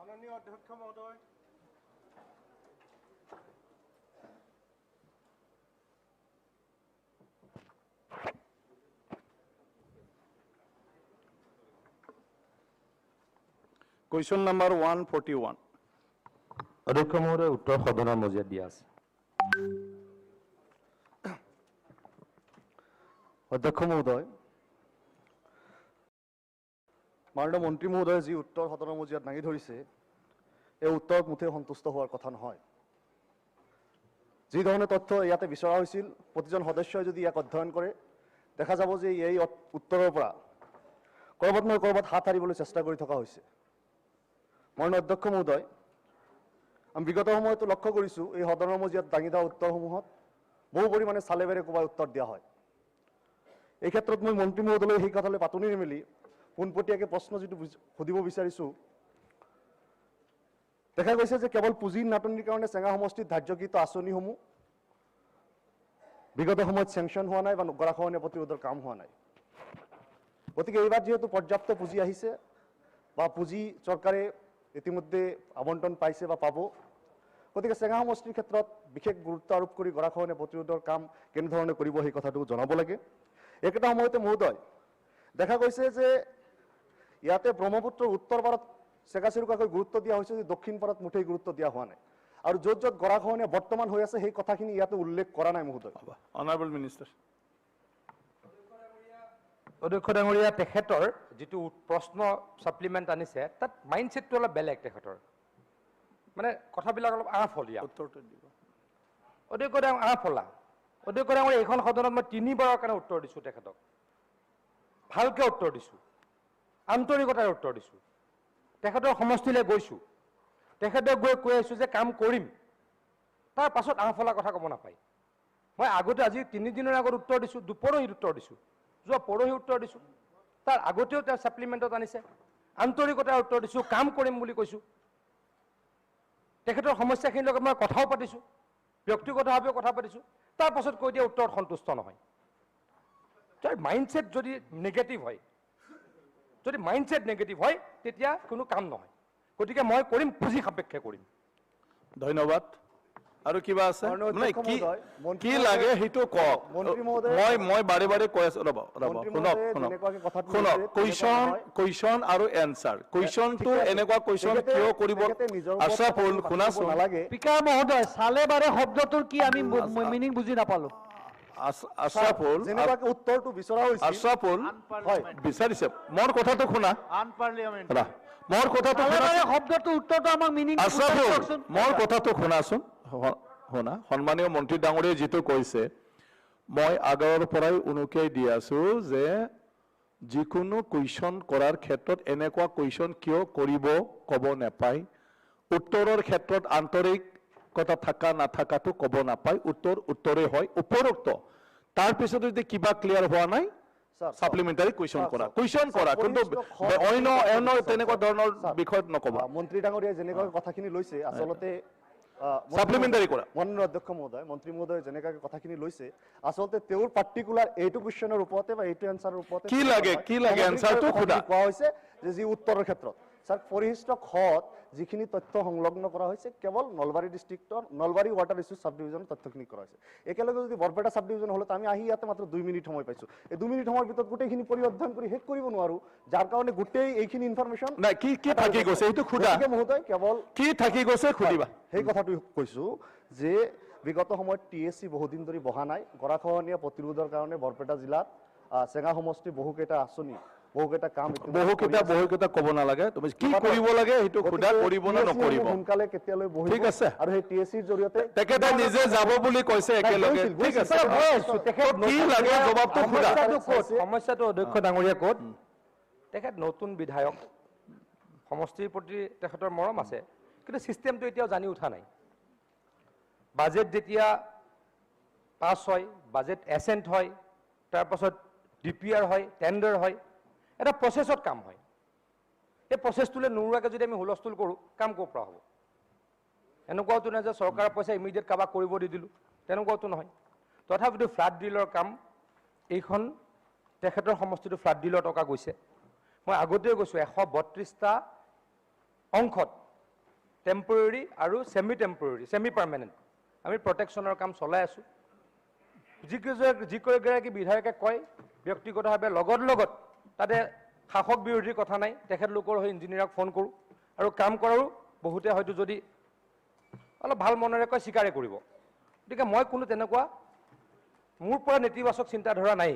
মাননীয় অধ্যক্ষ মহোদয়, Question number 141. অধ্যক্ষ মহোদয় উত্তৰ সদনৰ মজিয়াত দিয়া আছে। অধ্যক্ষ মহোদয়, মাননীয় মন্ত্ৰী মহোদয়ে যি উত্তৰ সদনৰ মজিয়াত দাঙি ধৰিছে এই উত্তৰত মুঠেই সন্তুষ্ট হোৱাৰ কথা নহয়। যি ধৰণে তথ্য ইয়াতে বিচৰা হৈছিল প্ৰতিজন সদস্যই যদি ইয়াক অধ্যয়ন কৰে দেখা যাব যে এই উত্তৰৰ পৰা ক'ৰবাত নহয় ক'ৰবাত হাত সাৰিবলৈ চেষ্টা কৰি থকা হৈছে। মাননীয় অধ্যক্ষ মহোদয়, আমি বিগত সময়তো লক্ষ্য কৰিছোঁ এই সদনৰ মজিয়াত দাঙি ধৰা উত্তৰসমূহত বহু পৰিমাণে চালে বেৰে কোবাই উত্তৰ দিয়া হয়। এই ক্ষেত্ৰত মই মন্ত্ৰী মহোদয়লৈ সেই কথালৈ পাতনি নিমিলি পোনপটীয়াকৈ প্ৰশ্ন যিটো সুধিব বিচাৰিছোঁ, দেখা গৈছে যে কেৱল পুঁজিৰ নাটনিৰ কাৰণে চেঙা সমষ্টিত ধাৰ্যকৃত আঁচনিসমূহ বিগত সময়ত চেংচন হোৱা নাই বা গৰাখহনীয়া প্ৰতিৰোধৰ কাম হোৱা নাই। গতিকে এইবাৰ যিহেতু পৰ্যাপ্ত পুঁজি আহিছে বা পুঁজি চৰকাৰে ইতিমধ্যে আবণ্টন পাইছে বা পাব, গতিকে চেঙা সমষ্টিৰ ক্ষেত্ৰত বিশেষ গুৰুত্ব আৰোপ কৰি গৰাখহনীয়া প্ৰতিৰোধৰ কাম কেনেধৰণে কৰিব সেই কথাটো জনাব লাগে। একেটা সময়তে মহোদয়, দেখা গৈছে যে ইয়াতে ব্ৰহ্মপুত্ৰৰ উত্তৰ পাৰত চেগাচেৰুকাকৈ গুৰুত্ব দিয়া হৈছে যে দক্ষিণ পাৰত মুঠেই গুৰুত্ব দিয়া হোৱা নাই, আৰু য'ত য'ত গৰাখহনীয়া বৰ্তমান হৈ আছে সেই কথাখিনি ইয়াতে উল্লেখ কৰা নাই মহোদয়। Honorable Minister. অধ্যক্ষ ডাঙৰীয়া, তেখেতৰ যিটো প্ৰশ্ন ছাপ্লিমেণ্ট আনিছে তাত মাইণ্ডছেটটো অলপ বেলেগ। তেখেতৰ মানে কথাবিলাক অলপ আঁফলীয়া। উত্তৰটো দিব। অধ্যক্ষ ডাঙৰীয়া আঁফলা। অধ্যক্ষ ডাঙৰীয়া, এইখন সদনত মই 3 বাৰৰ কাৰণে উত্তৰ দিছোঁ তেখেতক, ভালকৈ উত্তৰ দিছোঁ, আন্তৰিকতাৰে উত্তৰ দিছোঁ। তেখেতৰ সমষ্টিলৈ গৈছোঁ, তেখেতে গৈ কৈ আছোঁ যে কাম কৰিম, তাৰ পাছত আঁফলা কথা ক'ব নাপায়। মই আগতে আজি 3 দিনৰ আগত উত্তৰ দিছোঁ, দুপৰহিত উত্তৰ দিছোঁ, যোৱা পৰহি উত্তৰ দিছোঁ, তাৰ আগতেও তেওঁ ছাপ্লিমেণ্টত আনিছে, আন্তৰিকতাৰে উত্তৰ দিছোঁ, কাম কৰিম বুলি কৈছোঁ। তেখেতৰ সমস্যাখিনিৰ লগত মই কথাও পাতিছোঁ, ব্যক্তিগতভাৱেও কথা পাতিছোঁ, তাৰ পাছত কৈ দিয়ে উত্তৰত সন্তুষ্ট নহয়। তাৰ মাইণ্ডছেট যদি নেগেটিভ হয়, তেতিয়া কোনো কাম নহয়। গতিকে মই কৰিম, পুঁজি সাপেক্ষে কৰিম। ধন্যবাদ। আৰু কিবা আছে মানে কি লাগে সেইটো কওক। মন্ত্ৰী মহোদয়, মই বাৰে বাৰে কৈ আছো, ৰ'ব কুৱেশ্যন আৰু এনচাৰ। কুৱেশ্যনটো এনেকুৱা কুৱেশ্যন কিয় কৰিব আশৰাফুল শুনাচোন নালাগে। স্পিকাৰ মহোদয়, চালে বাৰে শব্দটোৰ কি আমি মিনিং বুজি নাপালো। আশৰাফুল যেনেকুৱাকে উত্তৰটো বিচৰা হৈছিল, আশৰাফুল বিচাৰিছে মোৰ কথাটো শুনা, মোৰ কথাটো শব্দটো উত্তৰটো আমাক মিনিং আশৰাফুল মোৰ কথাটো শুনাচোন, শুনা। সন্মানীয় মন্ত্ৰী ডাঙৰীয়াই যিটো কৈছে মই আগৰ পৰাই উনুকিয়াই দি আছো যে যিকোনো কুৱেশ্যন কৰাৰ ক্ষেত্ৰত এনেকুৱা কুৱেশ্যন কিয় কৰিব ক'ব নাপায়। উত্তৰৰ ক্ষেত্ৰত আন্তৰিকতা থকা নাথাকাটো ক'ব নাপায়, উত্তৰে হয় উপৰোক্ত। তাৰপিছত যদি কিবা ক্লিয়াৰ হোৱা নাই সাপ্লিমেণ্টাৰী কুৱেশ্যন কৰা, কিন্তু অন্য তেনেকুৱা ধৰণৰ বিষয়ত নক'বা। মন্ত্ৰী ডাঙৰীয়াই যেনেকৈ কথাখিনি লৈছে আচলতে সাপ্লিমেণ্টাৰী কৰা। মাননীয় অধ্যক্ষ মহোদয়, মন্ত্ৰী মহোদয়ে যেনেকৈ কথাখিনি লৈছে আচলতে তেওঁৰ পাৰ্টিকুলাৰ এইটো কুৱেশ্যনৰ ওপৰতে বা এইটো এনচাৰৰ ওপৰতে কি লাগে এনচাৰটো সোধা। কোৱা হৈছে যে যি উত্তৰৰ ক্ষেত্ৰত স্যাৰ পৰিশিষ্ট খত যিখিনি তথ্য সংলগ্ন কৰা হৈছে কেৱল নলবাৰী ডিষ্ট্ৰিক্টৰ নলবাৰী ৱাটাৰ ৰিচোৰ্চ সাব ডিভিজনৰ তথ্যখিনি কৰা হৈছে। একেলগে যদি বৰপেটা সাব ডিভিজন হ'লে আমি আহি ইয়াতে মাত্ৰ 2 মিনিট সময় পাইছোঁ। এই 2 মিনিট সময়ৰ ভিতৰত গোটেইখিনি অধ্যয়ন কৰি শেষ কৰিব নোৱাৰো, যাৰ কাৰণে গোটেই এইখিনি ইনফৰমেশ্যন নাই কি থাকি গৈছে সেইটো সোধা। মহোদয় কেৱল কি থাকি গৈছে সুধিবা। সেই কথাটো কৈছোঁ যে বিগত সময়ত TSC বহুদিন ধৰি বহা নাই। গৰাখহনীয়া প্ৰতিৰোধৰ কাৰণে বৰপেটা জিলাত চেঙা সমষ্টিৰ বহুকেইটা আঁচনি বহুকেইটা কাম বহুকেইটা ক'ব নালাগে, তুমি কি কৰিব লাগে সেইটো সোধা, কৰিব না নকৰিব সোনকালে কেতিয়ালৈ বহিব। ঠিক আছে, আৰু সেই TSCৰ জৰিয়তে তেখেতে নিজে যাব বুলি কৈছে একেলগে। ঠিক আছে, কি লাগে জবাবটো সোধা। সমস্যাটো অধ্যক্ষ ডাঙৰীয়া ক'ত? তেখেত নতুন বিধায়ক, সমষ্টিৰ প্ৰতি তেখেতৰ মৰম আছে, কিন্তু ছিষ্টেমটো এতিয়াও জানি উঠা নাই। বাজেট যেতিয়া পাছ হয়, বাজেট এচেণ্ট হয়, তাৰপাছত DPR হয়, টেণ্ডাৰ হয়, এটা প্ৰচেছত কাম হয়। এই প্ৰচেছটোলৈ নোৰোৱাকৈ যদি আমি হুলস্থুল কৰোঁ কাম ক'ৰ পৰা হ'ব? এনেকুৱাওতো নহয় যে চৰকাৰৰ পইচা ইমিডিয়েট কাৰোবাক কৰিব দি দিলোঁ, তেনেকুৱাওতো নহয়। তথাপিতো ফ্লাড ডিলৰ কাম এইখন তেখেতৰ সমষ্টিটো ফ্লাড ডিলৰ টকা গৈছে। মই আগতেও কৈছোঁ 132টা অংশত টেম্পৰেৰী আৰু ছেমি পাৰ্মানেণ্ট আমি প্ৰটেকশ্যনৰ কাম চলাই আছোঁ। যিকেইগৰাকী বিধায়কে কয় ব্যক্তিগতভাৱে লগত তাতে শাসক বিৰোধীৰ কথা নাই, তেখেতলোকৰ হৈ ইঞ্জিনিয়াৰক ফোন কৰোঁ আৰু কাম কৰাৰো বহুতে হয়তো যদি অলপ ভাল মনেৰে কয় স্বীকাৰে কৰিব। গতিকে মই কোনো তেনেকুৱা মোৰ পৰা নেতিবাচক চিন্তাধাৰা নাই।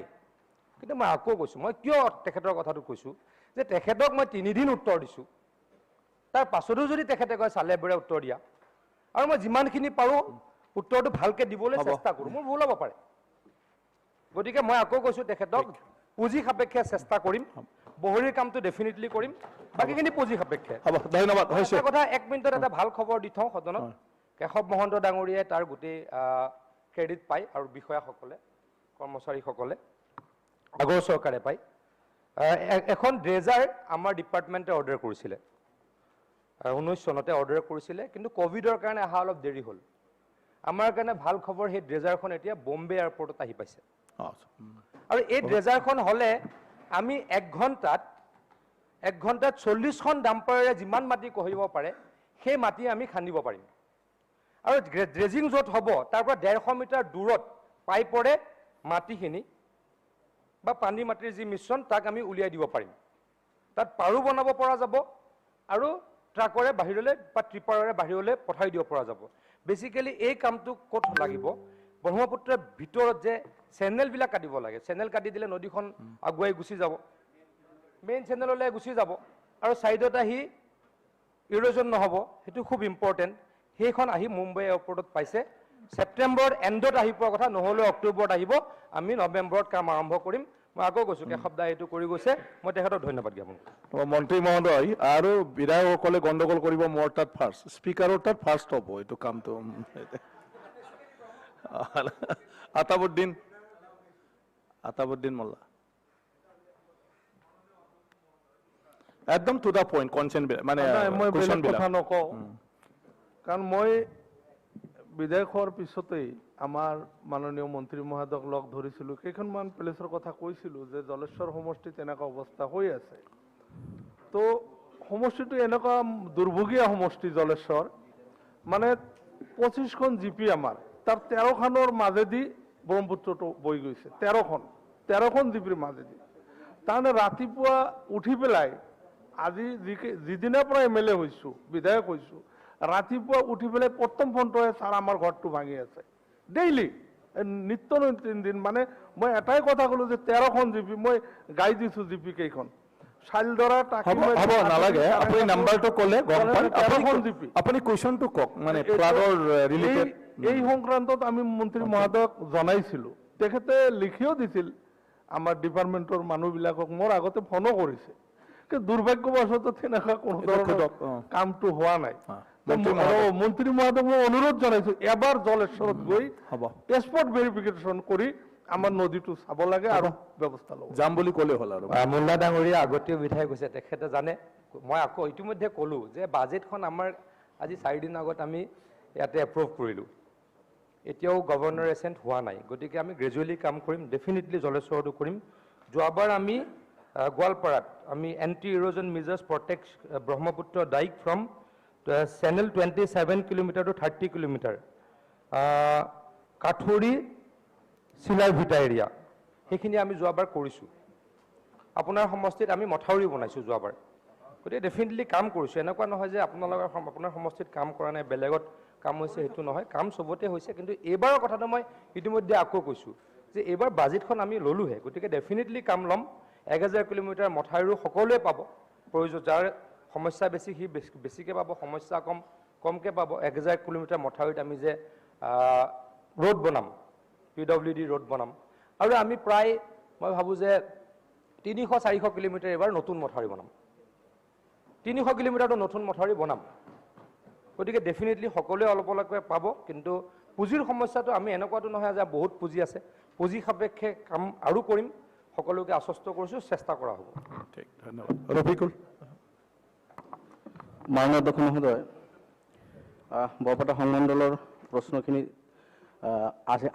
কিন্তু মই আকৌ কৈছোঁ, মই কিয় তেখেতৰ কথাটো কৈছোঁ যে তেখেতক মই 3 দিন উত্তৰ দিছোঁ, তাৰ পাছতো যদি তেখেতে কয় চালে বেৰে উত্তৰ দিয়া, আৰু মই যিমানখিনি পাৰোঁ উত্তৰটো ভালকৈ দিবলৈ চেষ্টা কৰোঁ, মোৰ ভুল হ'ব পাৰে। গতিকে মই আকৌ কৈছোঁ তেখেতক পুঁজি সাপেক্ষে চেষ্টা কৰিম, বহৰীৰ কামটো ডেফিনেটলি কৰিম, বাকীখিনি পুঁজি সাপেক্ষে। হ'ব, ধন্যবাদ। এটা কথা 1 মিনিটত এটা ভাল খবৰ দি থওঁ সদনত। কেশৱ মহন্ত ডাঙৰীয়াই তাৰ গোটেই ক্ৰেডিট পায় আৰু বিষয়াসকলে কৰ্মচাৰীসকলে আগৰ চৰকাৰে পায়। এখন ড্ৰেজাৰ আমাৰ ডিপাৰ্টমেণ্টে অৰ্ডাৰ কৰিছিলে 19 চনতে অৰ্ডাৰ কৰিছিলে, কিন্তু ক'ভিডৰ কাৰণে অহা অলপ দেৰি হ'ল। আমাৰ কাৰণে ভাল খবৰ, সেই ড্ৰেজাৰখন এতিয়া বম্বে এয়াৰপৰ্টত আহি পাইছে। আৰু এই ড্ৰেজাৰখন হ'লে আমি 1 ঘণ্টাত 40খন ডাম্পাৰেৰে যিমান মাটি কঢ়িব পাৰে সেই মাটি আমি খান্দিব পাৰিম। আৰু ড্ৰেজিং য'ত হ'ব তাৰ পৰা 150 মিটাৰ দূৰত পাইপৰে মাটিখিনি বা পানী মাটিৰ যি মিশ্ৰণ তাক আমি উলিয়াই দিব পাৰিম। তাত পাৰো বনাব পৰা যাব আৰু ট্ৰাকৰে বাহিৰলৈ বা ট্ৰিপাৰেৰে বাহিৰলৈ পঠাই দিব পৰা যাব। বেচিকেলি এই কামটো ক'ত লাগিব, ব্ৰহ্মপুত্ৰৰ ভিতৰত যে চেনেলবিলাক কাটিব লাগে, চেনেল কাটি দিলে নদীখন আগুৱাই গুচি যাব, মেইন চেনেললৈ গুচি যাব আৰু ছাইডত আহি ইৰোজন নহ'ব, সেইটো খুব ইম্পৰ্টেণ্ট। সেইখন আহি মুম্বাই এয়াৰপৰ্টত পাইছে। ছেপ্টেম্বৰৰ এণ্ডত আহি পোৱাৰ কথা, নহ'লেও অক্টোবৰত আহিব, আমি নৱেম্বৰত কাম আৰম্ভ কৰিম। মই আকৌ কৈছোঁ কেশৱ দাই এইটো কৰি গৈছে, মই তেখেতক ধন্যবাদ জ্ঞাপন কৰোঁ। মন্ত্ৰী মহোদয় আৰু বিধায়কসকলে গণ্ডগোল কৰিব, মোৰ তাত ফাৰ্ষ্ট, স্পীকাৰৰ তাত ফাৰ্ষ্ট হ'ব এইটো কামটো। আতাবুদ্দিন মোল্লা একদম টু দা পইণ্ট, কনচেণ্ট মানে মই বেলেগ কুৱেশ্যনবিলাক। কথা নকওঁ, কাৰণ মই বিধায়ক হোৱাৰ পিছতেই আমাৰ মাননীয় মন্ত্ৰী মহোদয়ক লগ ধৰিছিলোঁ, কেইখনমান প্লেচৰ কথা কৈছিলোঁ যে জলেশ্বৰ সমষ্টিত এনেকুৱা অৱস্থা হৈ আছে। তো সমষ্টিটো এনেকুৱা দুৰ্ভোগীয়া সমষ্টি জলেশ্বৰ, মানে 25খন জিপি আমাৰ, তাৰ 13খনৰ মাজেদি ব্ৰহ্মপুত্ৰটো বৈ গৈছে। 13খন জিপিৰ মাজেদি। তাৰমানে ৰাতিপুৱা উঠি পেলাই আজি যিদিনাৰ পৰা MLA হৈছোঁ, বিধায়ক হৈছোঁ, ৰাতিপুৱা উঠি পেলাই প্ৰথম ফোনটোৱে ছাৰ আমাৰ ঘৰটো ভাঙি আছে, ডেইলি নিত্য নতুন দিন। মানে মই এটাই কথা ক'লোঁ যে 13খন জিপি, মই গাই দিছোঁ জিপি কেইখন, চাইলডৰা হ'ব নালাগে, আপুনি নাম্বাৰটো ক'লে গম পাম। 13খন জিপি। আপুনি কুৱেশ্যনটো কওক, মানে ফ্লাডৰ ৰিলেটেড। এই সংক্ৰান্তত আমি মন্ত্ৰী মহোদয়ক জনাইছিলোঁ, তেখেতে লিখিও দিছিল আমাৰ ডিপাৰ্টমেণ্টৰ মানুহবিলাকক, মোৰ আগতে ফোনো কৰিছে, কিন্তু দুৰ্ভাগ্যবশতঃ তেনেকুৱা কোনো ধৰণৰ কামটো হোৱা নাই। মন্ত্ৰী মহোদয়ক মই অনুৰোধ জনাইছোঁ, এবাৰ জলেশ্বৰত গৈ স্পট ভেৰিফিকেশ্যন কৰি আমাৰ নদীটো চাব লাগে আৰু ব্যৱস্থা ল'ব যাম বুলি ক'লে হ'ল। আৰু মোল্লা ডাঙৰীয়া আগতেও বিধায়ক হৈছে, তেখেতে জানে। মই আকৌ ইতিমধ্যে ক'লোঁ যে বাজেটখন আমাৰ আজি 4 দিন আগত আমি ইয়াতে এপ্ৰুভ কৰিলোঁ, এতিয়াও গভৰ্ণৰ এচেণ্ট হোৱা নাই। গতিকে আমি গ্ৰেজুৱেলি কাম কৰিম, ডেফিনেটলি জলেশ্বৰতো কৰিম। যোৱাবাৰ আমি গোৱালপাৰাত আমি anti erosion measures protect Brahmaputra dyke from channel 27 kilometre to 30 kilometre, কাঠুৰি চিলাই ভিটা এৰিয়া, সেইখিনি আমি যোৱাবাৰ কৰিছোঁ। আপোনাৰ সমষ্টিত আমি মথাউৰি বনাইছোঁ যোৱাবাৰ। গতিকে ডেফিনেটলি কাম কৰিছোঁ। এনেকুৱা নহয় যে আপোনাৰ সমষ্টিত কাম কৰা নাই, বেলেগত কাম হৈছে, সেইটো নহয়, কাম চবতে হৈছে। কিন্তু এইবাৰৰ কথাটো মই ইতিমধ্যে আকৌ কৈছোঁ যে এইবাৰ বাজেটখন আমি ল'লোহে, গতিকে ডেফিনেটলি কাম ল'ম। 1000 কিলোমিটাৰ মথাউৰিও সকলোৱে পাব, প্ৰয়োজন যাৰ সমস্যা বেছি সি বেছিকৈ পাব, সমস্যা কমকৈ পাব। 1000 কিলোমিটাৰ মথাউৰিত আমি যে ৰোড বনাম, PWD ৰোড বনাম, আৰু আমি প্ৰায় মই ভাবোঁ যে 300-400 কিলোমিটাৰ এইবাৰ নতুন মথাউৰি বনাম। 300 কিলোমিটাৰটো নতুন মথাউৰি বনাম। গতিকে ডেফিনেটলি সকলোৱে অলপ অলপকৈ পাব। কিন্তু পুঁজিৰ সমস্যাটো আমি এনেকুৱাটো নহয় যে বহুত পুঁজি আছে, পুঁজি সাপেক্ষে কাম আৰু কৰিম, সকলোকে আশ্বস্ত কৰিছোঁ, চেষ্টা কৰা হ'ব। ঠিক, ধন্যবাদ। ৰফিকুল। মাননীয় অধ্যক্ষ মহোদয়, বৰপেটা সংমণ্ডলৰ প্ৰশ্নখিনি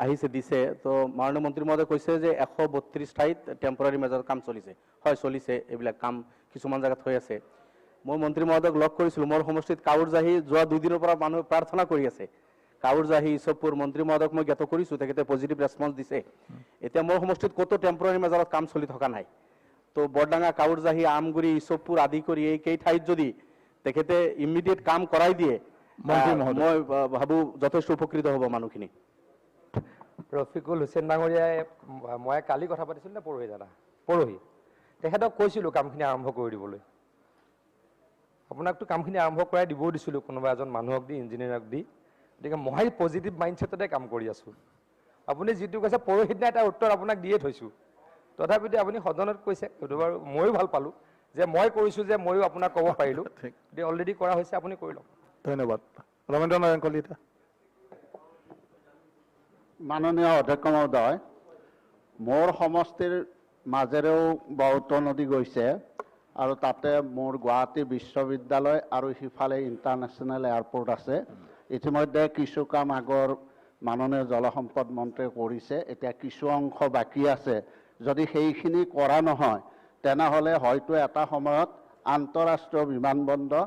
আহিছে দিছে। তো মাননীয় মন্ত্ৰী মহোদয় কৈছে যে 132 ঠাইত টেম্পৰাৰী মেজৰ কাম চলিছে। হয়, চলিছে, এইবিলাক কাম কিছুমান জেগাত হৈ আছে। মই মন্ত্ৰী মহোদয়ক লগ কৰিছিলোঁ। মোৰ সমষ্টিত কাউৰজাহী যোৱা 2 দিনৰ পৰা মানুহে প্ৰাৰ্থনা কৰি আছে। কাউৰজাহী, ইছবপুৰ মন্ত্ৰী মহোদয়ক মই জ্ঞাত কৰিছোঁ, তেখেতে পজিটিভ ৰেছপন্স দিছে। এতিয়া মোৰ সমষ্টিত ক'তো টেম্পৰাৰী মেজাৰত কাম চলি থকা নাই। তো বৰডাঙা, কাউৰজাহী, আমগুৰি, ইছবপুৰ আদি কৰি এই কেই ঠাইত যদি তেখেতে ইমিডিয়েট কাম কৰাই দিয়ে, মন্ত্ৰী মহোদয়। মই ভাবোঁ যথেষ্ট উপকৃত হ'ব মানুহখিনি। ৰফিকুল হুছেইন ডাঙৰীয়াই মই কালি কথা পাতিছিলোঁ নে পৰহি দাদা? পৰহি। তেখেতক কৈছিলোঁ কামখিনি আৰম্ভ কৰি দিবলৈ। আপোনাকতো কামখিনি আৰম্ভ কৰাই দিবও দিছিলোঁ, কোনোবা এজন মানুহক দি, ইঞ্জিনিয়াৰক দি। গতিকে মই পজিটিভ মাইণ্ডছেটতে কাম কৰি আছোঁ। আপুনি যিটো কৈছে পৰহি দিনা এটা উত্তৰ আপোনাক দিয়ে থৈছোঁ। তথাপিতো আপুনি সদনত কৈছে, সেইটো বাৰু ময়ো ভাল পালোঁ যে মই কৰিছোঁ, যে ময়ো আপোনাক ক'ব পাৰিলোঁ। গতিকে অলৰেডি কৰা হৈছে, আপুনি কৰি লওক। ধন্যবাদ। ৰমেন্দ্ৰ নাৰায়ণ কলিতা। মাননীয় অধ্যক্ষ মহোদয়, মোৰ সমষ্টিৰ মাজেৰেও বহুতো নদী গৈছে আৰু তাতে মোৰ গুৱাহাটী বিশ্ববিদ্যালয় আৰু সিফালে ইণ্টাৰনেশ্যনেল এয়াৰপৰ্ট আছে। ইতিমধ্যে কিছু কাম আগৰ মাননীয় জলসম্পদ মন্ত্ৰীয়ে কৰিছে, এতিয়া কিছু অংশ বাকী আছে। যদি সেইখিনি কৰা নহয় তেনেহ'লে হয়তো এটা সময়ত আন্তঃৰাষ্ট্ৰীয় বিমানবন্দৰ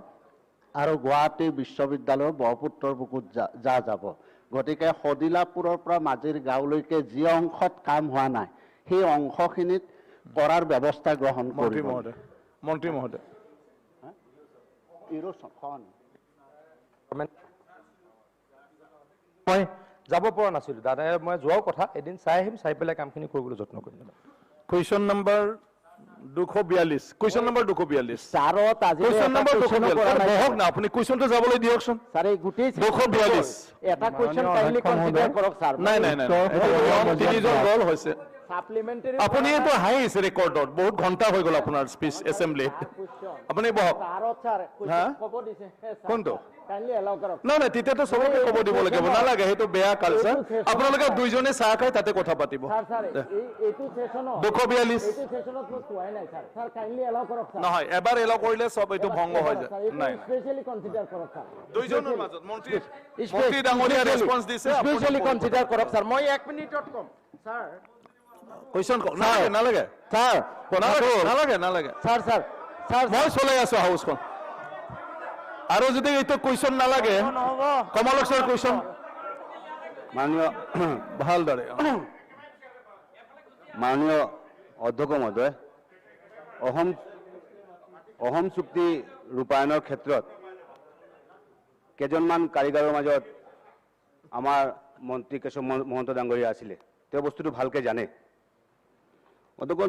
আৰু গুৱাহাটী বিশ্ববিদ্যালয়ৰ ব্ৰহ্মপুত্ৰৰ বুকুত যাব। গতিকে সদিলাপুৰৰ পৰা মাজেৰ গাঁৱলৈকে যি অংশত কাম হোৱা নাই সেই অংশখিনিত কৰাৰ ব্যৱস্থা গ্ৰহণ মন্ত্ৰী কৰিব। মহোদয়। মন্ত্ৰী মহোদয়। মই যাব পৰা নাছিলোঁ দাদাই, মই যোৱাও কথা, এদিন চাই আহিম, চাই পেলাই কামখিনি কৰিবলৈ যত্ন কৰিম। Question number 242। Question number 242। ছাৰত আজি কুৱেশ্যন নম্বৰ 242। বহক না, আপুনি কুৱেশ্যনটো যাবলৈ দিয়কচোন। ছাৰ এই গোটেই 242। এটা কুৱেশ্যন কাইণ্ডলি কনচিডাৰ কৰক ছাৰ। নাই নাই নাই, তিনিজন গ'ল হৈছে। সাপ্লিমেণ্টাৰী আপুনি এইটো হাইছ ৰেকৰ্ডত বহুত ঘণ্টা হৈ গ'ল আপোনাৰ স্পীচ এছেম্বলিত। আপুনি বহক। ছাৰত ছাৰ হা? ক'ব দিছে কোনটো? কাইণ্ডলি এলাউ কৰক। নাই নাই, তেতিয়াতো চবকে ক'ব দিব লাগিব, নালাগে, সেইটো বেয়া কালচাৰ। আপোনালোকে দুইজনে চাহ খাই তাতে কথা পাতিব। ছাৰ ছাৰ এইটো ছেছনত 242। এইটো ছেছনত মই কোৱাই নাই ছাৰ। ছাৰ কাইণ্ডলি এলাউ কৰক ছাৰ। নহয়, এবাৰ এলাও কৰিলে চব এইটো ভংগ হৈ যায়। নাই নাই, স্পেচিয়েলি কনচিডাৰ কৰক ছাৰ। দুইজনৰ মাজত মন্ত্ৰী ডাঙৰীয়া ৰেছপন্স দিছে। স্পেচিয়েলি কনচিডাৰ কৰক ছাৰ। মই 1 মিনিটত ক'ম ছাৰ। কুৱেশ্যন নালাগে নালাগে ছাৰ নালাগে নালাগে। ছাৰ ছাৰ ছাৰ মই চলাই আছো হাউচখন। আৰু যদি এইটো কুৱেশ্যন নালাগে, নহ'ব। কমলক ছাৰ কুৱেশ্যন মাননীয় ভালদৰে। মাননীয় অধ্যক্ষ মহোদয়, অসম চুক্তি ৰূপায়ণৰ ক্ষেত্ৰত কেইজনমান কাৰিকৰৰ মাজত আমাৰ মন্ত্ৰী কেশৱ মহন্ত ডাঙৰীয়া আছিলে, তেওঁ বস্তুটো ভালকৈ জানে। অধ্যক্ষ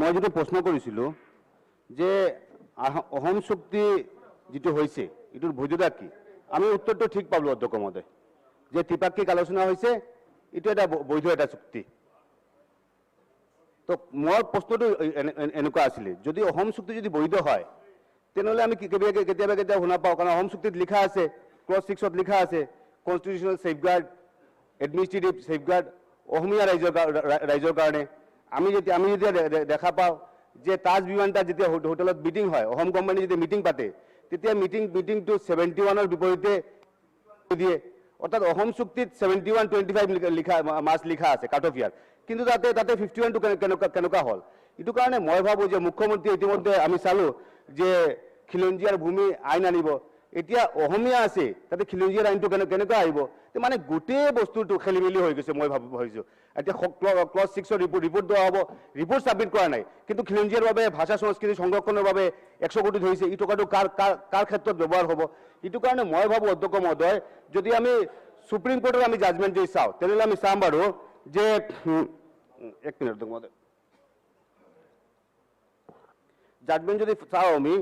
মই যিটো প্ৰশ্ন কৰিছিলোঁ যে অসম চুক্তি যিটো হৈছে এইটোৰ বৈধতা কি, আমি উত্তৰটো ঠিক পালোঁ অধ্যক্ষ মহোদয়, যে ত্ৰিপাক্ষিক আলোচনা হৈছে, এইটো এটা বৈধ এটা চুক্তি। তো মোৰ প্ৰশ্নটো এনেকুৱা আছিলে, যদি অসম চুক্তি যদি বৈধ হয় তেনেহ'লে আমি কেতিয়াবা শুনা পাওঁ, কাৰণ অসম চুক্তিত লিখা আছে, ক্লজ 6ত লিখা আছে, কনষ্টিটিউচনেল ছেফগাৰ্ড, এডমিনিষ্ট্ৰেটিভ ছেফগাৰ্ড অসমীয়া ৰাইজৰ কাৰণে। আমি যেতিয়া দেখা পাওঁ যে তাজ বিমানতাত যেতিয়া হোটেলত মিটিং হয়, অসম কোম্পানী যেতিয়া মিটিং পাতে, তেতিয়া মিটিংটো 71ৰ বিপৰীতে দিয়ে। অৰ্থাৎ অসম চুক্তিত 71-25 মাৰ্চ লিখা আছে কাট অফ ইয়াৰ, কিন্তু তাতে 51টো কেনেকুৱা হ'ল? এইটো কাৰণে মই ভাবোঁ যে মুখ্যমন্ত্ৰীয়ে ইতিমধ্যে আমি চালোঁ যে খিলঞ্জীয়াৰ ভূমি আইন আনিব, এতিয়া অসমীয়া আছে তাতে খিলঞ্জীয়াৰ আইনটো কেনেকুৱা আহিব? মানে গোটেই বস্তুটো খেলি মেলি হৈ গৈছে। মই ভাবিছোঁ এতিয়া ক্লজ 6ৰ ৰিপৰ্ট দিয়া হ'ব, ৰিপৰ্ট ছাবমিট কৰা নাই, কিন্তু খিলঞ্জীয়াৰ বাবে ভাষা সংস্কৃতি সংৰক্ষণৰ বাবে 100 কোটি ধৰিছে। এই টকাটো কাৰ ক্ষেত্ৰত ব্যৱহাৰ হ'ব? এইটো কাৰণে মই ভাবোঁ অধ্যক্ষ মহোদয়, যদি আমি সুপ্ৰিম কোৰ্টৰ আমি জাজমেণ্ট যদি চাওঁ তেনেহ'লে আমি চাম বাৰু যে 1 মিনিট অধ্যক্ষ মহোদয়, জাজমেণ্ট যদি চাওঁ আমি,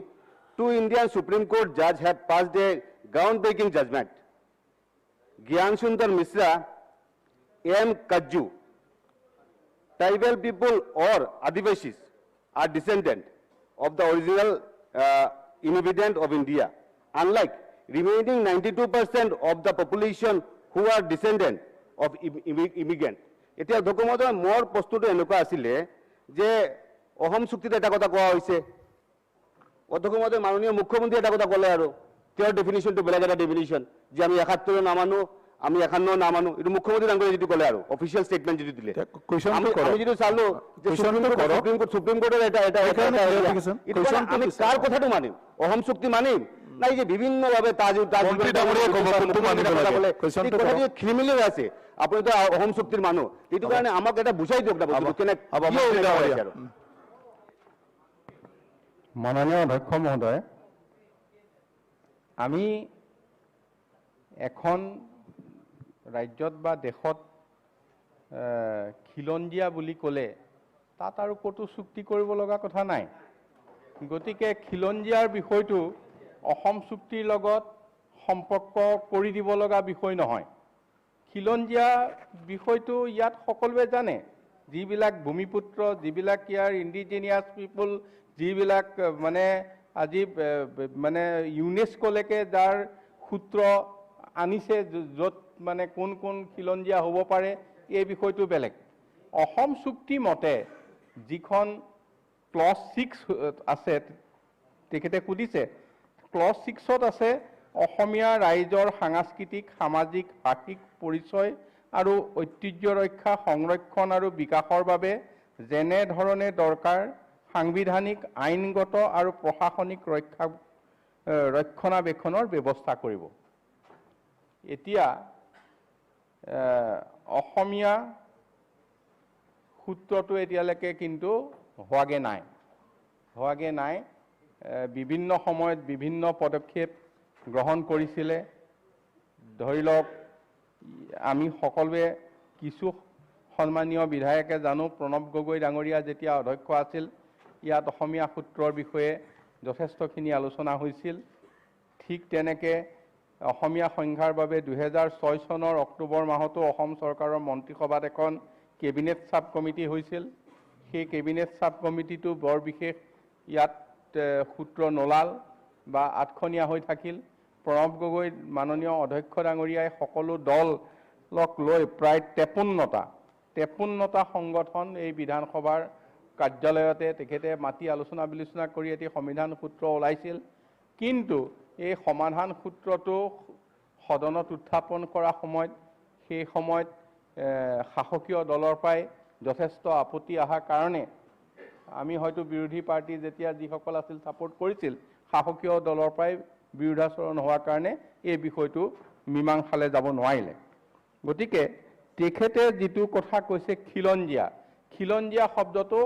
2 Indian Supreme Court judge have passed a groundbreaking judgment. Gyan Sundar Mishra, M. Kajju, tribal people or Adivasis are descendant of the original inhabitant of India, unlike remaining 92% of the population who are descendant of immigrant. এতিয়া অধ্যক্ষ মহোদয়, মোৰ প্ৰশ্নটো এনেকুৱা আছিলে যে অসম চুক্তিত এটা কথা কোৱা হৈছে, অধ্যক্ষ মহোদয় মাননীয় মুখ্যমন্ত্ৰী এটা কথা ক'লে, আৰু তেওঁৰ ডেফিনিশ্যনটো বেলেগ এটা ডেফিনিশ্যন, যে আমি 71 নামানো আমি এখানেও নামানো এইটো মুখ্যমন্ত্ৰী ডাঙৰীয়াই যিটো ক'লে আৰু অফিচিয়েল ষ্টেটমেণ্ট যিটো দিলে কুৱেশ্যনটো আমি কৰক। যিটো চালো যে কুৱেশ্যনটো কৰক। সুপ্ৰিম কোৰ্টৰ এটা সেইকাৰণে clarification. কুৱেশ্যনটো আমি দিছে। কাৰ কথাটো মানিম অসম চুক্তি মানিম নাই যে বিভিন্নভাৱে মন্ত্ৰী ডাঙৰীয়াই ক'ব কোনটো মানিব লাগে। কুৱেশ্যনটো কৰক। খেলিমেলি হৈ আছে আপুনি তো অসম চুক্তিৰ মানুহ এইটো কাৰণে আমাক এটা বুজাই দিয়ক না বস্তুটো কেনে হ'ব, কিয় মন্ত্ৰী এনেকুৱা ডাঙৰীয়া। হৈছে আৰু মাননীয় অধ্যক্ষ মহোদয়, আমি এখন ৰাজ্যত বা দেশত খিলঞ্জীয়া বুলি ক'লে তাত আৰু ক'তো চুক্তি কৰিব লগা কথা নাই। গতিকে খিলঞ্জীয়াৰ বিষয়টো অসম চুক্তিৰ লগত সম্পৰ্ক কৰি দিব লগা বিষয় নহয়। খিলঞ্জীয়া বিষয়টো ইয়াত সকলোৱে জানে, যিবিলাক ভূমিপুত্ৰ, যিবিলাক ইয়াৰ ইণ্ডিজিনিয়াছ পিপুল, যিবিলাক মানে আজি মানে ইউনেস্কোলৈকে যাৰ সূত্ৰ আনিছে, য'ত মানে কোন কোন খিলঞ্জীয়া হ'ব পাৰে, এই বিষয়টো বেলেগ। অসম চুক্তি মতে যিখন ক্লজ 6 আছে, তেখেতে সুধিছে, ক্লজ 6ত আছে অসমীয়া ৰাইজৰ সাংস্কৃতিক, সামাজিক, ভাষিক পৰিচয় আৰু ঐতিহ্য ৰক্ষা, সংৰক্ষণ আৰু বিকাশৰ বাবে যেনেধৰণে দৰকাৰ সাংবিধানিক, আইনগত আৰু প্ৰশাসনিক ৰক্ষণাবেক্ষণৰ ব্যৱস্থা কৰিব। এতিয়া অসমীয়া সূত্ৰটো এতিয়ালৈকে কিন্তু হোৱাগে নাই। বিভিন্ন সময়ত বিভিন্ন পদক্ষেপ গ্ৰহণ কৰিছিলে। ধৰি লওক আমি সকলোৱে কিছু সন্মানীয় বিধায়কে জানো, প্ৰণৱ গগৈ ডাঙৰীয়া যেতিয়া অধ্যক্ষ আছিল, ইয়াত অসমীয়া সূত্ৰৰ বিষয়ে যথেষ্টখিনি আলোচনা হৈছিল। ঠিক তেনেকৈ অসমীয়া সংখ্যাৰ বাবে 2006 চনৰ অক্টোবৰ মাহতো অসম চৰকাৰৰ মন্ত্ৰীসভাত এখন কেবিনেট ছাব কমিটি হৈছিল। সেই কেবিনেট ছাব কমিটিটো বৰ বিশেষ ইয়াত সূত্ৰ নোলাল বা আঠখনীয়া হৈ থাকিল। প্ৰণৱ গগৈ মাননীয় অধ্যক্ষ ডাঙৰীয়াই সকলো দলক লৈ প্ৰায় 53টা সংগঠন এই বিধানসভাৰ কাৰ্যালয়তে তেখেতে মাতি আলোচনা বিলোচনা কৰি এটি সংবিধান সূত্ৰ ওলাইছিল। কিন্তু এই সমাধান সূত্ৰটো সদনত উত্থাপন কৰা সময়ত সেই সময়ত শাসকীয় দলৰ পৰাই যথেষ্ট আপত্তি অহাৰ কাৰণে আমি হয়তো বিৰোধী পাৰ্টি যেতিয়া যিসকল আছিল ছাপোৰ্ট কৰিছিল, শাসকীয় দলৰ পৰাই বিৰোধাচৰণ হোৱাৰ কাৰণে এই বিষয়টো মীমাংসালৈ যাব নোৱাৰিলে। গতিকে তেখেতে যিটো কথা কৈছে খিলঞ্জীয়া শব্দটো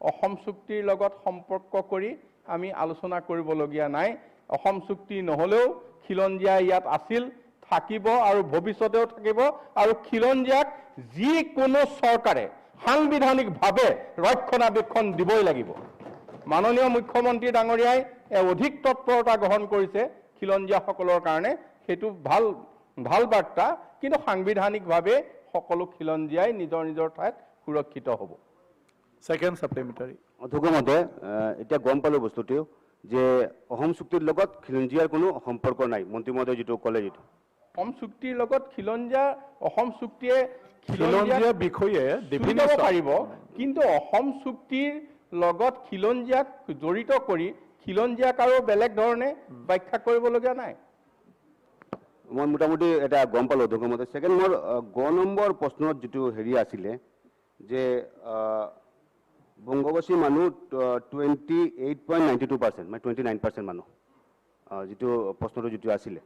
অসম চুক্তিৰ লগত সম্পৰ্ক কৰি আমি আলোচনা কৰিবলগীয়া নাই। অসম চুক্তি নহ'লেও খিলঞ্জীয়া ইয়াত আছিল, থাকিব আৰু ভৱিষ্যতেও থাকিব। আৰু খিলঞ্জীয়াক যিকোনো চৰকাৰে সাংবিধানিকভাৱে ৰক্ষণাবেক্ষণ দিবই লাগিব। মাননীয় মুখ্যমন্ত্ৰী ডাঙৰীয়াই অধিক তৎপৰতা গ্ৰহণ কৰিছে খিলঞ্জীয়াসকলৰ কাৰণে, সেইটো ভাল বাৰ্তা। কিন্তু সাংবিধানিকভাৱে সকলো খিলঞ্জীয়াই নিজৰ নিজৰ ঠাইত সুৰক্ষিত হ'ব। Second supplementary. অধ্যক্ষ মহোদয়, এতিয়া গম পালোঁ বস্তুটো যে অসম চুক্তিৰ লগত খিলঞ্জীয়াৰ কোনো সম্পৰ্ক নাই। মন্ত্ৰী মহোদয় যিটো ক'লে, যিটো অসম চুক্তিৰ লগত খিলঞ্জীয়া, অসম চুক্তিয়ে খিলঞ্জীয়া বিষয়ে দিব পাৰিব, কিন্তু অসম চুক্তিৰ লগত খিলঞ্জীয়াক জড়িত কৰি খিলঞ্জীয়াক আৰু বেলেগ ধৰণে ব্যাখ্যা কৰিবলগীয়া নাই। মই মোটামুটি এটা গম পালোঁ অধ্যক্ষ মহোদয়। ছেকেণ্ড, মোৰ 9 নম্বৰ প্ৰশ্নত যিটো হেৰি আছিলে যে বংগবাসী মানুহ 28.92%, মানে 29% মানুহ, যিটো প্ৰশ্নটো যিটো আছিলে,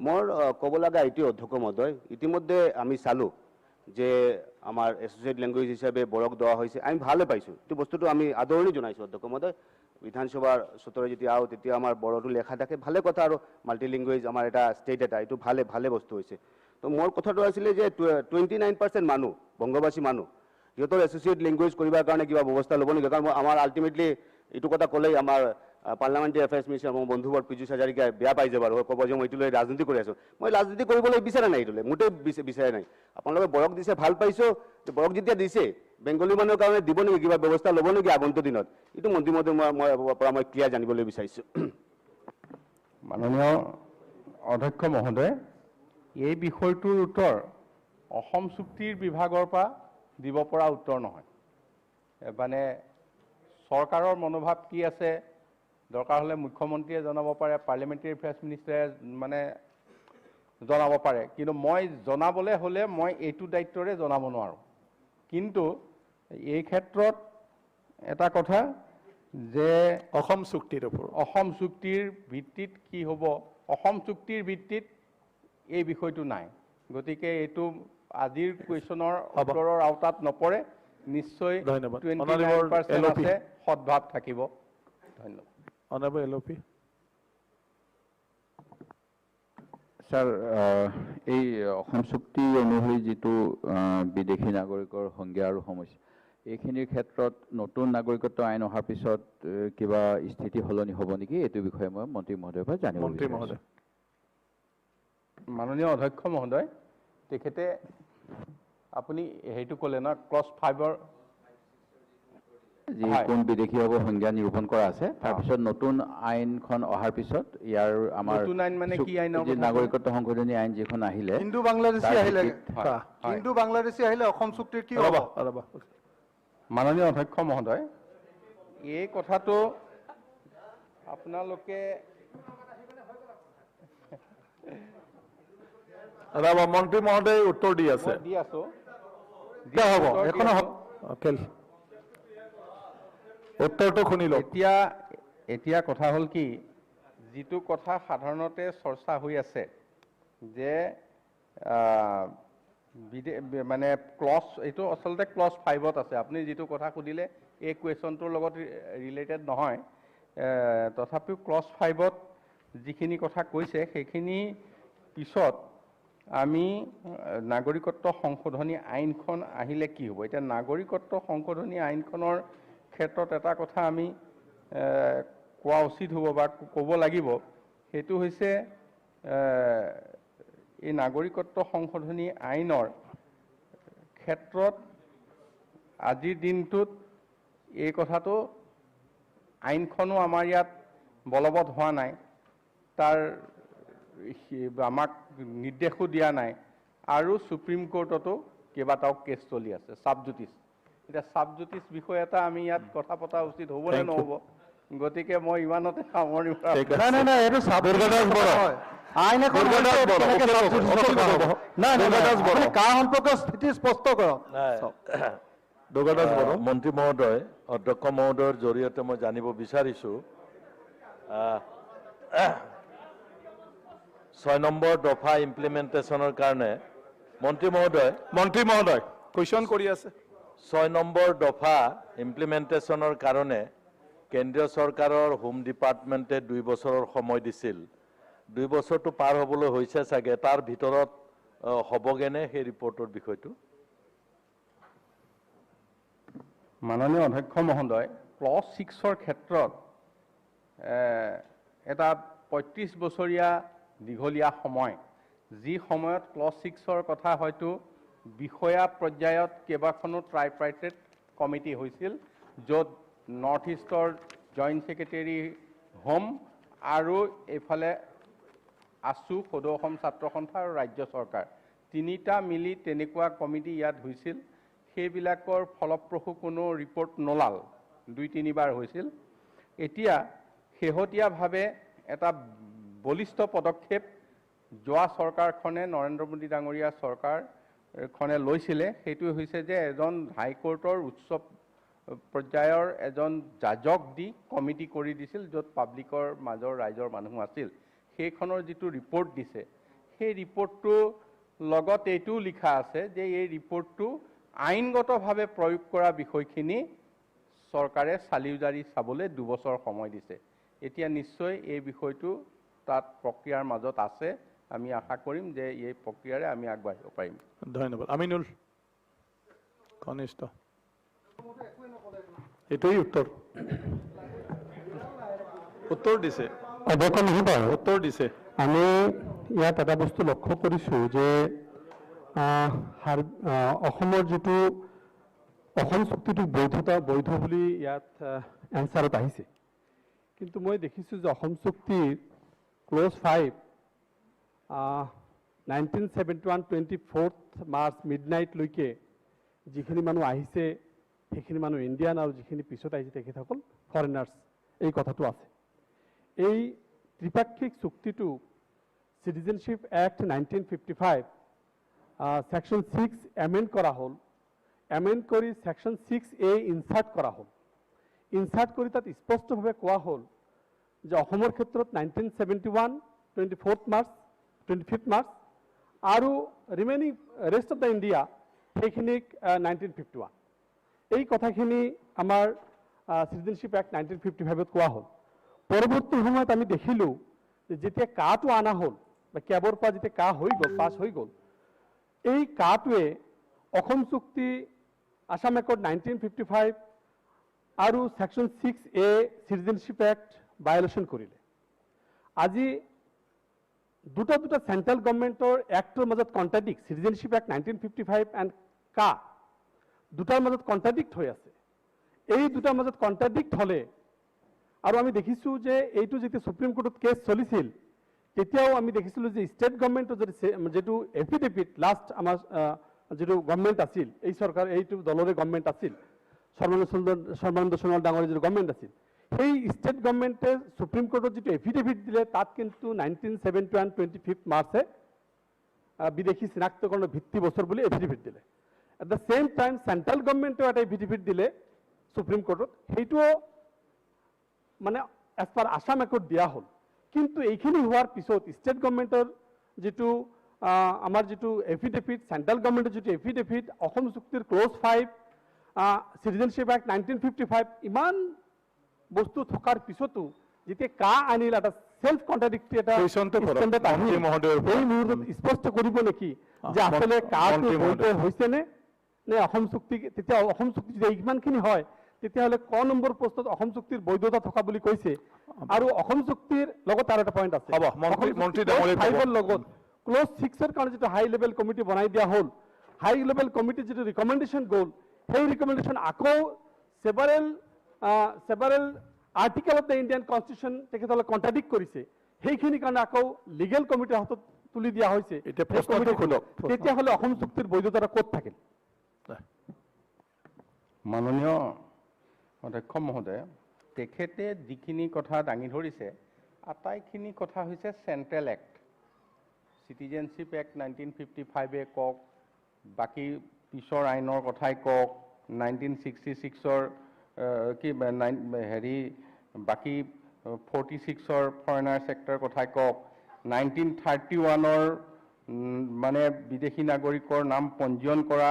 মোৰ ক'ব লগা এইটো অধ্যক্ষ মহোদয়, ইতিমধ্যে আমি চালোঁ যে আমাৰ এছ'চিয়েট লেংগুৱেজ হিচাপে বড়োক দেওয়া হৈছে। আমি ভালে পাইছোঁ, এইটো বস্তুটো আমি আদৰণি জনাইছোঁ অধ্যক্ষ মহোদয়। বিধানসভাৰ সূত্ৰে যেতিয়া আহোঁ তেতিয়া আমাৰ বড়োটো লেখা থাকে, ভালে কথা। আৰু মাল্টি লেংগুৱেজ আমাৰ এটা ষ্টেট এইটো ভালে বস্তু হৈছে। তো মোৰ কথাটো আছিলে যে 29% মানুহ, বংগবাসী মানুহ, সিহঁতৰ এছ'চিয়েট লেংগুৱেজ কৰিবৰ কাৰণে কিবা ব্যৱস্থা ল'ব নেকি? কাৰণ আমাৰ আল্টিমেটলি এইটো কথা ক'লেই আমাৰ পাৰ্লামেণ্টাৰী এফেয়াৰ্ছ মিনিষ্টাৰ মোৰ বন্ধুবৰ পীযুষ হাজাৰিকাই বেয়া পাই যাব আৰু ক'ব যে মই এইটো লৈ ৰাজনীতি কৰি আছোঁ। মই ৰাজনীতি কৰিবলৈ বিচৰা নাই, এইটোলৈ মোটেই বিচৰা নাই। আপোনালোকে বড়োক দিছে, ভাল পাইছোঁ। বড়োক যেতিয়া দিছে, বেংগলী মানুহৰ কাৰণে দিব নেকি, কিবা ব্যৱস্থা ল'ব নেকি আগন্তুক দিনত? এইটো মন্ত্ৰী মহোদয়ৰ পৰা মই ক্লিয়াৰ জানিবলৈ বিচাৰিছোঁ। মাননীয় অধ্যক্ষ মহোদয়, এই বিষয়টোৰ উত্তৰ অসম চুক্তিৰ বিভাগৰ পৰা দিব পৰা উত্তৰ নহয়। মানে চৰকাৰৰ মনোভাৱ কি আছে, দৰকাৰ হ'লে মুখ্যমন্ত্ৰীয়ে জনাব পাৰে, পাৰ্লিমেণ্টাৰী এফেয়াৰ্ছ মিনিষ্টাৰে মানে জনাব পাৰে, কিন্তু মই জনাবলৈ হ'লে মই এইটো দায়িত্বৰে জনাব নোৱাৰোঁ। কিন্তু এই ক্ষেত্ৰত এটা কথা যে অসম চুক্তিৰ ওপৰত অসম চুক্তিৰ ভিত্তিত কি হ'ব, অসম চুক্তিৰ ভিত্তিত এই বিষয়টো নাই, গতিকে এইটো আজিৰ কুৱেশ্যনৰ উত্তৰৰ আওতাত নপৰে। নিশ্চয় ধন্যবাদ। 29% LOP আছে, সদ্ভাৱ থাকিব। ধন্যবাদ। অনাৰেবল LOP স্যাৰ, এই অসম চুক্তি অনুসৰি যিটো বিদেশী নাগৰিকৰ সংজ্ঞা আৰু সমস্যা, এইখিনিৰ ক্ষেত্ৰত নতুন নাগৰিকত্ব আইন অহাৰ পিছত কিবা স্থিতি সলনি হ'ব নেকি? এইটো বিষয়ে মই মন্ত্ৰী মহোদয়ৰ পৰা জানিব মন্ত্ৰী বিচাৰিছোঁ। মহোদয়। মাননীয় অধ্যক্ষ মহোদয়, তেখেতে আপুনি সেইটো ক'লে ন, ক্লজ 5-ৰ যি কোন বিদেশীভাৱে সংজ্ঞা নিৰূপণ কৰা আছে, তাৰপিছত নতুন আইনখন অহাৰ পিছত ইয়াৰ আমাৰ নতুন আইন মানে কি আইনৰ কথা? নাগৰিকত্ব সংশোধনী আইন যিখন আহিলে, হিন্দু বাংলাদেশী তাৰ আহিলে ভিত্তিত- হিন্দু বাংলাদেশী আহিলে অসম চুক্তিৰ কি হ'ব? ৰ'বা মাননীয় অধ্যক্ষ মহোদয়, এই কথাটো আপোনালোকে মন্ত্ৰী মহোদয় উত্তৰ দি আছে। দি আছো, হ'ব এখন উত্তৰটো শুনি লওক। এতিয়া কথা হ'ল কি, যিটো কথা সাধাৰণতে চৰ্চা হৈ আছে যে মানে এইটো আচলতে ক্লজ 5-ত আছে। আপুনি যিটো কথা সুধিলে এই কুৱেশ্যনটোৰ লগত ৰিলেটেড নহয়, তথাপিও ক্লজ 5-ত যিখিনি কথা কৈছে সেইখিনি পিছত আমি নাগৰিকত্ব সংশোধনী আইনখন আহিলে কি হ'ব। এতিয়া নাগৰিকত্ব সংশোধনী আইনখনৰ ক্ষেত্ৰত এটা কথা আমি কোৱা উচিত হ'ব বা ক'ব লাগিব, সেইটো হৈছে এই নাগৰিকত্ব সংশোধনী আইনৰ ক্ষেত্ৰত আজিৰ দিনটোত এই কথাটো আইনখনো আমাৰ ইয়াত বলবৎ হোৱা নাই, তাৰ আমাক নিৰ্দেশো দিয়া নাই, আৰু সুপ্ৰিম কোৰ্টতো কেইবাটাও কেছ চলি আছে, ছাবজুডিচ। এতিয়া ছাবজুডিচ বিষয় এটা আমি ইয়াত কথা পতা উচিত হ'ব নে নহ'ব, গতিকে মই ইমানতে সামৰণি নাই এইটো আইন এখন কাৰ সম্পৰ্কে স্থিতি স্পষ্ট কৰক। মন্ত্ৰী মহোদয়, অধ্যক্ষ মহোদয়ৰ জৰিয়তে মই জানিব বিচাৰিছোঁ 6 নম্বৰ দফা ইমপ্লিমেণ্টেশ্যনৰ কাৰণে মন্ত্ৰী মহোদয় কুৱেশ্যন কৰি আছে। 6 নম্বৰ দফা ইমপ্লিমেণ্টেশ্যনৰ কাৰণে কেন্দ্ৰীয় চৰকাৰৰ হোম ডিপাৰ্টমেণ্টে 2 বছৰৰ সময় দিছিল। 2 বছৰটো পাৰ হ'বলৈ হৈছে চাগে, তাৰ ভিতৰত হ'বগেনে সেই ৰিপৰ্টৰ বিষয়টো? মাননীয় অধ্যক্ষ মহোদয়, ক্লজ 6-ৰ ক্ষেত্ৰত এটা 35 বছৰীয়া দীঘলীয়া সময়, যি সময়ত ক্লজ 6-ৰ কথা হয়তো বিষয়া পৰ্যায়ত কেইবাখনো ট্ৰাইপাৰ্টাইট কমিটি হৈছিল, য'ত নৰ্থ ইষ্টৰ জইণ্ট ছেক্ৰেটেৰী হোম আৰু এইফালে আছু, সদৌ অসম ছাত্ৰ সন্থা আৰু ৰাজ্য চৰকাৰ, তিনিটা মিলি তেনেকুৱা কমিটি ইয়াত হৈছিল। সেইবিলাকৰ ফলপ্ৰসূ কোনো ৰিপৰ্ট নোলাল, 2-3 বাৰ হৈছিল। এতিয়া শেহতীয়াভাৱে এটা বলিষ্ঠ পদক্ষেপ যোৱা চৰকাৰখনে, নৰেন্দ্ৰ মোদী ডাঙৰীয়া চৰকাৰখনে লৈছিলে, সেইটো হৈছে যে এজন হাইকোৰ্টৰ উচ্চ পৰ্যায়ৰ এজন জাজক দি কমিটি কৰি দিছিল, য'ত পাব্লিকৰ মাজৰ ৰাইজৰ মানুহ আছিল। সেইখনৰ যিটো ৰিপৰ্ট দিছে, সেই ৰিপৰ্টটোৰ লগত এইটোও লিখা আছে যে এই ৰিপৰ্টটো আইনগতভাৱে প্ৰয়োগ কৰা বিষয়খিনি চৰকাৰে চালিজাৰি চাবলৈ 2 বছৰ সময় দিছে। এতিয়া নিশ্চয় এই বিষয়টো তাত প্ৰক্ৰিয়াৰ মাজত আছে, আমি আশা কৰিম যে এই প্ৰক্ৰিয়াৰে আমি আগবাঢ়িব পাৰিম। ধন্যবাদ। আমিনুল কনিষ্ঠ, এইটোৱেই উত্তৰ দিছে। অধ্যক্ষ মহোদয়, উত্তৰ দিছে। আমি ইয়াত এটা বস্তু লক্ষ্য কৰিছোঁ যে অসমৰ যিটো অসম চুক্তিটো বৈধ বুলি ইয়াত এনচাৰত আহিছে, কিন্তু মই দেখিছোঁ যে অসম চুক্তিৰ ক্লজ 5 1971 24 মাৰ্চ মিডনাইটলৈকে যিখিনি মানুহ আহিছে সেইখিনি মানুহ ইণ্ডিয়ান, আৰু যিখিনি পিছত আহিছে তেখেতসকল ফৰেনাৰ্ছ, এই কথাটো আছে। এই ত্ৰিপাক্ষিক চুক্তিটো সিটিজেনশিপ অ্যাক্ট 1955 সেকশন 6 অ্যামেন্ড কৰা হল অ্যামেন্ড কৰি সেকশন 6A ইনসাৰ্ট কৰা হল ইনসাৰ্ট কৰি তাত স্পষ্টভাৱে কোৱা হল যে অসমৰ ক্ষেত্ৰত 1971 24th মাৰ্চ 25th মাৰ্চ আৰু remaining rest of the India সেইখিনিক 1951 এই কথাখিনি আমাৰ সিটিজেনশিপ অ্যাক্ট 1955 কোৱা হল পৰৱৰ্তী সময়ত আমি দেখিলোঁ যে যেতিয়া কাটো আনা হল বা কেবৰ পৰা যেতিয়া কা হৈ গ'ল পাছ হৈ গ'ল এই কাটোৱে অসম চুক্তি আসাম একৰ্ড 1955 আৰু section 6A citizenship act violation কৰিলে আজি দুটা সেন্ট্ৰাল গভৰ্নমেন্টৰ এক্টৰ মাজত কন্ট্ৰাডিক্ট সিটিজেনশিপ অ্যাক্ট 1955 এণ্ড কা দুটাৰ মাজত কন্ট্ৰাডিক্ট হৈ আছে এই দুটাৰ মাজত কন্ট্ৰাডিক্ট হলে আৰু আমি দেখিছোঁ যে এইটো যেতিয়া সুপ্ৰিম কোৰ্টত কেছ চলিছিল তেতিয়াও আমি দেখিছিলোঁ যে ষ্টেট গভৰ্নমেন্টৰ যেটো এফিডেভিট লাষ্ট আমাৰ যেটো গভৰ্নমেন্ট আছিল এই চৰকাৰ এইটো দলৰে গভৰ্নমেন্ট আছিল সৰ্বানন্দ সোণোৱাল ডাঙৰীয়া যেটো গভৰ্নমেন্ট আছিল সেই ষ্টেট গভৰ্নমেন্টে সুপ্ৰিম কোৰ্টত যেটো এফিডেভিট দিলে তাত কিন্তু 1971 25th মাৰ্চে বিদেশী চিনাক্তকৰণৰ ভিত্তি বছৰ বুলি এফিডেভিট দিলে at the same time central গভৰ্নমেন্টেও এটা এফিডেভিট দিলে সুপ্ৰিম কোৰ্টত সেইটোও মানে এজ পাৰ আসাম একৰ্ড দিয়া হল কিন্তু এইখিনি হোৱাৰ পিছত ষ্টেট গভৰ্নমেন্টৰ যেটো আমাৰ যেটো এফিডেভিট সেন্ট্ৰাল গভৰ্নমেন্টৰ যেটো এফিডেভিট অসম চুক্তিৰ ক্লজ 5 সিটিজেনশিপ অ্যাক্ট 1955 ইমান বস্তু থকাৰ পিছতো যেতিয়া কা আনিল এটা সেলফ কন্ট্ৰাডিক্টৰি এটা এই মুহূৰ্তত স্পষ্ট কৰিব নেকি যে আসলে কাটো বৈধ হৈছে নে অসম চুক্তি তেতিয়া অসম চুক্তি যদি ইমানখিনি হয় তেতিয়াহ'লে ক নম্বৰ পোষ্টত অসম চুক্তিৰ বৈধতা থকা বুলি কৈছে আৰু অসম চুক্তিৰ লগত আৰু এটা পইণ্ট আছে মন্ত্ৰী ডাঙৰীয়া লগত ক্লজ 6ৰ কাৰণে যেটো হাই লেভেল কমিটি বনাই দিয়া হ'ল হাই লেভেল কমিটি যেটো ৰিকমেণ্ডেশ্যন গ'ল সেই ৰিকমেণ্ডেশ্যন আকৌ several article of the Indian Constitution তেখেতলে কন্ট্ৰাডিক্ট কৰিছে সেইখিনি কাৰণে আকৌ লিগেল কমিটিৰ হাতত তুলি দিয়া হৈছে এতিয়া প্ৰশ্নটো খুলক তেতিয়াহ'লে অসম চুক্তিৰ বৈধতা ক'ত থাকিল মাননীয় অধ্যক্ষ মহোদয় তেখেতে যিখিনি কথা দাঙি ধৰিছে আটাইখিনি কথা হৈছে চেন্ট্ৰেল এক্ট সিটিজেনশিপ এক্ট 1955 কওক বাকি পিছৰ আইনৰ কথাই কওক 1966ৰ কি হেৰি বাকি 46ৰ ফৰেনাৰ সেক্টৰ কথাই কওক 1931ৰ মানে বিদেশী নাগৰিকৰ নাম পঞ্জীয়ন কৰা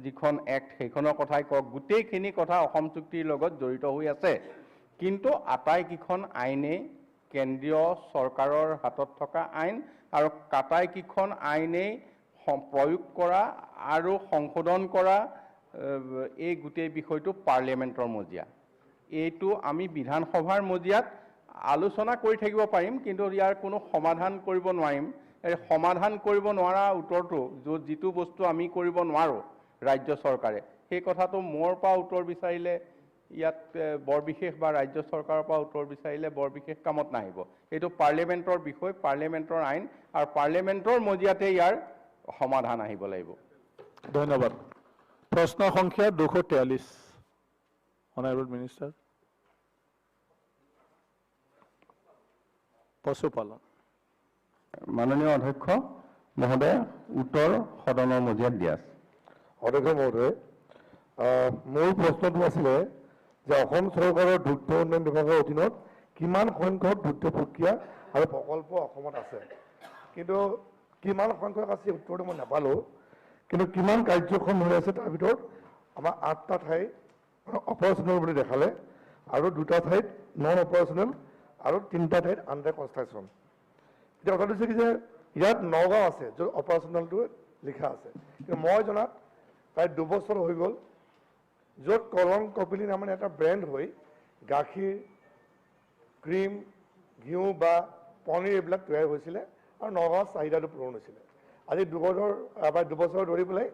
যিখন এক্ট সেইখনৰ কথাই কওক গোটেইখিনি কথা অসম চুক্তিৰ লগত জড়িত হৈ আছে কিন্তু আটাইকেইখন আইনেই কেন্দ্ৰীয় চৰকাৰৰ হাতত থকা আইন আৰু আটাইকেইখন আইনেই প্ৰয়োগ কৰা আৰু সংশোধন কৰা এই গোটেই বিষয়টো পাৰ্লিয়ামেণ্টৰ মজিয়া এইটো আমি বিধানসভাৰ মজিয়াত আলোচনা কৰি থাকিব পাৰিম কিন্তু ইয়াৰ কোনো সমাধান কৰিব নোৱাৰিম এই সমাধান কৰিব নোৱাৰা উত্তৰটো যিটো বস্তু আমি কৰিব নোৱাৰো ৰাজ্য চৰকাৰে সেই কথাটো মোৰ পৰা উত্তৰ বিচাৰিলে ইয়াত বৰ বিশেষ বা ৰাজ্য চৰকাৰৰ পৰা উত্তৰ বিচাৰিলে বৰ বিশেষ কামত নাহিব এইটো পাৰ্লিয়ামেণ্টৰ বিষয় পাৰ্লিয়ামেণ্টৰ আইন আৰু পাৰ্লিয়ামেণ্টৰ মজিয়াতে ইয়াৰ সমাধান আহিব লাগিব ধন্যবাদ প্ৰশ্ন সংখ্যা 243 অনাৰেবল মিনিষ্টাৰ পশুপালন মাননীয় অধ্যক্ষ মহোদয় উত্তৰ সদনৰ মজিয়াত দিয়া আছে অধ্যক্ষ মহোদয় মোৰ প্ৰশ্নটো আছিলে যে অসম চৰকাৰৰ দুগ্ধ উন্নয়ন বিভাগৰ অধীনত কিমান সংখ্যক দুগ্ধ প্ৰক্ৰিয়া আৰু প্ৰকল্প অসমত আছে কিন্তু কিমান সংখ্যক আছে উত্তৰটো মই নাপালোঁ কিন্তু কিমান কাৰ্যক্ষম হৈ আছে তাৰ ভিতৰত আমাৰ 8টা ঠাই অপাৰেশ্যনেল বুলি দেখালে আৰু 2টা ঠাইত নন অপাৰেশ্যনেল আৰু 3টা ঠাইত আণ্ডাৰ কনষ্ট্ৰাকশ্যন এতিয়া কথাটো হৈছে কি যে ইয়াত নগাঁও আছে য'ত অপাৰেশ্যনেলটো লিখা আছে কিন্তু মই জনাত প্ৰায় 2 বছৰ হৈ গ'ল য'ত কলং কপিলি নামেৰে এটা ব্ৰেণ্ড হৈ গাখীৰ ক্ৰীম ঘিউ বা পনীৰ এইবিলাক তৈয়াৰ হৈছিলে আৰু নগাঁৱৰ চাহিদাটো পূৰণ হৈছিলে আজি 2 বছৰ ধৰি পেলাই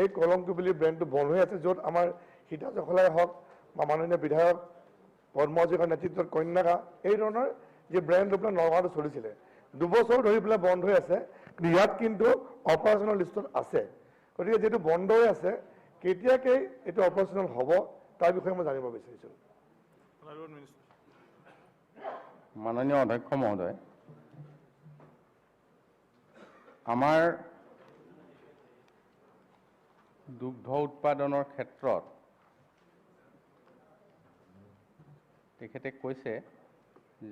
এই কলং কপিলি ব্ৰেণ্ডটো বন্ধ হৈ আছে য'ত আমাৰ সীতা জখলাই হওক বা মাননীয় বিধায়ক পদ্মজিকৰ নেতৃত্বত কন্যাকা এই ধৰণৰ যে ব্ৰেণ্ড লৈ পেলাই নগাঁৱটো চলিছিলে 2 বছৰ ধৰি পেলাই বন্ধ হৈ আছে কিন্তু ইয়াত কিন্তু অপাৰেশ্যনেল লিষ্টত আছে গতিকে যেটো বন্ধ হৈ আছে কেতিয়াকে এটো অপাৰেশ্যনেল হ'ব তাৰ বিষয়ে মই জানিব বিচাৰিছোঁ মাননীয় অধ্যক্ষ মহোদয় আমাৰ দুগ্ধ উৎপাদনৰ ক্ষেত্ৰত তেখেতে কৈছে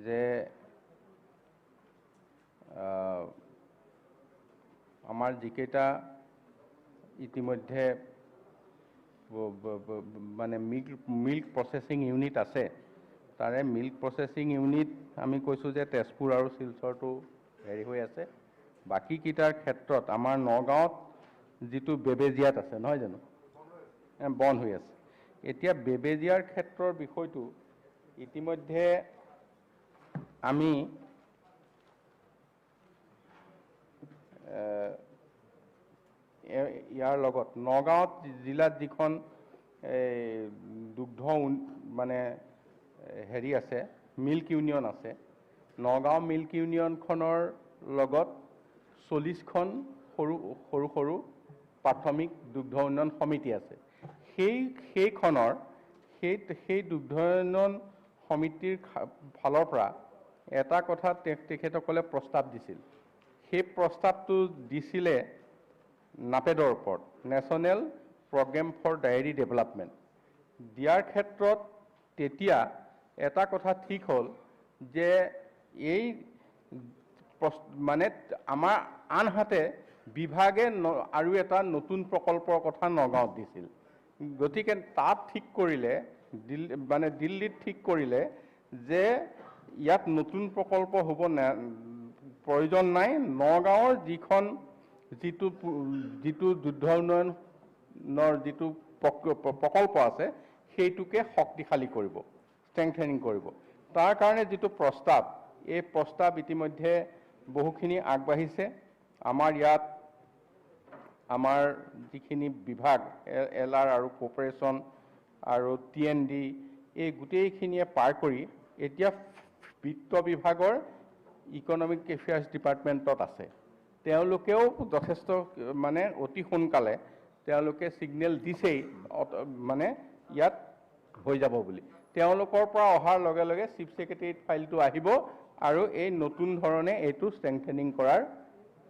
যে আমাৰ যিকেইটা ইতিমধ্যে মানে মিল্ক প্ৰচেছিং ইউনিট আছে তাৰে মিল্ক প্ৰচেছিং ইউনিট আমি কৈছোঁ যে তেজপুৰ আৰু শিলচৰটো হেৰি হৈ আছে বাকীকেইটাৰ ক্ষেত্ৰত আমাৰ নগাঁৱত যিটো বেবেজিয়াত আছে নহয় জানো বন্ধ হৈ আছে এতিয়া বেবেজিয়াৰ ক্ষেত্ৰৰ বিষয়টো ইতিমধ্যে আমি ইয়াৰ লগত নগাঁৱত জিলাত যিখন দুগ্ধ মানে হেৰি আছে মিল্ক ইউনিয়ন আছে নগাঁও মিল্ক ইউনিয়নখনৰ লগত 40খন সৰু সৰু প্ৰাথমিক দুগ্ধ উন্নয়ন সমিতি আছে সেইখনৰ সেই দুগ্ধ উন্নয়ন সমিতিৰ ফালৰ পৰা এটা কথা তেখেতসকলে প্ৰস্তাৱ দিছিল সেই প্ৰস্তাৱটো দিছিলে নাপেডৰ ওপৰত national programme for dairy development দিয়াৰ ক্ষেত্ৰত তেতিয়া এটা কথা ঠিক হ'ল যে এই মানে আমাৰ আনহাতে বিভাগে আৰু এটা নতুন প্ৰকল্পৰ কথা নগাঁৱত দিছিল গতিকে তাত ঠিক কৰিলে মানে দিল্লীত ঠিক কৰিলে যে ইয়াত নতুন প্ৰকল্প হ'ব প্ৰয়োজন নাই নগাঁৱৰ যিটো দুগ্ধ উন্নয়নৰ যিটো প্ৰকল্প আছে সেইটোকে শক্তিশালী কৰিব ষ্ট্ৰেংথেনিং কৰিব তাৰ কাৰণে যিটো প্ৰস্তাৱ এই প্ৰস্তাৱ ইতিমধ্যে বহুখিনি আগবাঢ়িছে আমাৰ ইয়াত আমাৰ যিখিনি বিভাগ LR আৰু কৰ্পৰেশ্যন আৰু TND এই গোটেইখিনিয়ে পাৰ কৰি এতিয়া বিত্ত বিভাগৰ ইকনমিক এফেয়াৰ্ছ ডিপাৰ্টমেণ্টত আছে তেওঁলোকেও যথেষ্ট মানে অতি সোনকালে তেওঁলোকে সিগনেল দিছেই মানে ইয়াত হৈ যাব বুলি তেওঁলোকৰ পৰা অহাৰ লগে লগে চিফ সেক্ৰেটাৰীত ফাইলটো আহিব আৰু এই নতুন ধৰণে এইটো ষ্ট্ৰেংথেনিং কৰাৰ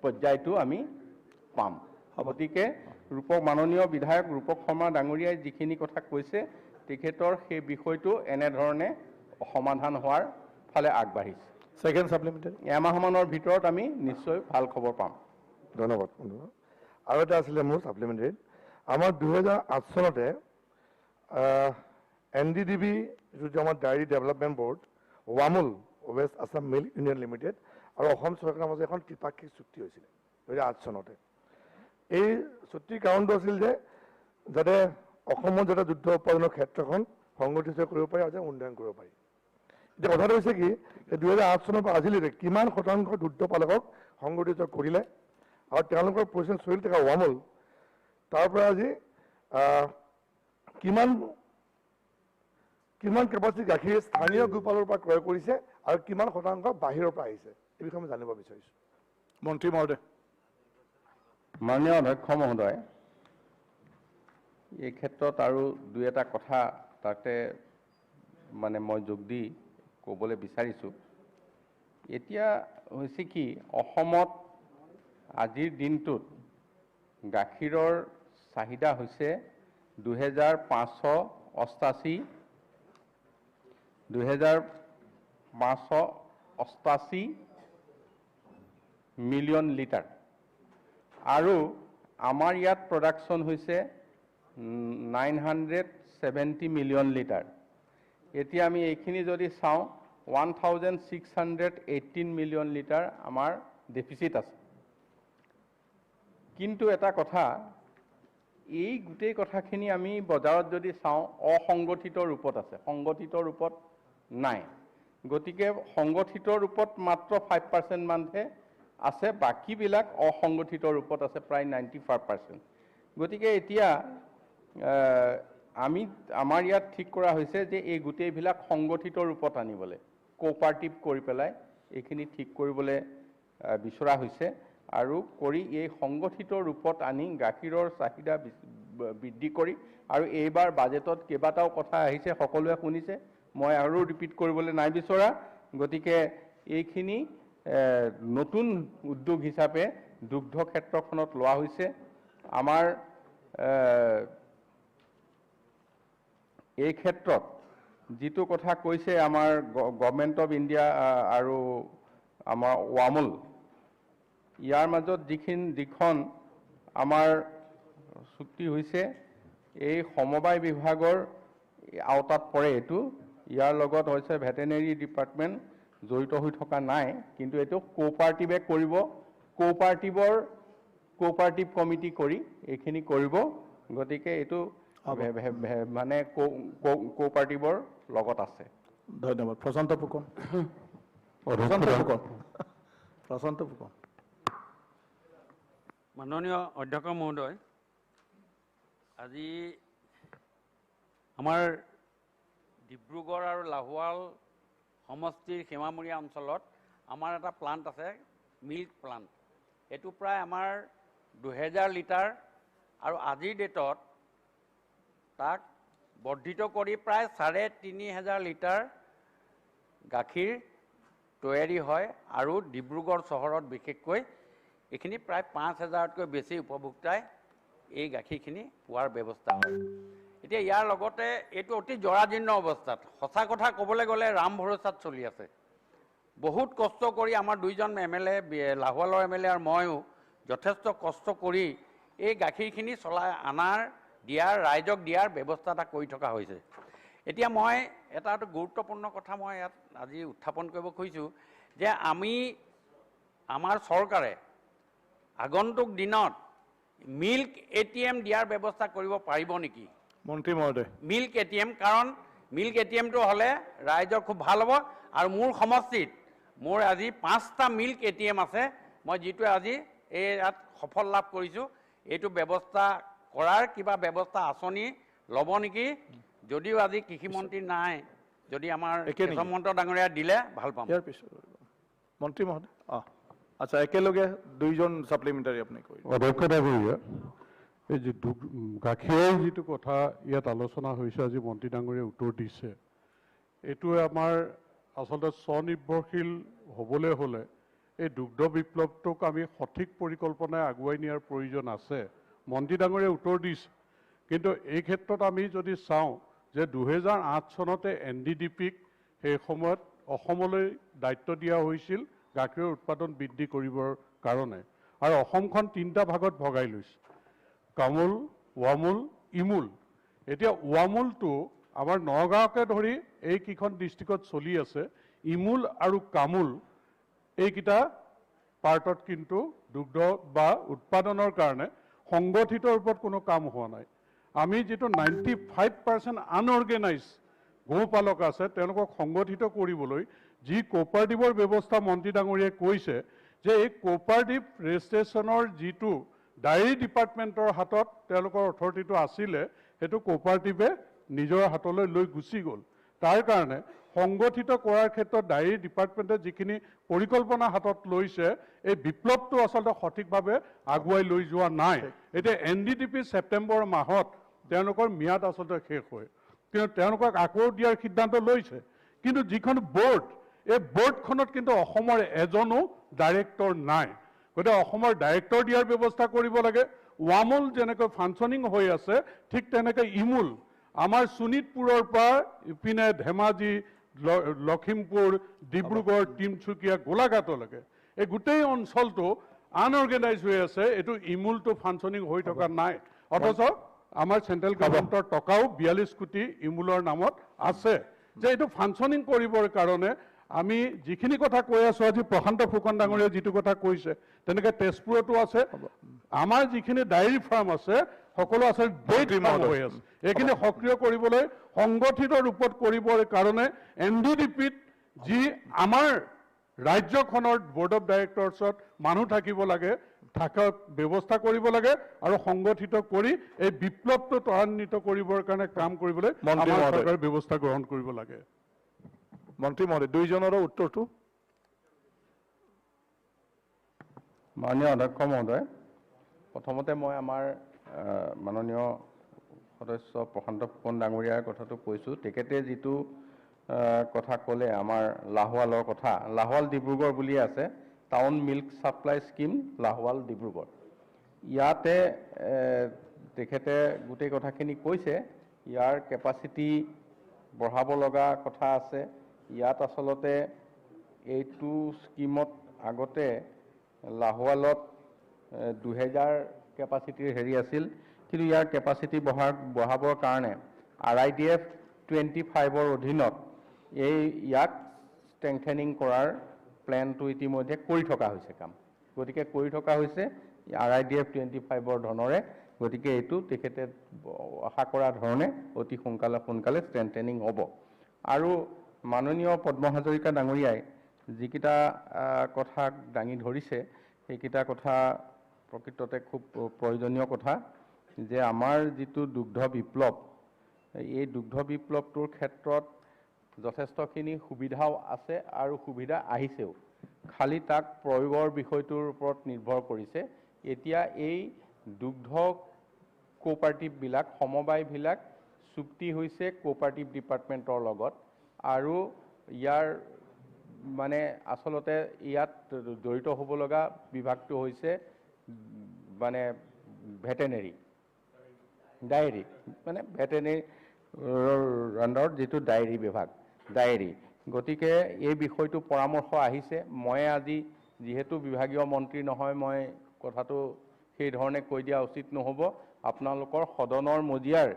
পৰ্যায়টো আমি পাম গতিকে মাননীয় বিধায়ক ৰূপক শৰ্মা ডাঙৰীয়াই যিখিনি কথা কৈছে তেখেতৰ সেই বিষয়টো এনেধৰণে সমাধান হোৱাৰ ফালে আগবাঢ়িছে সেকেন্ড সাপ্লিমেন্টাৰি এমাহমানৰ ভিতৰত আমি নিশ্চয় ভাল খবৰ পাম ধন্যবাদ বন্ধু আৰু এটা আছিলে মোৰ সাপ্লিমেন্টাৰি আমাৰ 2008 চনতে NDDB যিটো আমাৰ dairy development board WAMUL West Assam Milk Union Limited আৰু অসম চৰকাৰৰ মাজত এখন ত্ৰিপাক্ষিক চুক্তি হৈছিল 2008 চনতে এই চুক্তিৰ কাৰণটো আছিল যে যাতে অসমত যাতে দুগ্ধ উৎপাদনৰ ক্ষেত্ৰখন সংগঠিত কৰিব পাৰি আৰু উন্নয়ন কৰিব পাৰি এতিয়া কথাটো হৈছে কি 2008 চনৰ পৰা আজিলৈকে কিমান শতাংশ দুগ্ধ পালকক সংগঠিত কৰিলে আৰু তেওঁলোকৰ পৰিচালনা চলি থকা ৱামুল তাৰ পৰা আজি কিমান কেপাচিটি গাখীৰ স্থানীয় গোপালৰ পৰা ক্ৰয় কৰিছে আৰু কিমান শতাংশ বাহিৰৰ পৰা আহিছে এই বিষয়ে আমি জানিব বিচাৰিছোঁ মন্ত্ৰী মহোদয় মাননীয় অধ্যক্ষ মহোদয় এই ক্ষেত্ৰত আৰু দুই এটা কথা তাতে মানে মই যোগ দি ক'বলৈ বিচাৰিছোঁ এতিয়া হৈছে কি অসমত আজিৰ দিনটোত গাখীৰৰ চাহিদা হৈছে 2588 মিলিয়ন লিটাৰ আৰু আমাৰ ইয়াত প্ৰডাকশ্যন হৈছে 970 মিলিয়ন লিটাৰ এতিয়া আমি এইখিনি যদি চাওঁ 1618 মিলিয়ন লিটাৰ আমাৰ ডেফিচিট আছে কিন্তু এটা কথা এই গোটেই কথাখিনি আমি বজাৰত যদি চাওঁ অসংগঠিত ৰূপত আছে সংগঠিত ৰূপত নাই গতিকে সংগঠিত ৰূপত মাত্ৰ 5% মানহে আছে বাকিবিলাক অসংগঠিত ৰূপত আছে প্ৰায় 95%। গতিকে এতিয়া আমাৰ ইয়াত ঠিক কৰা হৈছে যে এই গোটেইবিলাক সংগঠিত ৰূপত আনিবলৈ কোঅপাৰেটিভ কৰি পেলাই এইখিনি ঠিক কৰিবলৈ বিচৰা হৈছে আৰু কৰি এই সংগঠিত ৰূপত আনি গাখীৰৰ চাহিদা বৃদ্ধি কৰি আৰু এইবাৰ বাজেটত কেইবাটাও কথা আহিছে সকলোৱে শুনিছে মই আৰু ৰিপিট কৰিবলৈ নাই বিচৰা গতিকে এইখিনি নতুন উদ্যোগ হিচাপে দুগ্ধ ক্ষেত্ৰখনত লোৱা হৈছে। আমাৰ এই ক্ষেত্ৰত যিটো কথা কৈছে আমাৰ গভৰ্ণমেণ্ট অফ ইণ্ডিয়া আৰু আমাৰ ৱামুল, ইয়াৰ মাজত যিখন আমাৰ চুক্তি হৈছে, এই সমবায় বিভাগৰ আওতাত পৰে এইটো। ইয়াৰ লগত হৈছে ভেটেনেৰী ডিপাৰ্টমেণ্ট জড়িত হৈ থকা নাই, কিন্তু এইটো কোঅপাৰেটিভে কৰিব। কোঅপাৰেটিভ কমিটি কৰি এইখিনি কৰিব। গতিকে এইটো মানে কোঅপাৰেটিভৰ লগত আছে। ধন্যবাদ। প্ৰশান্ত ফুকন। মাননীয় অধ্যক্ষ মহোদয়, আজি আমাৰ ডিব্ৰুগড় আৰু লাহোৱাল সমষ্টিৰ সীমামূৰীয়া অঞ্চলত আমাৰ এটা প্লাণ্ট আছে, মিল্ক প্লাণ্ট। এইটো প্ৰায় আমাৰ 2000 লিটাৰ আৰু আজিৰ ডেটত তাক বৰ্ধিত কৰি প্ৰায় 3500 লিটাৰ গাখীৰ তৈয়াৰী হয়। আৰু ডিব্ৰুগড় চহৰত বিশেষকৈ এইখিনি প্ৰায় 5000তকৈ বেছি উপভোক্তাই এই গাখীৰখিনি পোৱাৰ ব্যৱস্থা হয়। এতিয়া ইয়াৰ লগতে এইটো অতি জৰাজীৰ্ণ অৱস্থাত, সঁচা কথা ক'বলৈ গ'লে ৰাম ভৰোচাত চলি আছে। বহুত কষ্ট কৰি আমাৰ 2জন MLA, লাহোৱালৰ MLA আৰু ময়ো যথেষ্ট কষ্ট কৰি এই গাখীৰখিনি চলাই দিয়াৰ ৰাইজক দিয়াৰ ব্যৱস্থা এটা কৰি থকা হৈছে। এতিয়া মই এটা গুৰুত্বপূৰ্ণ কথা মই ইয়াত আজি উত্থাপন কৰিব খুজিছোঁ যে আমাৰ চৰকাৰে আগন্তুক দিনত মিল্ক ATM দিয়াৰ ব্যৱস্থা কৰিব পাৰিব নেকি? মন্ত্ৰী মহোদয়। মিল্ক ATM, কাৰণ মিল্ক ATMটো হ'লে ৰাইজৰ খুব ভাল হ'ব। আৰু মোৰ সমষ্টিত মোৰ আজি 5টা মিল্ক ATM আছে, মই যিটোৱে আজি ইয়াত সফল লাভ কৰিছোঁ। এইটো ব্যৱস্থা কৰাৰ কিবা ব্যৱস্থা আঁচনি ল'ব নেকি? যদিও আজি কৃষিমন্ত্ৰী নাই, যদি আমাৰ কেশৱ মহন্ত ডাঙৰীয়া দিলে ভাল পাম। ইয়াৰ পিছত মন্ত্ৰী মহোদয়। আচ্ছা, একেলগে 2জন সাপ্লিমেণ্টাৰী আপুনি কৈ। অধ্যক্ষ ডাঙৰীয়া, এই যি গাখীৰৰ যিটো কথা ইয়াত আলোচনা হৈছে, আজি মন্ত্ৰী ডাঙৰীয়াই উত্তৰ দিছে, এইটোৱে আমাৰ আচলতে স্বনিৰ্ভৰশীল হ'বলৈ হ'লে এই দুগ্ধ বিপ্লৱটোক আমি সঠিক পৰিকল্পনাই আগুৱাই নিয়াৰ প্ৰয়োজন আছে। মন্ত্ৰী ডাঙৰীয়াই উত্তৰ দিছে, কিন্তু এই ক্ষেত্ৰত আমি যদি চাওঁ যে 2008 চনতে NDDP-ক সেই সময়ত অসমলৈ দায়িত্ব দিয়া হৈছিল গাখীৰৰ উৎপাদন বৃদ্ধি কৰিবৰ কাৰণে। আৰু অসমখন 3টা ভাগত ভগাই লৈছে, কামুল, ৱামুল, ইমুল। এতিয়া ৱামুলটো আমাৰ নগাঁৱকে ধৰি এইকেইখন ডিষ্ট্ৰিক্টত চলি আছে। ইমুল আৰু কামুল এইকেইটা পাৰ্টত কিন্তু দুগ্ধ বা উৎপাদনৰ কাৰণে সংগঠিত ৰূপত কোনো কাম হোৱা নাই। আমি যিটো 95% আনঅৰ্গেনাইজ গৌপালক আছে, তেওঁলোকক সংগঠিত কৰিবলৈ যি কোঅপাৰেটিভৰ ব্যৱস্থা মন্ত্ৰী ডাঙৰীয়াই কৈছে, যে এই কোঅপাৰেটিভ ৰেজিষ্ট্ৰেশ্যনৰ যিটো ডায়েৰী ডিপাৰ্টমেণ্টৰ হাতত তেওঁলোকৰ অথৰিটিটো আছিলে, সেইটো কোঅপাৰেটিভে নিজৰ হাতলৈ লৈ গুচি গ'ল। তাৰ কাৰণে সংগঠিত কৰাৰ ক্ষেত্ৰত ডায়েৰী ডিপাৰ্টমেণ্টে যিখিনি পৰিকল্পনা হাতত লৈছে, এই বিপ্লৱটো আচলতে সঠিকভাৱে আগুৱাই লৈ যোৱা নাই। এতিয়া NDDP ছেপ্টেম্বৰ মাহত তেওঁলোকৰ ম্যাদ আচলতে শেষ হয়, কিন্তু তেওঁলোকক আকৌ দিয়াৰ সিদ্ধান্ত লৈছে। কিন্তু যিখন বোৰ্ড, এই বোৰ্ডখনত কিন্তু অসমৰ এজনো ডাইৰেক্টৰ নাই। গতিকে অসমৰ ডাইৰেক্টৰ দিয়াৰ ব্যৱস্থা কৰিব লাগে। ৱামুল যেনেকৈ ফাংচনিং হৈ আছে, ঠিক তেনেকৈ ইমুল আমাৰ শোণিতপুৰৰ পৰা ইপিনে ধেমাজি, লখিমপুৰ, ডিব্ৰুগড়, তিনিচুকীয়া, গোলাঘাটলৈকে এই গোটেই অঞ্চলটো আনঅৰ্গেনাইজ হৈ আছে। এইটো ইমুলটো ফাংচনিং হৈ থকা নাই, অথচ আমাৰ চেণ্ট্ৰেল গভৰ্ণমেণ্টৰ টকাও 42 কোটি ইমুলৰ নামত আছে। যে এইটো ফাংচনিং কৰিবৰ কাৰণে আমি যিখিনি কথা কৈ আছো, আজি প্ৰশান্ত ফুকন ডাঙৰীয়াই যিটো কথা কৈছে, তেনেকৈ তেজপুৰতো আছে। আমাৰ যিখিনি ডায়েৰী ফাৰ্ম আছে, সকলো আছে ডেইট ফাৰ্ম হৈ আছে। এইখিনি সক্ৰিয় কৰিবলৈ সংগঠিত ৰূপত কৰিবৰ কাৰণে NDDP-ত যি আমাৰ ৰাজ্যখনৰ বোৰ্ড অফ ডাইৰেক্টৰ্ছত মানুহ থাকিব লাগে, থাকাৰ ব্যৱস্থা কৰিব লাগে আৰু সংগঠিত কৰি এই বিপ্লৱটো ত্বৰান্বিত কৰিবৰ কাৰণে কাম কৰিবলৈ আমাৰ চৰকাৰে ব্যৱস্থা গ্ৰহণ কৰিব লাগে। মন্ত্ৰী মহোদয়, 2জনৰো উত্তৰটো। মাননীয় অধ্যক্ষ মহোদয়, প্ৰথমতে মই আমাৰ মাননীয় সদস্য প্ৰশান্ত ফুকন ডাঙৰীয়াৰ কথাটো কৈছোঁ। তেখেতে যিটো কথা ক'লে আমাৰ লাহোৱালৰ কথা, লাহোৱাল ডিব্ৰুগড় বুলি আছে, town milk supply scheme Lahowal Dibrugarh. ইয়াতে তেখেতে গোটেই কথাখিনি কৈছে। ইয়াৰ কেপাচিটি বঢ়াব লগা কথা আছে। ইয়াত আচলতে এইটো স্কিমত আগতে লাহোৱালত 2000 কেপাচিটিৰ হেৰি আছিল, কিন্তু ইয়াৰ কেপাচিটি বঢ়াবৰ কাৰণে RIDF 25ৰ অধীনত ইয়াক ষ্ট্ৰেংথেনিং কৰাৰ প্লেনটো ইতিমধ্যে কৰি থকা হৈছে কাম। গতিকে কৰি থকা হৈছে RIDF 25ৰ ধৰণৰে। গতিকে এইটো তেখেতে আশা কৰা ধৰণে অতি সোনকালে ষ্ট্ৰেংথেনিং হ'ব। আৰু মাননীয় পদ্ম হাজৰিকা ডাঙৰীয়াই যিকেইটা কথা দাঙি ধৰিছে সেইকেইটা কথা প্ৰকৃততে খুব প্ৰয়োজনীয় কথা, যে আমাৰ যিটো দুগ্ধ বিপ্লৱ, এই দুগ্ধ বিপ্লৱটোৰ ক্ষেত্ৰত যথেষ্টখিনি সুবিধাও আছে আৰু সুবিধা আহিছেও, খালি তাক প্ৰয়োগৰ বিষয়টোৰ ওপৰত নিৰ্ভৰ কৰিছে। এতিয়া এই দুগ্ধ কোঅপাৰেটিভবিলাক, সমবায়বিলাক চুক্তি হৈছে কোঅপাৰেটিভ ডিপাৰ্টমেণ্টৰ লগত, আৰু ইয়াৰ মানে আচলতে ইয়াত জড়িত হ'ব লগা বিভাগটো হৈছে মানে ভেটেনেৰী ডায়েৰী, মানে ভেটেনেৰী আণ্ডাৰত যিটো ডায়েৰী বিভাগ, ডায়েৰী। গতিকে এই বিষয়টো পৰামৰ্শ আহিছে। মই আজি যিহেতু বিভাগীয় মন্ত্ৰী নহয়, মই কথাটো সেই ধৰণে কৈ দিয়া উচিত নহ'ব। আপোনালোকৰ সদনৰ মজিয়াৰ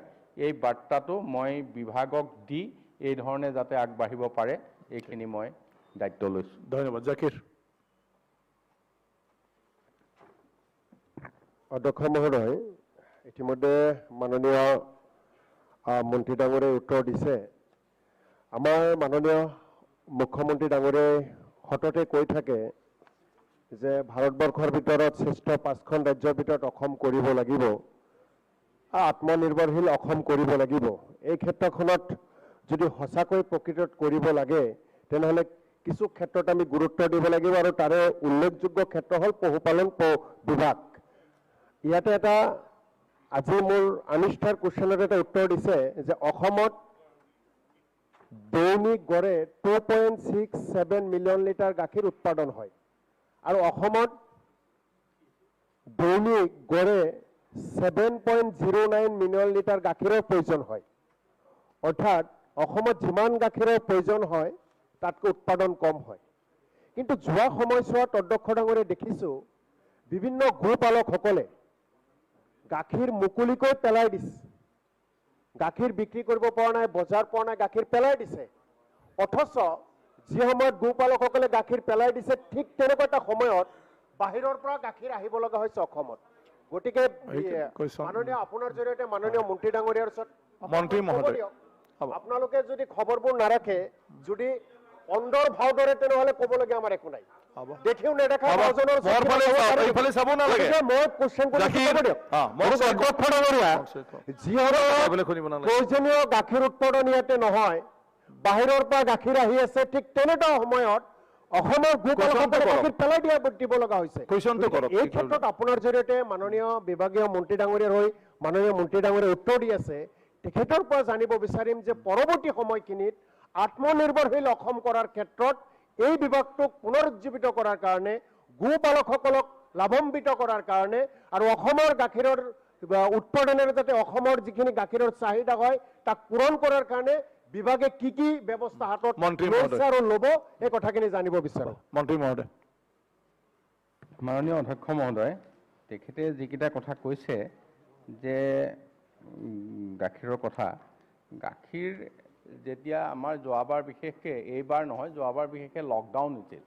এই বাৰ্তাটো মই বিভাগক দি এই ধৰণে যাতে আগবাঢ়িব পাৰে, এইখিনি মই দায়িত্ব লৈছোঁ। ধন্যবাদ। জাকিৰ। অধ্যক্ষ মহোদয়, ইতিমধ্যে মাননীয় মন্ত্ৰী ডাঙৰীয়াই উত্তৰ দিছে। আমাৰ মাননীয় মুখ্যমন্ত্ৰী ডাঙৰীয়াই সততে কৈ থাকে যে ভাৰতবৰ্ষৰ ভিতৰত শ্ৰেষ্ঠ 5খন ৰাজ্যৰ ভিতৰত অসম কৰিব লাগিব, আত্মনিৰ্ভৰশীল অসম কৰিব লাগিব। এই ক্ষেত্ৰখনত যদি সঁচাকৈ প্ৰকৃতত কৰিব লাগে তেনেহ'লে কিছু ক্ষেত্ৰত আমি গুৰুত্ব দিব লাগিব, আৰু তাৰে উল্লেখযোগ্য ক্ষেত্ৰ হ'ল পশুপালন বিভাগ। ইয়াতে এটা আজি মোৰ আনিষ্ঠাৰ কুৱেশ্যনত এটা উত্তৰ দিছে যে অসমত দৈনিক গড়ে 2.67 মিলিয়ন লিটাৰ গাখীৰ উৎপাদন হয়, আৰু অসমত দৈনিক গড়ে 7.09 মিলিয়ন লিটাৰ গাখীৰৰ প্ৰয়োজন হয়। অৰ্থাৎ অসমত যিমান গাখীৰৰ প্ৰয়োজন হয় তাতকৈ উৎপাদন কম হয়। কিন্তু যোৱা সময়ছোৱাত অধ্যক্ষ ডাঙৰীয়া দেখিছোঁ বিভিন্ন গোপালকসকলে গাখীৰ মুকলিকৈ পেলাই দিছে, গাখীৰ বিক্ৰী কৰিব পৰা নাই, বজাৰ পোৱা নাই, গাখীৰ পেলাই দিছে। অথচ যি সময়ত গোপালকসকলে গাখীৰ পেলাই দিছে, ঠিক তেনেকুৱা এটা সময়ত বাহিৰৰ পৰা গাখীৰ আহিব লগা হৈছে অসমত। গতিকে মাননীয় আপোনাৰ জৰিয়তে মাননীয় মন্ত্ৰী ডাঙৰীয়াৰ ওচৰত মন্ত্ৰী মহোদয়, আপোনালোকে যদি খবৰবোৰ নাৰাখে, যদি অন্দৰ ভাও ধৰে, তেনেহ'লে ক'বলগীয়া আমাৰ একো নাই। দেখিও নেদেখা মই প্ৰয়োজনীয় গাখীৰ উৎপাদন ইয়াতে নহয়, বাহিৰৰ পৰা গাখীৰ আহি আছে, ঠিক তেনেকুৱা সময়ত অসমৰ গোপালকসকলে গাখীৰ পেলাই দিব লগা হৈছে। এই ক্ষেত্ৰত আপোনাৰ জৰিয়তে মাননীয় বিভাগীয় মন্ত্ৰী ডাঙৰীয়াৰ হৈ মাননীয় মন্ত্ৰী ডাঙৰীয়াই উত্তৰ দি আছে। তেখেতৰ পৰা জানিব বিচাৰিম যে পৰৱৰ্তী সময়খিনিত আত্মনিৰ্ভৰশীল অসম কৰাৰ ক্ষেত্ৰত এই বিভাগটোক পুনৰুজ্জীৱিত কৰাৰ কাৰণে, গোপালকসকলক লাভান্বিত কৰাৰ কাৰণে, আৰু অসমৰ গাখীৰৰ উৎপাদনেৰে যাতে অসমৰ যিখিনি গাখীৰৰ চাহিদা হয় তাক পূৰণ কৰাৰ কাৰণে বিভাগে কি কি ব্যৱস্থা হাতত লৈছে আৰু ল'ব, এই কথাখিনি জানিব বিচাৰোঁ। মন্ত্ৰী মহোদয়। মাননীয় অধ্যক্ষ মহোদয়, তেখেতে যিকেইটা কথা কৈছে যে গাখীৰৰ কথা, গাখীৰ যেতিয়া আমাৰ যোৱাবাৰ বিশেষকৈ, এইবাৰ নহয়, যোৱাবাৰ বিশেষকৈ লকডাউন হৈছিল,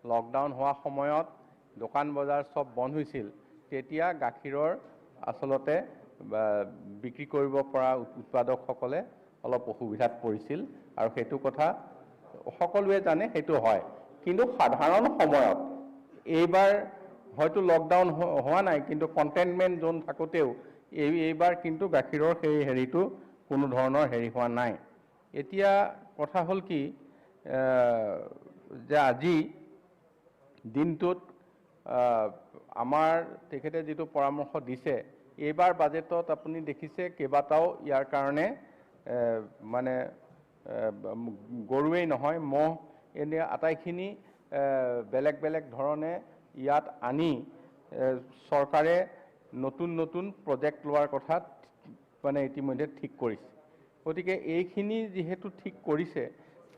লকডাউন হোৱা সময়ত দোকান বজাৰ চব বন্ধ হৈছিল, তেতিয়া গাখীৰৰ আচলতে বিক্ৰী কৰিব পৰা উৎপাদকসকলে অলপ অসুবিধাত পৰিছিল, আৰু সেইটো কথা সকলোৱে জানে, সেইটো হয়। কিন্তু সাধাৰণ সময়ত এইবাৰ হয়তো লকডাউন হোৱা নাই, কিন্তু কণ্টেইনমেণ্ট জোন থাকোঁতেও এইবাৰ কিন্তু গাখীৰৰ সেই হেৰিটো কোনো ধৰণৰ হেৰি হোৱা নাই। এতিয়া কথা হ'ল কি, যে আজি দিনটোত আমাৰ তেখেতে যিটো পৰামৰ্শ দিছে, এইবাৰ বাজেটত আপুনি দেখিছে কেইবাটাও ইয়াৰ কাৰণে মানে গৰুৱেই নহয়, মহ, এনে আটাইখিনি বেলেগ বেলেগ ধৰণে ইয়াত আনি চৰকাৰে নতুন নতুন প্ৰজেক্ট লোৱাৰ কথা মানে ইতিমধ্যে ঠিক কৰিছে। গতিকে এইখিনি যিহেতু ঠিক কৰিছে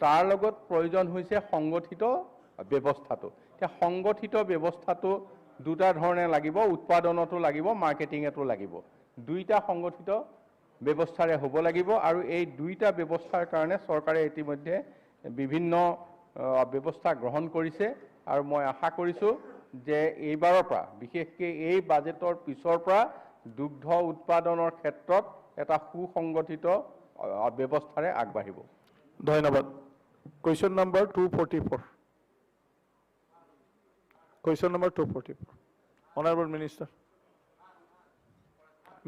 তাৰ লগত প্ৰয়োজন হৈছে সংগঠিত ব্যৱস্থাটো। এতিয়া সংগঠিত ব্যৱস্থাটো দুটা ধৰণে লাগিব, উৎপাদনতো লাগিব, মাৰ্কেটিঙতো লাগিব। দুইটা সংগঠিত ব্যৱস্থাৰে হ'ব লাগিব আৰু এই দুইটা ব্যৱস্থাৰ কাৰণে চৰকাৰে ইতিমধ্যে বিভিন্ন ব্যৱস্থা গ্ৰহণ কৰিছে আৰু মই আশা কৰিছোঁ যে এইবাৰৰ পৰা বিশেষকৈ এই বাজেটৰ পিছৰ পৰা দুগ্ধ উৎপাদনৰ ক্ষেত্ৰত এটা সুসংগঠিত ব্যৱস্থাৰে আগবাঢ়িব। ধন্যবাদ। Question number 244। Question number 244। Honourable minister,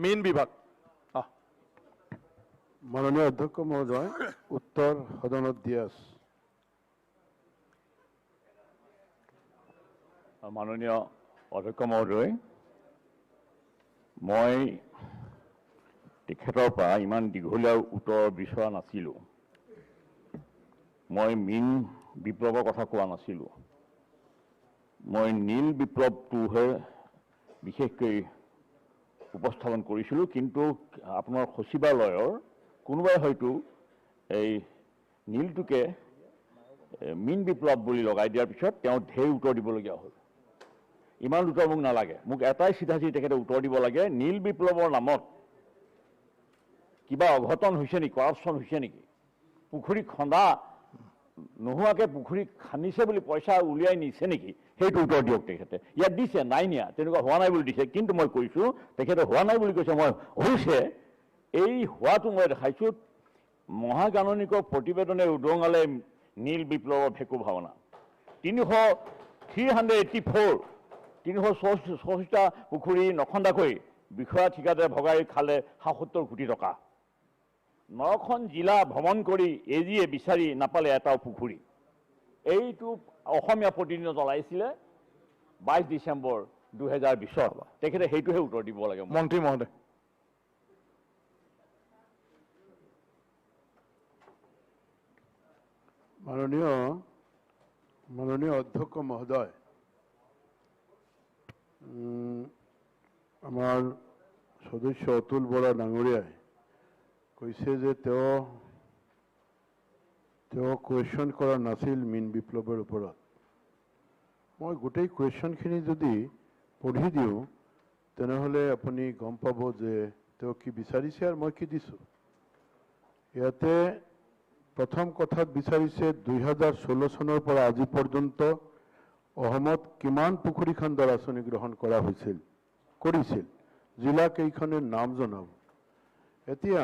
মীন বিভাগ। মাননীয় অধ্যক্ষ মহোদয়, উত্তৰ সদনত দিয়া আছে। মাননীয় অধ্যক্ষ মহোদয়, মই তেখেতৰ পৰা ইমান দীঘলীয়া উত্তৰ বিচৰা নাছিলোঁ। মই মীন বিপ্লৱৰ কথা কোৱা নাছিলোঁ। মই নীল বিপ্লৱটোহে বিশেষকৈ উপস্থাপন কৰিছিলোঁ, কিন্তু আপোনাৰ সচিবালয়ৰ কোনোবাই হয়তো এই নীলটোকে মীন বিপ্লৱ বুলি লগাই দিয়াৰ পিছত তেওঁ ঢেৰ উত্তৰ দিবলগীয়া হ'ল। ইমান উত্তৰ মোক নালাগে, মোক এটাই চিধা চিধি তেখেতে উত্তৰ দিব লাগে, নীল বিপ্লৱৰ নামত কিবা অঘটন হৈছে নেকি, কৰাপশ্যন হৈছে নেকি? পুখুৰী খন্দা নোহোৱাকৈ পুখুৰী খান্দিছে বুলি পইচা উলিয়াই নিছে নেকি, সেইটো উত্তৰ দিয়ক তেখেতে। ইয়াত দিছে, নাই নিয়া, তেনেকুৱা হোৱা নাই বুলি দিছে। কিন্তু মই কৈছোঁ তেখেতে হোৱা নাই বুলি কৈছে, মই হৈছে এই হোৱাটো মই দেখাইছোঁ। মহাগাণনিকৰ প্ৰতিবেদনে উদঙালে নীল বিপ্লৱৰ ভেকু ভাৱনা। 364টা পুখুৰী নখন্দাকৈ বিষয়া ঠিকাদাৰে ভগাই খালে 77 কোটি টকা। 9খন জিলা ভ্ৰমণ কৰি এজিয়ে বিচাৰি নাপালে এটাও পুখুৰী। এইটো অসমীয়া প্ৰতিদিনে চলাইছিলে 22 ডিচেম্বৰ 2020। তেখেতে সেইটোহে উত্তৰ দিব লাগে। মন্ত্ৰী মহোদয়। মাননীয় অধ্যক্ষ মহোদয়, আমাৰ সদস্য অতুল বৰা ডাঙৰীয়াই কৈছে যে তেওঁ কুৱেশ্যন কৰা নাছিল মীন বিপ্লৱৰ ওপৰত। মই গোটেই কুৱেশ্যনখিনি যদি পঢ়ি দিওঁ তেনেহ'লে আপুনি গম পাব যে তেওঁ কি বিচাৰিছে আৰু মই কি দিছোঁ। ইয়াতে প্ৰথম কথাত বিচাৰিছে 2016 চনৰ পৰা আজি পৰ্যন্ত অসমত কিমান পুখুৰী খন্দাৰ আঁচনি গ্ৰহণ কৰা কৰিছিল, জিলা কেইখনৰ নাম জনাব। এতিয়া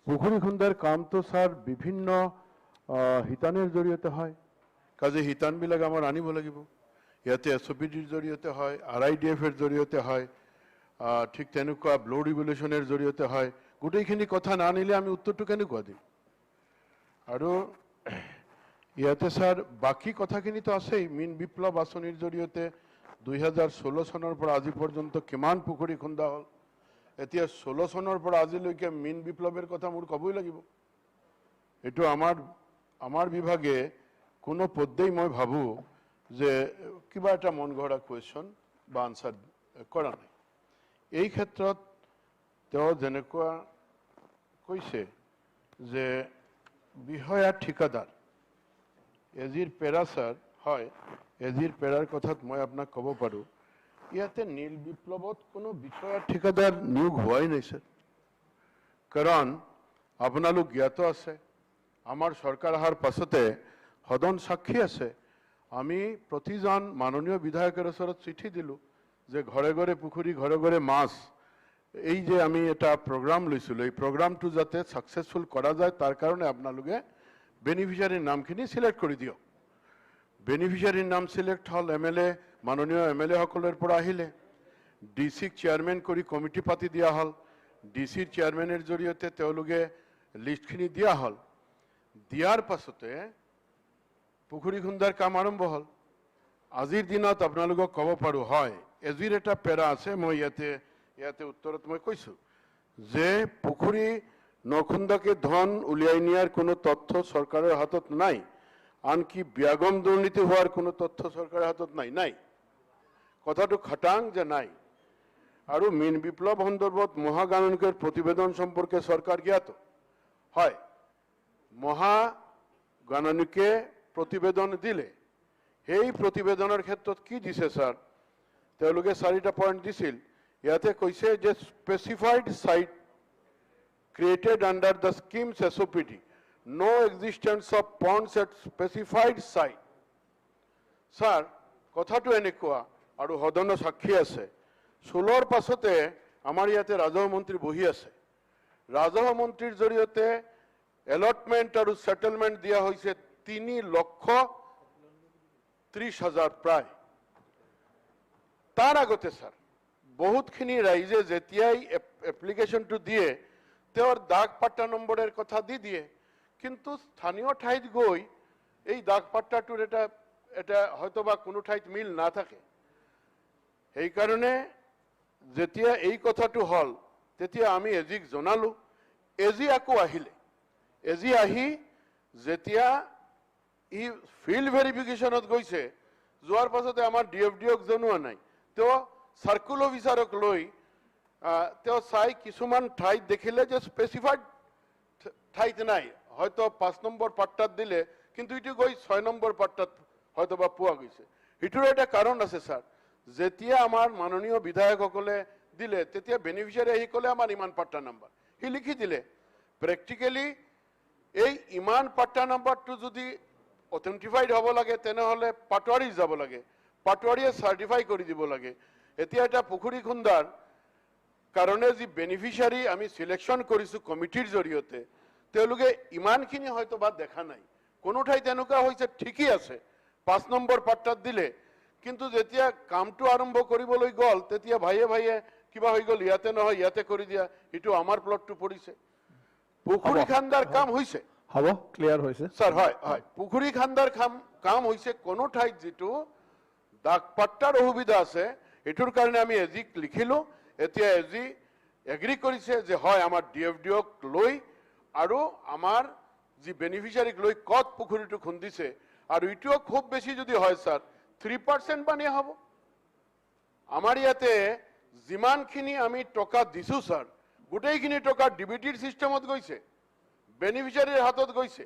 পুখুৰী খন্দাৰ কামটো ছাৰ বিভিন্ন শিতানৰ জৰিয়তে হয়, কাজে শিতানবিলাক আমাৰ আনিব লাগিব। ইয়াতে SOPDৰ জৰিয়তে হয়, RIDF-ৰ জৰিয়তে হয়, ঠিক তেনেকুৱা ব্ল' ৰেগুলেশ্যনৰ জৰিয়তে হয়। গোটেইখিনি কথা নানিলে আমি উত্তৰটো কেনেকুৱা দিম? আৰু ইয়াতে ছাৰ বাকী কথাখিনিতো আছেই। মীন বিপ্লৱ আঁচনিৰ জৰিয়তে 2016 চনৰ পৰা আজি পৰ্যন্ত কিমান পুখুৰী খন্দা হ'ল। এতিয়া 16 চনৰ পৰা আজিলৈকে মীন বিপ্লৱৰ কথা মোৰ ক'বই লাগিব। এইটো আমাৰ বিভাগে কোনো পদ্যেই মই ভাবোঁ যে কিবা এটা মন গঢ়া কুৱেশ্যন বা আনচাৰ কৰা নাই। এই ক্ষেত্ৰত তেওঁ যেনেকুৱা কৈছে যে বিষয়া ঠিকাদাৰ এজিৰ পেৰা ছাৰ, হয়, এজিৰ পেৰাৰ কথাত মই আপোনাক ক'ব পাৰোঁ, ইয়াতে নীল বিপ্লৱত কোনো বিষয়া ঠিকাদাৰ নিয়োগ হোৱাই নাই ছাৰ। কাৰণ আপোনালোক জ্ঞাত আছে, আমাৰ চৰকাৰ অহাৰ পাছতে সদন সাক্ষী আছে, আমি প্ৰতিজন মাননীয় বিধায়কৰ ওচৰত চিঠি দিলোঁ যে ঘৰে ঘৰে পুখুৰী, ঘৰে ঘৰে মাছ, এই যে আমি এটা প্ৰগ্ৰাম লৈছিলোঁ, এই প্ৰগ্ৰামটো যাতে ছাকচেছফুল কৰা যায় তাৰ কাৰণে আপোনালোকে বেনিফিচিয়াৰীৰ নামখিনি চিলেক্ট কৰি দিয়ক। বেনিফিচিয়াৰীৰ নাম চিলেক্ট হ'ল, মাননীয় MLA সকলৰ পৰা আহিলে, DC চেয়াৰমেন কৰি কমিটি পাতি দিয়া হ'ল, DC চেয়াৰমেনৰ জৰিয়তে তেওঁলোকে লিষ্টখিনি দিয়া হ'ল। দিয়াৰ পাছতে পুখুৰী খন্দাৰ কাম আৰম্ভ হ'ল। আজিৰ দিনত আপোনালোকক ক'ব পাৰোঁ, হয়, এজিৰ এটা পেৰা আছে, মই ইয়াতে উত্তৰত মই কৈছোঁ যে পুখুৰী নখন্দাকে ধন উলিয়াই নিয়াৰ কোনো তথ্য চৰকাৰৰ হাতত নাই। আনকি ব্যাগম দুৰ্নীতি হওয়াৰ কোনো তথ্য সৰকাৰেৰ হাতত নাই কথাটো খাটাং যে নাই আৰু মীন বিপ্লৱ সন্দৰ্ভত মহাগাণনিকৰ প্ৰতিবেদন সম্পৰ্কে সৰকাৰ জ্ঞাত হয় মহাগাণনিকে প্ৰতিবেদন দিলে সেই প্ৰতিবেদনৰ ক্ষেত্ৰত কি দিছে স্যার তেওঁলোকে 4টা পয়েন্ট দিছিল ইয়াতে কৈছে যে specified site created under the scheme's SOPD, no existence of ponds at specified site. Sir, কথাটো এনেকুৱা আৰু সদন সাক্ষী আছে 16ৰ পাছতে আমাৰ ইয়াতে ৰাজহ মন্ত্ৰী বহি আছে ৰাজহ মন্ত্ৰীৰ জৰিয়তে এলটমেন্ট আৰু সেটেলমেন্ট দিয়া হৈছে 3,30,000 প্ৰায় তাৰ আগতে স্যাৰ বহুতখিনি ৰাইজে যেতিয়াই এপ্লিকেশনটো দিয়ে তেওঁৰ দাগ পাট্টা নম্বরের কথা দি দিয়ে কিন্তু স্থানীয় ঠাইত গই এই দাগ পাট্টাটোর এটা হয়তোবা কোনো ঠাইত মিল না থাকে এই কারণে যেতিয়া এই কথাটো হল তেতিয়া আমি এজিক জনালো এজি আকৌ আহিলে এজি আহি যেতিয়া ই ফিল্ড ভেরিফিকেশনত গৈছে যোৱাৰ পাছতে আমাৰ ডিএফডিওক জনোৱা নাই তেওঁ সার্কুল অফিসারক লৈ তেওঁ চাই কিছুমান ঠাইত দেখিলে যে স্পেসিফাইড ঠাইত নাই হয়তো 5 নম্বৰ পাট্টাত দিলে কিন্তু এটি গৈ 6 নম্বৰ পাট্টাত হয়তো বা পোৱা গৈছে এটোৰ এটা কাৰণ আছে স্যাৰ যেতিয়া আমাৰ মাননীয় বিধায়কসকলে দিলে তেতিয়া বেনিফিচিয়াৰি আহি কলে আমাৰ ইমান পাট্টা নাম্বার হি লিখি দিলে প্র্যাকটিক্যালি এই ইমান পাট্টা নাম্বারটো যদি অথেন্টিফাইড হ'ব লাগে তেনেহলে পাটোৱাৰী যাব লাগে পাটোৱাৰীয়ে সাৰ্টিফাই কৰি দিব লাগে এতিয়া এটা পুখুৰী খুন্দাৰ কাৰণে যে বেনিফিচিয়াৰি আমি সিলেকশন কৰেছো কমিটিৰ জৰিয়তে তেওঁলোকে ইমানখিনি হয়তো বা দেখা নাই কোনো ঠাইত এনেকুৱা হৈছে ঠিকই আছে 5 নম্বৰ পাট্টাত দিলে কিন্তু যেতিয়া কামটো আৰম্ভ কৰিবলৈ গল তেতিয়া ভাইয়ে ভাইয়ে কিবা হৈ গল ইয়াতে নহয় ইয়াতে কৰি দিয়া এটো আমাৰ প্লটটো পৰিছে পুখুৰী খান্দাৰ কাম হৈছে হ'ব ক্লিয়াৰ হৈছে স্যাৰ হয় হয় পুখুৰী খান্দাৰ কাম হৈছে কোনো ঠাইত যেটো দাগ পাট্টাৰ অসুবিধা আছে এটোৰ কাৰণে আমি এজিক লিখিলো এতিয়া এজি এগ্ৰি কৰিছে যে হয় আমাৰ ডিএফডিওক লৈ আৰু আমাৰ যি বেনিফিচিয়াৰিক লৈ কত পুখুৰীটো খুন্দিছে আৰু ইটোও খুব বেছি যদি হয় স্যাৰ 3% বানিয়া হ'ব আমাৰ ইয়াতে যিমানখিনি আমি টকা দিছো স্যাৰ গোটেইখিনি টকা ডিবিটিৰ সিস্টেমত গৈছে বেনিফিচিয়াৰিৰ হাতত গৈছে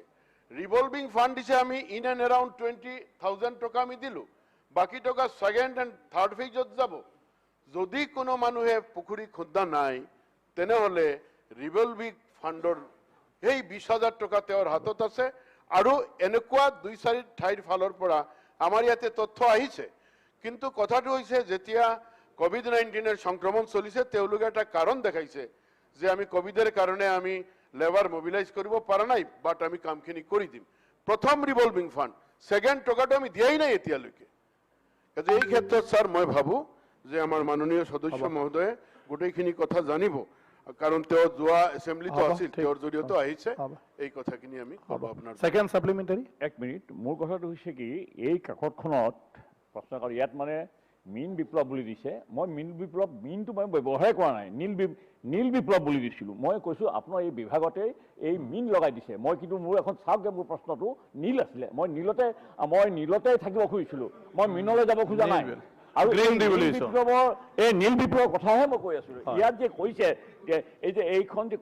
রিভলভিং ফান্ড দিছে আমি ইন এন্ড এরাউন্ড 20,000 টকা আমি দিলো বাকি টকা সেকেন্ড এন্ড থার্ড ফেজত যাব যদি কোনো মানুহে পুখুৰী খুন্দা নাই তেনেহলে ৰিভলভিং ফান্ডৰ এই 20,000 টকা তেওঁৰ হাতত আছে আৰু এনেকুৱা 2-4 ঠাইৰ ফালৰ পৰা আমাৰ ইয়াতে তথ্য আহিছে কিন্তু কথাটো হৈছে যেতিয়া কোভিড-19 এৰ সংক্ৰমণ চলিছে তেওঁলোকে এটা কাৰণ দেখাইছে যে আমি কোভিডেৰ কাৰণে আমি লেবাৰ মোবিলাইজ কৰিব পৰা নাই বাট আমি কামখিনি কৰি দিম প্ৰথম ৰিভলভিং ফান্ড সেকেন্ড টকাটো আমি দিয়াই নাই এতিয়ালৈকে এই ক্ষেত্ৰত স্যাৰ মই ভাবো যে আমাৰ মাননীয় সদস্য মহোদয়ে গোটেইখিনি কথা জানিব কাৰণ তেওঁ যোৱা এসেম্বলিটো আছিল তেওঁৰ জৰিয়তে আহিছে এই কথাখিনি আমি কব আপোনাৰ সেকেন্ড সাপ্লিমেন্টাৰি 1 মিনিট মোৰ কথাটো হৈছে কি এই কাকতখনত প্ৰশ্নকাৰী ইয়াত মানে মীন বিপ্লৱ বুলি দিছে মই মীন বিপ্লৱ মীনটো মই ব্যৱহাৰ কৰা নাই নীল বিপ্লৱ বুলি দিছিলো মই কৈছো আপোনাৰ এই বিভাগতে এই মীন লগাই দিছে মই কিন্তু মোৰ এখন চাওক মোৰ প্ৰশ্নটো নীল আছিলে মই নীলতে থাকিব খুজিছিলো মই মীনলৈ যাব খোজা নাই আৰু এই নীল বিপ্লৱৰ কথাহে মই কৈ আছো ইয়াত যে কৈছে এই যে এইখন যে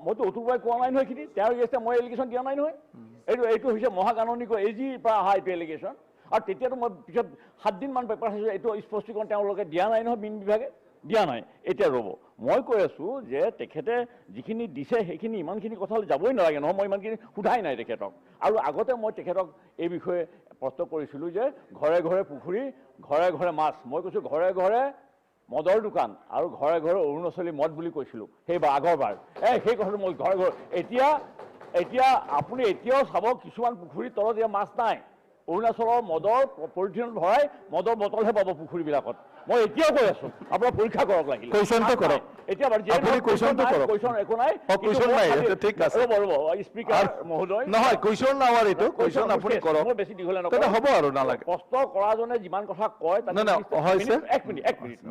মইতো অতুলবাই কোৱা নাই নহয় কিন্তু তেওঁ কৈছে মই এলিগেশ্যন দিয়া নাই নহয় এইটো হৈছে মহাগাণনিকৰ এজিৰ পৰা অহা এইটো এলিগেশ্যন আৰু তেতিয়াতো মই পিছত 7 দিন মান পেপাৰ চাইছো এইটো স্পষ্টীকৰণ তেওঁলোকে দিয়া নাই নহয় মীন বিভাগে দিয়া নাই এতিয়া ৰ'ব মই কৈ আছো যে তেখেতে যিখিনি দিছে সেইখিনি ইমানখিনি কথা যাবই নালাগে নহয় মই ইমানখিনি সোধাই নাই তেখেতক আৰু আগতে মই তেখেতক এই বিষয়ে প্ৰশ্ন কৰিছিলো যে ঘৰে ঘৰে পুখুৰী ঘৰে ঘৰে মাছ মই কৈছো ঘৰে ঘৰে মদৰ দোকান আৰু ঘৰে ঘৰে অৰুণাচলী মদ বুলি কৈছিলো সেইবাৰ আগৰবাৰ সেই কথাটো মই ঘৰে ঘৰে এতিয়া আপুনি এতিয়াও চাব কিছুমান পুখুৰীৰ তলত দিয়া মাছ নাই অৰুণাচলৰ মদৰ পলিথিনত ভৰাই মদৰ বটলহে পাব পুখুৰীবিলাকত মই এতিয়াও কৈ আছো আপোনাৰ পৰীক্ষা কৰক লাগিলে কোৱেশ্যনটো কৰক এতিয়া আপুনি কোৱেশ্যনটো কৰক কোৱেশ্যন একো নাই কোৱেশ্যন নাই এটা ঠিক আছে ৰ'ব স্পিকাৰ মহোদয় নহয় কোৱেশ্যন নাৱাৰ এইটো কোৱেশ্যন আপুনি কৰক মই বেছি দীঘলীয়া নকৰো তেনে হ'ব আৰু নালাগে প্ৰশ্ন কৰাজনে যিমান কথা কয় হৈছে 1 মিনিট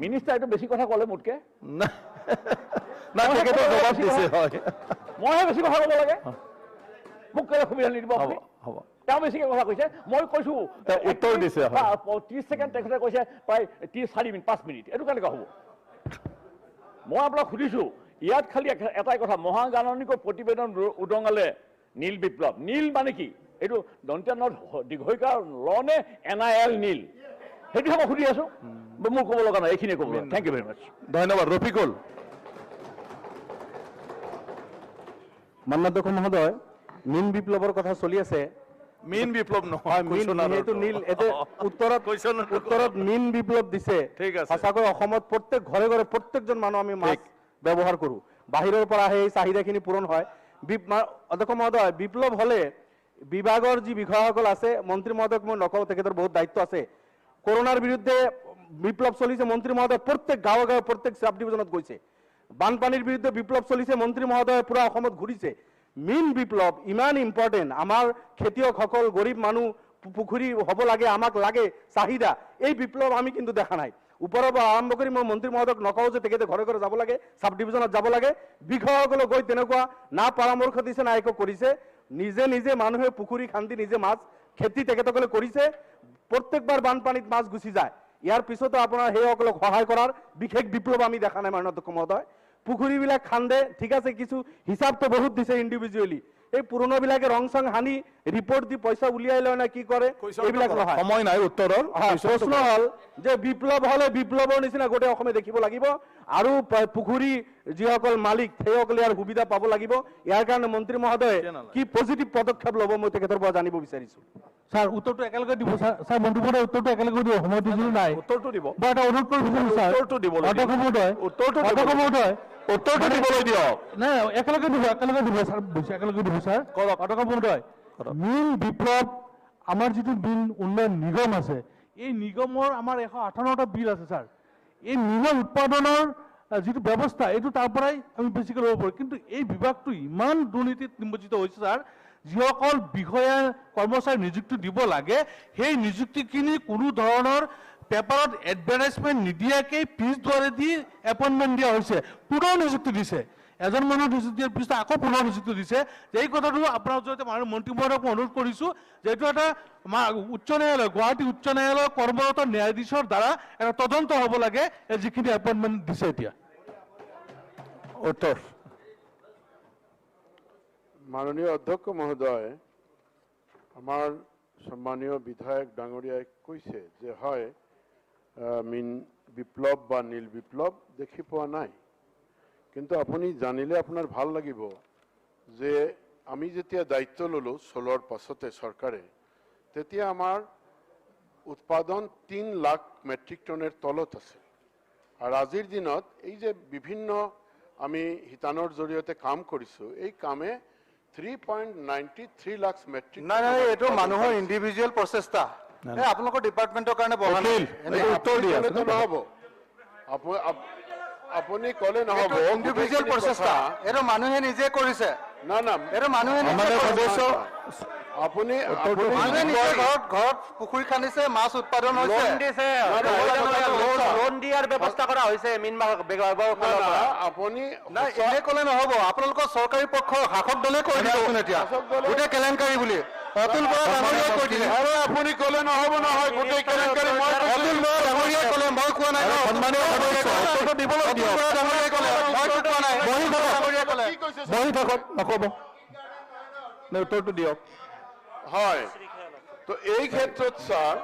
মিনিষ্টাৰ এইটো বেছি কথা ক'লে মোতকে না তেখেতে জবাব দিছে হয় মইহে বেছি কথা ক'ব লাগে মোক কেলে সুবিধা নিদিব হ'ব তেওঁ বেছিকৈ কথা কৈছে মই কৈছোঁ উত্তৰ দিছে, হয়। 30 ছেকেণ্ড তেখেতে কৈছে প্ৰায় 4 মিনিট 5 মিনিট এইটো কেনেকুৱা হ'ব মই আপোনাক সুধিছোঁ ইয়াত খালি এটাই কথা মহাগাণনিকৰ প্ৰতিবেদন উদঙালে নীল বিপ্লৱ নীল মানে কি এইটো দন্ত্যানৰ দীৰ্ঘইকাৰ ল নে NIL নীল সেইটোহে মই সুধি আছোঁ মোৰ ক'ব লগা নাই এইখিনিয়ে ক'ব লগা থেংক ইউ ভেৰি মাছ ধন্যবাদ ৰফিকুল মান্নাধ্যক্ষ মহোদয় নীল বিপ্লৱৰ কথা চলি আছে মীন বিপ্লৱ নহয় এইটো নীল উত্তৰত মীন বিপ্লৱ দিছে ঠিক আছে। সঁচাকৈ অসমত প্ৰত্যেক ঘৰে ঘৰে প্ৰত্যেকজন মানুহ আমি মাছ ব্যৱহাৰ কৰোঁ বাহিৰৰ পৰা আহে এই চাহিদাখিনি পূৰণ হয় অধ্যক্ষ মহোদয় বিপ্লৱ হ'লে বিভাগৰ যি বিষয়াসকল আছে মন্ত্ৰী মহোদয়ক মই নকওঁ তেখেতৰ বহুত দায়িত্ব আছে কৰোনাৰ বিৰুদ্ধে বিপ্লৱ চলিছে মন্ত্ৰী মহোদয় প্ৰত্যেক গাঁৱে গাঁৱে প্ৰত্যেক সাব ডিভিজনত গৈছে বানপানীৰ বিৰুদ্ধে বিপ্লৱ চলিছে মন্ত্ৰী মহোদয়ে পুৰা অসমত ঘূৰিছে মীন বিপ্লৱ ইমান ইম্পৰ্টেণ্ট আমাৰ খেতিয়কসকল গৰীব মানুহ পুখুৰী হ'ব লাগে আমাক লাগে চাহিদা এই বিপ্লৱ আমি কিন্তু দেখা নাই ওপৰৰ পৰা আৰম্ভ কৰি মই মন্ত্ৰী মহোদয়ক নকওঁ যে তেখেতে ঘৰে ঘৰে যাব লাগে সাব ডিভিজনত যাব লাগে বিষয়াসকলে গৈ তেনেকুৱা না পৰামৰ্শ দিছে না একো কৰিছে নিজে নিজে মানুহে পুখুৰী খান্দি নিজে মাছ খেতি তেখেতসকলে কৰিছে প্ৰত্যেকবাৰ বানপানীত মাছ গুচি যায় ইয়াৰ পিছতো আপোনাৰ সেইসকলক সহায় কৰাৰ বিশেষ বিপ্লৱ আমি দেখা নাই মাননীয় অধ্যক্ষ মহোদয় পুখুৰীবিলাক খান্দে ঠিক আছে কিছু হিচাপটো বহুত দিছে ইণ্ডিভিজুৱেলি এই পুৰণাবিলাকে ৰং চং হানি ৰিপৰ্ট দি পইচা উলিয়াই লয় না কি কৰে এইবিলাক নহয় সময় নাই উত্তৰৰ প্ৰশ্ন হ'ল যে বিপ্লৱ হ'লে বিপ্লৱৰ নিচিনা গোটেই অসমে দেখিব লাগিব আৰু পুখুৰী যিসকল মালিক সেইসকলে ইয়াৰ সুবিধা পাব লাগিব ইয়াৰ কাৰণে মন্ত্ৰী মহোদয়ে কি পজিটিভ পদক্ষেপ ল'ব মই তেখেতৰ পৰা জানিব বিচাৰিছোঁ স্যাৰ উত্তৰটো একেলগে দিব স্যাৰ মন্ত্ৰী মহোদয় উত্তৰটো একেলগে দিব সময় দিছিল নাই উত্তৰটো দিব মই এটা অনুৰোধ কৰিব বিচাৰিছো স্যাৰ উত্তৰটো দিবলৈ দিয়ক। অধ্যক্ষ মহোদয় উত্তৰটো দিবলৈ দিয়ক নাই একেলগে দিব স্যাৰ বুঝছে একেলগে দিব স্যাৰ অধ্যক্ষ মহোদয় মীন বিপ্লৱ আমাৰ যিটো মীন উন্নয়ন নিগম আছে এই নিগমৰ আমাৰ 158টা বিল আছে স্যাৰ এই মীনৰ উৎপাদনৰ যিটো ব্যৱস্থা এইটো তাৰ পৰাই আমি বেছিকৈ ল'ব পাৰোঁ কিন্তু এই বিভাগটো ইমান দুৰ্নীতিত নিমজ্জিত হৈছে স্যাৰ যিসকল বিষয়া কৰ্মচাৰী নিযুক্তি দিব লাগে সেই নিযুক্তিখিনি কোনো ধৰণৰ পেপাৰত এডভাৰটাইজমেণ্ট নিদিয়াকৈ পিছ দুৱাৰেদি এপইণ্টমেণ্ট দিয়া হৈছে পুনৰ নিযুক্তি দিছে এজন মানুহ নিযুক্তি দিয়াৰ পিছত আকৌ পুনৰ নিযুক্তি দিছে এই কথাটো আপোনাৰ জৰিয়তে মন্ত্ৰী মহোদয়ক মই অনুৰোধ কৰিছোঁ যে এইটো এটা উচ্চ ন্যায়ালয় গুৱাহাটী উচ্চ ন্যায়ালয়ৰ কৰ্মৰত ন্যায়াধীশৰ দ্বাৰা এটা তদন্ত হ'ব লাগে যিখিনি এপইণ্টমেণ্ট দিছে এতিয়া উত্তৰ মাননীয় অধ্যক্ষ মহোদয় আমাৰ সম্মানীয় বিধায়ক ডাঙৰীয়াই কৈছে যে হয় মীন বিপ্লৱ বা নীল বিপ্লৱ দেখি পোৱা নাই কিন্তু আপুনি জানিলে আপোনাৰ ভাল লাগিব যে আমি যেতিয়া দায়িত্ব ল'লোঁ চলোৱাৰ পাছতে চৰকাৰে তেতিয়া আমাৰ উৎপাদন 3 লাখ মেট্ৰিক টনেৰ তলত আছে আৰু আজিৰ দিনত এই যে বিভিন্ন আমি হিতানৰ জৰিয়তে কাম কৰিছোঁ এই কামে 3.93 লাখ মেট্ৰিক নাই নাই এইটো মানুহৰ ইণ্ডিভিজুৱেল প্ৰচেষ্টা আপোনালোকৰ ডিপাৰ্টমেণ্টৰ কাৰণে বহা নাই উত্তৰ দিয়া নহ'ব আপুনি ক'লে নহ'ব ইণ্ডিভিজুৱেল প্ৰচেষ্টা এইটো মানুহে নিজে কৰিছে না না এইটো মানুহে আপুনি ঘৰত পুখুৰী খান্দিছে মাছ উৎপাদন হৈছে লোন দিয়াৰ ব্যৱস্থা কৰা হৈছে মীন আপুনি এনে ক'লে নহ'ব আপোনালোকৰ চৰকাৰী পক্ষৰ শাসক দলে কৈ দিবচোন এতিয়া গোটেই কেলেংকাৰী বুলি অতুল বৰা ডাঙৰীয়াই কৈ দিলে আৰু আপুনি ক'লে নহ'ব নহয় গোটেই কেলেংকাৰী মই অতুল বৰা ডাঙৰীয়াই ক'লে মই কোৱা নাই সন্মানীয় সদস্য দিবলৈ দিয়ক বৰা ডাঙৰীয়াই ক'লে মই কোৱা নাই ডাঙৰীয়াই ক'লে বহি থাকক নক'ব উত্তৰটো দিয়ক হয় তো এই ক্ষেত্ৰত স্যাৰ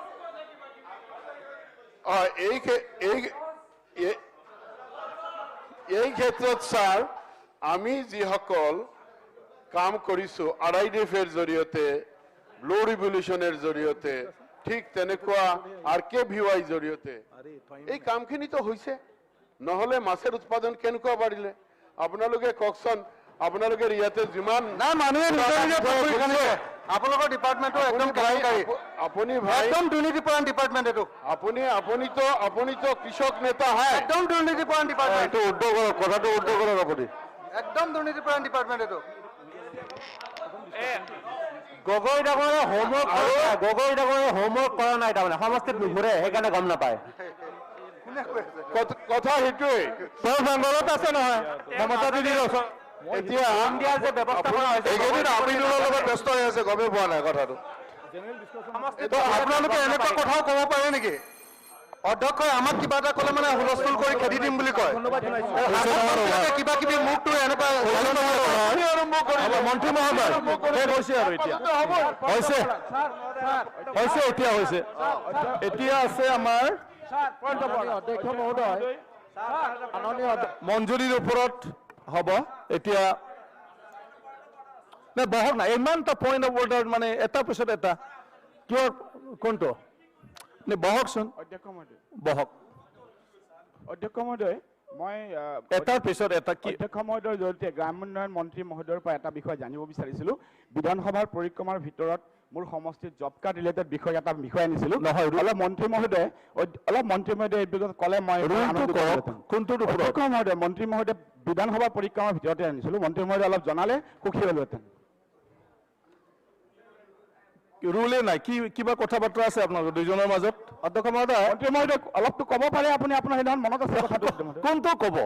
এই ক্ষেত্ৰত স্যাৰ আমি যিসকল কাম কৰিছোঁ RIDF-ৰ জৰিয়তে ব্লু ৰিভলিউচনৰ জৰিয়তে ঠিক তেনেকুৱা RKVY জৰিয়তে এই কামখিনিতো হৈছে নহ'লে মাছেৰ উৎপাদন কেনেকুৱা বাঢ়িলে আপোনালোকে কওকচোন আপোনালোকে ইয়াতে যিমান না মানুহে আপোনালোকৰ ডিপাৰ্টমেণ্টটো একদম কেলেংকাৰী আপুনি ভাই একদম দুৰ্নীতিপৰায়ণ ডিপাৰ্টমেণ্ট এইটো আপুনিতো কৃষক নেতা হয় একদম দুৰ্নীতিপৰায়ণ ডিপাৰ্টমেণ্ট এইটো উদ্যোগৰ কথাটো উদ্যোগৰ আপুনি একদম দুৰ্নীতিপৰায়ণ ডিপাৰ্টমেণ্ট এইটো গগৈ ডাঙৰে হোমৱৰ্ক কৰা নাই তাৰমানে সমষ্টিত নুঘূৰে সেইকাৰণে গম নাপায় কথা সেইটোৱেই তেওঁ জংঘলত আছে নহয় মমতা দিদিৰ ওচৰত এতিয়া দিয়াৰ যে ব্যৱস্থা কৰা হৈছে এইকেইদিন আমিনুলৰ লগত ব্যস্ত হৈ আছে গমেই পোৱা নাই কথাটো তো আপোনালোকে এনেকুৱা কথাও ক'ব পাৰে নেকি অধ্যক্ষই আমাক কিবা এটা ক'লে মানে হুলস্থুল কৰি খেদি দিম বুলি কয় কিবা কিবি মুখটো এনেকুৱা মন্ত্ৰী মহোদয় শেষ হৈছে আৰু এতিয়া হৈছে এতিয়া হৈছে এতিয়া আছে আমাৰ অধ্যক্ষ মহোদয় মঞ্জুৰীৰ ওপৰত হ'ব এতিয়া নে বহক না ইমানটা পইণ্ট অফ অৰ্ডাৰ মানে এটা পিছত এটা কিয় কোনটো নে বহকচোন অধ্যক্ষ মহোদয় বহক অধ্যক্ষ মহোদয় মই এটাৰ পিছত এটা কি অধ্যক্ষ মহোদয়ৰ জৰিয়তে গ্ৰাম উন্নয়ন মন্ত্ৰী মহোদয়ৰ পৰা এটা বিষয় জানিব বিচাৰিছিলোঁ বিধানসভাৰ পৰিক্ৰমাৰ ভিতৰত মোৰ সমষ্টিত জব কাৰ্ড ৰিলেটেড বিষয় এটা বিষয় আনিছিলোঁ নহয় অলপ মন্ত্ৰী মহোদয় এই বিষয়ত ক'লে মই কোনটো অধ্যক্ষ মহোদয় মন্ত্ৰী মহোদয় বিধানসভা পৰিক্ৰমাৰ ভিতৰতে আনিছিলোঁ মন্ত্ৰী মহোদয় অলপ জনালে সুখী হ'লোহেঁতেন ৰুলে নাই কি কিবা কথা বাৰ্তা আছে আপোনালোকৰ দুইজনৰ মাজত অধ্যক্ষ মহোদয় মন্ত্ৰী মহোদয় অলপতো ক'ব পাৰে আপুনি আপোনাৰ সেইদিনাখন মনত আছে কথাটো কোনটো ক'ব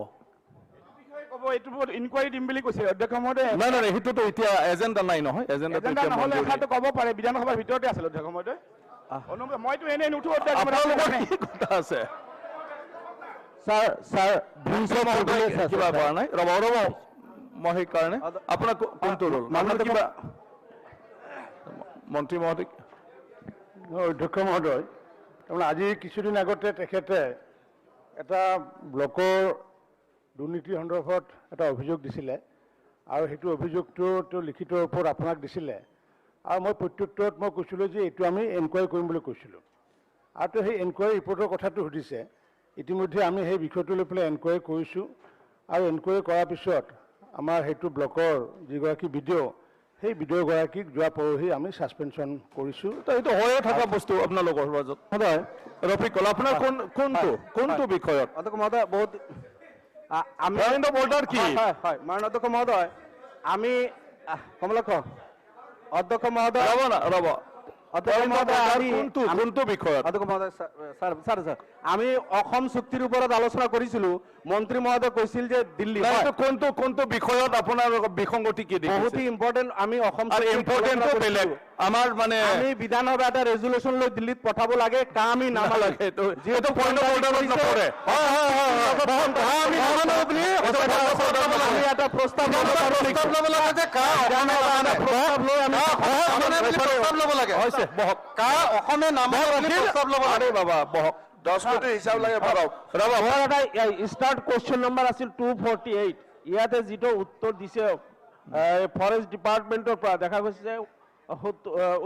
ক'ব এইটো ইনকুৱাৰী দিম বুলি কৈছে অধ্যক্ষ মহোদয় নাই সেইটোতো এতিয়া এজেণ্ডা নাই নহয় এজেণ্ডাটো নহ'লে এষাৰটো ক'ব পাৰে বিধানসভাৰ ভিতৰতে আছিল অধ্যক্ষ মহোদয় মইতো এনেই নুঠো আপোনালোকৰ কি কথা আছে ছাৰ কিবা কৰা নাই ৰ'ব মই সেইকাৰণে আপোনাক কোনটো ৰোল মানুহ কিবা মন্ত্ৰী মহোদয় অধ্যক্ষ মহোদয় তাৰমানে আজি কিছুদিন আগতে তেখেতে এটা ব্লকৰ দুৰ্নীতি সন্দৰ্ভত এটা অভিযোগ দিছিলে আৰু সেইটো অভিযোগটো তেওঁ লিখিত ৰূপত আপোনাক দিছিলে আৰু মই প্ৰত্যুত্তৰত মই কৈছিলোঁ যে এইটো আমি এনকুৱাৰী কৰিম বুলি কৈছিলোঁ আৰু তেওঁ সেই এনকুৱাৰী ৰিপৰ্টৰ কথাটো সুধিছে ইতিমধ্যে আমি সেই বিষয়টো লৈ পেলাই এনকুৱাৰী কৰিছোঁ আৰু এনকুৱাৰী কৰাৰ পিছত আমাৰ সেইটো ব্লকৰ যিগৰাকী বিডিঅ' সেই বিডিঅ'গৰাকীক যোৱা পৰহি আমি ছাছপেনশ্যন কৰিছোঁ এইটো হৈয়ে থকা বস্তু আপোনালোকৰ মাজত সদায় ৰফিকুল আপোনাৰ কোনটো বিষয়ত অধ্যক্ষ মহোদয় বহুত পইণ্ট অফ অৰ্ডাৰ কি হয় মাননীয় অধ্যক্ষ মহোদয় আমি কমলক্ষ অধ্যক্ষ মহোদয় ৰ'ব কোনটো বিষয়ত অধ্যক্ষ মহোদয় ছাৰ আমি অসম চুক্তিৰ ওপৰত আলোচনা কৰিছিলোঁ মন্ত্ৰী মহোদয় কৈছিল যে দিল্লী কোনটো বিষয়ত আপোনাৰ বিসংগতি কি বহুত ইম্পৰ্টেণ্ট আমি অসম ইম্পৰ্টেণ্টটো বেলেগ আমাৰ মানে আমি বিধানসভা এটা ৰেজুলেশ্যন লৈ দিল্লীত পঠাব লাগে আমি নামাগে যিহেতু পইণ্ট অফ অৰ্ডাৰত নপৰে আমি এটা প্ৰস্তাৱ ল'ব লাগে যে ল'ব লাগে অসমে নামাগে প্ৰস্তাৱ ল'ব লাগে বাবা বহক 10 মিনিট হিচাপ লাগে ষ্টাৰ্ট কুৱেশ্যন নম্বৰ আছিল 248 ইয়াতে যিটো উত্তৰ দিছে ফৰেষ্ট ডিপাৰ্টমেণ্টৰ পৰা দেখা গৈছে যে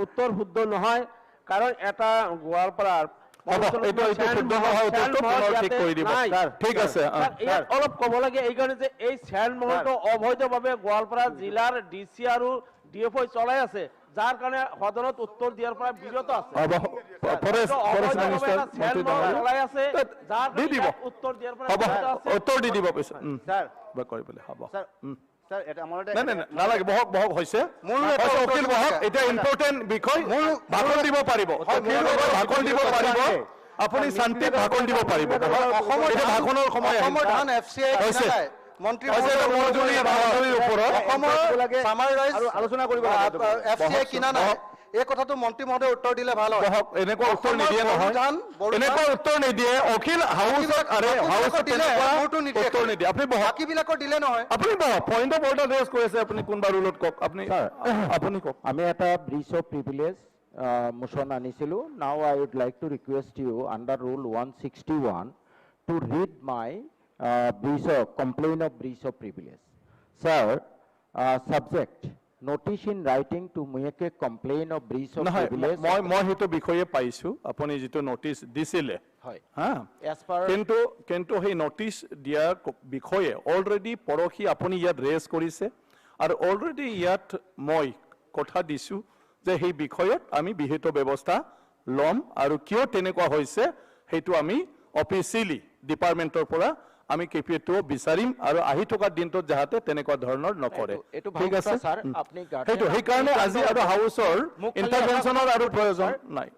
উত্তৰ শুদ্ধ নহয় কাৰণ এটা গোৱালপাৰাৰ ঠিক আছে অলপ ক'ব লাগে এইকাৰণে যে এই চেণ্ড মহলটো অবৈধভাৱে গোৱালপাৰা জিলাৰ ডিচি আৰু ডিএফঅ চলাই আছে যাৰ কাৰণে সদনত উত্তৰ দিয়াৰ পৰা বিৰত আছে উত্তৰ দি দিব পিছত নালাগে বহক হৈছে অখিল বহক এতিয়া ইম্পৰ্টেণ্ট বিষয় ভাষণ দিব পাৰিব ভাষণ দিব পাৰিব আপুনি শান্তিত ভাষণ দিব পাৰিব ভাষণৰ সময় হৈছে আলোচনা কৰিব এই কথাটো মন্ত্ৰী মহোদয় উত্তৰ দিলে ভাল হয় এনেকুৱা উত্তৰ নিদিয়ে নহয় এনেকুৱা উত্তৰ নিদিয়ে অখিল হাউচত উত্তৰ নিদিয়ে আপুনি বাকীবিলাকৰ দিলে নহয় আপুনি পইণ্ট অফ অৰ্ডাৰ ৰেজ কৰি আছে আপুনি কোনোবা ৰুলত কওক আপুনি কওক আমি এটা ব্ৰিজ অফ প্ৰিভিলেজ মোচন আনিছিলোঁ now I would like to request you under rule 161 to read my complaint of breach of privilege. Sir, subject, notice in writing to make a complaint of breach of privilege. মই হেতু বিষয়ে পাইছো আপুনি যেটো notice দিছিলে হয় as per কিন্তু সেই নোটিস দিয়া বিষয়ে অলৰেডি পৰখি আপুনি ইয়াত ৰেজ কৰিছে আৰু অলৰেডি ইয়াত মই কথা দিছো যে সেই বিষয়ত আমি বিহিত ব্যৱস্থা লম আৰু কিয় তেনেকুৱা হৈছে হেতু আমি অফিচিয়ালি ডিপাৰ্টমেণ্টৰ পৰা আমি KPA2 বিচাৰিম আৰু আহি থকা দিনটোত যাহাতে তেনেকুৱা ধৰণৰ নকৰে ঠিক আছে সেইটো সেইকাৰণে আজি আৰু হাউচৰ ইন্টাৰভেনশনৰ আৰু প্ৰয়োজন নাই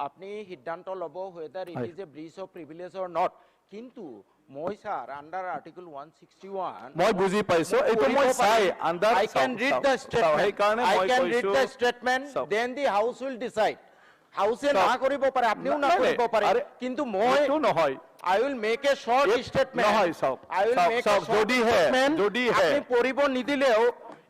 আপনি সিদ্ধান্ত লব whether it is a breach of privilege or not কিন্তু মই স্যার আন্ডার আর্টিকেল 161 মই বুজি পাইছো এইটো মই চাই under I can read the statement সেইকাৰণে I মই can read কৈছো the statement then the house will decide হাউসে না কৰিব পাৰে আপনিও না কৰিব পাৰে কিন্তু মই এইটো নহয় I will make a short statement নহয় চাওক I will make a short statement যদি হে আপনি পঢ়িব নিদিলেও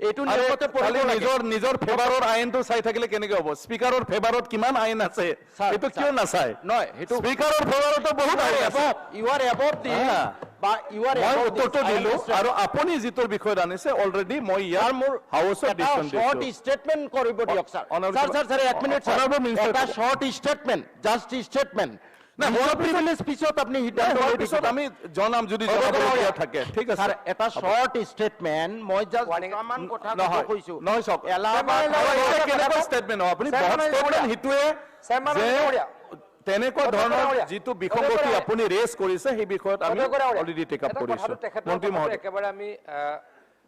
এটো নিয়মতে পঢ়িব লাগে নিজৰ ফেভাৰৰ আইনটো চাই থাকিলে কেনেকৈ হ'ব স্পিকাৰৰ ফেভাৰত কিমান আইন আছে এটো কিয় নাচাই নহয় এটো স্পিকাৰৰ ফেভাৰতো বহুত আইন আছে you are above the বা you are মই above উত্তৰটো দিলো আৰু আপুনি যিটোৰ বিষয়ে জানিছে অলৰেডি মই ইয়াৰ মোৰ হাউচত ডিসকাশন দিছো শৰ্ট স্টেটমেন্ট কৰিব দিয়ক স্যার স্যার 1 মিনিট এটা শর্ট স্টেটমেন্ট জাস্ট স্টেটমেন্ট না প্রিভিলেজ পিছত আপনি সিদ্ধান্ত লৈ পিছত আমি জনাম যদি জনাবলগীয়া থাকে ঠিক আছে স্যার এটা শর্ট স্টেটমেন্ট মই জাস্ট সমান কথা কৈছো নহয় সক কেনেকুৱা ষ্টেটমেন্ট আপুনি বহুত ষ্টেটমেন্ট হিতুৱে তেনেকুৱা ধৰণৰ যিটো বিসংগতি আপুনি ৰেজ কৰিছে সেই বিষয়ত আমি অলৰেডি টেক আপ কৰিছো মন্ত্ৰী মহোদয় একেবাৰে আমি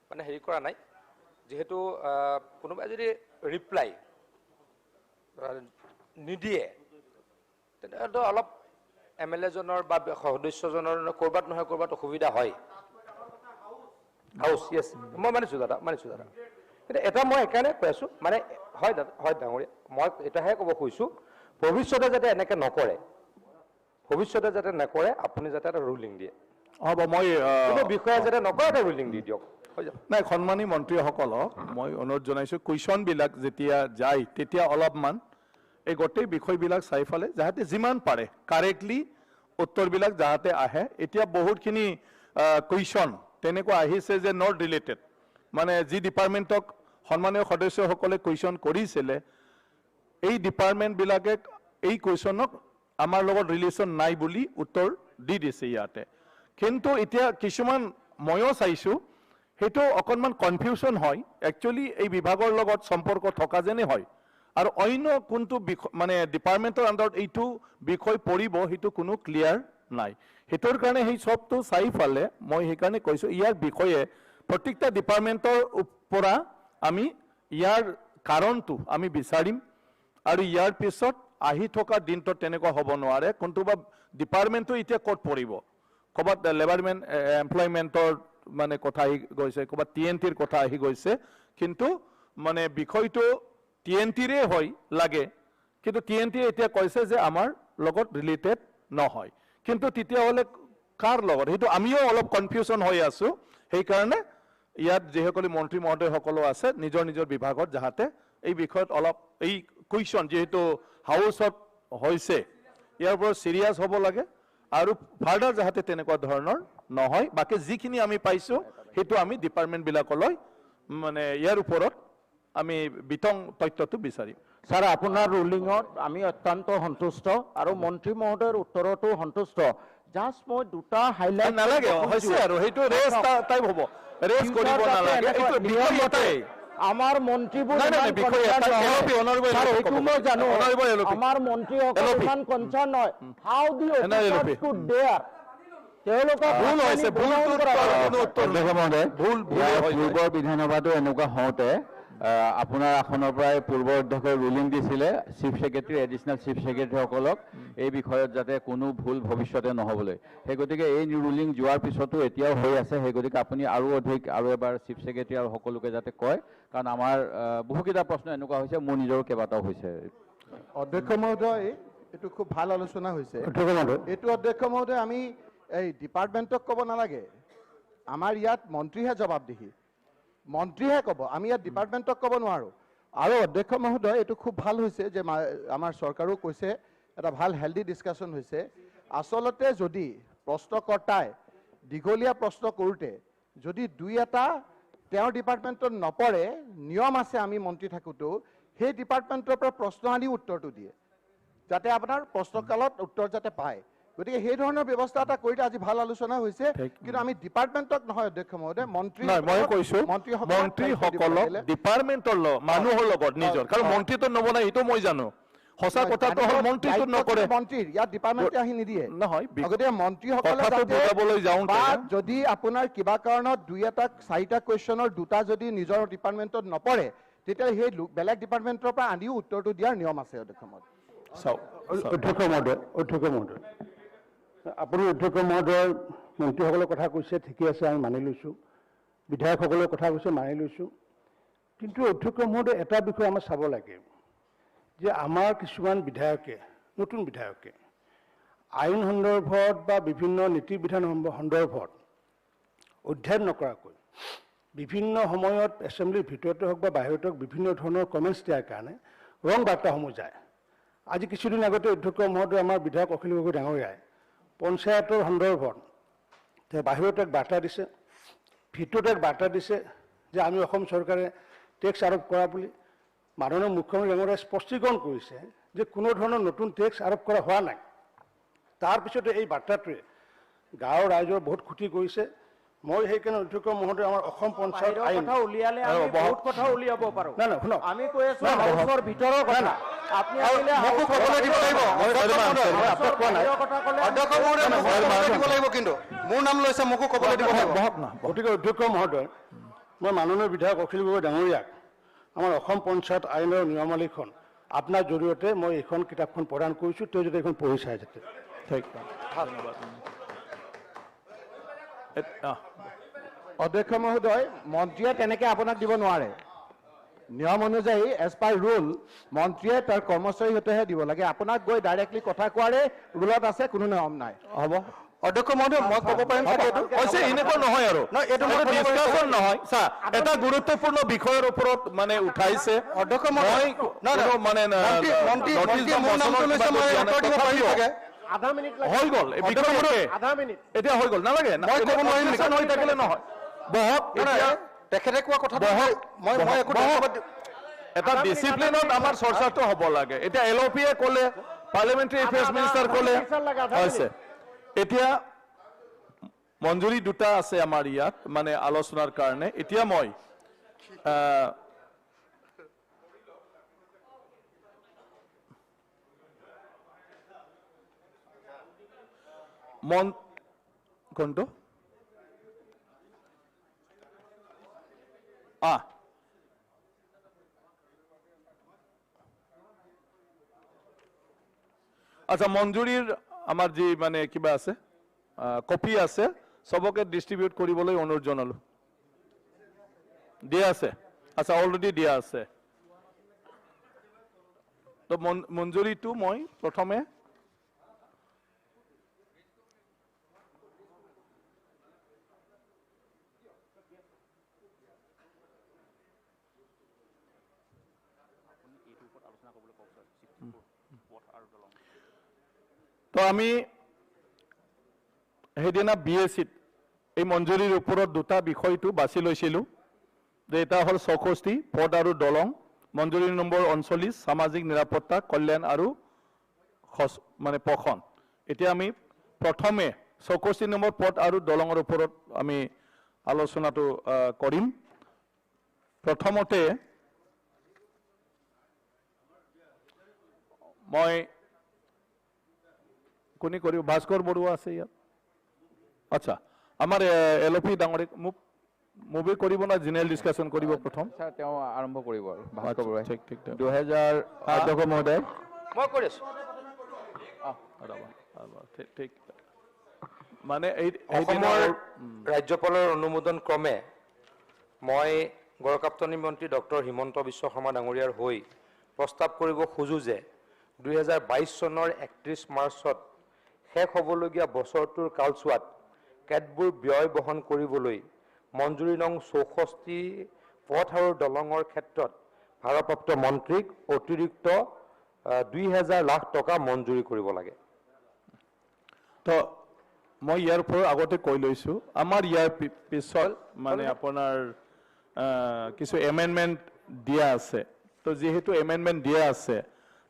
মানে হেৰি কৰা নাই যেহেতু কোনোবাই যদি ৰিপ্লাই নিদিয়ে তেতিয়াতো অলপ MLA জনৰ বা সদস্যজনৰ কৰবাত নহয় কৰবাত অসুবিধা হয় হাউচ ইয়েছ মই মানিছো দাদা কিন্তু এটা মই একাৰণে কৈ আছো মানে হয় দাদা হয় ডাঙৰীয়া মই এটাহে ক'ব খুজিছো ভৱিষ্যতে যাতে এনেকে নকৰে ভৱিষ্যতে যাতে নকৰে আপুনি যাতে এটা ৰুলিং দিয়ে হ'ব মই বিষয়ে যাতে নকৰে এটা ৰুলিং দি দিয়ক নাই সন্মানী মন্ত্ৰীসকলক মই অনুৰোধ জনাইছো কুৱেশ্যন বিলাক যেতিয়া যায় তেতিয়া অলপমান এই গোটেই বিষয়বিলাক চাই ফালে যাতে যিমান পাৰে কাৰেক্টলি উত্তৰবিলাক যাতে আহে এতিয়া বহুতখিনি কুৱেশ্যন তেনেকুৱা আহিছে যে নট ৰিলেটেড মানে যি ডিপাৰ্টমেণ্টক সন্মানীয় সদস্যসকলে কুৱেশ্যন কৰিছিলে এই ডিপাৰ্টমেণ্টবিলাকে এই কুৱেশ্যনক আমাৰ লগত ৰিলেশ্যন নাই বুলি উত্তৰ দি দিছে ইয়াতে কিন্তু এতিয়া কিছুমান ময়ো চাইছো সেইটো অকণমান কনফিউজন হয় একচুৱেলি এই বিভাগৰ লগত সম্পৰ্ক থকা যেনে হয় আৰু অন্য কোনটো মানে ডিপাৰ্টমেণ্টৰ আণ্ডাৰত এইটো বিষয় পৰিব সেইটো কোনো ক্লিয়াৰ নাই হেতৰ কাৰণে সেই সবটো চাই ফালে মই সেইকাৰণে কৈছো ইয়াৰ বিষয়ে প্ৰত্যেকটা ডিপাৰ্টমেণ্টৰ পৰা আমি ইয়াৰ কাৰণটো আমি বিচাৰিম আৰু ইয়াৰ পিছত আহি থকা দিনটোত তেনেকুৱা হ'ব নোৱাৰে কোনটোবা ডিপাৰ্টমেণ্টটো এতিয়া ক'ত পৰিব ক'বাত লেবাৰমেণ্ট এমপ্লয়মেণ্টৰ মানে কথা আহি গৈছে ক'বাত TNTৰ কথা আহি গৈছে কিন্তু মানে বিষয়টো TNTৰে হয় লাগে কিন্তু TNT এতিয়া কৈছে যে আমাৰ লগত ৰিলেটেড নহয় কিন্তু তেতিয়াহ'লে কাৰ লগত সেইটো আমিও অলপ কনফিউজন হৈ আছো সেইকাৰণে ইয়াত যিসকলে মন্ত্ৰী মহোদয়সকলো আছে নিজৰ নিজৰ বিভাগত যাহাতে এই বিষয়ত অলপ এই কুৱেশ্যন যেহেতু হাউচত হৈছে ইয়াৰ ওপৰত চিৰিয়াছ হ'ব লাগে আৰু ফাৰ্ডাৰ যাহাতে তেনেকুৱা ধৰণৰ নহয় বাকি যিখিনি আমি পাইছো সেইটো আমি ডিপাৰ্টমেণ্টবিলাকলৈ মানে ইয়াৰ ওপৰত আমি বিতং তথ্যটো বিচাৰিম স্যাৰ আপনাৰ ৰুলিংত আমি অত্যন্ত সন্তুষ্ট আৰু মন্ত্ৰী মহোদয়ৰ উত্তৰতো সন্তুষ্ট জাস্ট মই দুটা হাইলাইট নালাগে হৈছে আৰু সেইটো ৰেজ টাইপ হ'ব ৰেজ কৰিব নালাগে এইটো বিষয় এটাই আমাৰ মন্ত্ৰীবোৰ জানো আমাৰ মন্ত্ৰীসকল ইমান কনচাৰ্ন হয় হাউ দি টু ডেয়াৰ তেওঁলোকৰ ভুল হৈছে পূৰ্বৰ বিধানসভাতো এনেকুৱা হওঁতে আপোনাৰ আসনৰ পৰাই পূৰ্ব অধ্যক্ষই ৰুলিং দিছিলে চিফ ছেক্ৰেটাৰী এডিশ্যনেল চিফ ছেক্ৰেটাৰীসকলক এই বিষয়ত যাতে কোনো ভুল ভৱিষ্যতে নহ'বলৈ সেই গতিকে এই ৰুলিং যোৱাৰ পিছতো এতিয়াও হৈ আছে সেই গতিকে আপুনি আৰু অধিক আৰু এবাৰ চিফ ছেক্ৰেটাৰী আৰু সকলোকে যাতে কয় কাৰণ আমাৰ বহুকেইটা প্ৰশ্ন এনেকুৱা হৈছে মোৰ নিজৰো কেইবাটাও হৈছে অধ্যক্ষ মহোদয় এইটো খুব ভাল আলোচনা হৈছে এইটো অধ্যক্ষ মহোদয় আমি এই ডিপাৰ্টমেণ্টক ক'ব নালাগে আমাৰ ইয়াত মন্ত্ৰীহে জবাবদিহি মন্ত্ৰীহে ক'ব আমি ইয়াত ডিপাৰ্টমেণ্টক ক'ব নোৱাৰোঁ আৰু অধ্যক্ষ মহোদয় এইটো খুব ভাল হৈছে যে আমাৰ চৰকাৰো কৈছে এটা ভাল হেল্ডি ডিছকাশ্যন হৈছে আচলতে যদি প্ৰশ্নকৰ্তাই দীঘলীয়া প্ৰশ্ন কৰোঁতে যদি দুই এটা তেওঁৰ ডিপাৰ্টমেণ্টত নপৰে নিয়ম আছে আমি মন্ত্ৰী থাকোঁতেও সেই ডিপাৰ্টমেণ্টৰ পৰা প্ৰশ্ন আনি উত্তৰটো দিয়ে যাতে আপোনাৰ প্ৰশ্নকালত উত্তৰ যাতে পায় গতিকে সেই ধৰণৰ ব্যৱস্থা এটা কৰিলে আজি ভাল আলোচনা হৈছে কিন্তু আমি ডিপাৰ্টমেণ্টক নহয় অধ্যক্ষ মহোদয় মন্ত্ৰী মই কৈছো মন্ত্ৰীসকলক ডিপাৰ্টমেণ্টৰ মানুহৰ লগত নিজৰ কাৰণ মন্ত্ৰীটো নবনাই সেইটো মই জানো সঁচা কথাটো হ'ল মন্ত্ৰীটো নকৰে মন্ত্ৰীৰ ইয়াত ডিপাৰ্টমেণ্টে আহি নিদিয়ে নহয় গতিকে মন্ত্ৰীসকলে কথাটো বুজাবলৈ যাওঁতে বা যদি আপোনাৰ কিবা কাৰণত 2-এটা 4টা কুৱেশ্যনৰ 2টা যদি নিজৰ ডিপাৰ্টমেণ্টত নপৰে তেতিয়া সেই বেলেগ ডিপাৰ্টমেণ্টৰ পৰা আনিও উত্তৰটো দিয়াৰ নিয়ম আছে অধ্যক্ষ মহোদয় অধ্যক্ষ মহোদয় আপুনি অধ্যক্ষ মহোদয় মন্ত্ৰীসকলৰ কথা কৈছে ঠিকে আছে আমি মানি লৈছোঁ বিধায়কসকলৰ কথা কৈছে মানি লৈছোঁ কিন্তু অধ্যক্ষ মহোদয় এটা বিষয় আমাৰ চাব লাগে যে আমাৰ কিছুমান বিধায়কে নতুন বিধায়কে আইন সন্দৰ্ভত বা বিভিন্ন নীতি বিধান সন্দৰ্ভত অধ্যয়ন নকৰাকৈ বিভিন্ন সময়ত এছেম্বলিৰ ভিতৰতে হওক বা বাহিৰতে হওক বিভিন্ন ধৰণৰ কমেণ্টছ দিয়াৰ কাৰণে ৰং বাৰ্তাসমূহ যায় আজি কিছুদিন আগতে অধ্যক্ষ মহোদয় আমাৰ বিধায়ক অখিল গগৈ ডাঙৰীয়াই পঞ্চায়তৰ সন্দৰ্ভত তেওঁ বাহিৰত এক বাৰ্তা দিছে ভিতৰত এক বাৰ্তা দিছে যে আমি অসম চৰকাৰে টেক্স আৰোপ কৰা বুলি মাননীয় মুখ্যমন্ত্ৰী ডাঙৰীয়াই স্পষ্টীকৰণ কৰিছে যে কোনো ধৰণৰ নতুন টেক্স আৰোপ কৰা হোৱা নাই তাৰপিছতে এই বাৰ্তাটোৱে গাঁৱৰ ৰাইজৰ বহুত ক্ষতি কৰিছে মই সেইকাৰণে অধ্যক্ষ মহোদয় আমাৰ অসম পঞ্চায়ত আইন কথা উলিয়ালে আমি বহুত কথা উলিয়াব পাৰো না না শুনক আমি কৈ আছো হাউচৰ ভিতৰৰ কথা আপুনি আহিলে মোকো ক'বলৈ দিব লাগিব আপোনাক কোৱা নাই অধ্যক্ষ মহোদয় মোকো ক'বলৈ দিব লাগিব কিন্তু মোৰ নাম লৈছে মোকো ক'বলৈ দিব লাগিব গতিকে অধ্যক্ষ মহোদয় মই মাননীয় বিধায়ক অখিল গগৈ ডাঙৰীয়াক আমাৰ অসম পঞ্চায়ত আইনৰ নিয়মাৱলীখন আপোনাৰ জৰিয়তে মই এইখন কিতাপখন প্ৰদান কৰিছোঁ তেওঁ যদি এইখন পঢ়ি চাই যাতে অধ্যক্ষ মহোদয় মন্ত্ৰীয়ে তেনেকৈ আপোনাক দিব নোৱাৰে নিয়ম অনুযায়ী এজ পাৰ ৰুল মন্ত্ৰীয়ে তাৰ কৰ্মচাৰীৰ সৈতেহে দিব লাগে আপোনাক গৈ ডাইৰেক্টলি কথা কোৱাৰে ৰুলত আছে কোনো নিয়ম নাই হ'ব অধ্যক্ষ মহোদয় মই ক'ব পাৰিম হৈছে এনেকুৱা নহয় আৰু ডিছকাশ্যন নহয় চা এটা গুৰুত্বপূৰ্ণ বিষয়ৰ ওপৰত মানে উঠাইছে অধ্যক্ষ মহোদয় মানে আধা মিনিট হৈ গ'ল আধা মিনিট এতিয়া হৈ গ'ল নালাগে হৈ থাকিলে নহয় বহক তেখেতে কোৱা কথা এটা ডিচিপ্লিনত আমাৰ চৰ্চাটো হ'ব লাগে এতিয়া LOPয়ে ক'লে পাৰ্লিমেণ্টাৰী এফেয়াৰ্ছ মিনিষ্টাৰ ক'লে হৈছে এতিয়া মঞ্জুৰী দুটা আছে আমাৰ ইয়াত মানে আলোচনাৰ কাৰণে এতিয়া মই কোনটো আচ্ছা মঞ্জুৰীৰ আমাৰ যি মানে কিবা আছে কপি আছে সবকে ডিস্ট্ৰিবিউট কৰিবলৈ অনুৰোধ জনালো দিয়া আছে আচ্ছা অলৰেডি দিয়া আছে তো মঞ্জুৰীটো মই প্ৰথমে তো আমি সেইদিনা BSCত এই মঞ্জুৰীৰ ওপৰত দুটা বিষয়টো বাছি লৈছিলোঁ যে এটা হ'ল 64 পথ আৰু দলং মঞ্জুৰী নম্বৰ 39 সামাজিক নিৰাপত্তা কল্যাণ আৰু মানে পখন এতিয়া আমি প্ৰথমে 64 নম্বৰ পথ আৰু দলঙৰ ওপৰত আমি আলোচনাটো কৰিম প্ৰথমতে মই কোনি কৰিব ভাস্কৰ বৰুৱা আছে ইয়াত আচ্ছা আমাৰ LOP ডাঙৰীক মুভি কৰিব না জেনেৰেল ডিসকাশন কৰিব প্ৰথম স্যাৰ তেওঁ আৰম্ভ কৰিব আৰু ভাস্কৰ বৰুৱা ঠিক ঠিক 2000 অধ্যক্ষ মহোদয় মই কৰি আছো ঠিক মানে এই অসমৰ ৰাজ্যপালৰ অনুমোদন ক্ৰমে মই গড়কাপ্তানী মন্ত্ৰী ডক্টৰ হিমন্ত বিশ্ব শৰ্মা ডাঙৰীয়াৰ হৈ প্ৰস্তাৱ কৰিব খোজো যে 2022 চনৰ 31 মাৰ্চত শেষ হ'বলগীয়া বছৰটোৰ কালছোৱাত কেতবোৰ ব্যয় বহন কৰিবলৈ মঞ্জুৰী নং 64 পথ আৰু দলঙৰ ক্ষেত্ৰত ভাৰপ্ৰাপ্ত মন্ত্ৰীক অতিৰিক্ত 2000 লাখ টকা মঞ্জুৰী কৰিব লাগে তো মই ইয়াৰ ওপৰত আগতে কৈ লৈছো আমাৰ ইয়াৰ পিছল মানে আপোনাৰ কিছু এমেন্ডমেন্ট দিয়া আছে তো যেহেতু এমেন্ডমেন্ট দিয়া আছে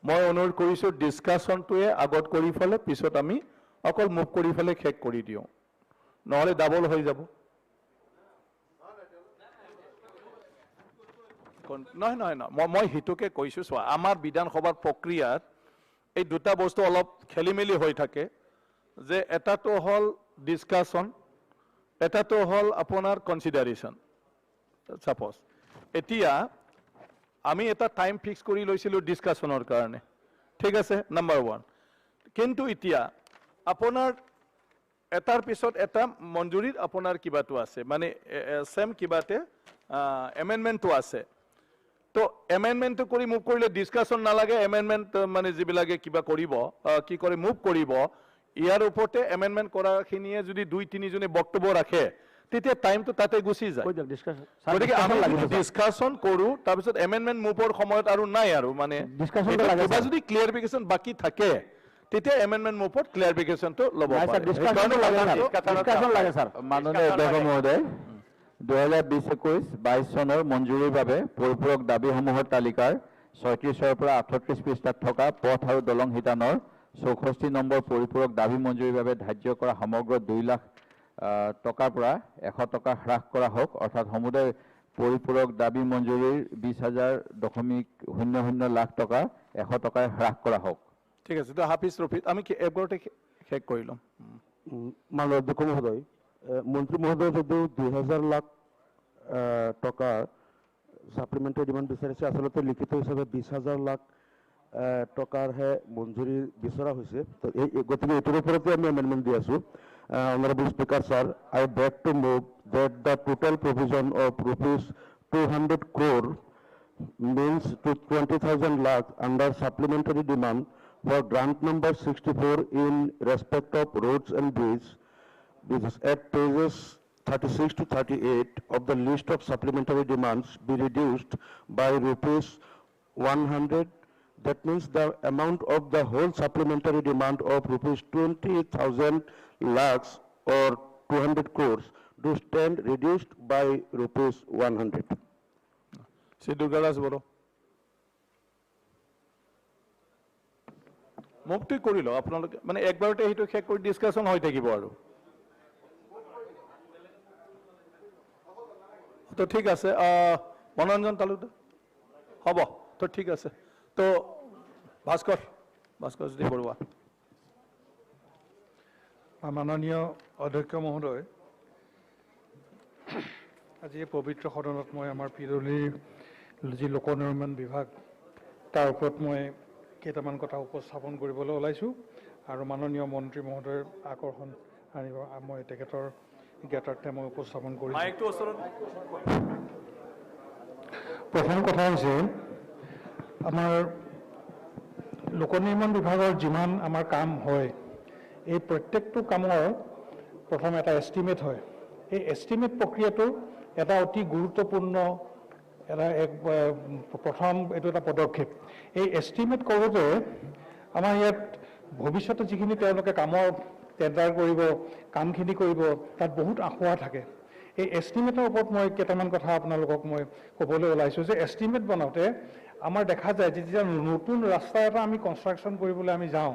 মই অনুৰোধ কৰিছো ডিসকাশনটোৱে আগত কৰি ফেলে পিছত আমি অকল মুভ কৰি ফেলে শেষ কৰি দিও নহলে ডাবল হৈ যাব নহয় নহয় মই হিতুকে কৈছো চোৱা আমাৰ বিধানসভাৰ প্ৰক্ৰিয়াত এই দুটা বস্তু অলপ খেলি মেলি হৈ থাকে যে এটাটো হ'ল ডিছকাশ্যন, এটাটো হ'ল আপোনাৰ কনচিডাৰেশ্যন। ছাপ'জ এতিয়া আমি এটা টাইম ফিক্স কৰি লৈছিলোঁ ডিছকাশ্যনৰ কাৰণে, ঠিক আছে, নাম্বাৰ 1। কিন্তু এতিয়া আপোনাৰ এটাৰ পিছত এটা মঞ্জুৰীৰ আপোনাৰ কিবাটো আছে, মানে চেম কিবাতে এমেণ্ডমেণ্টটো আছে। তো এমেণ্ডমেণ্টটো কৰি মুভ কৰিলে ডিছকাশ্যন নালাগে, এমেণ্ডমেণ্ট মানে যিবিলাকে কিবা কৰিব কি কৰে মুভ কৰিব, ইয়াৰ ওপৰতে এমেণ্ডমেণ্ট কৰাখিনিয়ে যদি 2-3 জনে বক্তব্য ৰাখে তেতিয়া টাইমটো তাতে গুচি যায়। গতিকে আমি ডিছকাশ্যন কৰোঁ, তাৰপিছত এমেণ্ডমেণ্ট মুভৰ সময়ত আৰু নাই আৰু মানে কিবা যদি ক্লিয়াৰিফিকেশ্যন বাকী থাকে তেতিয়া এমেণ্ডমেণ্ট মুভত ক্লিয়াৰিফিকেশ্যনটো ল'ব পাৰে। মাননীয় অধ্যক্ষ মহোদয়, 2020-21 চনৰ মঞ্জুৰীৰ বাবে পৰিপূৰক দাবীসমূহৰ তালিকাৰ 36ৰ পৰা 38 পৃষ্ঠাত থকা পথ আৰু দলং শিতানৰ 64 নম্বৰ পৰিপূৰক দাবী মঞ্জুৰীৰ বাবে ধাৰ্য কৰা সমগ্ৰ 2 লাখ টকাৰ পৰা 100 টকা হ্ৰাস কৰা হওক, অৰ্থাৎ সমুদায় পৰিপূৰক দাবী মঞ্জুৰীৰ 20,000.00 লাখ টকা 100 টকাৰে হ্ৰাস কৰা হওক। ঠিক আছে, হাফিজ ৰফিক আমি এবাৰতে শেষ কৰি ল'ম। মাননীয় অধ্যক্ষ মহোদয়, মন্ত্ৰী মহোদয় যদিও 2,000 লাখ টকাৰ সাপ্লিমেণ্টাৰী ডিমাণ্ড বিচাৰিছে, আচলতে লিখিত হিচাপে 20,000 লাখ টকাৰহে মঞ্জুৰি বিচৰা হৈছে। তো এই গতিকে এইটোৰ ওপৰতে আমি এমেণ্ডমেণ্ট দি আছোঁ। Honourable speaker sir, I beg to move that the total provision of ₹200 crore means to 20,000 lakh under supplementary demand for grant number 64 in respect of roads and bridges. This is at pages 36 to 38 of the list of supplementary demands be reduced by ₹100. That means the amount of the whole supplementary demand of ₹20,000 lakhs or 200 crores do stand reduced by ₹100. Shri Durgadas Boro, মুক্তি কৰি লওক আপোনালোকে, মানে একবাৰতে সেইটো শেষ কৰি discussion হৈ থাকিব আৰু। তো ঠিক আছে, মনোৰঞ্জন তালুকদাৰ হ'ব, তো ঠিক আছে। তো ভাস্কৰ জ্যোতি বৰুৱা। মাননীয় অধ্যক্ষ মহোদয়, আজি এই পবিত্ৰ সদনত মই আমাৰ পিৰলিৰ যি লোক নিৰ্মাণ বিভাগ তাৰ ওপৰত মই কেইটামান কথা উপস্থাপন কৰিবলৈ ওলাইছোঁ আৰু মাননীয় মন্ত্ৰী মহোদয়ৰ আকৰ্ষণ আনিব মই তেখেতৰ জ্ঞাতাৰ্থে মই উপস্থাপন কৰিছোঁ। প্ৰথম কথা হৈছে, আমাৰ লোক নিৰ্মাণ বিভাগৰ যিমান আমাৰ কাম হয়, এই প্ৰত্যেকটো কামৰ প্ৰথম এটা এষ্টিমেট হয়। এই এষ্টিমেট প্ৰক্ৰিয়াটো এটা অতি গুৰুত্বপূৰ্ণ প্ৰথম এইটো এটা পদক্ষেপ। এই এষ্টিমেট কৰোঁতে আমাৰ ইয়াত ভৱিষ্যতে যিখিনি তেওঁলোকে কামৰ টেণ্ডাৰ কৰিব, কামখিনি কৰিব, তাত বহুত আশা থাকে। এই এষ্টিমেটৰ ওপৰত মই কেইটামান কথা আপোনালোকক মই ক'বলৈ ওলাইছোঁ যে এষ্টিমেট বনাওঁতে আমাৰ দেখা যায় যে যেতিয়া নতুন ৰাস্তা এটা আমি কনষ্ট্ৰাকশ্যন কৰিবলৈ আমি যাওঁ,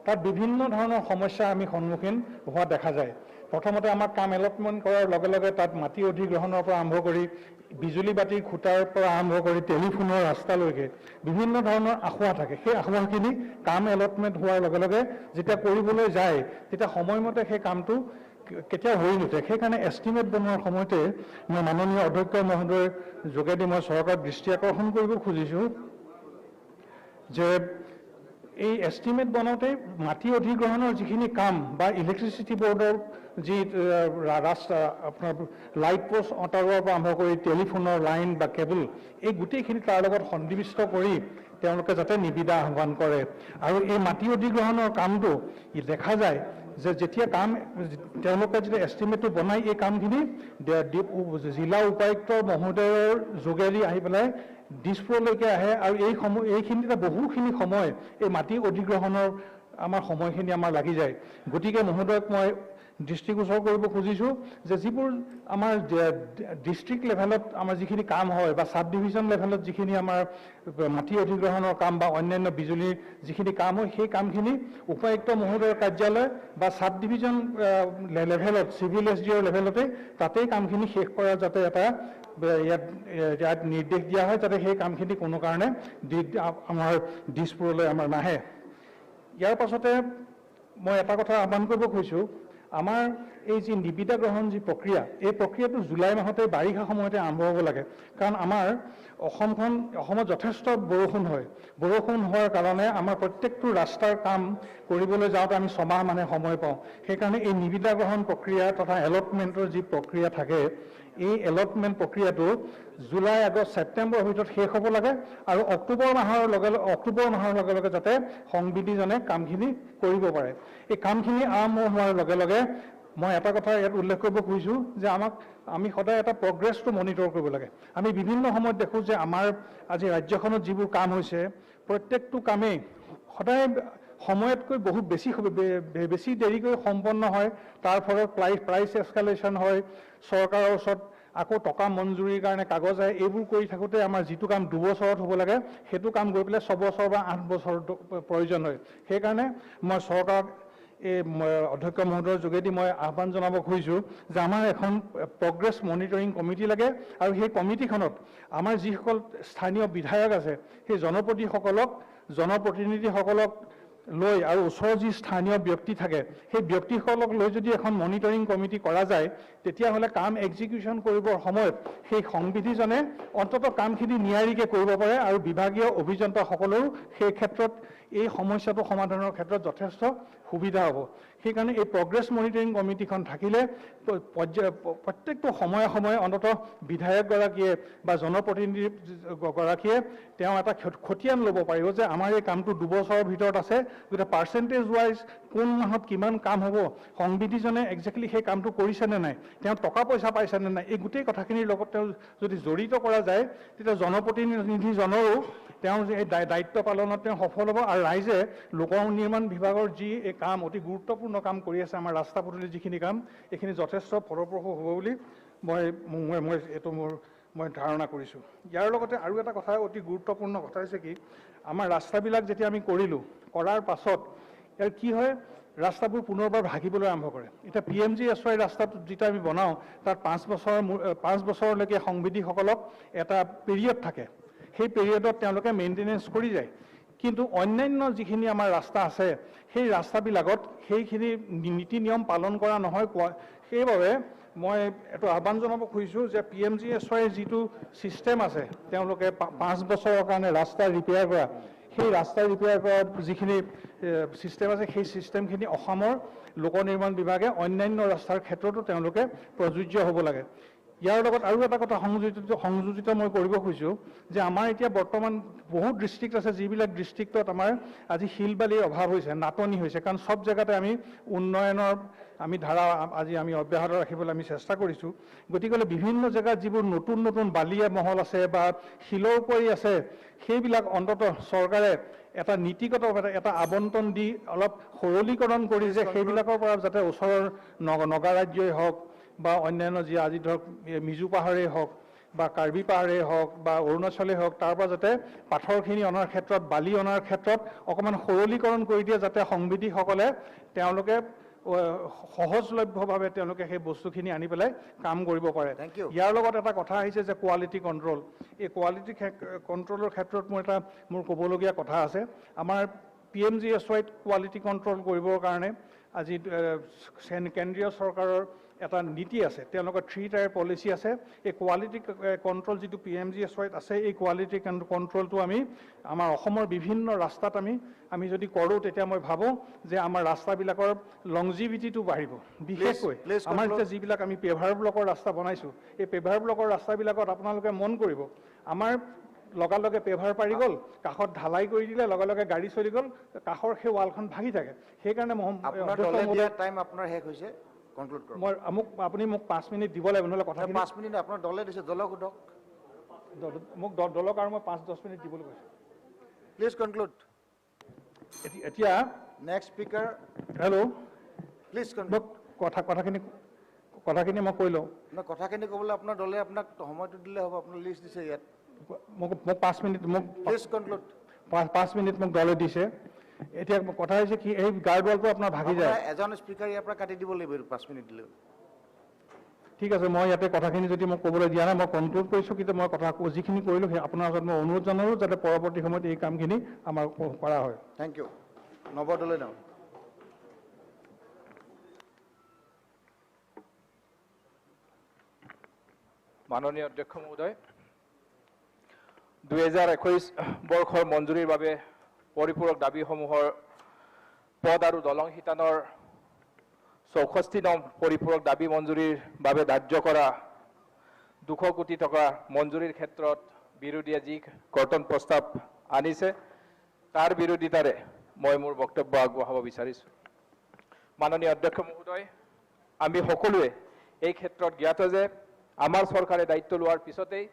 তাত বিভিন্ন ধৰণৰ সমস্যা আমি সন্মুখীন হোৱা দেখা যায়। প্ৰথমতে আমাক কাম এলটমেণ্ট কৰাৰ লগে লগে তাত মাটি অধিগ্ৰহণৰ পৰা আৰম্ভ কৰি বিজুলী বাতিৰ খুঁটাৰ পৰা আৰম্ভ কৰি টেলিফোনৰ ৰাস্তালৈকে বিভিন্ন ধৰণৰ আশা থাকে। সেই আশাখিনি কাম এলটমেণ্ট হোৱাৰ লগে লগে যেতিয়া কৰিবলৈ যায়, তেতিয়া সময়মতে সেই কামটো কেতিয়াও হৈ নুঠে। সেইকাৰণে এষ্টিমেট বনোৱাৰ সময়তে মই মাননীয় অধ্যক্ষ মহোদয়ৰ যোগেদি মই চৰকাৰক দৃষ্টি আকৰ্ষণ কৰিব খুজিছোঁ যে এই এষ্টিমেট বনাওঁতে মাটি অধিগ্ৰহণৰ যিখিনি কাম বা ইলেক্ট্ৰিচিটি বৰ্ডৰ যি ৰাস্তা আপোনাৰ লাইট পোষ্ট অঁতাৰোৱাৰ পৰা আৰম্ভ কৰি টেলিফোনৰ লাইন বা কেবল, এই গোটেইখিনি তাৰ লগত সন্নিৱিষ্ট কৰি তেওঁলোকে যাতে নিবিদা আহ্বান কৰে। আৰু এই মাটি অধিগ্ৰহণৰ কামটো দেখা যায় যে যেতিয়া কাম তেওঁলোকে যেতিয়া এষ্টিমেটটো বনাই, এই কামখিনি জিলা উপায়ুক্ত মহোদয়ৰ যোগেদি আহি পেলাই দিছপুৰলৈকে আহে আৰু এইখিনিতে বহুখিনি সময় এই মাটি অধিগ্ৰহণৰ আমাৰ সময়খিনি আমাৰ লাগি যায়। গতিকে মহোদয়ক মই দৃষ্টিগোচৰ কৰিব খুজিছোঁ যে যিবোৰ আমাৰ ডিষ্ট্ৰিক্ট লেভেলত আমাৰ যিখিনি কাম হয় বা ছাব ডিভিজন লেভেলত যিখিনি আমাৰ মাটি অধিগ্ৰহণৰ কাম বা অন্যান্য বিজুলীৰ যিখিনি কাম হয়, সেই কামখিনি উপায়ুক্ত মহোদয়ৰ কাৰ্যালয় বা ছাব ডিভিজন লেভেলত চিভিল এছডিঅ'ৰ লেভেলতে তাতেই কামখিনি শেষ কৰাৰ যাতে এটা ইয়াত নিৰ্দেশ দিয়া হয়, যাতে সেই কামখিনি কোনো কাৰণে আমাৰ দিছপুৰলৈ আমাৰ নাহে। ইয়াৰ পাছতে মই এটা কথা আহ্বান কৰিব খুজিছোঁ, আমাৰ এই যি নিবিদা গ্ৰহণ যি প্ৰক্ৰিয়া, এই প্ৰক্ৰিয়াটো জুলাই মাহতে বাৰিষা সময়তে আৰম্ভ হ'ব লাগে। কাৰণ আমাৰ অসমত যথেষ্ট বৰষুণ হয়। বৰষুণ হোৱাৰ কাৰণে আমাৰ প্ৰত্যেকটো ৰাস্তাৰ কাম কৰিবলৈ যাওঁতে আমি 6 মাহ মানে সময় পাওঁ। সেইকাৰণে এই নিবিদা গ্ৰহণ প্ৰক্ৰিয়া তথা এলটমেণ্টৰ যি প্ৰক্ৰিয়া থাকে, এই এলটমেণ্ট প্ৰক্ৰিয়াটো জুলাই, আগষ্ট, ছেপ্টেম্বৰৰ ভিতৰত শেষ হ'ব লাগে আৰু অক্টোবৰ মাহৰ লগে লগে যাতে সংবিধিজনে কামখিনি কৰিব পাৰে। এই কামখিনি আৰম্ভ হোৱাৰ লগে লগে মই এটা কথা ইয়াত উল্লেখ কৰিব খুজিছোঁ যে আমি সদায় এটা প্ৰগ্ৰেছটো মনিটৰ কৰিব লাগে। আমি বিভিন্ন সময়ত দেখোঁ যে আমাৰ আজি ৰাজ্যখনত যিবোৰ কাম হৈছে, প্ৰত্যেকটো কামেই সদায় সময়তকৈ বহুত বেছি দেৰিকৈ সম্পন্ন হয়। তাৰ ফলত প্ৰাইচ এস্কেলেশ্যন হয়, চৰকাৰৰ ওচৰত আকৌ টকা মঞ্জুৰিৰ কাৰণে কাগজ আহে। এইবোৰ কৰি থাকোঁতে আমাৰ যিটো কাম 2 বছৰত হ'ব লাগে, সেইটো কাম গৈ পেলাই 6 বছৰ বা 8 বছৰ প্ৰয়োজন হয়। সেইকাৰণে মই চৰকাৰক এই অধ্যক্ষ মহোদয়ৰ যোগেদি মই আহ্বান জনাব খুজিছোঁ যে আমাৰ এখন প্ৰগ্ৰেছ মনিটৰিং কমিটি লাগে আৰু সেই কমিটিখনত আমাৰ যিসকল স্থানীয় বিধায়ক আছে, সেই জনপ্ৰতিনিধিসকলক লৈ আৰু ওচৰৰ যি স্থানীয় ব্যক্তি থাকে, সেই ব্যক্তিসকলক লৈ যদি এখন মনিটৰিং কমিটি কৰা যায়, তেতিয়াহ'লে কাম এক্সিকিউশ্যন কৰিবৰ সময়ত সেই সংবিধিজনে অন্ততঃ কামখিনি নিয়াৰিকৈ কৰিব পাৰে আৰু বিভাগীয় অভিযন্তাসকলেও সেই ক্ষেত্ৰত এই সমস্যাটো সমাধানৰ ক্ষেত্ৰত যথেষ্ট সুবিধা হ'ব। সেইকাৰণে এই প্ৰগ্ৰেছ মনিটৰিং কমিটিখন থাকিলে প্ৰত্যেকটো সময়ে সময়ে অন্ততঃ বিধায়কগৰাকীয়ে বা জনপ্ৰতিনিধিগৰাকীয়ে তেওঁ এটা খতিয়ান ল'ব পাৰিব যে আমাৰ এই কামটো 2 বছৰৰ ভিতৰত আছে, গতিকে পাৰ্চেণ্টেজ ৱাইজ কোন মাহত কিমান কাম হ'ব, সংবিধিজনে একজেক্টলি সেই কামটো কৰিছেনে নাই, তেওঁ টকা পইচা পাইছেনে নাই, এই গোটেই কথাখিনিৰ লগত তেওঁ যদি জড়িত কৰা যায়, তেতিয়া জনপ্ৰতিনিধিজনৰো তেওঁৰ এই দায়িত্ব পালনত তেওঁ সফল হ'ব। আৰু ৰাইজে লোক নিৰ্মাণ বিভাগৰ যি এই কাম অতি গুৰুত্বপূৰ্ণ কাম কৰি আছে, আমাৰ ৰাস্তা পদূলিৰ যিখিনি কাম, এইখিনি যথেষ্ট ফলপ্ৰসূ হ'ব বুলি মই ধাৰণা কৰিছোঁ। ইয়াৰ লগতে আৰু এটা কথা অতি গুৰুত্বপূৰ্ণ কথা হৈছে কি, আমাৰ ৰাস্তাবিলাক যেতিয়া আমি কৰাৰ পাছত ইয়াৰ কি হয়, ৰাস্তাবোৰ পুনৰবাৰ ভাগিবলৈ আৰম্ভ কৰে। এতিয়া PMGSY ৰাস্তাটো যেতিয়া আমি বনাওঁ, তাত 5 বছৰলৈকে সংবিধিসকলক এটা পিৰিয়ড থাকে। সেই পিৰিয়ডত তেওঁলোকে মেইনটেনেঞ্চ কৰি যায়। কিন্তু অন্যান্য যিখিনি আমাৰ ৰাস্তা আছে, সেই ৰাস্তাবিলাকত সেইখিনি নীতি নিয়ম পালন কৰা নহয়। সেইবাবে মই এইটো আহ্বান জনাব খুজিছোঁ যে PMGSY যিটো ছিষ্টেম আছে, তেওঁলোকে 5 বছৰৰ কাৰণে ৰাস্তা ৰিপেয়াৰ কৰা, সেই ৰাস্তা ৰিপেয়াৰ কৰাৰ যিখিনি ছিষ্টেম আছে, সেই ছিষ্টেমখিনি অসমৰ লোক নিৰ্মাণ বিভাগে অন্যান্য ৰাস্তাৰ ক্ষেত্ৰতো তেওঁলোকে প্ৰযোজ্য হ'ব লাগে। ইয়াৰ লগত আৰু এটা কথা সংযোজিত মই কৰিব খুজিছোঁ যে আমাৰ এতিয়া বৰ্তমান বহুত ডিষ্ট্ৰিক্ট আছে, যিবিলাক ডিষ্ট্ৰিক্টত আমাৰ আজি শিল বালিৰ অভাৱ হৈছে, নাটনি হৈছে। কাৰণ চব জেগাতে আমি উন্নয়নৰ ধাৰা আজি আমি অব্যাহত ৰাখিবলৈ আমি চেষ্টা কৰিছোঁ। গতিকে বিভিন্ন জেগাত যিবোৰ নতুন বালিয়া মহল আছে বা শিলৰ উপৰি আছে, সেইবিলাক অন্ততঃ চৰকাৰে এটা নীতিগতভাৱে এটা আবণ্টন দি অলপ সৰলীকৰণ কৰি যে সেইবিলাকৰ পৰা যাতে ওচৰৰ নগা ৰাজ্যই হওক বা অন্যান্য যি আজি ধৰক মিজু পাহাৰেই হওক বা কাৰ্বি পাহাৰেই হওক বা অৰুণাচলেই হওক, তাৰ পৰা যাতে পাথৰখিনি অনাৰ ক্ষেত্ৰত, বালি অনাৰ ক্ষেত্ৰত অকণমান সৰলীকৰণ কৰি দিয়ে, যাতে সংবিধিসকলে তেওঁলোকে সহজলভ্যভাৱে তেওঁলোকে সেই বস্তুখিনি আনি পেলাই কাম কৰিব পাৰে। ইয়াৰ লগত এটা কথা আহিছে যে কোৱালিটি কণ্ট্ৰল। এই কোৱালিটি কণ্ট্ৰলৰ ক্ষেত্ৰত মোৰ ক'বলগীয়া কথা আছে। আমাৰ PMGSYত কোৱালিটি কণ্ট্ৰল কৰিবৰ কাৰণে আজি কেন্দ্ৰীয় চৰকাৰৰ এটা নীতি আছে, তেওঁলোকৰ 3 টায়াৰ পলিচি আছে। এই কোৱালিটি কণ্ট্ৰল যিটো PMGSYত আছে, এই কোৱালিটি কণ্ট্ৰলটো আমি আমাৰ অসমৰ বিভিন্ন ৰাস্তাত আমি যদি কৰোঁ, তেতিয়া মই ভাবোঁ যে আমাৰ ৰাস্তাবিলাকৰ লংজিভিটিটো বাঢ়িব। বিশেষকৈ আমাৰ এতিয়া যিবিলাক আমি পেভাৰ ব্লকৰ ৰাস্তা বনাইছোঁ, এই পেভাৰ ব্লকৰ ৰাস্তাবিলাকত আপোনালোকে মন কৰিব, আমাৰ লগে পেভাৰ পাৰি গ'ল, কাষত ঢালাই কৰি দিলে, লগে গাড়ী চলি গ'ল, কাষৰ সেই ৱালখন ভাঙি থাকে। সেইকাৰণে আপোনাৰ শেষ হৈছে, আপুনি মোক 5 মিনিট দিব লাগিব, নহ'লে কথা 5 মিনিট আপোনাৰ দলে দিছে, দলক সোধক। মোক দলক আৰু মই 5-10 মিনিট দিবলৈ কৈছোঁ। Please conclude. এতিয়া নেক্সট স্পীকাৰ। হেল্ল', প্লিজ কথাখিনি মই কৈ লওঁ। কথাখিনি ক'বলৈ আপোনাৰ দলে আপোনাক সময়টো দিলে হ'ব, আপোনাৰ লিষ্ট দিছে ইয়াত। মোক 5 মিনিট, প্লিজ কনক্লুড। 5 মিনিট মোক দলে দিছে। এতিয়া কথা হৈছে কি, এই গাৰ্ডৱালটো আপোনাৰ ভাগি যায়। এজন স্পীকাৰ ইয়াৰ পৰা কাটি দিব লাগিব 5 মিনিট দিলে। ঠিক আছে, মই ইয়াতে কথাখিনি যদি মোক ক'বলৈ দিয়া নাই, মই কনক্লুড কৰিছোঁ। কিন্তু মই কথা যিখিনি কৰিলোঁ, সেই আপোনাৰ ওচৰত মই অনুৰোধ জনালোঁ যাতে পৰৱৰ্তী সময়ত এই কামখিনি আমাৰ কৰা হয়। Thank U. নৱদলৈ নাম মাননীয় অধ্যক্ষ মহোদয় 2021 বৰ্ষৰ মঞ্জুৰিৰ বাবে পৰিপূৰক দাবীসমূহৰ পদ আৰু দলং শিতানৰ 64 নং পৰিপূৰক দাবী মঞ্জুৰিৰ বাবে ধাৰ্য কৰা 200 কোটি টকা মঞ্জুৰিৰ ক্ষেত্ৰত বিৰোধীয়ে যি কৰ্তন প্ৰস্তাৱ আনিছে তাৰ বিৰোধিতাৰে মই মোৰ বক্তব্য আগবঢ়াব বিচাৰিছোঁ মাননীয় অধ্যক্ষ মহোদয় আমি সকলোৱে এই ক্ষেত্ৰত জ্ঞাত যে আমাৰ চৰকাৰে দায়িত্ব লোৱাৰ পিছতেই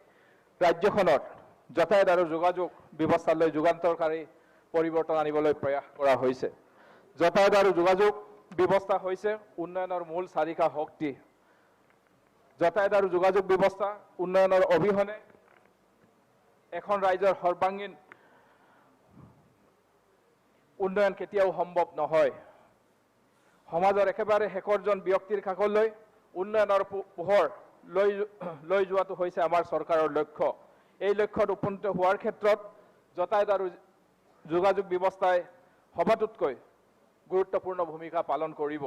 ৰাজ্যখনত যাতায়াত আৰু যোগাযোগ ব্যৱস্থালৈ যুগান্তৰকাৰী পৰিৱৰ্তন আনিবলৈ প্ৰয়াস কৰা হৈছে যাতায়াত আৰু যোগাযোগ ব্যৱস্থা হৈছে উন্নয়নৰ মূল চাৰিকা শক্তি যাতায়াত আৰু যোগাযোগ ব্যৱস্থা উন্নয়নৰ অবিহনে এখন ৰাজ্যৰ সৰ্বাংগীন উন্নয়ন কেতিয়াও সম্ভৱ নহয় সমাজৰ একেবাৰে শেষৰজন ব্যক্তিৰ কাষলৈ উন্নয়নৰ পোহৰ লৈ যোৱাটো হৈছে আমাৰ চৰকাৰৰ লক্ষ্য এই লক্ষ্যত উপনীত হোৱাৰ ক্ষেত্ৰত যাতায়াত আৰু যোগাযোগ ব্যৱস্থাই সবাতোতকৈ গুৰুত্বপূৰ্ণ ভূমিকা পালন কৰিব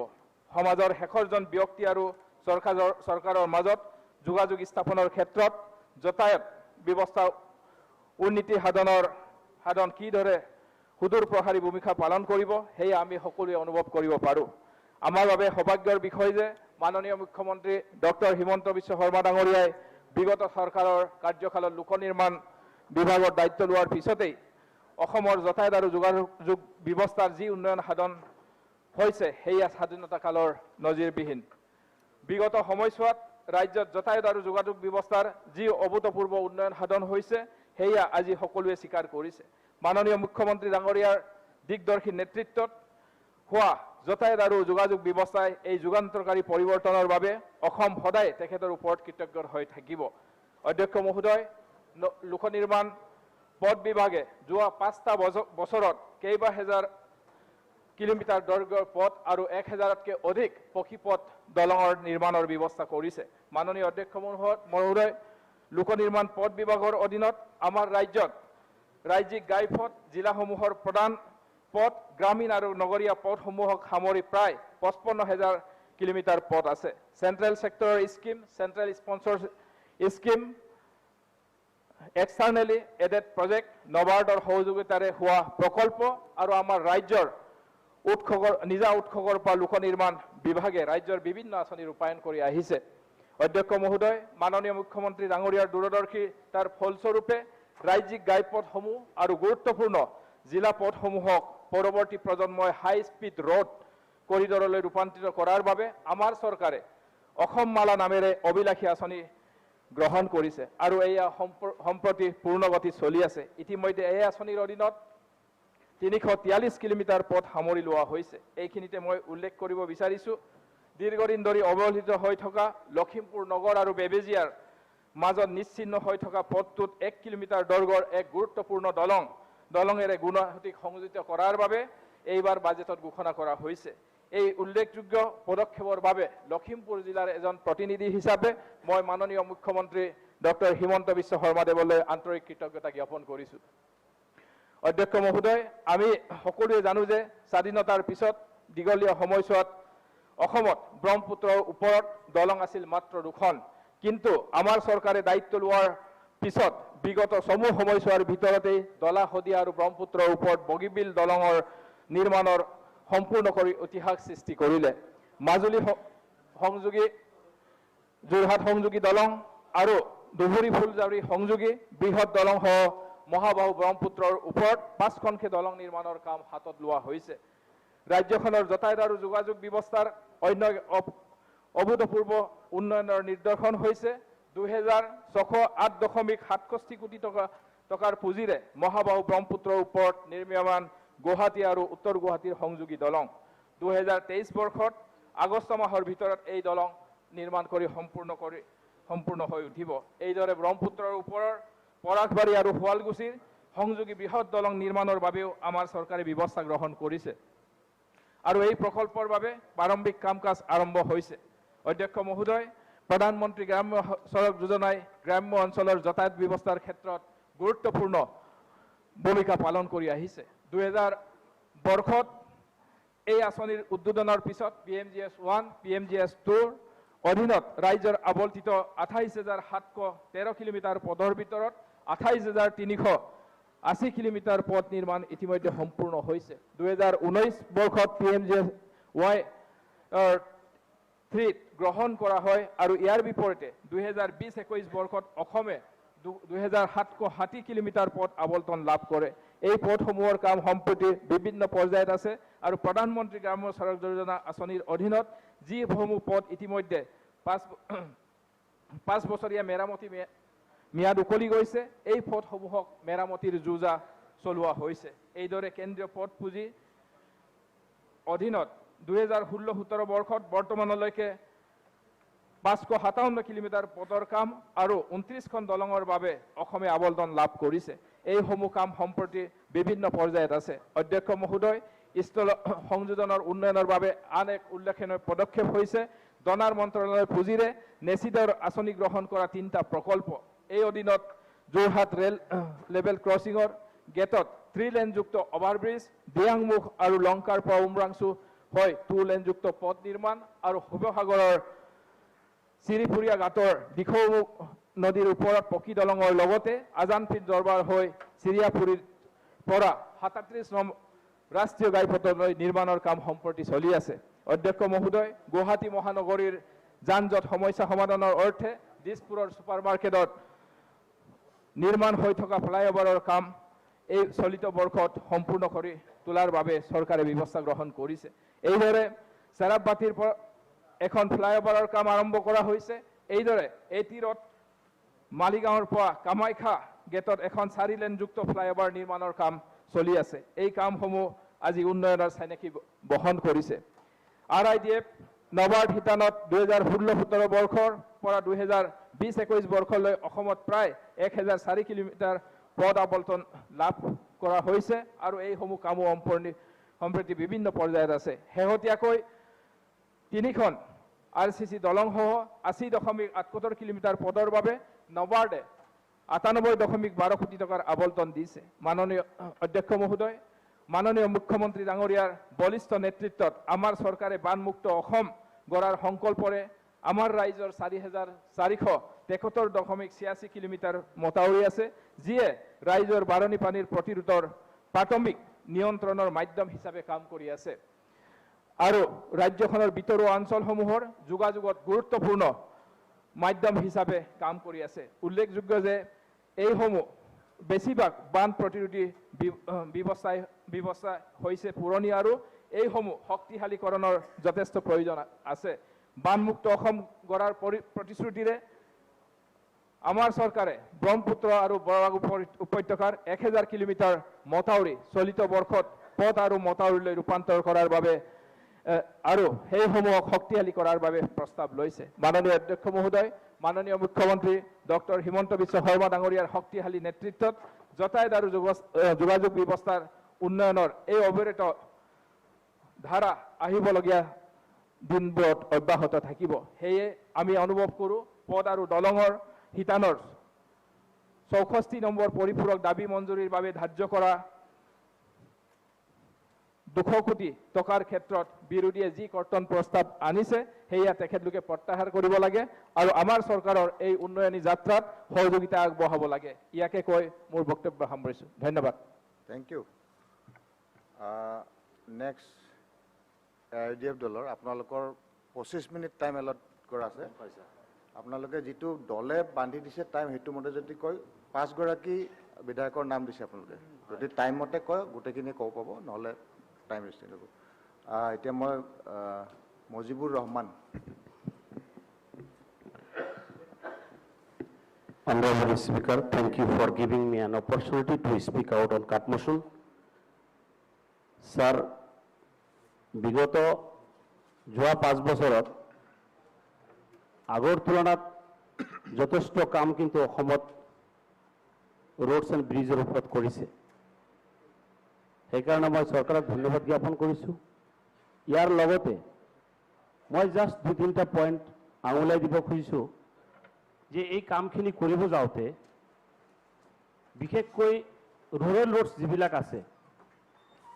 সমাজৰ শেষৰজন ব্যক্তি আৰু চৰকাৰৰ মাজত যোগাযোগ স্থাপনৰ ক্ষেত্ৰত যাতায়াত ব্যৱস্থা উন্নতি সাধন কিদৰে সুদূৰ প্ৰসাৰী ভূমিকা পালন কৰিব সেয়া আমি সকলোৱে অনুভৱ কৰিব পাৰোঁ আমাৰ বাবে সৌভাগ্যৰ বিষয় যে মাননীয় মুখ্যমন্ত্ৰী ডক্টৰ হিমন্ত বিশ্ব শৰ্মা ডাঙৰীয়াই বিগত চৰকাৰৰ কাৰ্যকালত লোক নিৰ্মাণ বিভাগৰ দায়িত্ব লোৱাৰ পিছতেই অসমৰ যাতায়াত আৰু যোগাযোগ ব্যৱস্থাৰ যি উন্নয়ন সাধন হৈছে সেয়া স্বাধীনতা কালৰ নজিৰবিহীন বিগত সময়ছোৱাত ৰাজ্যত যাতায়াত আৰু যোগাযোগ ব্যৱস্থাৰ যি অভূতপূৰ্ব উন্নয়ন সাধন হৈছে সেয়া আজি সকলোৱে স্বীকাৰ কৰিছে মাননীয় মুখ্যমন্ত্ৰী ডাঙৰীয়াৰ দিগদৰ্শী নেতৃত্বত হোৱা যাতায়াত আৰু যোগাযোগ ব্যৱস্থাই এই যুগান্তৰকাৰী পৰিৱৰ্তনৰ বাবে অসম সদায় তেখেতৰ ওপৰত কৃতজ্ঞ হৈ থাকিব অধ্যক্ষ মহোদয় লোক নিৰ্মাণ পথ বিভাগে যোৱা 5টা বছৰত কেইবা হাজাৰ কিলোমিটাৰ দৈৰ্ঘ্যৰ পথ আৰু 1000তকৈ অধিক পকীপথ দলঙৰ নিৰ্মাণৰ ব্যৱস্থা কৰিছে মাননীয় অধ্যক্ষ মহোদয় লোক নিৰ্মাণ পথ বিভাগৰ অধীনত আমাৰ ৰাজ্যত ৰাজ্যিক ঘাইপথ জিলাসমূহৰ প্ৰধান পথ গ্ৰামীণ আৰু নগৰীয়া পথসমূহক সামৰি প্ৰায় 55,000 কিলোমিটাৰ পথ আছে চেন্ট্ৰেল সেক্টৰৰ scheme central sponsor scheme externally aided project নবাৰ্ডৰ সহযোগিতাৰে হোৱা প্ৰকল্প আৰু আমাৰ ৰাজ্যৰ নিজা উৎসৰ পৰা লোক নিৰ্মাণ বিভাগে ৰাজ্যৰ বিভিন্ন আঁচনি ৰূপায়ণ কৰি আহিছে অধ্যক্ষ মহোদয় মাননীয় মুখ্যমন্ত্ৰী ডাঙৰীয়াৰ দূৰদৰ্শী তাৰ ফলস্বৰূপে ৰাজ্যিক ঘাইপথসমূহ আৰু গুৰুত্বপূৰ্ণ জিলা পথসমূহক পৰৱৰ্তী প্ৰজন্মই হাই স্পীড ৰোড কৰিডৰলৈ ৰূপান্তৰিত কৰাৰ বাবে আমাৰ চৰকাৰে অসম মালা নামেৰে অভিলাষী আঁচনি গ্ৰহণ কৰিছে আৰু এয়া সম্প্ৰতি পূৰ্ণগতি চলি আছে ইতিমধ্যে এই আঁচনিৰ অধীনত 343 কিলোমিটাৰ পথ সামৰি লোৱা হৈছে এইখিনিতে মই উল্লেখ কৰিব বিচাৰিছোঁ দীৰ্ঘদিন ধৰি অৱহেলিত হৈ থকা লখিমপুৰ নগৰ আৰু বেবেজিয়াৰ মাজত নিশ্চিন্ন হৈ থকা পথটোত 1 কিলোমিটাৰ দৈৰ্ঘ্যৰ এক গুৰুত্বপূৰ্ণ দলঙেৰে গুৱাহাটীক সংযোজিত কৰাৰ বাবে এইবাৰ বাজেটত ঘোষণা কৰা হৈছে এই উল্লেখযোগ্য পদক্ষেপৰ বাবে লখিমপুৰ জিলাৰ এজন প্ৰতিনিধি হিচাপে মই মাননীয় মুখ্যমন্ত্ৰী ডক্টৰ হিমন্ত বিশ্ব শৰ্মা দেৱলৈ আন্তৰিক কৃতজ্ঞতা জ্ঞাপন কৰিছোঁ অধ্যক্ষ মহোদয় আমি সকলোৱে জানো যে স্বাধীনতাৰ পিছত দীঘলীয়া সময়ছোৱাত অসমত ব্ৰহ্মপুত্ৰৰ ওপৰত দলং আছিল মাত্ৰ 2খন কিন্তু আমাৰ চৰকাৰে দায়িত্ব লোৱাৰ পিছত বিগত সমূহ সময়ছোৱাৰ ভিতৰতেই দলা শদিয়া আৰু ব্ৰহ্মপুত্ৰৰ ওপৰত বগীবিল দলঙৰ নিৰ্মাণৰ সম্পূৰ্ণ কৰি ইতিহাস সৃষ্টি কৰিলে মাজুলী সংযোগী যোৰহাট সংযোগী দলং আৰু দুবুৰী ফুলজাৰী সংযোগী বৃহৎ দলংসহ মহাবাহু ব্ৰহ্মপুত্ৰৰ ওপৰত 5খনকৈ দলং নিৰ্মাণৰ কাম হাতত লোৱা হৈছে ৰাজ্যখনৰ যাতায়াত আৰু যোগাযোগ ব্যৱস্থাৰ অন্য অভূতপূৰ্ব উন্নয়নৰ নিৰ্দেশন হৈছে 2608.67 কোটি টকাৰ পুঁজিৰে মহাবাহু ব্ৰহ্মপুত্ৰৰ ওপৰত নিৰ্মাণ গুৱাহাটী আৰু উত্তৰ গুৱাহাটীৰ সংযোগী দলং 2023 বৰ্ষত আগষ্ট মাহৰ ভিতৰত এই দলং নিৰ্মাণ কৰি সম্পূৰ্ণ হৈ উঠিব এইদৰে ব্ৰহ্মপুত্ৰৰ ওপৰৰ পৰাগবাৰী আৰু শুৱালকুছিৰ সংযোগী বৃহৎ দলং নিৰ্মাণৰ বাবেও আমাৰ চৰকাৰে ব্যৱস্থা গ্ৰহণ কৰিছে আৰু এই প্ৰকল্পৰ বাবে প্ৰাৰম্ভিক কাম কাজ আৰম্ভ হৈছে অধ্যক্ষ মহোদয় প্ৰধানমন্ত্ৰী গ্ৰাম্য সড়ক যোজনাই গ্ৰাম্য অঞ্চলৰ যাতায়াত ব্যৱস্থাৰ ক্ষেত্ৰত গুৰুত্বপূৰ্ণ ভূমিকা পালন কৰি আহিছে 2000 বৰ্ষত এই আঁচনিৰ উদ্বোধনৰ পিছত PMGS1 PMGS2 অধীনত ৰাজ্যৰ আৱণ্টিত 28,713 কিলোমিটাৰ পথৰ ভিতৰত 28,380 কিলোমিটাৰ পথ নিৰ্মাণ ইতিমধ্যে সম্পূৰ্ণ হৈছে 2019 বৰ্ষত PMGS1 3 গ্ৰহণ কৰা হয় আৰু ইয়াৰ বিপৰীতে 2020-21 বৰ্ষত অসমে 2,760 কিলোমিটাৰ পথ আবণ্টন লাভ কৰে এই পথসমূহৰ কাম সম্প্ৰতি বিভিন্ন পৰ্যায়ত আছে আৰু প্ৰধানমন্ত্ৰী গ্ৰাম্য সড়ক যোজনা আঁচনিৰ অধীনত যিসমূহ পথ ইতিমধ্যে 5 বছৰীয়া মেৰামতি ম্যাদ উকলি গৈছে এই পথসমূহক মেৰামতিৰ যোজা চলোৱা হৈছে এইদৰে কেন্দ্ৰীয় পথ পুঁজি অধীনত 2016-17 বৰ্ষত বৰ্তমানলৈকে 557 কিলোমিটাৰ পথৰ কাম আৰু 29খন দলঙৰ বাবে অসমে আবণ্টন লাভ কৰিছে এইসমূহ কাম সম্প্ৰতি বিভিন্ন পৰ্যায়ত আছে অধ্যক্ষ মহোদয় স্থল সংযোজনৰ উন্নয়নৰ বাবে আন এক উল্লেখনীয় পদক্ষেপ হৈছে ডনাৰ মন্ত্ৰালয়ৰ পুঁজিৰে নেচিডৰ আঁচনি গ্ৰহণ কৰা 3টা প্ৰকল্প এই অধীনত যোৰহাট ৰেল লেভেল ক্ৰছিঙৰ গেটত 3 লেনযুক্ত অভাৰব্ৰিজ দিয়াংমুখ আৰু লংকাৰ পৰা উমৰাংচু হয় 2 লেনযুক্ত পথ নিৰ্মাণ আৰু শিৱসাগৰৰ চিৰিপুৰীয়া ঘাটৰ দিখৌমুখ নদীৰ ওপৰত পকী দলঙৰ লগতে আজানপীঠ দৰবাৰ হৈ চিৰিয়াপুৰীৰ পৰা 37 নং ৰাষ্ট্ৰীয় ঘাইপথলৈ নিৰ্মাণৰ কাম সম্প্ৰতি চলি আছে অধ্যক্ষ মহোদয় গুৱাহাটী মহানগৰীৰ যান-জঁট সমস্যা সমাধানৰ অৰ্থে দিছপুৰৰ ছুপাৰ মাৰ্কেটত নিৰ্মাণ হৈ থকা ফ্লাইঅভাৰৰ কাম এই চলিত বৰ্ষত সম্পূৰ্ণ কৰি তোলাৰ বাবে চৰকাৰে ব্যৱস্থা গ্ৰহণ কৰিছে এইদৰে চাৰাপবাতিৰ পৰা এখন ফ্লাইঅভাৰৰ কাম আৰম্ভ কৰা হৈছে এইদৰে এই তীৰত মালিগাঁৱৰ পৰা কামাখ্যা গেটত এখন 4 লেনযুক্ত ফ্লাইঅভাৰ নিৰ্মাণৰ কাম চলি আছে এই কামসমূহ আজি উন্নয়নৰ চানেকি বহন কৰিছে RIDF নবাৰ্ড হিতানত 2016-17 বৰ্ষৰ পৰা 2020-21 বৰ্ষলৈ অসমত প্ৰায় 1004 কিলোমিটাৰ পথ আবণ্টন লাভ কৰা হৈছে আৰু এইসমূহ কামো সম্প্ৰতি বিভিন্ন পৰ্যায়ত আছে শেহতীয়াকৈ 3খন RCC দলংসহ 80.78 কিলোমিটাৰ পথৰ বাবে নবাৰ্ডে 98.12 কোটি টকাৰ আবণ্টন দিছে মাননীয় অধ্যক্ষ মহোদয় মাননীয় মুখ্যমন্ত্ৰী ডাঙৰীয়াৰ বলিষ্ঠ নেতৃত্বত আমাৰ চৰকাৰে বানমুক্ত অসম গঢ়াৰ সংকল্পৰে আমাৰ ৰাজ্যৰ 4,473.86 কিলোমিটাৰ মথাউৰি আছে যিয়ে ৰাজ্যৰ বাৰণী পানীৰ প্ৰতিৰোধৰ প্ৰাথমিক নিয়ন্ত্ৰণৰ মাধ্যম হিচাপে কাম কৰি আছে আৰু ৰাজ্যখনৰ ভিতৰুৱা অঞ্চলসমূহৰ যোগাযোগত গুৰুত্বপূৰ্ণ মাধ্যম হিচাপে কাম কৰি আছে উল্লেখযোগ্য যে এইসমূহ বেছিভাগ বান প্ৰতিৰোধী ব্যৱস্থা হৈছে পুৰণি আৰু এইসমূহ শক্তিশালীকৰণৰ যথেষ্ট প্ৰয়োজন আছে বানমুক্ত অসম গঢ়াৰ প্ৰতিশ্ৰুতিৰে আমাৰ চৰকাৰে ব্ৰহ্মপুত্ৰ আৰু বৰাক উপত্যকাৰ 1000 কিলোমিটাৰ মথাউৰি চলিত বৰ্ষত পথ আৰু মথাউৰিলৈ ৰূপান্তৰ কৰাৰ বাবে আৰু সেইসমূহক শক্তিশালী কৰাৰ বাবে প্ৰস্তাৱ লৈছে মাননীয় অধ্যক্ষ মহোদয় মাননীয় মুখ্যমন্ত্ৰী ডক্টৰ হিমন্ত বিশ্ব শৰ্মা ডাঙৰীয়াৰ শক্তিশালী নেতৃত্বত যাতায়াত আৰু যোগাযোগ ব্যৱস্থাৰ উন্নয়নৰ এই অবিৰত ধাৰা আহিবলগীয়া দিনবোৰত অব্যাহত থাকিব সেয়ে আমি অনুভৱ কৰোঁ পথ আৰু দলঙৰ হিতানৰ 64 নম্বৰ পৰিপূৰক দাবী মঞ্জুৰিৰ বাবে ধাৰ্য কৰা 200 কোটি টকাৰ ক্ষেত্ৰত বিৰোধীয়ে যি কৰ্তন প্ৰস্তাৱ আনিছে সেয়া তেখেতলোকে প্ৰত্যাহাৰ কৰিব লাগে আৰু আমাৰ চৰকাৰৰ এই উন্নয়নী যাত্ৰাত সহযোগিতা আগবঢ়াব লাগে ইয়াকে কৈ মোৰ বক্তব্য সামৰিছোঁ ধন্যবাদ থ্যাংক ইউ নেক্সট RDF দলৰ আপোনালোকৰ 25 মিনিট টাইম এলট কৰা আছে আপোনালোকে যেটো দলে বান্ধি দিছে টাইম হেতু মতে যদি কয় 5 গৰাকী বিধায়কৰ নাম দিছে আপোনালোকে যদি টাইম মতে কয় গোটেইখিনি কও পাব নহলে টাইম ৰেস্টিং হ'ব এতিয়া মই Mujibur Rahman Honorable Speaker, thank you for giving me an opportunity to speak out on cut motion. Sir, বিগত যোৱা 5 বছৰত আগৰ তুলনাত যথেষ্ট কাম কিন্তু অসমত ৰোডছ এণ্ড ব্ৰিজৰ ওপৰত কৰিছে সেইকাৰণে মই চৰকাৰক ধন্যবাদ জ্ঞাপন কৰিছোঁ ইয়াৰ লগতে মই জাষ্ট 2-3টা পইণ্ট আঙুলাই দিব খুজিছোঁ যে এই কামখিনি কৰিব যাওঁতে বিশেষকৈ ৰুৰেল ৰোডছ যিবিলাক আছে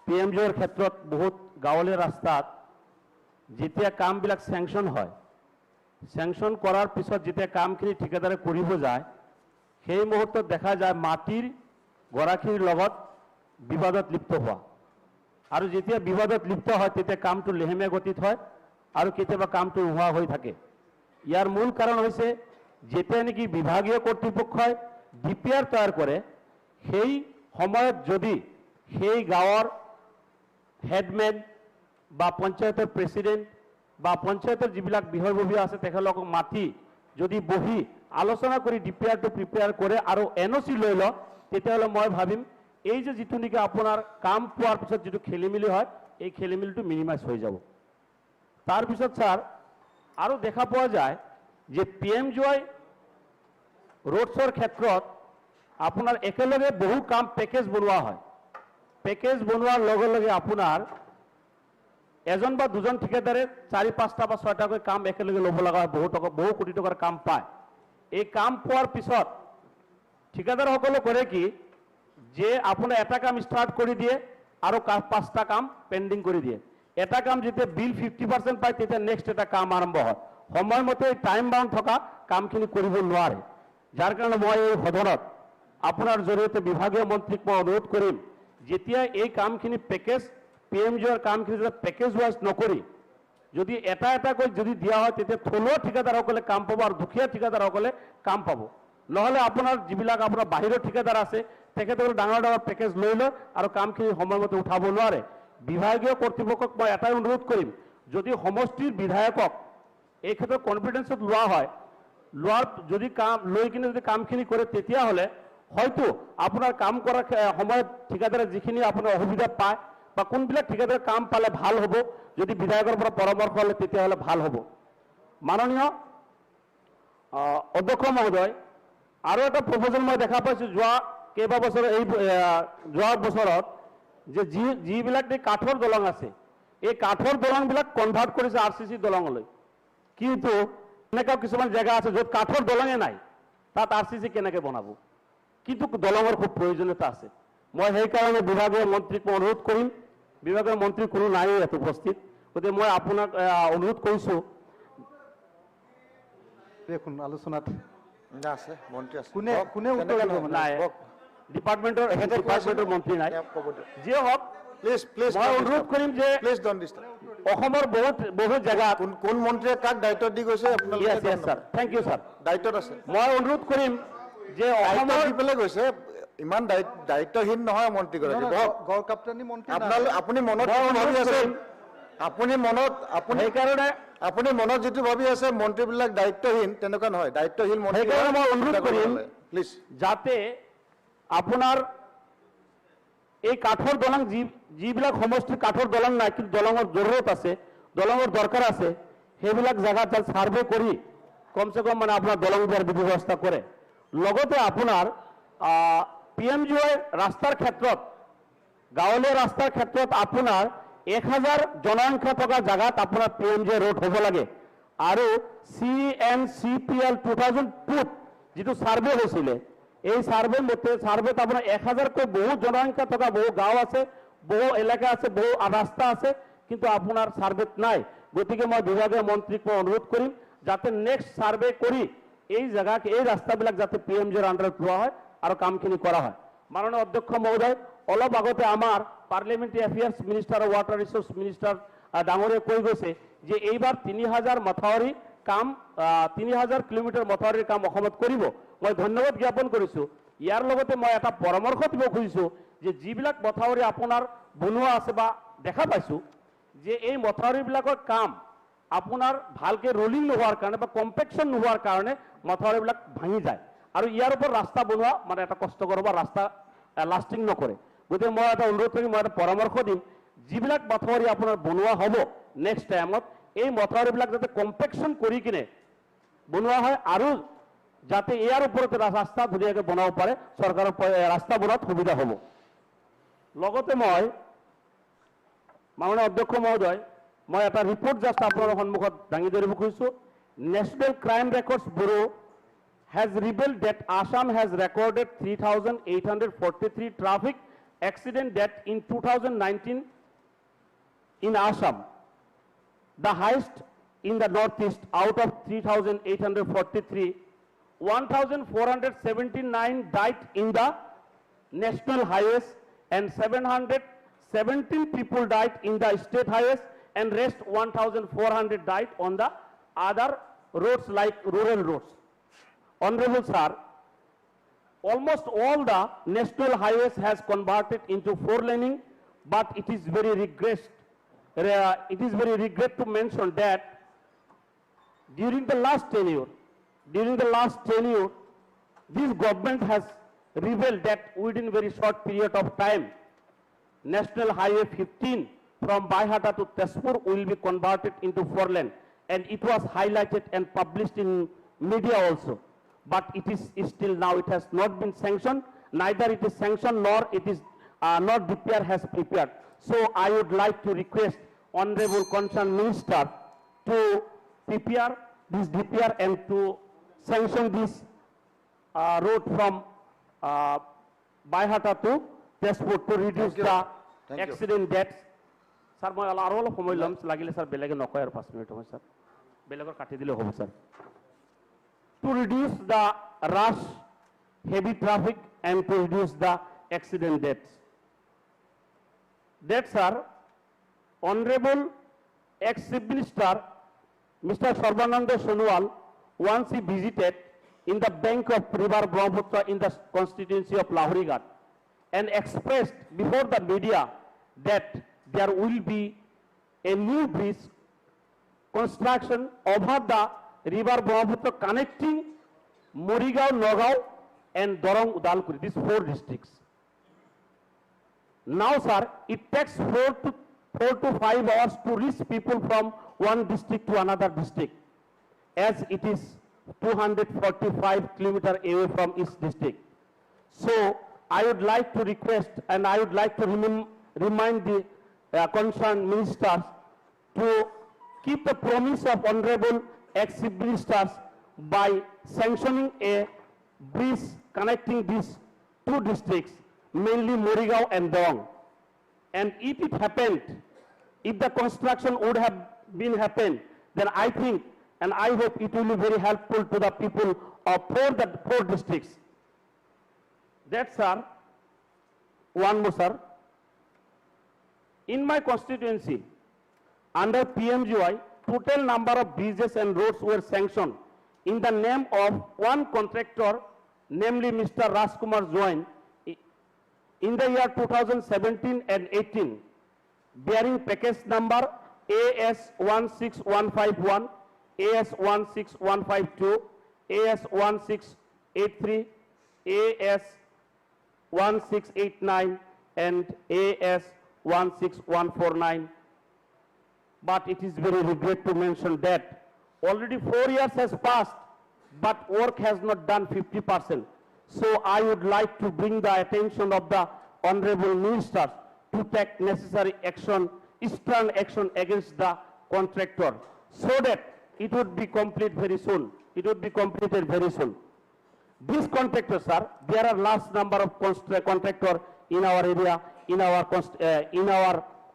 PMJৰ ক্ষেত্ৰত বহুত গাঁৱলীয়া ৰাস্তাত যেতিয়া কামবিলাক চেংচন হয়, চেংচন কৰাৰ পিছত যেতিয়া কামখিনি ঠিকাদাৰে কৰিব যায়, সেই মুহূৰ্তত দেখা যায় মাটিৰ গৰাকীৰ লগত বিবাদত লিপ্ত হোৱা। আৰু যেতিয়া বিবাদত লিপ্ত হয় তেতিয়া কামটো লেহেমীয়া গতিত হয় আৰু কেতিয়াবা কামটো নোহোৱা হৈ থাকে। ইয়াৰ মূল কাৰণ হৈছে যেতিয়া নেকি বিভাগীয় কৰ্তৃপক্ষই DPR তৈয়াৰ কৰে, সেই সময়ত যদি সেই গাঁৱৰ হেডমেন বা পঞ্চায়তৰ প্ৰেচিডেণ্ট বা পঞ্চায়তৰ যিবিলাক বিষয়ববীয়া আছে তেখেতলোকক মাতি যদি বহি আলোচনা কৰি DPRটো প্ৰিপেয়াৰ কৰে আৰু NOC লৈ লয়, তেতিয়াহ'লে মই ভাবিম এই যে যিটো নেকি আপোনাৰ কাম পোৱাৰ পিছত যিটো খেলিমেলি হয়, এই খেলিমেলিটো মিনিমাইজ হৈ যাব। তাৰপিছত ছাৰ আৰু দেখা পোৱা যায় যে PMJY ৰোডছৰ ক্ষেত্ৰত আপোনাৰ একেলগে বহু কাম পেকেজ বনোৱা হয়। পেকেজ বনোৱাৰ লগে লগে আপোনাৰ এজন বা দুজন ঠিকাদাৰে 4-5টা বা 6টাকৈ কাম একেলগে ল'ব লগা হয়, বহু কোটি টকাৰ কাম পায়। এই কাম পোৱাৰ পিছত ঠিকাদাৰসকলে কৰে কি যে আপোনাৰ এটা কাম ষ্টাৰ্ট কৰি দিয়ে আৰু 5টা কাম পেণ্ডিং কৰি দিয়ে। এটা কাম যেতিয়া বিল 50% পায় তেতিয়া নেক্সট এটা কাম আৰম্ভ হয়। সময়মতে টাইম বাউণ্ড থকা কামখিনি কৰিব নোৱাৰে। যাৰ কাৰণে মই এই সদনত আপোনাৰ জৰিয়তে বিভাগীয় মন্ত্ৰীক মই অনুৰোধ কৰিম, যেতিয়া এই কামখিনি পেকেজ PMJYৰ কামখিনি যেতিয়া পেকেজ ৱাইজ নকৰি যদি এটা এটাকৈ যদি দিয়া হয়, তেতিয়া থলুৱা ঠিকাদাৰসকলে কাম পাব আৰু দুখীয়া ঠিকাদাৰসকলে কাম পাব। নহ'লে আপোনাৰ যিবিলাক আপোনাৰ বাহিৰৰ ঠিকাদাৰ আছে তেখেতসকলে ডাঙৰ ডাঙৰ পেকেজ লৈ লয় আৰু কামখিনি সময়মতে উঠাব নোৱাৰে। বিভাগীয় কৰ্তৃপক্ষক মই এটাই অনুৰোধ কৰিম, যদি সমষ্টিৰ বিধায়কক এই ক্ষেত্ৰত কনফিডেন্সত লোৱা হয়, লোৱাৰ যদি কাম লৈ কিনে যদি কামখিনি কৰে, তেতিয়াহ'লে হয়তো আপোনাৰ কাম কৰাৰ সময়ত ঠিকাদাৰে যিখিনি আপোনাৰ অসুবিধা পায় বা কোনবিলাক ঠিকাদাৰে কাম পালে ভাল হ'ব, যদি বিধায়কৰ পৰা পৰামৰ্শ হ'লে তেতিয়াহ'লে ভাল হ'ব। মাননীয় অধ্যক্ষ মহোদয়, আৰু এটা প্ৰপ'জেল মই দেখা পাইছোঁ যোৱা কেইবা বছৰ যোৱা বছৰত যে যিবিলাক কাঠৰ দলং আছে, এই কাঠৰ দলংবিলাক কনভাৰ্ট কৰিছে RCC দলঙলৈ। কিন্তু এনেকুৱাও কিছুমান জেগা আছে য'ত কাঠৰ দলঙে নাই, তাত RCC কেনেকৈ বনাব? কিন্তু দলঙৰ খুব প্ৰয়োজনীয়তা আছে। মই সেইকাৰণে বিভাগীয় মন্ত্ৰীক মই অনুৰোধ কৰিম, বিভাগীয় মন্ত্ৰী কোনো নাই ইয়াত উপস্থিত, গতিকে মই আপোনাক অনুৰোধ কৰিছোঁ দেখোন আলোচনাত আছে মন্ত্ৰী আছে, কোনে উত্তৰ দিব? নাই, ডিপাৰ্টমেণ্টৰ মন্ত্ৰী নাই। যিয়ে হওক মই অনুৰোধ কৰিম যে অসমৰ বহুত জেগাত কোন মন্ত্ৰীয়ে কাক দায়িত্ব দি গৈছে থেংক ইউ ছাৰ, দায়িত্বত আছে। মই অনুৰোধ কৰিম যে অসমৰ দি পেলাই গৈছে, ইমান দায়িত্বহীন নহয় মন্ত্ৰীগৰাকী। গড় কাপ্তানী মন্ত্ৰী আপুনি মনত ভাবি আছে, সেইকাৰণে আপুনি মনত যিটো ভাবি আছে মন্ত্ৰীবিলাক দায়িত্বহীন, তেনেকুৱা নহয়। দায়িত্বহীন মন্ত্ৰী। সেইকাৰণে মই অনুৰোধ কৰিম প্লিজ যাতে আপোনাৰ এই কাঠৰ দলং যিবিলাক সমষ্টিৰ কাঠৰ দলং নাই কিন্তু দলঙৰ জৰুৰত আছে, দলঙৰ দৰকাৰ আছে, সেইবিলাক জেগাত ছাৰ্ভে কৰি কমচে কম মানে আপোনাৰ দলং দিয়াৰ ব্যৱস্থা কৰে। লগতে আপোনাৰ PMJY ৰাস্তাৰ ক্ষেত্ৰত, গাঁৱলীয়া ৰাস্তাৰ ক্ষেত্ৰত আপোনাৰ 1000 জনসংখ্যা থকা জেগাত আপোনাৰ PMJY ৰোড হ'ব লাগে। আৰু CNCPL 2002 যিটো ছাৰ্ভে হৈছিলে, এই ছাৰ্ভে মতে ছাৰ্ভেত আপোনাৰ 1000কৈ বহু জনসংখ্যা থকা বহু গাঁও আছে, বহু এলেকা আছে, বহু ৰাস্তা আছে, কিন্তু আপোনাৰ ছাৰ্ভেত নাই। গতিকে মই বিভাগীয় মন্ত্ৰীক মই অনুৰোধ কৰিম যাতে নেক্সট ছাৰ্ভে কৰি এই জেগাক এই ৰাস্তাবিলাক যাতে PMJYৰ আণ্ডাৰত লোৱা হয় আৰু কামখিনি কৰা হয়। মাননীয় অধ্যক্ষ মহোদয়, অলপ আগতে আমাৰ পাৰ্লিয়ামেণ্টাৰী এফেয়াৰ্ছ মিনিষ্টাৰ আৰু ৱাটাৰ ৰিচোৰ্চ মিনিষ্টাৰ ডাঙৰীয়ে কৈ গৈছে যে এইবাৰ 3000 মথাউৰি কাম 3000 কিলোমিটাৰ মথাউৰিৰ কাম অসমত কৰিব। মই ধন্যবাদ জ্ঞাপন কৰিছোঁ। ইয়াৰ লগতে মই এটা পৰামৰ্শ দিব খুজিছোঁ যে যিবিলাক মথাউৰি আপোনাৰ বনোৱা আছে বা দেখা পাইছোঁ যে এই মথাউৰিবিলাকৰ কাম আপোনাৰ ভালকৈ ৰোলিং নোহোৱাৰ কাৰণে বা কম্পেকশ্যন নোহোৱাৰ কাৰণে মথাউৰিবিলাক ভাঙি যায় আৰু ইয়াৰ ওপৰত ৰাস্তা বনোৱা মানে এটা কষ্টকৰ বা ৰাস্তা লাষ্টিং নকৰে। গতিকে মই এটা অনুৰোধ কৰিম, মই এটা পৰামৰ্শ দিম, যিবিলাক মথাউৰি আপোনাৰ বনোৱা হ'ব নেক্সট টাইমত এই মথাউৰিবিলাক যাতে কম্পেকশ্যন কৰি কিনে বনোৱা হয় আৰু যাতে ইয়াৰ ওপৰতে ৰাস্তা ধুনীয়াকৈ বনাব পাৰে, চৰকাৰৰ ৰাস্তা বনোৱাত সুবিধা হ'ব। লগতে মই মাননীয় অধ্যক্ষ মহোদয়, মই এটা ৰিপৰ্ট জাষ্ট আপোনাৰ সন্মুখত দাঙি ধৰিব খুজিছোঁ। National crime records bureau has revealed that Assam has recorded 3,843 traffic accident death in 2019 in Assam, the highest in the Northeast. Out of 3,843, 1,479 died in the national highways and 717 people died in the state highways, and rest 1,400 died on the other roads like rural roads. Honorable Sir, almost all the national highways has converted into 4-laning, but it is very regret to mention that during the last tenure, this government has revealed that within very short period of time, National Highway 15 from Baihata to Tezpur will be converted into 4-lane, and it was highlighted and published in media also. But it is still now, it has not been sanctioned, neither it is sanctioned nor it is not DPR has prepared. So I would like to request Honorable Concerned Minister to prepare this DPR and to sanction this road from Baihata to Tezpur to reduce the accident deaths. Sir, I will all of my lumps lagile sir belage no koyar 5 minute hoy sir. Belagor kati dile hobo sir. To reduce the rush, heavy traffic, and to reduce the accident deaths. That, sir, Honorable ex-Chief Minister, Mr. Sarbananda Sonowal, once he visited in the bank of River Brahmaputra in the constituency of Lahorigarh and expressed before the media that there will be a new bridge construction over the River Brahmaputra connecting Morigao, Nagaon and Dorong Udalguri, these 4 districts. Now, sir, it takes 4 to 5 hours to reach people from one district to another district, as it is 245 kilometers away from each district. So, I would like to request and I would like to remind the concerned ministers to keep the promise of Honorable ex-Chief Ministers by sanctioning a bridge connecting these 2 districts, mainly Morigao and Dorong. And if it happened, if the construction would have been happened, then I think and I hope it will be very helpful to the people of 4 districts. That's, sir. One more, sir. In my constituency, under PMGY, total number of bridges and roads were sanctioned in the name of one contractor, namely Mr. Rajkumar Join, in the year 2017 and 18, bearing package number AS16151, AS16152, AS1683, AS1689, and AS16149. But it is very regret to mention that already 4 years has passed, but work has not done 50%. So I would like to bring the attention of the Honorable Ministers to take necessary action, stern action against the contractor, so that it would be complete very soon. It would be completed very soon. These contractors, sir, there are large number of contractors in our area, in our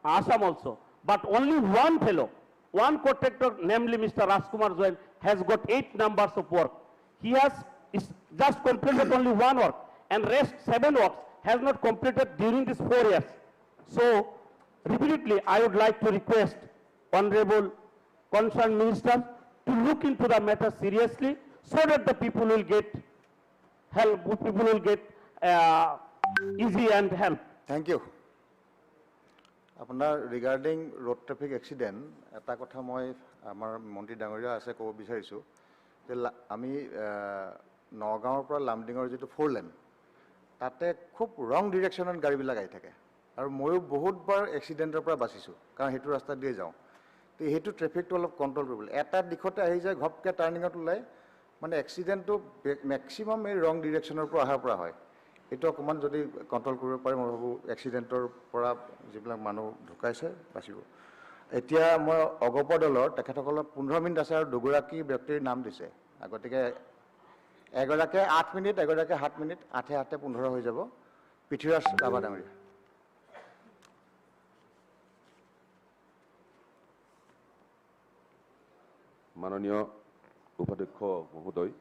Assam also. But only one fellow, one contractor, namely Mr. Rajkumar Join, has got 8 numbers of work. He has just completed only 1 work, and rest 7 works has not completed during these 4 years. So, repeatedly, I would like to request Honorable concerned Minister to look into the matter seriously, so that the people will get help, people will get easy and help. Thank you. আপোনাৰ regarding road traffic accident এটা কথা মই আমাৰ মন্ত্ৰী ডাঙৰীয়া আছে ক'ব বিচাৰিছোঁ যে আমি নগাঁৱৰ পৰা লামডিঙৰ যিটো 4-লেন তাতে খুব ৰং ডিৰেকশ্যনত গাড়ীবিলাক আহি থাকে আৰু ময়ো বহুতবাৰ এক্সিডেণ্টৰ পৰা বাচিছোঁ কাৰণ সেইটো ৰাস্তা দিয়ে যাওঁ তো সেইটো ট্ৰেফিকটো অলপ কণ্ট্ৰল কৰিবলৈ এটা দিশতে আহি যায় ঘপকৈ টাৰ্ণিঙত ওলাই মানে এক্সিডেণ্টটো মেক্সিমাম এই ৰং ডিৰেকশ্যনৰ পৰা অহাৰ পৰা হয় এইটো অকণমান যদি কণ্ট্ৰল কৰিব পাৰে মই ভাবোঁ এক্সিডেণ্টৰ পৰা যিবিলাক মানুহ ঢুকাইছে বাচিব এতিয়া মই অগপ দলৰ তেখেতসকলৰ 15 মিনিট আছে আৰু 2 গৰাকী ব্যক্তিৰ নাম দিছে গতিকে এগৰাকীয়ে 8 মিনিট এগৰাকীয়ে 7 মিনিট 8 8 15 হৈ যাব পৃথ্বীৰাজ ৰাভা ডাঙৰীয়া মাননীয় উপাধ্যক্ষ মহোদয়,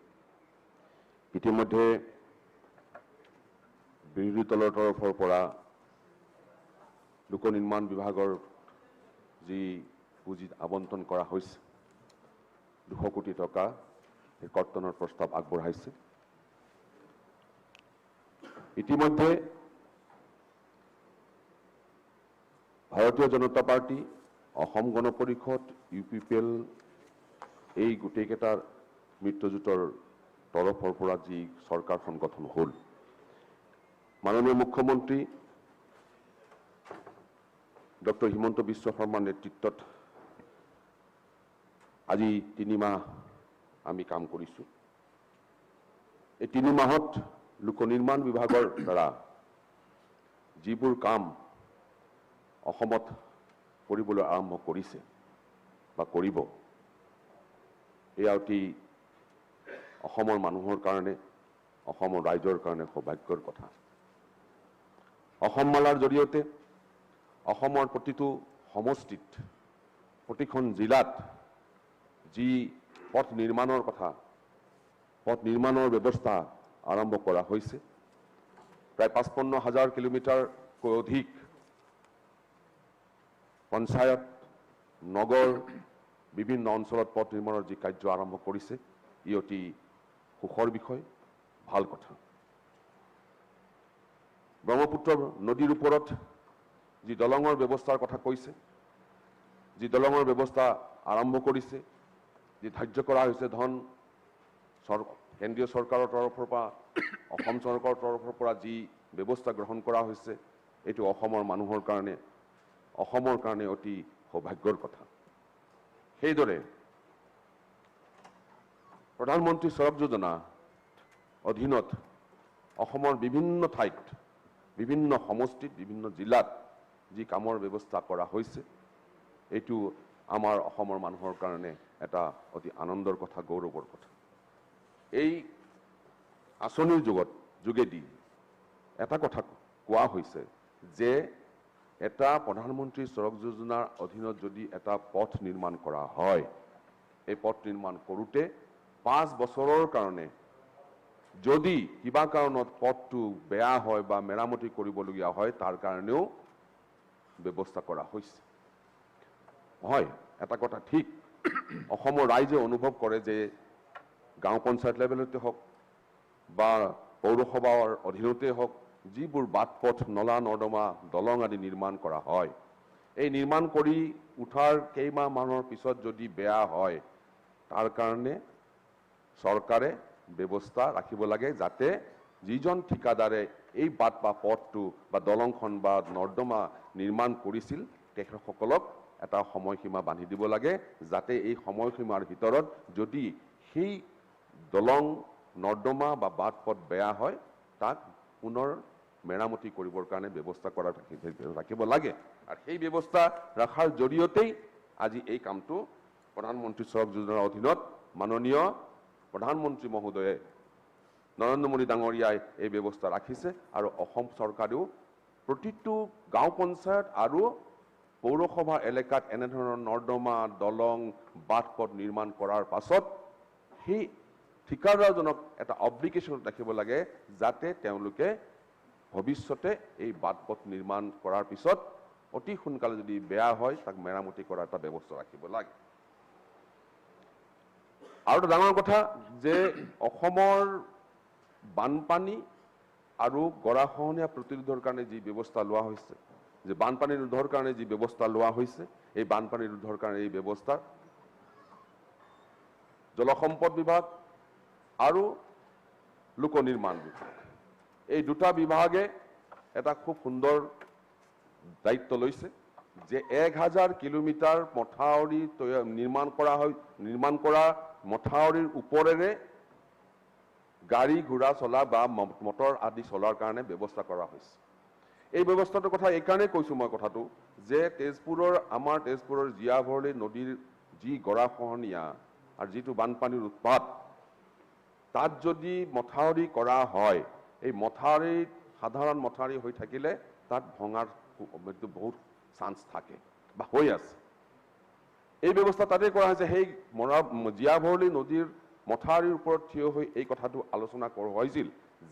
ইতিমধ্যে বিৰোধী দলৰ তৰফৰ পৰা লোক নিৰ্মাণ বিভাগৰ যি পুঁজি আবণ্টন কৰা হৈছে 200 কোটি টকা এই কৰ্তনৰ প্ৰস্তাৱ আগবঢ়াইছে। ইতিমধ্যে ভাৰতীয় জনতা পাৰ্টি, অসম গণ পৰিষদ, UPPL এই গোটেইকেইটাৰ মিত্ৰজোঁটৰ তৰফৰ পৰা যি চৰকাৰখন গঠন হ'ল, মাননীয় মুখ্যমন্ত্ৰী ডক্টৰ হিমন্ত বিশ্ব শৰ্মাৰ নেতৃত্বত আজি 3 মাহ আমি কাম কৰিছোঁ। এই 3 মাহত লোক নিৰ্মাণ বিভাগৰ দ্বাৰা যিবোৰ কাম অসমত কৰিবলৈ আৰম্ভ কৰিছে বা কৰিব, এয়া অতি অসমৰ মানুহৰ কাৰণে, অসমৰ ৰাইজৰ কাৰণে সৌভাগ্যৰ কথা। অসম মালাৰ জৰিয়তে অসমৰ প্ৰতিটো সমষ্টিত, প্ৰতিখন জিলাত যি পথ নিৰ্মাণৰ কথা, পথ নিৰ্মাণৰ ব্যৱস্থা আৰম্ভ কৰা হৈছে। প্ৰায় 55,000 কিলোমিটাৰকৈ অধিক পঞ্চায়ত, নগৰ, বিভিন্ন অঞ্চলত পথ নিৰ্মাণৰ যি কাৰ্য আৰম্ভ কৰিছে, ই অতি সুখৰ বিষয়, ভাল কথা। ব্ৰহ্মপুত্ৰ নদীৰ ওপৰত যি দলঙৰ ব্যৱস্থাৰ কথা কৈছে, যি দলঙৰ ব্যৱস্থা আৰম্ভ কৰিছে, যি ধাৰ্য কৰা হৈছে ধন, কেন্দ্ৰীয় চৰকাৰৰ তৰফৰ পৰা, অসম চৰকাৰৰ তৰফৰ পৰা যি ব্যৱস্থা গ্ৰহণ কৰা হৈছে, এইটো অসমৰ মানুহৰ কাৰণে, অসমৰ কাৰণে অতি সৌভাগ্যৰ কথা। সেইদৰে প্ৰধানমন্ত্ৰী সড়ক যোজনা অধীনত অসমৰ বিভিন্ন ঠাইত, বিভিন্ন সমষ্টিত, বিভিন্ন জিলাত যি কামৰ ব্যৱস্থা কৰা হৈছে, এইটো আমাৰ অসমৰ মানুহৰ কাৰণে এটা অতি আনন্দৰ কথা, গৌৰৱৰ কথা। এই আঁচনিৰ যোগেদি এটা কথা কোৱা হৈছে যে এটা প্ৰধানমন্ত্ৰী সড়ক যোজনাৰ অধীনত যদি এটা পথ নিৰ্মাণ কৰা হয়, এই পথ নিৰ্মাণ কৰোঁতে 5 বছৰৰ কাৰণে যদি কিবা কাৰণত পথটো বেয়া হয় বা মেৰামতি কৰিবলগীয়া হয়, তাৰ কাৰণেও ব্যৱস্থা কৰা হৈছে। হয়, এটা কথা ঠিক, অসমৰ ৰাইজে অনুভৱ কৰে যে গাঁও পঞ্চায়ত লেভেলতে হওক বা পৌৰসভাৰ অধীনতে হওক, যিবোৰ বাট পথ, নলা নৰ্দমা, দলং আদি নিৰ্মাণ কৰা হয়, এই নিৰ্মাণ কৰি উঠাৰ কেইমাহমানৰ পিছত যদি বেয়া হয়, তাৰ কাৰণে চৰকাৰে ব্যৱস্থা ৰাখিব লাগে, যাতে যিজন ঠিকাদাৰে এই বাট বা পথটো বা দলংখন বা নৰ্দমা নিৰ্মাণ কৰিছিল, তেখেতসকলক এটা সময়সীমা বান্ধি দিব লাগে, যাতে এই সময়সীমাৰ ভিতৰত যদি সেই দলং, নৰ্দমা বা বাট পথ বেয়া হয়, তাক পুনৰ মেৰামতি কৰিবৰ কাৰণে ব্যৱস্থা কৰা ৰাখিব লাগে। আৰু সেই ব্যৱস্থা ৰখাৰ জৰিয়তেই আজি এই কামটো প্ৰধানমন্ত্ৰী সড়ক যোজনাৰ অধীনত মাননীয় প্ৰধানমন্ত্ৰী মহোদয়ে নৰেন্দ্ৰ মোদী ডাঙৰীয়াই এই ব্যৱস্থা ৰাখিছে। আৰু অসম চৰকাৰেও প্ৰতিটো গাঁও পঞ্চায়ত আৰু পৌৰসভা এলেকাত এনেধৰণৰ নৰ্দমা, দলং, বাট পথ নিৰ্মাণ কৰাৰ পাছত সেই ঠিকাদাৰজনক এটা অব্লিগেশ্যন ৰাখিব লাগে, যাতে তেওঁলোকে ভৱিষ্যতে এই বাট পথ নিৰ্মাণ কৰাৰ পিছত অতি সোনকালে যদি বেয়া হয়, তাক মেৰামতি কৰাৰ এটা ব্যৱস্থা ৰাখিব লাগে। আৰু এটা ডাঙৰ কথা যে অসমৰ বানপানী আৰু গৰাখহনীয়া প্ৰতিৰোধৰ কাৰণে যি ব্যৱস্থা লোৱা হৈছে, যে বানপানী ৰোধৰ কাৰণে যি ব্যৱস্থা লোৱা হৈছে, এই বানপানী ৰোধৰ কাৰণে এই ব্যৱস্থা জলসম্পদ বিভাগ আৰু লোক নিৰ্মাণ বিভাগ, এই দুটা বিভাগে এটা খুব সুন্দৰ দায়িত্ব লৈছে যে 1000 কিলোমিটাৰ মথাউৰি নিৰ্মাণ কৰা মথাউৰিৰ ওপৰেৰে গাড়ী ঘোঁৰা চলা বা মটৰ আদি চলাৰ কাৰণে ব্যৱস্থা কৰা হৈছে। এই ব্যৱস্থাটোৰ কথা এইকাৰণে কৈছোঁ মই কথাটো, যে আমাৰ তেজপুৰৰ জীয়াভৰলী নদীৰ যি গৰাখহনীয়া আৰু যিটো বানপানীৰ উৎপাত, তাত যদি মথাউৰি কৰা হয়, এই মথাউৰিত সাধাৰণ মথাউৰি হৈ থাকিলে তাত ভঙাৰ বহুত চান্স থাকে বা হৈ আছে। এই ব্যৱস্থা তাতে কৰা হৈছে। সেই জীয়া ভৰলী নদীৰ মথাউৰিৰ ওপৰত থিয় হৈ এই কথাটো আলোচনা কৰা হৈছিল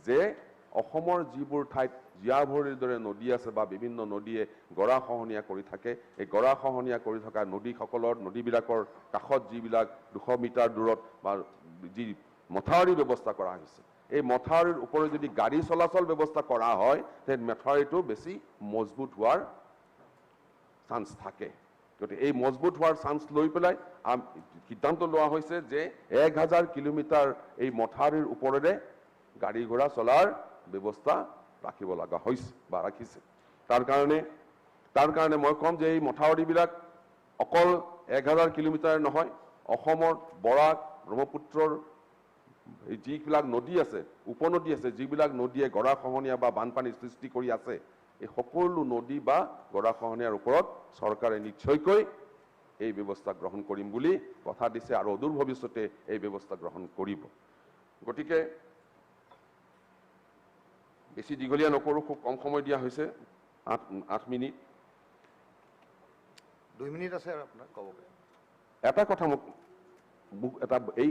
যে অসমৰ যিবোৰ ঠাইত জীয়া ভৰলীৰ দৰে নদী আছে বা বিভিন্ন নদীয়ে গৰাখহনীয়া কৰি থাকে, এই গৰাখহনীয়া কৰি থকা নদীবিলাকৰ কাষত যিবিলাক 200 মিটাৰ দূৰত বা যি মথাউৰি ব্যৱস্থা কৰা হৈছে, এই মথাউৰিৰ ওপৰত যদি গাড়ী চলাচল ব্যৱস্থা কৰা হয় তেন্তে মথাউৰিটো বেছি মজবুত হোৱাৰ চান্স থাকে। গতিকে এই মজবুত হোৱাৰ চান্স লৈ পেলাই সিদ্ধান্ত লোৱা হৈছে যে 1000 কিলোমিটাৰ এই মথাউৰিৰ ওপৰেৰে গাড়ী ঘোঁৰা চলাৰ ব্যৱস্থা ৰাখিব লগা হৈছে বা ৰাখিছে। তাৰ কাৰণে মই ক'ম যে এই মথাউৰিবিলাক অকল 1000 কিলোমিটাৰ নহয়, অসমৰ বৰাক ব্ৰহ্মপুত্ৰৰ যিবিলাক নদী আছে, উপনদী আছে, যিবিলাক নদীয়ে গৰাখহনীয়া বা বানপানীৰ সৃষ্টি কৰি আছে, এই সকলো নদী বা গৰাখহনীয়াৰ ওপৰত চৰকাৰে নিশ্চয়কৈ এই ব্যৱস্থা গ্ৰহণ কৰিম বুলি কথা দিছে আৰু অদূৰ ভৱিষ্যতে এই ব্যৱস্থা গ্ৰহণ কৰিব। গতিকে বেছি দীঘলীয়া নকৰোঁ, খুব কম সময় দিয়া হৈছে, 8 মিনিট। 2 মিনিট আছে আৰু আপোনাৰ ক'ব পাৰে। এটা কথা মোক এটা এই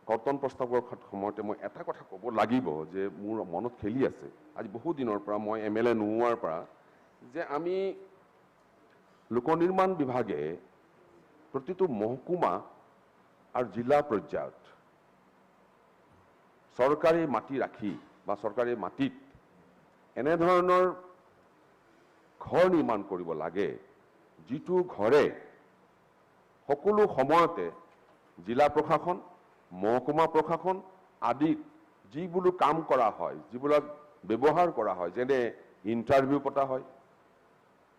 কৰ্তন প্ৰস্তাৱৰ সময়তে মই এটা কথা ক'ব লাগিব যে মোৰ মনত খেলি আছে আজি বহু দিনৰ পৰা, মই MLA নোহোৱাৰ পৰা, যে আমি লোক নিৰ্মাণ বিভাগে প্ৰতিটো মহকুমা আৰু জিলা পৰ্যায়ত চৰকাৰী মাটি ৰাখি বা চৰকাৰী মাটিত এনেধৰণৰ ঘৰ নিৰ্মাণ কৰিব লাগে যিটো ঘৰে সকলো সময়তে জিলা প্ৰশাসন, মহকুমা প্ৰশাসন আদিত যিবোৰ কাম কৰা হয়, যিবিলাক ব্যৱহাৰ কৰা হয়, যেনে ইণ্টাৰভিউ পতা হয়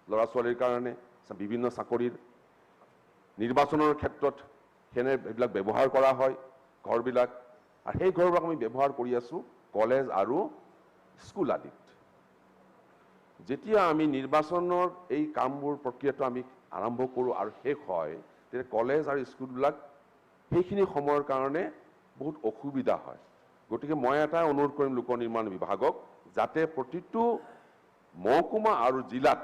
ল'ৰা ছোৱালীৰ কাৰণে, বিভিন্ন চাকৰিৰ নিৰ্বাচনৰ ক্ষেত্ৰত এইবিলাক ব্যৱহাৰ কৰা হয় ঘৰবিলাক, আৰু সেই ঘৰবিলাক আমি ব্যৱহাৰ কৰি আছোঁ কলেজ আৰু স্কুল আদিত। যেতিয়া আমি নিৰ্বাচনৰ এই কামবোৰ প্ৰক্ৰিয়াটো আমি আৰম্ভ কৰোঁ আৰু শেষ হয়, তেতিয়া কলেজ আৰু স্কুলবিলাক সেইখিনি সময়ৰ কাৰণে বহুত অসুবিধা হয়। গতিকে মই এটা অনুৰোধ কৰিম লোক নিৰ্মাণ বিভাগক, যাতে প্ৰতিটো মহকুমা আৰু জিলাত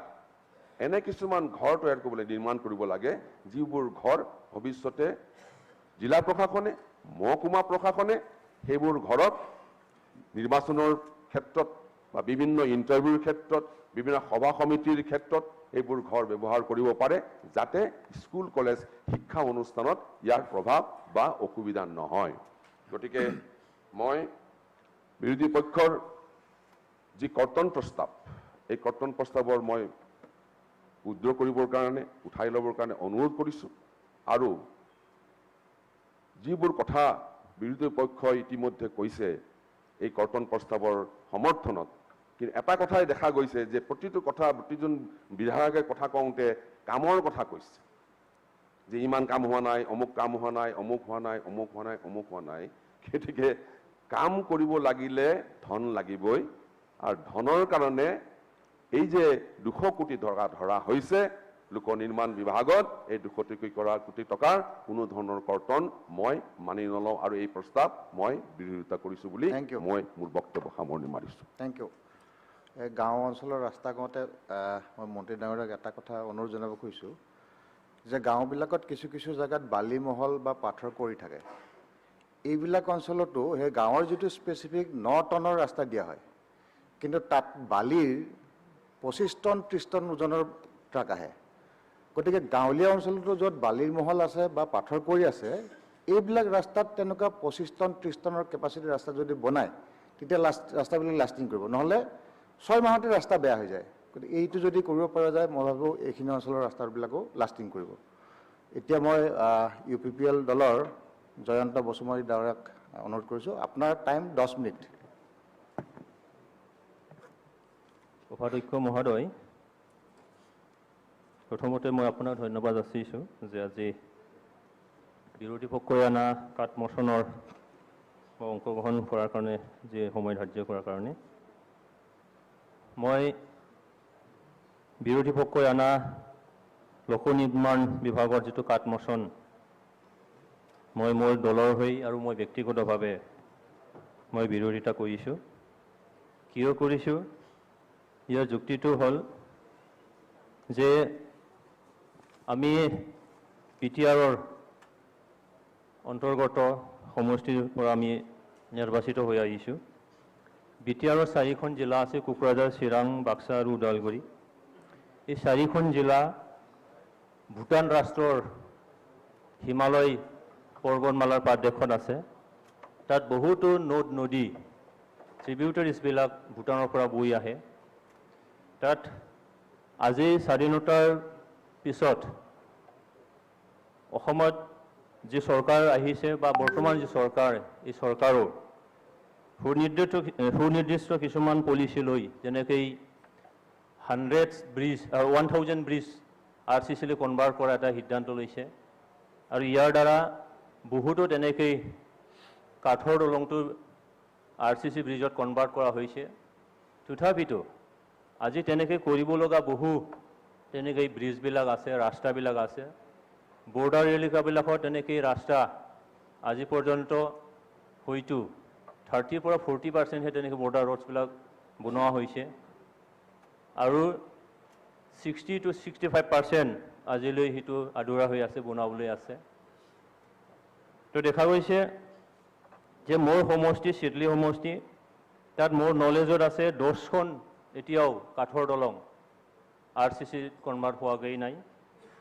এনে কিছুমান ঘৰ তৈয়াৰ কৰিবলৈ নিৰ্মাণ কৰিব লাগে, যিবোৰ ঘৰ ভৱিষ্যতে জিলা প্ৰশাসনে, মহকুমা প্ৰশাসনে সেইবোৰ ঘৰত নিৰ্বাচনৰ ক্ষেত্ৰত বা বিভিন্ন ইণ্টাৰভিউৰ ক্ষেত্ৰত, বিভিন্ন সভা সমিতিৰ ক্ষেত্ৰত এইবোৰ ঘৰ ব্যৱহাৰ কৰিব পাৰে, যাতে স্কুল কলেজ শিক্ষা অনুষ্ঠানত ইয়াৰ প্ৰভাৱ বা অসুবিধা নহয়। গতিকে মই বিৰোধী পক্ষৰ যি কৰ্তন প্ৰস্তাৱ, এই কৰ্তন প্ৰস্তাৱৰ মই উদ্ৰ কৰিবৰ কাৰণে, উঠাই ল'বৰ কাৰণে অনুৰোধ কৰিছোঁ। আৰু যিবোৰ কথা বিৰোধী পক্ষই ইতিমধ্যে কৈছে এই কৰ্তন প্ৰস্তাৱৰ সমৰ্থনত, কিন্তু এটা কথাই দেখা গৈছে যে প্ৰতিটো কথা, প্ৰতিজন বিধায়কে কথা কওঁতে কামৰ কথা কৈছে, যে ইমান কাম হোৱা নাই, অমুক কাম হোৱা নাই, অমুক হোৱা নাই, অমুক হোৱা নাই, অমুক হোৱা নাই। গতিকে কাম কৰিব লাগিলে ধন লাগিবই, আৰু ধনৰ কাৰণে এই যে 200 কোটি ধৰা হৈছে লোক নিৰ্মাণ বিভাগত, এই 200 কোটি টকাৰ কোনো ধৰণৰ কৰ্তন মই মানি নলওঁ, আৰু এই প্ৰস্তাৱ মই বিৰোধিতা কৰিছোঁ বুলি মই মোৰ বক্তব্য সামৰণি মাৰিছোঁ। Thank you. গাঁও অঞ্চলৰ ৰাস্তা কওঁতে মই মন্ত্ৰী ডাঙৰীয়াক এটা কথা অনুৰোধ জনাব খুজিছোঁ যে গাঁওবিলাকত কিছু কিছু জেগাত বালিমহল বা পাথৰ পৰি থাকে। এইবিলাক অঞ্চলতো সেই গাঁৱৰ যিটো স্পেচিফিক 9 টনৰ ৰাস্তা দিয়া হয়, কিন্তু তাত বালিৰ 25 টন 30 টন ওজনৰ ট্ৰাক আহে। গতিকে গাঁৱলীয়া অঞ্চলতো য'ত বালিৰ মহল আছে বা পাথৰ পৰি আছে, এইবিলাক ৰাস্তাত তেনেকুৱা 25 টন 30 টনৰ কেপাচিটিৰ ৰাস্তা যদি বনায়, তেতিয়া ৰাস্তাবিলাক লাষ্টিং কৰিব, নহ'লে 6 মাহতে ৰাস্তা বেয়া হৈ যায়। গতিকে এইটো যদি কৰিব পৰা যায়, মই ভাবোঁ এইখিনি অঞ্চলৰ ৰাস্তাবিলাকো লাষ্টিং কৰিব। এতিয়া মই UPPL দলৰ জয়ন্ত বসুমতাৰী ডাঙৰীয়াক অনুৰোধ কৰিছোঁ, আপোনাৰ টাইম 10 মিনিট। উপাধ্যক্ষ মহোদয়, প্ৰথমতে মই আপোনাক ধন্যবাদ যাচিছোঁ যে আজি বিৰোধী পক্ষই অনা কাটমোচনৰ অংশগ্ৰহণ কৰাৰ কাৰণে, যি সময় ধাৰ্য কৰাৰ কাৰণে। মই বিৰোধী পক্ষই অনা লোক নিৰ্মাণ বিভাগৰ যিটো কাটমোচন, মই মোৰ দলৰ হৈ আৰু মই ব্যক্তিগতভাৱে মই বিৰোধিতা কৰিছোঁ। কিয় কৰিছোঁ? ইয়াৰ যুক্তিটো হ'ল যে আমি PTRৰ অন্তৰ্গত সমষ্টিৰ পৰা আমি নিৰ্বাচিত হৈ আহিছোঁ। BTRৰ 4খন জিলা আছে, কোকৰাঝাৰ, চিৰাং, বাক্সা আৰু ওদালগুৰি। এই 4খন জিলা ভূটান ৰাষ্ট্ৰৰ হিমালয় পৰ্বতমালাৰ পাদদেশত আছে। তাত বহুতো নদ নদী ট্ৰিবিউটাৰিজবিলাক ভূটানৰ পৰা বৈ আহে। তাত আজি স্বাধীনতাৰ পিছত অসমত যি চৰকাৰ আহিছে বা বৰ্তমান যি চৰকাৰ, এই চৰকাৰৰ সুনিৰ্দিষ্ট কিছুমান পলিচি লৈ, যেনেকৈ 1000 ব্ৰিজ RCC লৈ কনভাৰ্ট কৰা এটা সিদ্ধান্ত লৈছে। আৰু ইয়াৰ দ্বাৰা বহুতো তেনেকৈ কাঠৰ দলংটো RCC ব্ৰিজত কনভাৰ্ট কৰা হৈছে। তথাপিতো আজি তেনেকৈ কৰিব লগা বহু তেনেকৈ ব্ৰিজবিলাক আছে, ৰাস্তাবিলাক আছে। বৰ্ডাৰ এলেকাবিলাকত তেনেকৈ ৰাস্তা আজি পৰ্যন্ত হয়তো 30 পৰা 40% তেনেকৈ বৰ্ডাৰ ৰোডছবিলাক বনোৱা হৈছে। আৰু 60 to 65% আজিলৈ সেইটো আধৰুৱা হৈ আছে, বনাবলৈ আছে। তো দেখা গৈছে যে মোৰ সমষ্টি চিডলি সমষ্টি, তাত মোৰ নলেজত আছে 10খন এতিয়াও কাঠৰ দলং RCC কনভাৰ্ট হোৱাগৈ নাই।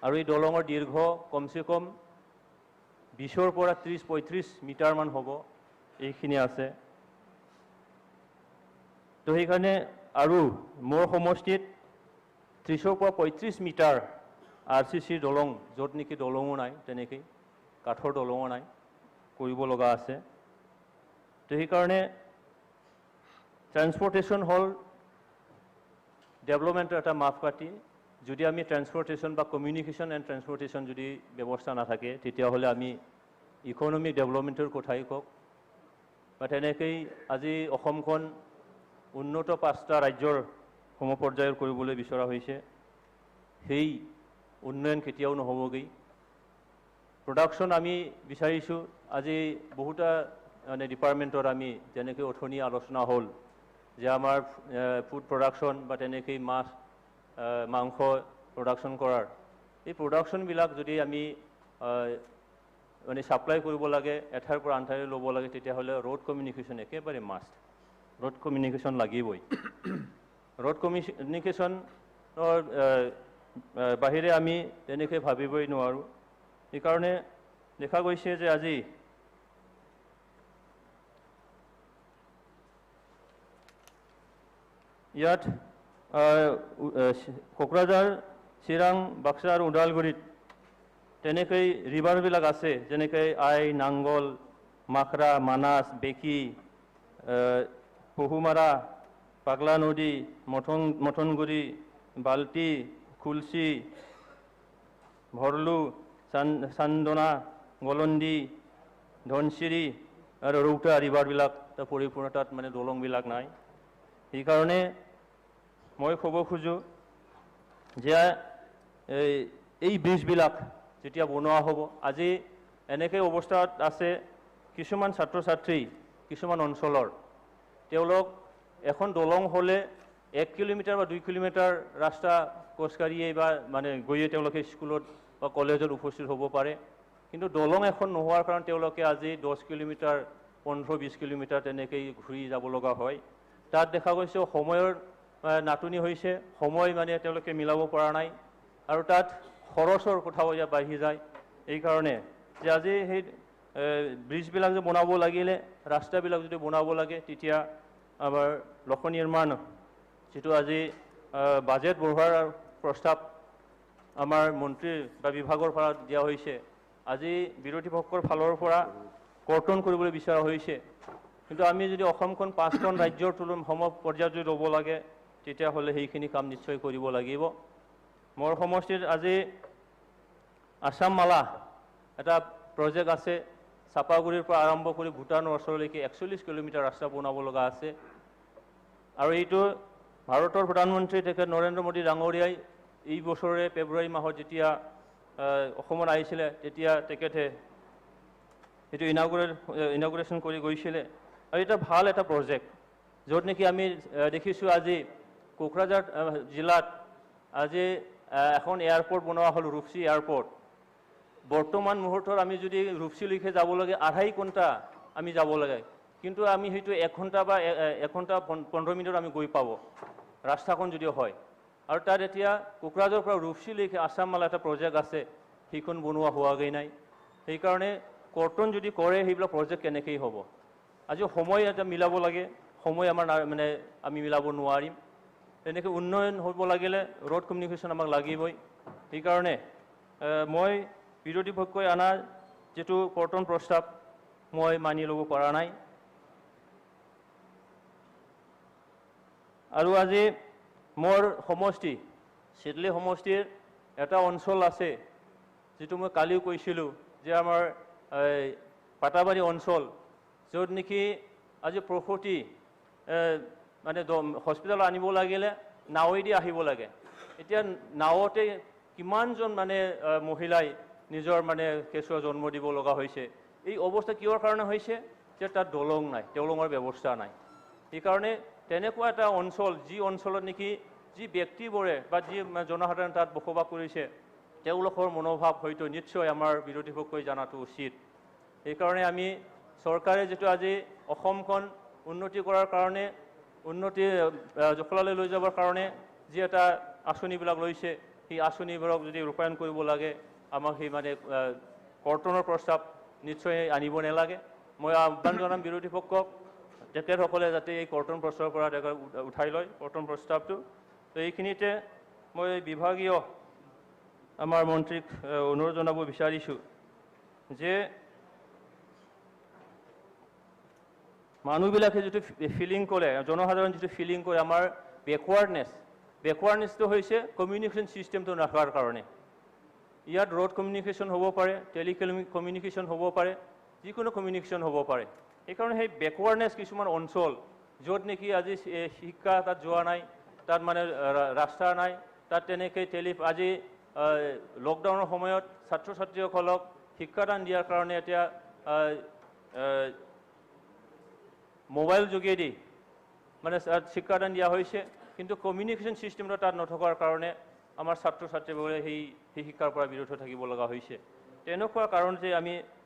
আৰু এই দলঙৰ দীৰ্ঘ কমচে কম 20ৰ পৰা 30-35 মিটাৰমান হ'ব, এইখিনি আছে। তো সেইকাৰণে আৰু মোৰ সমষ্টিত 30ৰ পৰা 35 মিটাৰ RCC দলং, য'ত নেকি দলঙো নাই, তেনেকৈ কাঠৰ দলঙো নাই, কৰিব লগা আছে। তো সেইকাৰণে ট্ৰান্সপৰ্টেশ্যন হ'ল ডেভেলপমেণ্টৰ এটা মাপকাঠি। যদি আমি ট্ৰান্সপৰ্টেশ্যন বা কমিউনিকেশ্যন এণ্ড ট্ৰান্সপৰ্টেশ্যন যদি ব্যৱস্থা নাথাকে, তেতিয়াহ'লে আমি ইকনমিক ডেভেলপমেণ্টৰ কথাই কওক বা তেনেকৈ আজি অসমখন উন্নত 5টা ৰাজ্যৰ সমপৰ্যায়ৰ কৰিবলৈ বিচৰা হৈছে, সেই উন্নয়ন কেতিয়াও নহ'বগৈ। প্ৰডাকশ্যন আমি বিচাৰিছোঁ আজি বহুটা মানে ডিপাৰ্টমেণ্টত আমি যেনেকৈ অথনি আলোচনা হ'ল যে আমাৰ ফুড প্ৰডাকশ্যন বা তেনেকৈ মাংস প্ৰডাকশ্যন কৰাৰ এই প্ৰডাকশ্যনবিলাক যদি আমি মানে ছাপ্লাই কৰিব লাগে, এঠাইৰ পৰা আন ঠাইলৈ ল'ব লাগে, তেতিয়াহ'লে ৰোড কমিউনিকেশ্যন একেবাৰে মাষ্ট। ৰোড কমিউনিকেশ্যন লাগিবই। ৰোড কমিউনিকেশ্যনৰ বাহিৰে আমি তেনেকৈ ভাবিবই নোৱাৰোঁ। সেইকাৰণে দেখা গৈছে যে আজি ইয়াত কোকৰাঝাৰ, চিৰাং, বাক্সা আৰু ওদালগুৰিত তেনেকৈ ৰিভাৰবিলাক আছে, যেনেকৈ আই, নাংগল, মাখৰা, মানাছ, বেকী, পহুমাৰা, পাগলা নদী, মথনগুৰি, বাল্টি, খুলচি, ভৰলু, চান্দনা, গলন্দী, ধনচিৰি আৰু ৰৌতা ৰিভাৰবিলাক পৰিপূৰ্ণ, তাত মানে দলংবিলাক নাই। সেইকাৰণে মই ক'ব খোজোঁ যে এই ব্ৰিজবিলাক যেতিয়া বনোৱা হ'ব, আজি এনেকৈ অৱস্থাত আছে কিছুমান ছাত্ৰ ছাত্ৰী কিছুমান অঞ্চলৰ, তেওঁলোক এখন দলং হ'লে 1 কিলোমিটাৰ বা 2 কিলোমিটাৰ ৰাস্তা খোজকাঢ়িয়ে বা মানে গৈয়ে তেওঁলোকে স্কুলত বা কলেজত উপস্থিত হ'ব পাৰে। কিন্তু দলং এখন নোহোৱাৰ কাৰণে তেওঁলোকে আজি 10 কিলোমিটাৰ, 15-20 কিলোমিটাৰ তেনেকৈ ঘূৰি যাব লগা হয়। তাত দেখা গৈছে সময়ৰ নাটনি হৈছে, সময় মানে তেওঁলোকে মিলাব পৰা নাই, আৰু তাত খৰচৰ কথাও ইয়াত বাঢ়ি যায়। এইকাৰণে যে আজি সেই ব্ৰিজবিলাক যে বনাব লাগিলে, ৰাস্তাবিলাক যদি বনাব লাগে, তেতিয়া আমাৰ লোক নিৰ্মাণ যিটো আজি বাজেট বঢ়োৱাৰ প্ৰস্তাৱ আমাৰ মন্ত্ৰী বা বিভাগৰ পৰা দিয়া হৈছে, আজি বিৰোধী পক্ষৰ ফালৰ পৰা কৰ্তন কৰিবলৈ বিচৰা হৈছে। কিন্তু আমি যদি অসমখন 5খন ৰাজ্যৰ সমপৰ্যায়ত যদি ল'ব লাগে, তেতিয়াহ'লে সেইখিনি কাম নিশ্চয় কৰিব লাগিব। মোৰ সমষ্টিত আজি আছাম মালা এটা প্ৰজেক্ট আছে, চাপাগুৰিৰ পৰা আৰম্ভ কৰি ভূটানৰ ওচৰলৈকে 41 কিলোমিটাৰ ৰাস্তা বনাব লগা আছে। আৰু এইটো ভাৰতৰ প্ৰধানমন্ত্ৰী তেখেত নৰেন্দ্ৰ মোদী ডাঙৰীয়াই এই বছৰে ফেব্ৰুৱাৰী মাহত যেতিয়া অসমত আহিছিলে, তেতিয়া তেখেতে সেইটো ইনাগুৰেশ্যন কৰি গৈছিলে। আৰু এটা ভাল এটা প্ৰজেক্ট, য'ত নেকি আমি দেখিছোঁ আজি কোকৰাঝাৰ জিলাত আজি এখন এয়াৰপৰ্ট বনোৱা হ'ল, ৰূপসী এয়াৰপৰ্ট। বৰ্তমান মুহূৰ্তত আমি যদি ৰূপসীলৈকে যাব লাগে 2.5 ঘণ্টা আমি যাব লাগে, কিন্তু আমি হয়তো 1 ঘণ্টা বা 1 ঘণ্টা 15 মিনিটত আমি গৈ পাব ৰাস্তাখন যদিও হয়। আৰু তাত এতিয়া কোকৰাঝাৰৰ পৰা ৰূপসীলৈকে আছাম মালা এটা প্ৰজেক্ট আছে, সেইখন বনোৱা হোৱাগৈ নাই। সেইকাৰণে কৰ্তন যদি কৰে সেইবিলাক প্ৰজেক্ট কেনেকৈ হ'ব? আজি সময় এটা মিলাব লাগে, সময় আমাৰ মানে আমি মিলাব নোৱাৰিম। তেনেকৈ উন্নয়ন হ'ব লাগিলে ৰোড কমিউনিকেশ্যন আমাক লাগিবই। সেইকাৰণে মই বিৰোধী পক্ষই অনা যিটো কৰ্তন প্ৰস্তাৱ মই মানি ল'ব পৰা নাই। আৰু আজি মোৰ সমষ্টি চিডলি সমষ্টিৰ এটা অঞ্চল আছে যিটো মই কালিও কৈছিলোঁ যে আমাৰ পাটাবাৰী অঞ্চল, য'ত নেকি আজি প্ৰসূতি মানে হস্পিটেল আনিব লাগিলে নাৱেদি আহিব লাগে। এতিয়া নাৱতে কিমানজন মানে মহিলাই নিজৰ মানে কেঁচুৱা জন্ম দিব লগা হৈছে। এই অৱস্থা কিহৰ কাৰণে হৈছে? যে তাত দলং নাই, দলঙৰ ব্যৱস্থা নাই। সেইকাৰণে তেনেকুৱা এটা অঞ্চল, যি অঞ্চলত নেকি যি ব্যক্তিবোৰে বা যি জনসাধাৰণ তাত বসবাস কৰিছে, তেওঁলোকৰ মনোভাৱ হয়তো নিশ্চয় আমাৰ বিৰোধী পক্ষই জনাটো উচিত। সেইকাৰণে আমি চৰকাৰে যিটো আজি অসমখন উন্নতি কৰাৰ কাৰণে, উন্নতি জখলালৈ লৈ যাবৰ কাৰণে যি এটা আঁচনিবিলাক লৈছে, সেই আঁচনিবোৰক যদি ৰূপায়ণ কৰিব লাগে, আমাক সেই মানে কৰ্তনৰ প্ৰস্তাৱ নিশ্চয় আনিব নালাগে। মই আহ্বান জনাম বিৰোধী পক্ষক, তেখেতসকলে যাতে এই কৰ্তন প্ৰস্তাৱৰ পৰা উঠাই লয় কৰ্তন প্ৰস্তাৱটো। তো এইখিনিতে মই বিভাগীয় আমাৰ মন্ত্ৰীক অনুৰোধ জনাব বিচাৰিছোঁ যে মানুহবিলাকে যিটো ফিলিং কৰে, জনসাধাৰণ যিটো ফিলিং কৰে আমাৰ বেকৱাৰ্ডনেছটো হৈছে কমিউনিকেশ্যন ছিষ্টেমটো নথকাৰ কাৰণে। ইয়াত ৰোড কমিউনিকেশ্যন হ'ব পাৰে, কমিউনিকেশ্যন হ'ব পাৰে, যিকোনো কমিউনিকেশ্যন হ'ব পাৰে। সেইকাৰণে সেই বেকৱাৰ্ডনেছ কিছুমান অঞ্চল য'ত নেকি আজি শিক্ষা তাত যোৱা নাই, তাত মানে ৰাস্তা নাই, তাত তেনেকৈ আজি লকডাউনৰ সময়ত ছাত্ৰ ছাত্ৰীসকলক শিক্ষাদান দিয়াৰ কাৰণে এতিয়া মোবাইল যোগেদি মানে শিক্ষাদান দিয়া হৈছে, কিন্তু কমিউনিকেশ্যন ছিষ্টেমটো তাত নথকাৰ কাৰণে আমাৰ ছাত্ৰ ছাত্ৰীবোৰে সেই শিক্ষাৰ পৰা বিৰত থাকিব লগা হৈছে। তেনেকুৱা কাৰণ যে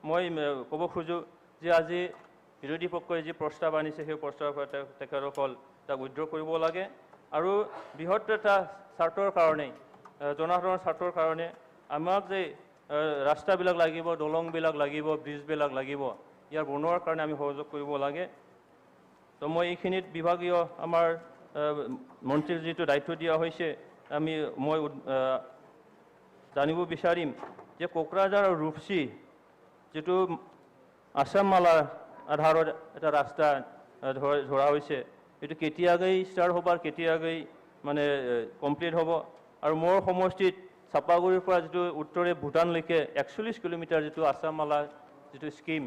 মই ক'ব খোজোঁ যে আজি বিৰোধী পক্ষই যি প্ৰস্তাৱ আনিছে সেই প্ৰস্তাৱৰ পৰা তেখেতসকল তাক উইথড্ৰ কৰিব লাগে। আৰু বৃহৎ এটা স্বাৰ্থৰ কাৰণে, জনসাধাৰণৰ স্বাৰ্থৰ কাৰণে আমাক যে ৰাস্তাবিলাক লাগিব, দলংবিলাক লাগিব, ব্ৰিজবিলাক লাগিব, ইয়াৰ বনোৱাৰ কাৰণে আমি সহযোগ কৰিব লাগে। তো মই এইখিনিত বিভাগীয় আমাৰ মন্ত্ৰীৰ যিটো দায়িত্ব দিয়া হৈছে, মই জানিব বিচাৰিম যে কোকৰাঝাৰ আৰু ৰূপসী যিটো আছাম মালাৰ আধাৰত এটা ৰাস্তা ধৰা হৈছে, এইটো কেতিয়াকৈ ষ্টাৰ্ট হ'ব আৰু কেতিয়াকৈ মানে কমপ্লিট হ'ব? আৰু মোৰ সমষ্টিত চাপাগুৰিৰ পৰা যিটো উত্তৰে ভূটানলৈকে 41 কিলোমিটাৰ যিটো আছাম মালা যিটো স্কিম,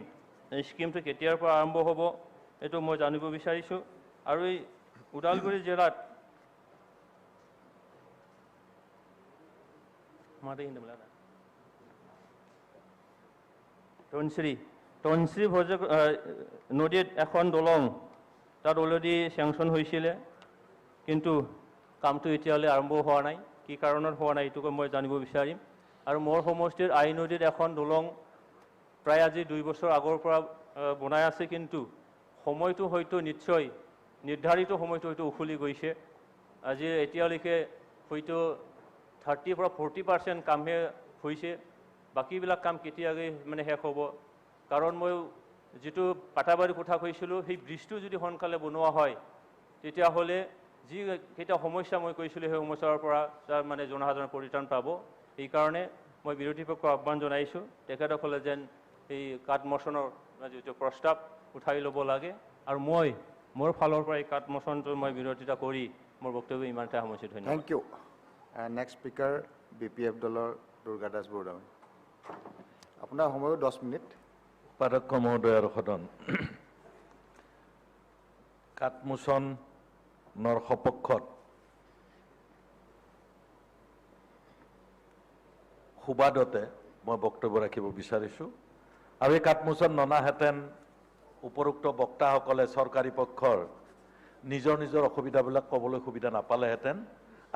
এই স্কিমটো কেতিয়াৰ পৰা আৰম্ভ হ'ব এইটো মই জানিব বিচাৰিছোঁ। আৰু এই ওদালগুৰি জিলাত টনশ্ৰী নদীত এখন দলং তাত অলৰেডি চেংচন হৈছিলে, কিন্তু কামটো এতিয়ালৈ আৰম্ভ হোৱা নাই। কি কাৰণত হোৱা নাই এইটোকে মই জানিব বিচাৰিম। আৰু মোৰ সমষ্টিৰ আই নদীত এখন দলং প্ৰায় আজি 2 বছৰ আগৰ পৰা বনাই আছে, কিন্তু সময়টো হয়তো নিশ্চয় নিৰ্ধাৰিত সময়টো হয়তো উফলি গৈছে। আজি এতিয়ালৈকে হয়তো 30 পৰা 40% কামহে হৈছে, বাকীবিলাক কাম কেতিয়াকৈ মানে শেষ হ'ব? কাৰণ মই যিটো পাটাবাৰীৰ কথা কৈছিলোঁ, সেই ব্ৰিজটো যদি সোনকালে বনোৱা হয় তেতিয়াহ'লে যিকেইটা সমস্যা মই কৈছিলোঁ সেই সমস্যাৰ পৰা তাৰ মানে জনসাধাৰণ পৰিত্ৰাণ পাব। সেইকাৰণে মই বিৰোধী পক্ষক আহ্বান জনাইছোঁ, তেখেতসকলে যেন এই কাঠমোচনৰ যিটো প্ৰস্তাৱ উঠাই ল'ব লাগে। আৰু মোৰ ফালৰ পৰা এই কাঠমোচনটো মই বিৰোধিতা কৰি মোৰ বক্তব্য ইমানতে সামৰিছোঁ। ধন্যবাদ। Thank you. Next speaker BPF দলৰ দুৰ্গা দাস বৰদলৈ। আপোনাৰ সময়ো 10 মিনিট। উপাধ্যক্ষ মহোদয় আৰু সদন, কাঠমোচনৰ সপক্ষত সুবাদতে মই বক্তব্য ৰাখিব বিচাৰিছোঁ। আৰু এই কাঠমোচন ননাহেঁতেন উপৰোক্ত বক্তাসকলে চৰকাৰী পক্ষৰ নিজৰ অসুবিধাবিলাক ক'বলৈ সুবিধা নাপালেহেঁতেন।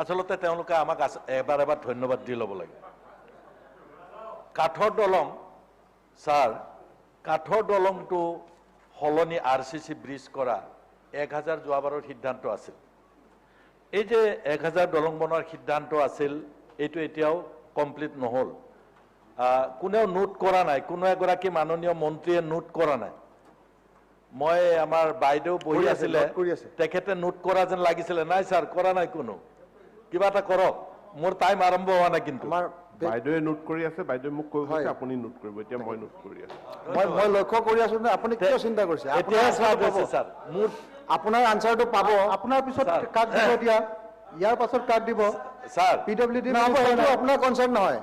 আচলতে তেওঁলোকে আমাক এবাৰ ধন্যবাদ দি ল'ব লাগে। কাঠৰ দলং ছাৰ কাঠৰ দলংটো সলনি RCC ব্ৰিজ কৰা 1000 যোৱাবাৰৰ সিদ্ধান্ত আছিল এই যে 1000 দলং বনোৱাৰ সিদ্ধান্ত আছিল এইটো এতিয়াও কমপ্লিট নহল কোনেও নোট কৰা নাই কোনো এগৰাকী মাননীয় মন্ত্ৰীয়ে নোট কৰা নাই মই আমাৰ বাইদেউ বহি আছিল তেখেতে নোট কৰা যেন লাগিছিল নাই স্যাৰ কৰা নাই কোনো কিবা এটা কৰক মোৰ টাইম আৰম্ভ হোৱা নাই কিন্তু আমাৰ বাইদেৱে নোট কৰি আছে বাইদেৱে মোক কৈ আছে আপুনি নোট কৰিব এতিয়া মই নোট কৰি আছো মই লক্ষ্য কৰি আছো যে আপুনি কিয় চিন্তা কৰিছে এতিয়া স্যাৰ মোৰ আপোনাৰ আনসাৰটো পাব আপোনাৰ পিছত কাক দিব দিয়া ইয়াৰ পাছত কাক দিব স্যাৰ পিডব্লিউডি নহয় আপোনাৰ কনসার্ন নহয়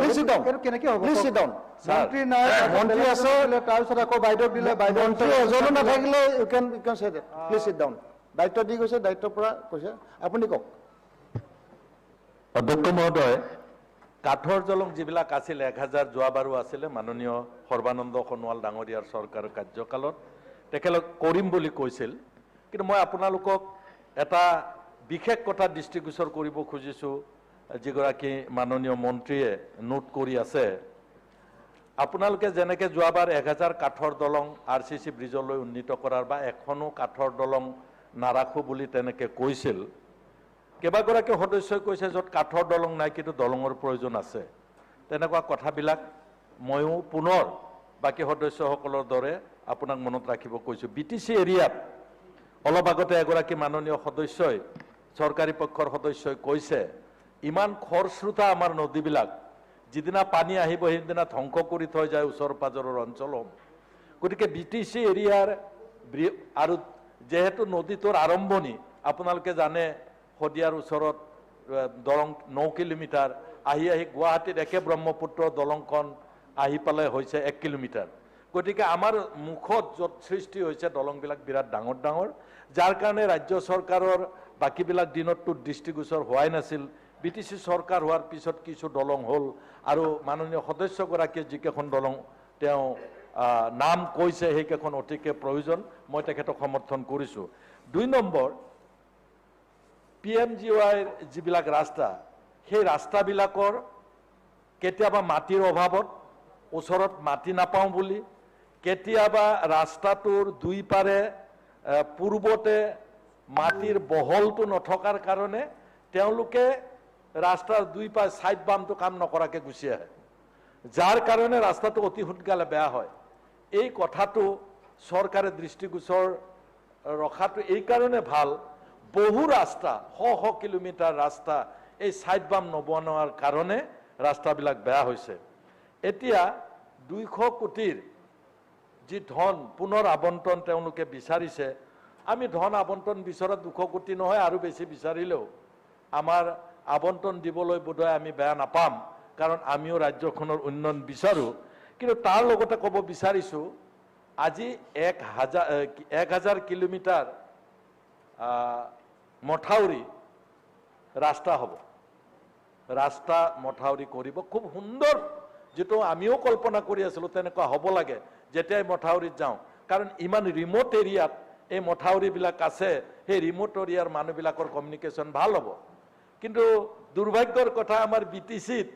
প্লিজ সিট ডাউন এটো কেনেকৈ হ'ব প্লিজ সিট ডাউন মন্ত্ৰী নাই মন্ত্ৰী আছে তাৰ পিছত আকৌ বাইদেউ দিলে বাইদেউ মন্ত্ৰী এজনো নাথাকিলে U can say that please sit down দায়িত্ব দি গৈছে দায়িত্ব পৰা কৈছে আপুনি কওক অধ্যক্ষ মহোদয় কাঠৰ দলং যিবিলাক আছিল 1000 যোৱাবাৰো আছিলে মাননীয় সৰ্বানন্দ সোণোৱাল ডাঙৰীয়াৰ চৰকাৰৰ কাৰ্যকালত তেখেতক কৰিম বুলি কৈছিল কিন্তু মই আপোনালোকক এটা বিশেষ কথা দৃষ্টিগোচৰ কৰিব খুজিছো যিগৰাকী মাননীয় মন্ত্ৰীয়ে নোট কৰি আছে আপোনালোকে যেনেকৈ যোৱাবাৰ 1000 কাঠৰ দলং RCC ব্ৰিজলৈ উন্নীত কৰাৰ বা এখনো কাঠৰ দলং নাৰাখো বুলি তেনেকৈ কৈছিল কেইবাগৰাকী সদস্যই কৈছে য'ত কাঠৰ দলং নাই কিন্তু দলঙৰ প্ৰয়োজন আছে তেনেকুৱা কথাবিলাক ময়ো পুনৰ বাকী সদস্যসকলৰ দৰে আপোনাক মনত ৰাখিব কৈছো BTC এৰিয়াত অলপ আগতে এগৰাকী মাননীয় সদস্যই চৰকাৰী পক্ষৰ সদস্যই কৈছে ইমান খৰস্ৰোতা আমাৰ নদীবিলাক যিদিনা পানী আহিব সেইদিনা ধ্বংস কৰি থৈ যায় ওচৰ পাজৰৰ অঞ্চলসমূহ গতিকে BTC এৰিয়াৰ আৰু যেহেতু নদীটোৰ আৰম্ভণি আপোনালোকে জানে হদিয়াৰ ওচৰত দলং 9 কিলোমিটাৰ আহি আহি গুৱাহাটীত একে ব্ৰহ্মপুত্ৰ দলংখন আহি পালে হৈছে 1 কিলোমিটাৰ গতিকে আমাৰ মুখত য'ত সৃষ্টি হৈছে দলংবিলাক বিৰাট ডাঙৰ ডাঙৰ যাৰ কাৰণে ৰাজ্য চৰকাৰৰ বাকিবিলাক দিনতটো দৃষ্টিগোচৰ হোৱাই নাছিল BTC চৰকাৰ হোৱাৰ পিছত কিছু দলং হ'ল আৰু মাননীয় সদস্যগৰাকীয়ে যিকেইখন দলং তেওঁ নাম কৈছে সেইকেইখন অতিকে প্ৰয়োজন মই তেখেতক সমৰ্থন কৰিছো 2 নম্বৰ PMGY যিবিলাক ৰাস্তা সেই ৰাস্তাবিলাকৰ কেতিয়াবা মাটিৰ অভাৱত ওচৰত মাটি নাপাওঁ বুলি কেতিয়াবা ৰাস্তাটোৰ দুই পাৰে পূৰ্বতে মাটিৰ বহলটো নথকাৰ কাৰণে তেওঁলোকে ৰাস্তাৰ দুই পাৰ সাইড বামটো কাম নকৰাকে গুচি আহে যাৰ কাৰণে ৰাস্তাটো অতি সোনকালে বেয়া হয় এই কথাটো চৰকাৰে দৃষ্টিগোচৰ ৰখাটো এই কাৰণে ভাল বহু ৰাস্তা শ কিলোমিটাৰ ৰাস্তা এই সাইড বাম নবনোৱাৰ কাৰণে ৰাস্তাবিলাক বেয়া হৈছে এতিয়া 200 কোটিৰ যি ধন পুনৰ আবণ্টন তেওঁলোকে বিচাৰিছে আমি ধন আবণ্টন বিচৰা 200 কোটি নহয় আৰু বেছি বিচাৰিলেও আমাৰ আবণ্টন দিবলৈ বোধহয় আমি বেয়া নাপাম কাৰণ আমিও ৰাজ্যখনৰ উন্নয়ন বিচাৰো কিন্তু তাৰ লগতে ক'ব বিচাৰিছো আজি 1000 কিলোমিটাৰ মথাউৰি ৰাস্তা হ'ব ৰাস্তা মথাউৰি কৰিব খুব সুন্দৰ যেটো আমিও কল্পনা কৰি আছিলো তেনেকুৱা হ'ব লাগে যেতিয়াই মথাউৰিত যাওঁ কাৰণ ইমান ৰিমোট এৰিয়াত এই মথাউৰিবিলাক আছে সেই ৰিমোট এৰিয়াৰ মানুহবিলাকৰ কমিউনিকেশ্যন ভাল হ'ব কিন্তু দুৰ্ভাগ্যৰ কথা আমাৰ BTCত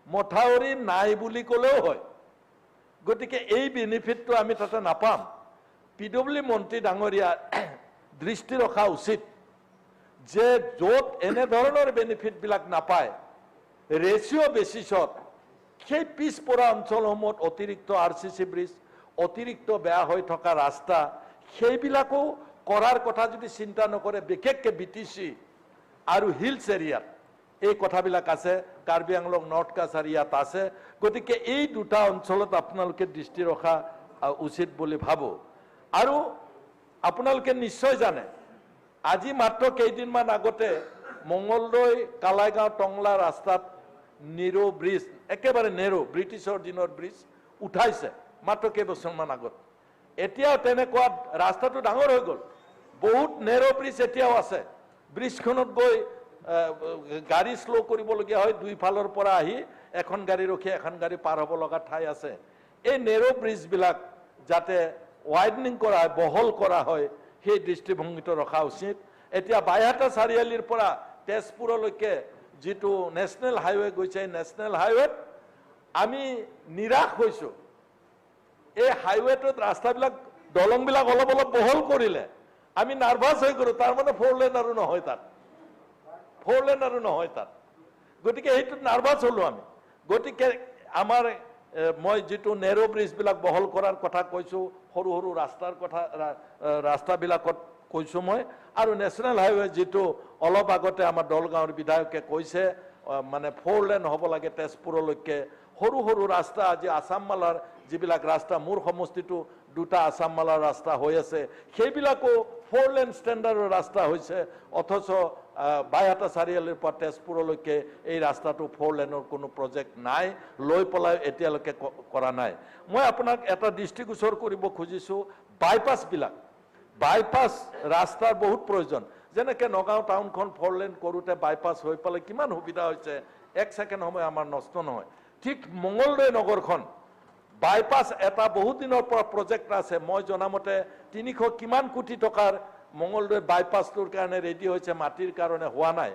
মথাউৰি নাই বুলি ক'লেও হয় গতিকে এই বেনিফিটটো আমি তাতে নাপাম PW মন্ত্ৰী ডাঙৰীয়া দৃষ্টি ৰখা উচিত যে য'ত এনে ধৰণৰ বেনিফিটবিলাক নাপায় ৰেচিঅ' বেচিছত সেই পিছপৰা অঞ্চলসমূহত অতিৰিক্ত RCC ব্ৰিজ অতিৰিক্ত বেয়া হৈ থকা ৰাস্তা সেইবিলাকো কৰাৰ কথা যদি চিন্তা নকৰে বিশেষকৈ BTC আৰু হিলছ এৰিয়াত এই কথাবিলাক আছে কাৰ্বি আংলং নৰ্থ কাছাৰী ইয়াত আছে গতিকে এই দুটা অঞ্চলত আপোনালোকে দৃষ্টি ৰখা উচিত বুলি ভাবো আৰু আপোনালোকে নিশ্চয় জানে আজি মাত্ৰ কেইদিনমান আগতে মঙ্গলদৈ কালাইগাঁও টংলা ৰাস্তাত নেৰো ব্ৰিজ একেবাৰে নেৰো ব্ৰিটিছৰ দিনৰ ব্ৰিজ উঠাইছে মাত্ৰ কেইবছৰমান আগত এতিয়াও তেনেকুৱা ৰাস্তাটো ডাঙৰ হৈ গ'ল বহুত নেৰো ব্ৰিজ এতিয়াও আছে ব্ৰিজখনত গৈ গাড়ী স্লো কৰিবলগীয়া হয় দুই ফালৰ পৰা আহি এখন গাড়ী ৰখি এখন গাড়ী পাৰ হ'ব লগা ঠাই আছে এই নেৰো ব্ৰিজবিলাক যাতে ওয়াইডনিং কৰা হয় বহল কৰা হয় সেই দৃষ্টিভংগীটো ৰখা উচিত এতিয়া বাইহাটা চাৰিআলিৰ পৰা তেজপুৰলৈকে যেটো নেশনেল হাইৱে গৈছে নেশনেল হাইৱেত আমি নিৰাশ হৈছোঁ। এই হাইৱেটোত ৰাস্তাবিলাক দলংবিলাক অলপ অলপ বহল কৰিলে আমি নাৰ্ভাছ হৈ গ'লোঁ, তাৰমানে 4 লেন আৰু নহয় তাত, 4 লেন আৰু নহয় তাত। গতিকে সেইটোত নাৰ্ভাছ হ'লোঁ আমি। গতিকে আমাৰ মই যিটো নেৰো ব্ৰিজবিলাক বহল কৰাৰ কথা কৈছোঁ, সৰু সৰু ৰাস্তাৰ কথা ৰাস্তাবিলাকত কৈছোঁ মই, আৰু নেশ্যনেল হাইৱে যিটো অলপ আগতে আমাৰ দলগাঁৱৰ বিধায়কে কৈছে মানে 4 লেন হ'ব লাগে তেজপুৰলৈকে, সৰু সৰু ৰাস্তা আজি আছামমালাৰ যিবিলাক ৰাস্তা, মোৰ সমষ্টিটো 2টা আছামমালাৰ ৰাস্তা হৈ আছে, সেইবিলাকো 4 লেন ষ্টেণ্ডাৰ্ডৰ ৰাস্তা হৈছে, অথচ বাইহাটা চাৰিআলিৰ পৰা তেজপুৰলৈকে এই ৰাস্তাটো 4 লেনৰ কোনো প্ৰজেক্ট নাই, লৈ পেলাই এতিয়ালৈকে কৰা নাই। মই আপোনাক এটা দৃষ্টিগোচৰ কৰিব খুজিছোঁ, বাইপাছ ৰাস্তাৰ বহুত প্ৰয়োজন। যেনেকৈ নগাঁও টাউনখন 4 লেন কৰোঁতে বাইপাছ হৈ পেলাই কিমান সুবিধা হৈছে, 1 ছেকেণ্ড সময় আমাৰ নষ্ট নহয়। ঠিক মঙলদৈ নগৰখন বাইপাছ এটা বহুত দিনৰ পৰা প্ৰজেক্ট আছে, মই জনামতে 300 কিমান কোটি টকাৰ মঙলদৈ বাইপাছটোৰ কাৰণে ৰেডি হৈছে, মাটিৰ কাৰণে হোৱা নাই।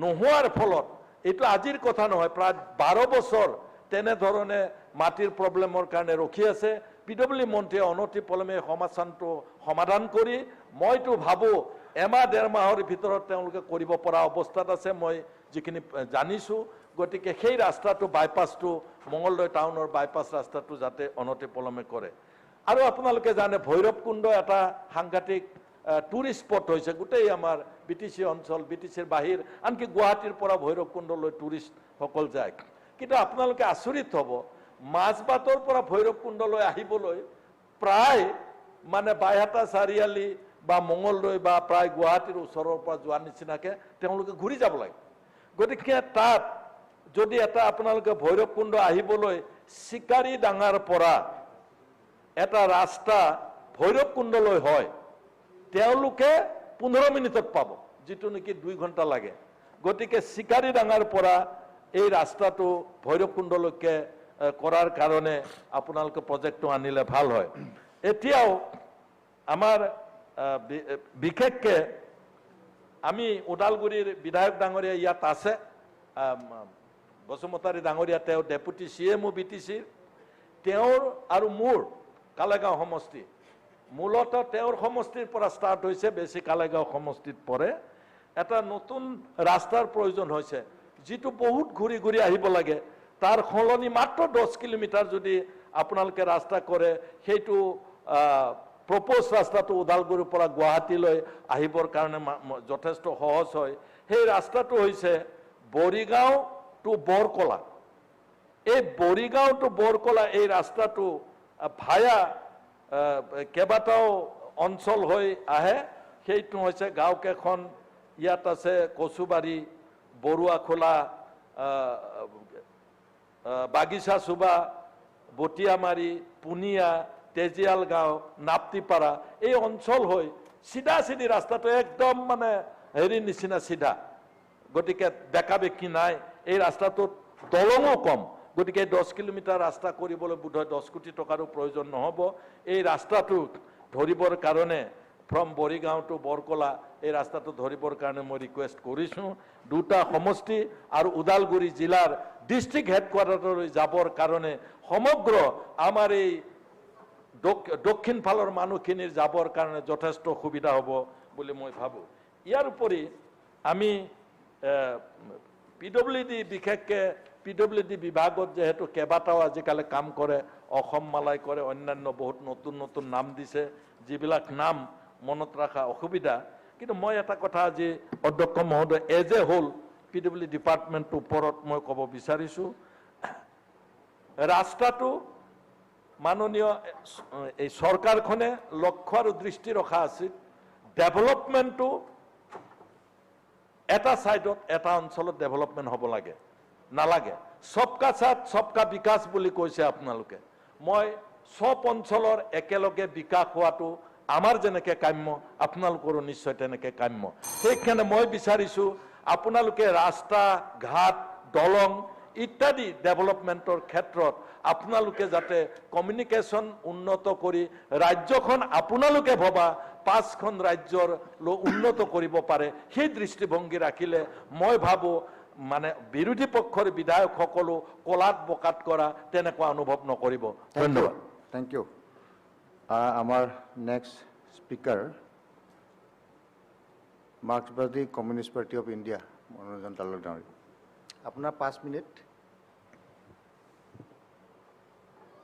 নোহোৱাৰ ফলত এইটো আজিৰ কথা নহয়, প্ৰায় 12 বছৰ তেনেধৰণে মাটিৰ প্ৰব্লেমৰ কাৰণে ৰখি আছে। PWD মন্ত্ৰীয়ে অনতি পলমে সমস্যাটো সমাধান কৰি মইতো ভাবোঁ 1-1.5 মাহৰ ভিতৰত তেওঁলোকে কৰিব পৰা অৱস্থাত আছে, মই যিখিনি জানিছোঁ। গতিকে সেই ৰাস্তাটো বাইপাছটো মঙলদৈ টাউনৰ বাইপাছ ৰাস্তাটো যাতে অনতি পলমে কৰে। আৰু আপোনালোকে জানে ভৈৰৱকুণ্ড এটা সাংঘাতিক টুৰিষ্ট স্পট হৈছে, গোটেই আমাৰ BTC অঞ্চল, BTCৰ বাহিৰ, আনকি গুৱাহাটীৰ পৰা ভৈৰৱকুণ্ডলৈ টুৰিষ্টসকল যায়। কিন্তু আপোনালোকে আচৰিত হ'ব, মাজবাটৰ পৰা ভৈৰৱকুণ্ডলৈ আহিবলৈ প্ৰায় মানে বাইহাটা চাৰিআলি বা মঙলদৈ বা প্ৰায় গুৱাহাটীৰ ওচৰৰ পৰা যোৱাৰ নিচিনাকৈ তেওঁলোকে ঘূৰি যাব লাগে। গতিকে তাত যদি এটা আপোনালোকে ভৈৰৱকুণ্ড আহিবলৈ চিকাৰী ডাঙাৰ পৰা এটা ৰাস্তা ভৈৰৱকুণ্ডলৈ হয়, তেওঁলোকে 15 মিনিটত পাব, যিটো নেকি 2 ঘণ্টা লাগে। গতিকে চিকাৰী ডাঙাৰ পৰা এই ৰাস্তাটো ভৈৰৱকুণ্ডলৈকে কৰাৰ কাৰণে আপোনালোকে প্ৰজেক্টটো আনিলে ভাল হয়। এতিয়াও আমাৰ বিশেষকৈ আমি ওদালগুৰিৰ বিধায়ক ডাঙৰীয়া ইয়াত আছে, বসুমতাৰী ডাঙৰীয়া, তেওঁ ডেপুটি CMO BTCৰ, তেওঁৰ আৰু মোৰ কালেগাঁও সমষ্টি, মূলতঃ তেওঁৰ সমষ্টিৰ পৰা ষ্টাৰ্ট হৈছে, বেছি কালেগাঁও সমষ্টিত পৰে। এটা নতুন ৰাস্তাৰ প্ৰয়োজন হৈছে, যিটো বহুত ঘূৰি ঘূৰি আহিব লাগে, তাৰ সলনি মাত্ৰ 10 কিলোমিটাৰ যদি আপোনালোকে ৰাস্তা কৰে, সেইটো প্ৰপ'জ ৰাস্তাটো ওদালগুৰিৰ পৰা গুৱাহাটীলৈ আহিবৰ কাৰণে যথেষ্ট সহজ হয়। সেই ৰাস্তাটো হৈছে বৰিগাঁও টু বৰকলা। এই বৰিগাঁও টু বৰকলা এই ৰাস্তাটো ভায়া কেইবাটাও অঞ্চল হৈ আহে। সেইটো হৈছে গাঁওকেইখন, ইয়াত আছে কচুবাৰী, বৰুৱাখোলা, বাগিচা চুবা, বটিয়ামাৰী, পুনিয়া, তেজিয়াল গাঁও, নাপ্তিপাৰা, এই অঞ্চল হৈ চিধা চিধি ৰাস্তাটো একদম মানে হেৰিৰ নিচিনা চিধা, গতিকে বেকা বেকি নাই। এই ৰাস্তাটোত দলঙো কম, গতিকে 10 কিলোমিটাৰ ৰাস্তা কৰিবলৈ বোধহয় 10 কোটি টকাৰো প্ৰয়োজন নহ'ব। এই ৰাস্তাটো ধৰিবৰ কাৰণে ফ্ৰম বৰিগাঁও টু বৰকলা এই ৰাস্তাটো ধৰিবৰ কাৰণে মই ৰিকুৱেষ্ট কৰিছোঁ। 2টা সমষ্টি আৰু ওদালগুৰি জিলাৰ ডিষ্ট্ৰিক্ট হেডকোৱাৰ্টাৰলৈ যাবৰ কাৰণে সমগ্ৰ আমাৰ এই দক্ষিণ ফালৰ মানুহখিনিৰ যাবৰ কাৰণে যথেষ্ট সুবিধা হ'ব বুলি মই ভাবোঁ। ইয়াৰ উপৰি আমি PWD বিশেষকৈ PWD বিভাগত যেহেতু কেইবাটাও আজিকালি কাম কৰে, অসম মালাই কৰে, অন্যান্য বহুত নতুন নতুন নাম দিছে, যিবিলাক নাম মনত ৰখা অসুবিধা। কিন্তু মই এটা কথা আজি অধ্যক্ষ মহোদয় এজ এ হোল PWD ডিপাৰ্টমেণ্টৰ ওপৰত মই ক'ব বিচাৰিছোঁ, ৰাস্তাটো মাননীয় এই চৰকাৰখনে লক্ষ্য আৰু দৃষ্টি ৰখা আছিল, ডেভেলপমেণ্টটো এটা ছাইডত এটা অঞ্চলত ডেভেলপমেণ্ট হ'ব লাগে নালাগে। সবকা সাথ সবকা বিকাশ বুলি কৈছে আপোনালোকে, মই সব অঞ্চলৰ একেলগে বিকাশ হোৱাটো আমাৰ যেনেকৈ কাম্য, আপোনালোকৰো নিশ্চয় তেনেকৈ কাম্য। সেইকাৰণে মই বিচাৰিছোঁ আপোনালোকে ৰাস্তা ঘাট দলং ইত্যাদি ডেভেলপমেণ্টৰ ক্ষেত্ৰত আপোনালোকে যাতে কমিউনিকেশ্যন উন্নত কৰি ৰাজ্যখন আপোনালোকে ভবা 5খন ৰাজ্যৰ উন্নত কৰিব পাৰে, সেই দৃষ্টিভংগী ৰাখিলে মই ভাবোঁ মানে বিৰোধী পক্ষৰ বিধায়কসকলো কলাত বকাত কৰা তেনেকুৱা অনুভৱ নকৰিব। ধন্যবাদ। Thank you. আমাৰ নেক্সট স্পিকাৰ মাৰ্ক্সবাদী communist party of India Manoranjan Taluk ডাঙৰীয়া। আপোনাৰ 5 মিনিট।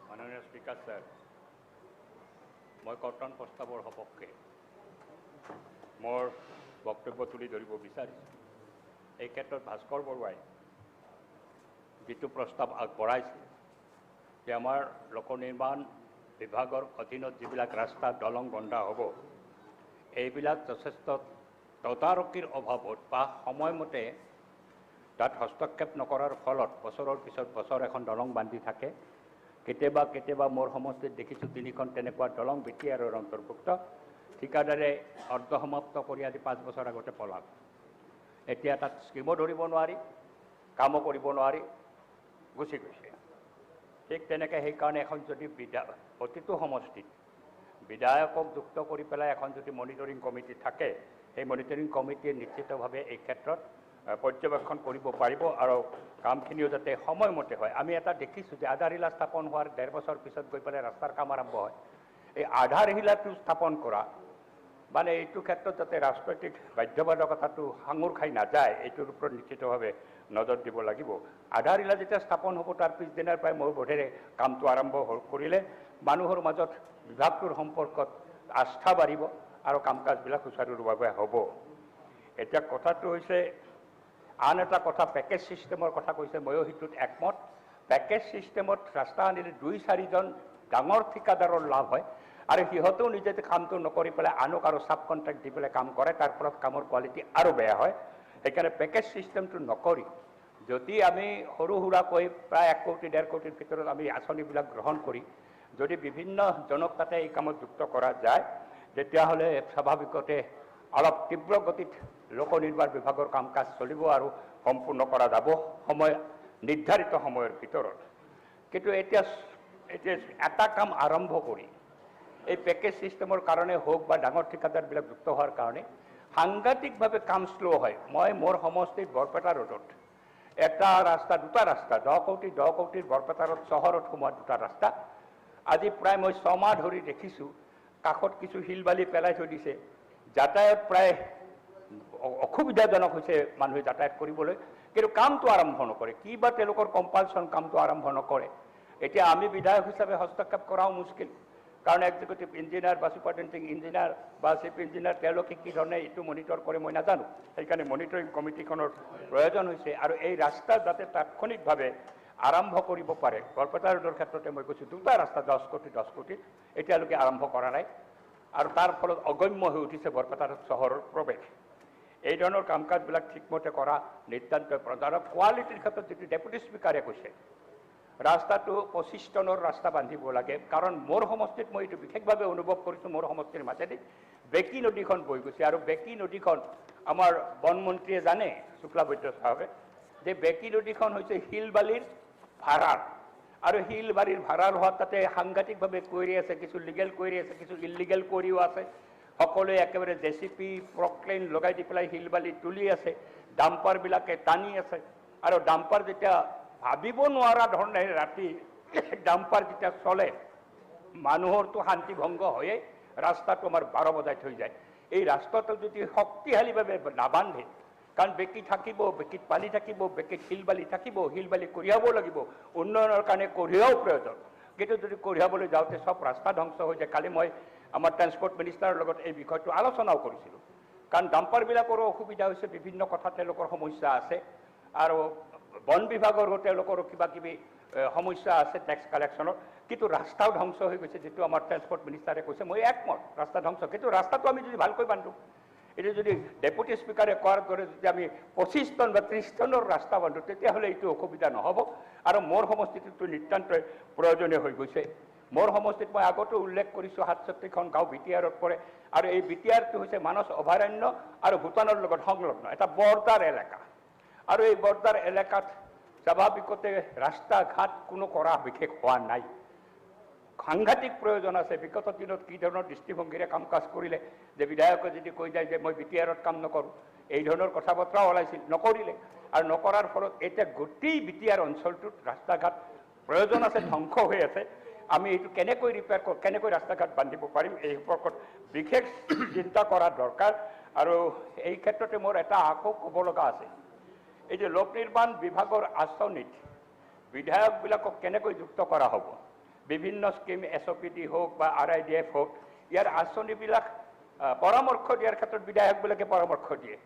মাননীয় স্পিকাৰ ছাৰ, মই কৰ্তন প্ৰস্তাৱৰ সপক্ষে মোৰ বক্তব্য তুলি ধৰিব বিচাৰিছোঁ। এই ক্ষেত্ৰত ভাস্কৰ বৰুৱাই যিটো প্ৰস্তাৱ আগবঢ়াইছে যে আমাৰ লোক নিৰ্মাণ বিভাগৰ অধীনত যিবিলাক ৰাস্তা দলং বন্ধা হ'ব, এইবিলাক যথেষ্ট তদাৰকীৰ অভাৱত বা সময়মতে তাত হস্তক্ষেপ নকৰাৰ ফলত বছৰৰ পিছত বছৰ এখন দলং বান্ধি থাকে। কেতিয়াবা কেতিয়াবা মোৰ সমষ্টিত দেখিছোঁ 3খন তেনেকুৱা দলং BTRৰ অন্তৰ্ভুক্ত, ঠিকাদাৰে অৰ্ধসমাপ্ত কৰি আজি 5 বছৰ আগতে পলাল। এতিয়া তাত স্কিমো ধৰিব নোৱাৰি, কামো কৰিব নোৱাৰি, গুচি গৈছে। ঠিক তেনেকৈ সেইকাৰণে এখন যদি প্ৰতিটো সমষ্টিত বিধায়কক যুক্ত কৰি পেলাই এখন যদি মনিটৰিং কমিটি থাকে, সেই মনিটৰিং কমিটিয়ে নিশ্চিতভাৱে এই ক্ষেত্ৰত পৰ্যবেক্ষণ কৰিব পাৰিব আৰু কামখিনিও যাতে সময়মতে হয়। আমি এটা দেখিছোঁ যে আধাৰশিলা স্থাপন হোৱাৰ 1.5 বছৰ পিছত গৈ পেলাই ৰাস্তাৰ কাম আৰম্ভ হয়। এই আধাৰশিলাটো স্থাপন কৰা মানে এইটো ক্ষেত্ৰত যাতে ৰাজনৈতিক বাধ্যবাধকতাটো সাঙুৰ খাই নাযায়, এইটোৰ ওপৰত নিশ্চিতভাৱে নজৰ দিব লাগিব। আধাৰশিলা যেতিয়া স্থাপন হ'ব তাৰ পিছদিনাৰ পৰাই মোৰ বোধেৰে কামটো আৰম্ভ কৰিলে মানুহৰ মাজত বিভাগটোৰ সম্পৰ্কত আস্থা বাঢ়িব আৰু কাম কাজবিলাক সুচাৰুৰূপে হ'ব। এতিয়া কথাটো হৈছে আন এটা কথা, পেকেজ ছিষ্টেমৰ কথা কৈছে, ময়ো সেইটোত একমত। পেকেজ ছিষ্টেমত ৰাস্তা আনিলে 2-4জন ডাঙৰ ঠিকাদাৰৰ লাভ হয় আৰু সিহঁতেও নিজে কামটো নকৰি পেলাই আনক আৰু চাব কণ্ট্ৰেক্ট দি পেলাই কাম কৰে, তাৰ ফলত কামৰ কোৱালিটি আৰু বেয়া হয়। সেইকাৰণে পেকেজ ছিষ্টেমটো নকৰি যদি আমি সৰু সুৰাকৈ প্ৰায় 1 কোটি 1.5 কোটিৰ ভিতৰত আমি আঁচনিবিলাক গ্ৰহণ কৰি যদি বিভিন্ন জনক তাতে এই কামত যুক্ত কৰা যায়, তেতিয়াহ'লে স্বাভাৱিকতে অলপ তীব্ৰ গতিত লোক নিৰ্মাণ বিভাগৰ কাম কাজ চলিব আৰু সম্পূৰ্ণ কৰা যাব নিৰ্ধাৰিত সময়ৰ ভিতৰত। কিন্তু এতিয়া এটা কাম আৰম্ভ কৰি এই পেকেজ ছিষ্টেমৰ কাৰণে হওক বা ডাঙৰ ঠিকাদাৰবিলাক যুক্ত হোৱাৰ কাৰণে সাংঘাতিকভাৱে কাম শ্ল' হয়। মই মোৰ সমষ্টিত বৰপেটা ৰোডত এটা ৰাস্তা, 2টা ৰাস্তা, 10 কোটিৰ বৰপেটা ৰোড চহৰত সোমোৱা 2টা ৰাস্তা আজি প্ৰায় মই 6 মাহ ধৰি দেখিছোঁ কাষত কিছু শিল বালি পেলাই থৈ দিছে। যাতায়াত প্ৰায় অসুবিধাজনক হৈছে মানুহে যাতায়াত কৰিবলৈ, কিন্তু কামটো আৰম্ভ নকৰে। কি বা তেওঁলোকৰ কম্পালচন কামটো আৰম্ভ নকৰে। এতিয়া আমি বিধায়ক হিচাপে হস্তক্ষেপ কৰাও মুস্কিল, কাৰণ এক্সিকিউটিভ ইঞ্জিনিয়াৰ বা ছুপাৰিণ্টেণ্ডিং ইঞ্জিনিয়াৰ বা চিফ ইঞ্জিনিয়াৰ তেওঁলোকে কি ধৰণে এইটো মনিটৰ কৰে মই নাজানো। সেইকাৰণে মনিটৰিং কমিটিখনৰ প্ৰয়োজন হৈছে আৰু এই ৰাস্তা যাতে তাৎক্ষণিকভাৱে আৰম্ভ কৰিব পাৰে। বৰপেটা ৰোডৰ ক্ষেত্ৰতে মই কৈছোঁ 2টা ৰাস্তা 10 কোটি এতিয়ালৈকে আৰম্ভ কৰা নাই আৰু তাৰ ফলত অগম্য হৈ উঠিছে বৰপেটা ৰোড চহৰৰ প্ৰৱেশ। এই ধৰণৰ কাম কাজবিলাক ঠিকমতে কৰা নিতান্ত প্ৰয়োজন। আৰু কোৱালিটিৰ ক্ষেত্ৰত যিটো ডেপুটি স্পীকাৰে কৈছে ৰাস্তাটো 25 টনৰ ৰাস্তা বান্ধিব লাগে, কাৰণ মোৰ সমষ্টিত মই এইটো বিশেষভাৱে অনুভৱ কৰিছোঁ। মোৰ সমষ্টিৰ মাজেদি বেকী নদীখন বৈ গৈছে আৰু বেকী নদীখন আমাৰ বন মন্ত্ৰীয়ে জানে, শুক্লাবৈদ্য চাহাবে, যে বেকী নদীখন হৈছে শিল বালিৰ ভাড়াৰ আৰু শিল বালিৰ ভাড়াৰ হোৱাত তাতে সাংঘাতিকভাৱে কুৱেৰি আছে, কিছু লিগেল কুৱেৰি আছে, কিছু ইলিগেল কুৱেৰিও আছে। সকলোৱে একেবাৰে JCP প্ৰক্লেইন লগাই দি পেলাই শিল বালি তুলি আছে, ডাম্পাৰবিলাকে টানি আছে আৰু ডাম্পাৰ যেতিয়া ভাবিব নোৱাৰা ধৰণে ৰাতি ডাম্পাৰ যেতিয়া চলে মানুহৰতো শান্তি ভংগ হয়ে, ৰাস্তাটো আমাৰ 12 বজাই থৈ যায়। এই ৰাস্তাটো যদি শক্তিশালীভাৱে নাবান্ধে, কাৰণ বেকী থাকিব, বেকীত পানী থাকিব, বেকীত শিল বালি থাকিব, শিল বালি কঢ়িয়াব লাগিব, উন্নয়নৰ কাৰণে কঢ়িয়াও প্ৰয়োজন। কিন্তু যদি কঢ়িয়াবলৈ যাওঁতে সব ৰাস্তা ধ্বংস হৈ যায়। কালি মই আমাৰ ট্ৰান্সপৰ্ট মিনিষ্টাৰৰ লগত এই বিষয়টো আলোচনাও কৰিছিলোঁ, কাৰণ ডাম্পাৰবিলাকৰো অসুবিধা হৈছে, বিভিন্ন কথা তেওঁলোকৰ সমস্যা আছে আৰু বন বিভাগৰো তেওঁলোকৰ কিবা কিবি সমস্যা আছে টেক্স কালেকশ্যনৰ, কিন্তু ৰাস্তাও ধ্বংস হৈ গৈছে। যিটো আমাৰ ট্ৰান্সপৰ্ট মিনিষ্টাৰে কৈছে মই একমত, ৰাস্তা ধ্বংস, কিন্তু ৰাস্তাটো আমি যদি ভালকৈ বান্ধো, এইটো যদি ডেপুটি স্পীকাৰে কোৱাৰ দৰে যদি আমি 25 টন বা 30 টনৰ ৰাস্তা বান্ধো, তেতিয়াহ'লে এইটো অসুবিধা নহ'ব আৰু মোৰ সমষ্টিটো নিতান্তই প্ৰয়োজনীয় হৈ গৈছে। মোৰ সমষ্টিত মই আগতো উল্লেখ কৰিছোঁ 67খন গাঁও BTRত পৰে আৰু এই BTRটো হৈছে মানস অভয়াৰণ্য আৰু ভূটানৰ লগত সংলগ্ন এটা বৰ্ডাৰ এলেকা আৰু এই বৰ্ডাৰ এলেকাত স্বাভাৱিকতে ৰাস্তা ঘাট কোনো কৰা বিশেষ হোৱা নাই। সাংঘাতিক প্ৰয়োজন আছে। বিগত দিনত কি ধৰণৰ দৃষ্টিভংগীৰে কাম কাজ কৰিলে, যে বিধায়কে যদি কৈ যায় যে মই BTR-ত কাম নকৰোঁ, এই ধৰণৰ কথা বতৰা ওলাইছিল, নকৰিলে। আৰু নকৰাৰ ফলত এতিয়া গোটেই BTR অঞ্চলটোত ৰাস্তা ঘাট প্ৰয়োজন আছে, ধ্বংস হৈ আছে। আমি এইটো কেনেকৈ ৰিপেয়াৰ কৰোঁ, কেনেকৈ ৰাস্তা ঘাট বান্ধিব পাৰিম, এই সম্পৰ্কত বিশেষ চিন্তা কৰা দৰকাৰ। আৰু এই ক্ষেত্ৰতে মোৰ এটা আকৌ ক'ব লগা আছে, এই যে লোক নিৰ্মাণ বিভাগৰ আঁচনিত বিধায়কবিলাকক কেনেকৈ যুক্ত কৰা হ'ব। বিভিন্ন স্কিম SOPD হওক বা RIDF হওক, ইয়াৰ আঁচনিবিলাক পৰামৰ্শ দিয়াৰ ক্ষেত্ৰত বিধায়কবিলাকে পৰামৰ্শ দিয়ে।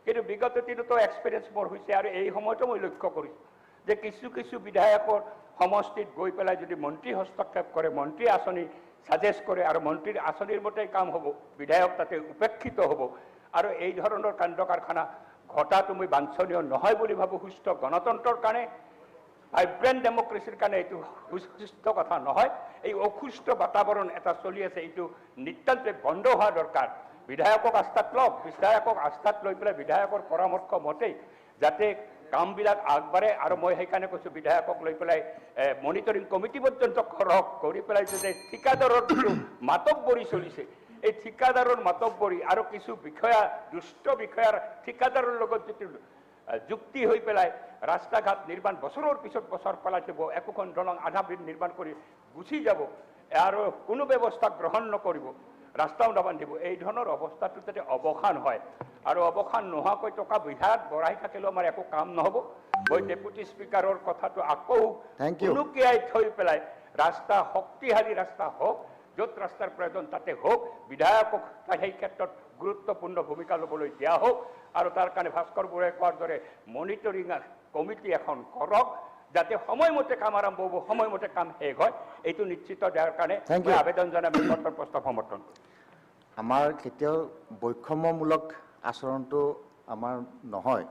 কিন্তু বিগত দিনতো এক্সপিৰিয়েঞ্চ মোৰ হৈছে, আৰু এই সময়তো মই লক্ষ্য কৰিছোঁ যে কিছু কিছু বিধায়কৰ সমষ্টিত গৈ পেলাই যদি মন্ত্ৰী হস্তক্ষেপ কৰে, মন্ত্ৰী আঁচনি ছাজেষ্ট কৰে, আৰু মন্ত্ৰীৰ আঁচনিৰ মতেই কাম হ'ব, বিধায়ক তাতে উপেক্ষিত হ'ব। আৰু এই ধৰণৰ কাণ্ড কাৰখানা ঘটাটো মই বাঞ্ছনীয় নহয় বুলি ভাবোঁ। সুস্থ গণতন্ত্ৰৰ কাৰণে, ভাইব্ৰেণ্ট ডেমক্ৰেচিৰ কাৰণে এইটো সুস্থ কথা নহয়। এই অসুস্থ বাতাবৰণ এটা চলি আছে, এইটো নিতান্তই বন্ধ হোৱা দৰকাৰ। বিধায়কক আস্থাত লওক, বিধায়কক আস্থাত লৈ পেলাই বিধায়কৰ পৰামৰ্শ মতেই যাতে কামবিলাক আগবাঢ়ে। আৰু মই সেইকাৰণে কৈছোঁ বিধায়কক লৈ পেলাই মনিটৰিং কমিটি পৰ্যন্ত কৰক, কৰি পেলাই যাতে ঠিকাদাৰৰ যিটো মাতব্বৰী চলিছে, এই ঠিকাদাৰৰ মাতব্বৰী আৰু কিছু বিষয়া, দুষ্ট বিষয়াৰ ঠিকাদাৰৰ লগত যিটো যুক্তি হৈ পেলাই ৰাস্তা ঘাট নিৰ্মাণ বছৰৰ পিছত বছৰ পেলাই যাব, একোখন দলং আধা নিৰ্মাণ কৰি গুচি যাব, আৰু কোনো ব্যৱস্থা গ্ৰহণ নকৰিব, ৰাস্তাও নাবান্ধিব, এই ধৰণৰ অৱস্থাটো যাতে অৱসান হয়। আৰু অৱসান নোহোৱাকৈ টকা বিধাত বঢ়াই থাকিলেও আমাৰ একো কাম নহ'ব। মই ডেপুটি স্পীকাৰৰ কথাটো আকৌ উনুকিয়াই থৈ পেলাই ৰাস্তা শক্তিশালী ৰাস্তা হওক, য'ত ৰাস্তাৰ প্ৰয়োজন তাতে হওক, বিধায়কক সেই ক্ষেত্ৰত গুৰুত্বপূৰ্ণ ভূমিকা ল'বলৈ দিয়া হওক। আৰু তাৰ কাৰণে ভাস্কৰ বৰুৱাই কোৱাৰ দৰে মনিটৰিং কমিটি এখন কৰক, যাতে সময়মতে কাম আৰম্ভ হ'ব, সময়মতে কাম শেষ হয়, এইটো নিশ্চিত দিয়াৰ কাৰণে মই আবেদন জনাই বিপত্ৰৰ প্ৰস্তাৱ সমৰ্থন কৰোঁ। আমাৰ কেতিয়াও বৈষম্যমূলক আচৰণটো আমাৰ নহয়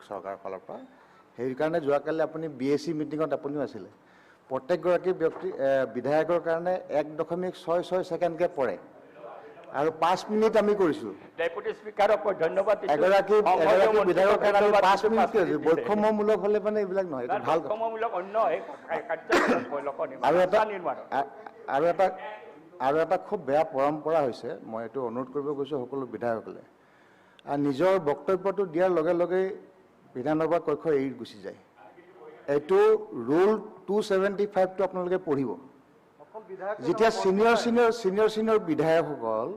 চৰকাৰৰ ফালৰ পৰা। সেইকাৰণে যোৱাকালি আপুনি BAC মিটিঙত আপুনিও আছিলে। প্ৰত্যেকগৰাকী ব্যক্তি বিধায়কৰ কাৰণে 1.66 ছেকেণ্ডকৈ পৰে, আৰু 5 মিনিট আমি কৰিছোঁ। ডেপুটি স্পীকাৰক মই ধন্যবাদ দিছোঁ। এগৰাকী বিধায়কৰ কাৰণে 5 মিনিট কৰিছোঁ। বৈষম্যমূলক হ'লে মানে এইবিলাক নহয়, এইটো ভাল। বৈষম্যমূলক অন্য আৰু এটা খুব বেয়া পৰম্পৰা হৈছে, মই এইটো অনুৰোধ কৰিব গৈছোঁ সকলো বিধায়কসকলে, নিজৰ বক্তব্যটো দিয়াৰ লগে লগেই বিধানসভা কক্ষ এৰি গুচি যায়। এইটো ৰুল 275টো আপোনালোকে পঢ়িব। যেতিয়া ছিনিয়ৰ বিধায়কসকল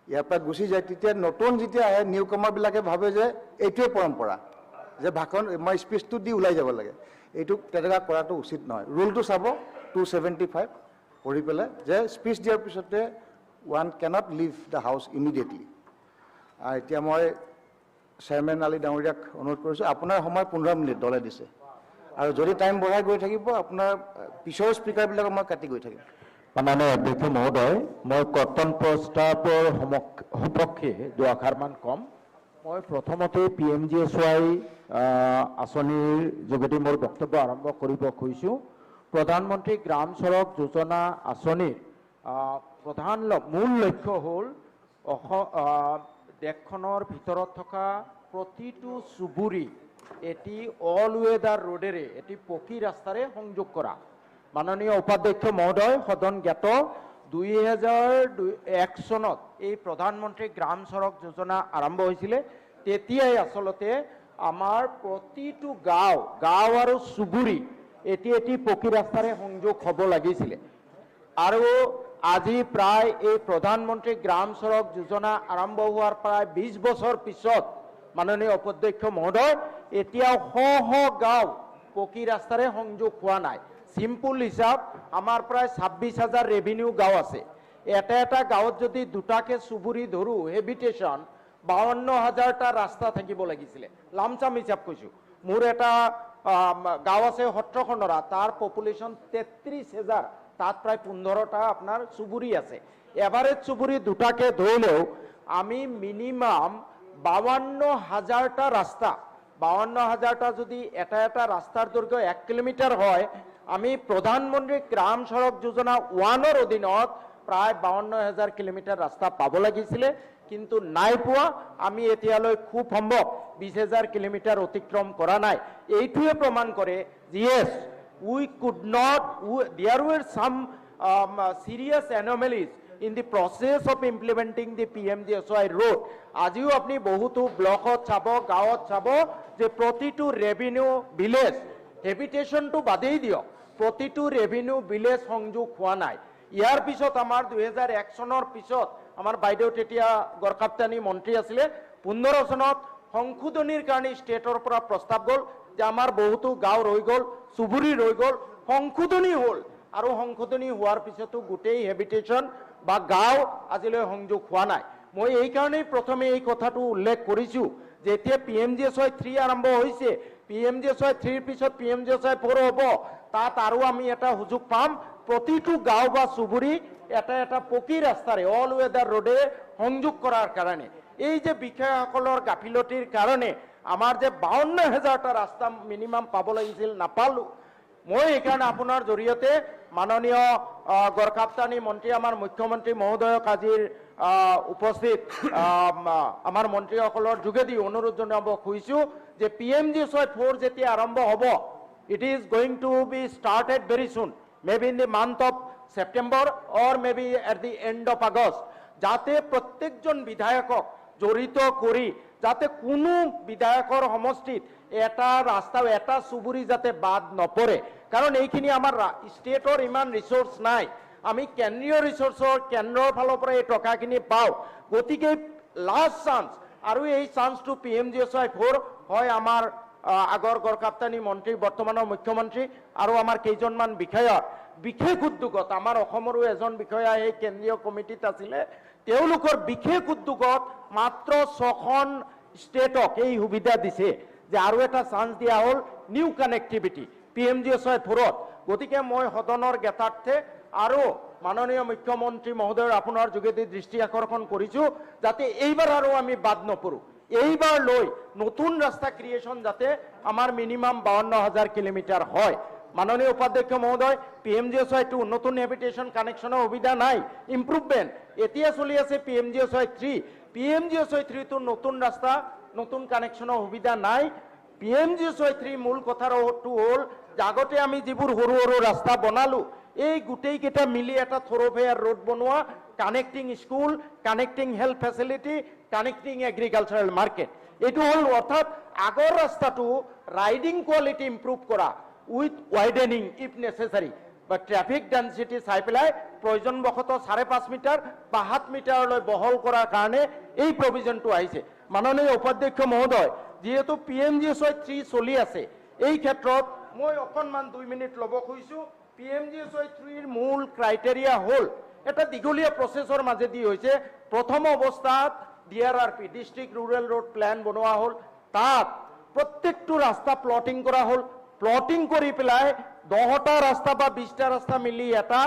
ইয়াৰ পৰা গুচি যায়, তেতিয়া নতুন যেতিয়া আহে নিউ কামাৰবিলাকে ভাবে যে এইটোৱে পৰম্পৰা, যে ভাষণ মই স্পীচটো দি ওলাই যাব লাগে। এইটো তেনেকুৱা কৰাটো উচিত নহয়। ৰুলটো চাব 275 পঢ়ি পেলাই, যে স্পীচ দিয়াৰ পিছতে one cannot leave the house immediately. এতিয়া মই চেয়াৰমেন আলী ডাঙৰীয়াক অনুৰোধ কৰিছোঁ, আপোনাৰ সময় 15 মিনিট দলে দিছে, আৰু যদি টাইম বঢ়াই গৈ থাকিব আপোনাৰ পিছৰ স্পীকাৰবিলাকক মই কাটি গৈ থাকিম। মাননীয় অধ্যক্ষ মহোদয়, মই কৰ্তন প্ৰস্তাৱৰ সপক্ষে দুআষাৰমান ক'ম। মই প্ৰথমতে PMGSY আঁচনিৰ যোগেদি মোৰ বক্তব্য আৰম্ভ কৰিব খুজিছোঁ। প্ৰধানমন্ত্ৰী গ্ৰাম চড়ক যোজনা আঁচনিৰ মূল লক্ষ্য হ'ল দেশখনৰ ভিতৰত থকা প্ৰতিটো চুবুৰী এটি অল ৱেডাৰ ৰোডেৰে, এটি পকী ৰাস্তাৰে সংযোগ কৰা। মাননীয় উপাধ্যক্ষ মহোদয়, সদন জ্ঞাত 2001 চনত এই প্ৰধানমন্ত্ৰী গ্ৰাম চড়ক যোজনা আৰম্ভ হৈছিলে। তেতিয়াই আচলতে আমাৰ প্ৰতিটো গাঁও আৰু চুবুৰী এটি পকী ৰাস্তাৰে সংযোগ হ'ব লাগিছিলে। আৰু আজি প্ৰায় এই প্ৰধানমন্ত্ৰী গ্ৰাম চড়ক যোজনা আৰম্ভ হোৱাৰ প্ৰায় 20 বছৰ পিছত মাননীয় উপাধ্যক্ষ মহোদয়, এতিয়াও শ গাঁও পকী ৰাস্তাৰে সংযোগ হোৱা নাই। চিম্পুল হিচাপ, আমাৰ প্ৰায় 26,000 ৰেভিনিউ গাঁও আছে। এটা গাঁৱত যদি দুটাকে চুবুৰী ধৰোঁ, হেবিটেশ্যন 52,000টা ৰাস্তা থাকিব লাগিছিলে। লামচাম হিচাপ কৈছোঁ। মোৰ এটা গাঁও আছে সত্ৰখণ্ডৰা, তাৰ পপুলেশ্যন 33,000, তাত প্ৰায় 15টা আপোনাৰ চুবুৰী আছে। এভাৰেজ চুবুৰী দুটাকে ধৰিলেও আমি মিনিমাম 52,000টা ৰাস্তা, 52,000টা যদি এটা ৰাস্তাৰ দৈৰ্ঘ্য 1 কিলোমিটাৰ হয়, আমি প্ৰধানমন্ত্ৰী গ্ৰাম চড়ক যোজনা 1ৰ অধীনত প্ৰায় 52,000 কিলোমিটাৰ ৰাস্তা পাব লাগিছিলে, কিন্তু নাই পোৱা। আমি এতিয়ালৈ খুব সম্ভৱ 20,000 কিলোমিটাৰ অতিক্ৰম কৰা নাই। এইটোৱে প্ৰমাণ কৰে, yes, we could not, there were some serious anomalies in the process of implementing the PMGSY road. আজিও আপনি বহুতো ব্লকত চাব, গাঁৱত চাব যে প্ৰতিটো ৰেভিনিউ ভিলেজ, হেবিটেশ্যনটো বাদেই দিয়ক, প্ৰতিটো ৰেভিনিউ ভিলেজ সংযোগ হোৱা নাই। ইয়াৰ পিছত আমাৰ 2001 চনৰ পিছত আমাৰ বাইদেউ তেতিয়া গড়কাপ্তানি মন্ত্ৰী আছিলে, 15 চনত সংশোধনীৰ কাৰণে ষ্টেটৰ পৰা প্ৰস্তাৱ গ'ল যে আমাৰ বহুতো গাঁও ৰৈ গ'ল, চুবুৰী ৰৈ গ'ল, সংশোধনী হ'ল আৰু সংশোধনী হোৱাৰ পিছতো গোটেই হেবিটেশ্যন বা গাঁও আজিলৈ সংযোগ হোৱা নাই। মই এই কাৰণেই প্ৰথমে এই কথাটো উল্লেখ কৰিছোঁ যে এতিয়া PMGSY 3 আৰম্ভ হৈছে, PMGSY 3ৰ পিছত PMGSY 4 হ'ব, তাত আৰু আমি এটা সুযোগ পাম প্ৰতিটো গাঁও বা চুবুৰী এটা এটা পকী ৰাস্তাৰে অল ৱেদাৰ ৰোডে সংযোগ কৰাৰ কাৰণে। এই যে বিষয়াসকলৰ গাফিলতিৰ কাৰণে আমাৰ যে 52,000টা ৰাস্তা মিনিমাম পাব লাগিছিল নাপালোঁ। মই এইকাৰণে আপোনাৰ জৰিয়তে মাননীয় গড়কাপ্তানি মন্ত্ৰী আমাৰ মুখ্যমন্ত্ৰী মহোদয়ক আজিৰ উপস্থিত আমাৰ মন্ত্ৰীসকলৰ যোগেদি অনুৰোধ জনাব খুজিছোঁ যে PMGSY 4 যেতিয়া আৰম্ভ হ'ব, it is going to be started very soon, maybe in the month of September or maybe at the end of August, যাতে প্ৰত্যেকজন বিধায়কক জড়িত কৰি যাতে কোনো বিধায়কৰ সমষ্টিত এটা ৰাস্তা এটা চুবুৰী যাতে বাদ নপৰে, কাৰণ এইখিনি আমাৰ ষ্টেটৰ ইমান ৰিচোৰ্চ নাই, আমি কেন্দ্ৰীয় ৰিচোৰ্চৰ কেন্দ্ৰৰ ফালৰ পৰা এই টকাখিনি পাওঁ। গতিকে লাষ্ট চান্স আৰু এই চান্সটো PMGSY 4 হয় আমাৰ আগৰ গড়কাপ্তানি মন্ত্ৰী বৰ্তমানৰ মুখ্যমন্ত্ৰী আৰু আমাৰ কেইজনমান বিষয়াৰ বিশেষ উদ্যোগত, আমাৰ অসমৰো এজন বিষয়া এই কেন্দ্ৰীয় কমিটিত আছিলে, তেওঁলোকৰ বিশেষ উদ্যোগত মাত্ৰ 6খন ষ্টেটক এই সুবিধা দিছে যে আৰু এটা চান্স দিয়া হ'ল নিউ কানেক্টিভিটি PMGSY 4ত। গতিকে মই সদনৰ জ্ঞাতাৰ্থে আৰু মাননীয় মুখ্যমন্ত্ৰী মহোদয়ৰ আপোনাৰ যোগেদি দৃষ্টি আকৰ্ষণ কৰিছোঁ যাতে এইবাৰ আৰু আমি বাদ নপৰোঁ, এইবাৰ লৈ নতুন ৰাস্তা ক্ৰিয়েশ্যন যাতে আমাৰ মিনিমাম 52,000 কিলোমিটাৰ হয়। মাননীয় উপাধ্যক্ষ মহোদয়, PMGSY 2 নতুন হেবিটেশ্যন কানেকশ্যনৰ সুবিধা নাই, ইম্প্ৰুভমেণ্ট এতিয়া চলি আছে PMGSY 3, PMGSY 3টো নতুন ৰাস্তা নতুন কানেকশ্যনৰ সুবিধা নাই। PMGSY 3 মূল কথাটো হ'ল যে আগতে আমি যিবোৰ সৰু সৰু ৰাস্তা বনালোঁ, এই গোটেইকেইটা মিলি এটা থৰ'ফেয়াৰ ৰোড বনোৱা, connecting school, connecting health facility, connecting agricultural market, এইটো হ'ল অৰ্থাৎ আগৰ ৰাস্তাটো ৰাইডিং কোৱালিটি ইম্প্ৰুভ কৰা উইথ ৱাইডেনিং ইফ নেচেচাৰী বা ট্ৰেফিক ডেনচিটি চাই পেলাই প্ৰয়োজনবশতঃ 5.5 মিটাৰ বা 7 মিটাৰলৈ বহল কৰাৰ কাৰণে এই প্ৰভিজনটো আহিছে। মাননীয় উপাধ্যক্ষ মহোদয়, যিহেতু PMGSY 3 চলি আছে, এই ক্ষেত্ৰত মই অকণমান 2 মিনিট ল'ব খুজিছোঁ। PMGSY 3ৰ মূল ক্ৰাইটেৰিয়া হ'ল এটা দীঘলীয়া প্ৰচেছৰ মাজেদি হৈছে। প্ৰথম অৱস্থাত DRRP district rural road plan বনোৱা হ'ল, তাত প্ৰত্যেকটো ৰাস্তা প্লটিং কৰা হ'ল, প্লটিং কৰি পেলাই 10টা ৰাস্তা বা 20টা ৰাস্তা মিলি এটা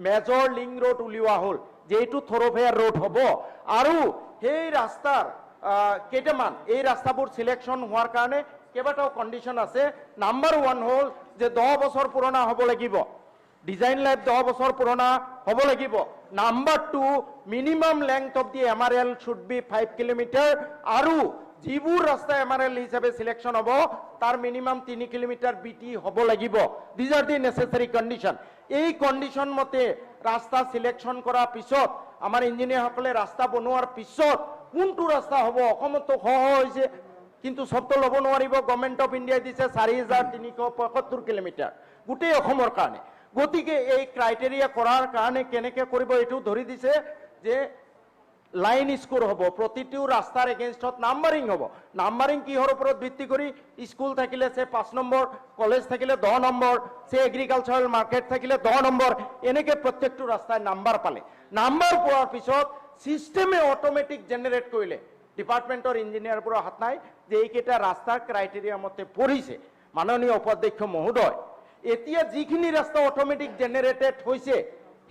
মেজৰ লিংক ৰোড উলিওৱা হ'ল, যেইটো থৰ'ফেয়াৰ ৰোড হ'ব। আৰু সেই ৰাস্তাৰ কেইটামান এই ৰাস্তাবোৰ চিলেকশ্যন হোৱাৰ কাৰণে কেইবাটাও কণ্ডিশ্যন আছে। নাম্বাৰ 1 হ'ল যে 10 বছৰ পুৰণা হ'ব লাগিব, ডিজাইন লাইফ 10 বছৰ পুৰণা হ'ব লাগিব। Number 2, minimum length of the MRL should be 5 kilometre, আৰু যিবোৰ ৰাস্তা MRL হিচাপে চিলেকশ্যন হ'ব তাৰ মিনিমাম 3 কিলোমিটাৰ BT হ'ব লাগিব। These are the necessary condition. এই কণ্ডিশ্যন মতে ৰাস্তা চিলেকশ্যন কৰাৰ পিছত আমাৰ ইঞ্জিনিয়াৰসকলে ৰাস্তা বনোৱাৰ পিছত কোনটো ৰাস্তা হ'ব, অসমতো হৈছে কিন্তু চবটো ল'ব নোৱাৰিব, গভৰ্ণমেণ্ট অফ ইণ্ডিয়াই দিছে 4,375 কিলোমিটাৰ গোটেই অসমৰ কাৰণে। গতিকে এই ক্ৰাইটেৰিয়া কৰাৰ কাৰণে কেনেকৈ কৰিব এইটো ধৰি দিছে যে লাইন স্কোৰ হ'ব, প্ৰতিটো ৰাস্তাৰ এগেইনষ্টত নাম্বাৰিং হ'ব। নাম্বাৰিং কিহৰ ওপৰত ভিত্তি কৰি, স্কুল থাকিলে 5 নম্বৰ, কলেজ থাকিলে 10 নম্বৰ, এগ্ৰিকালচাৰেল মাৰ্কেট থাকিলে 10 নম্বৰ, এনেকৈ প্ৰত্যেকটো ৰাস্তাই নাম্বাৰ পালে। নাম্বাৰ পোৱাৰ পিছত চিষ্টেমে অট'মেটিক জেনেৰেট কৰিলে, ডিপাৰ্টমেণ্টৰ ইঞ্জিনিয়াৰবোৰৰ হাত নাই যে এইকেইটা ৰাস্তাৰ ক্ৰাইটেৰিয়া মতে পৰিছে। মাননীয় উপাধ্যক্ষ মহোদয়, এতিয়া যিখিনি ৰাস্তা অট'মেটিক জেনেৰেটেড হৈছে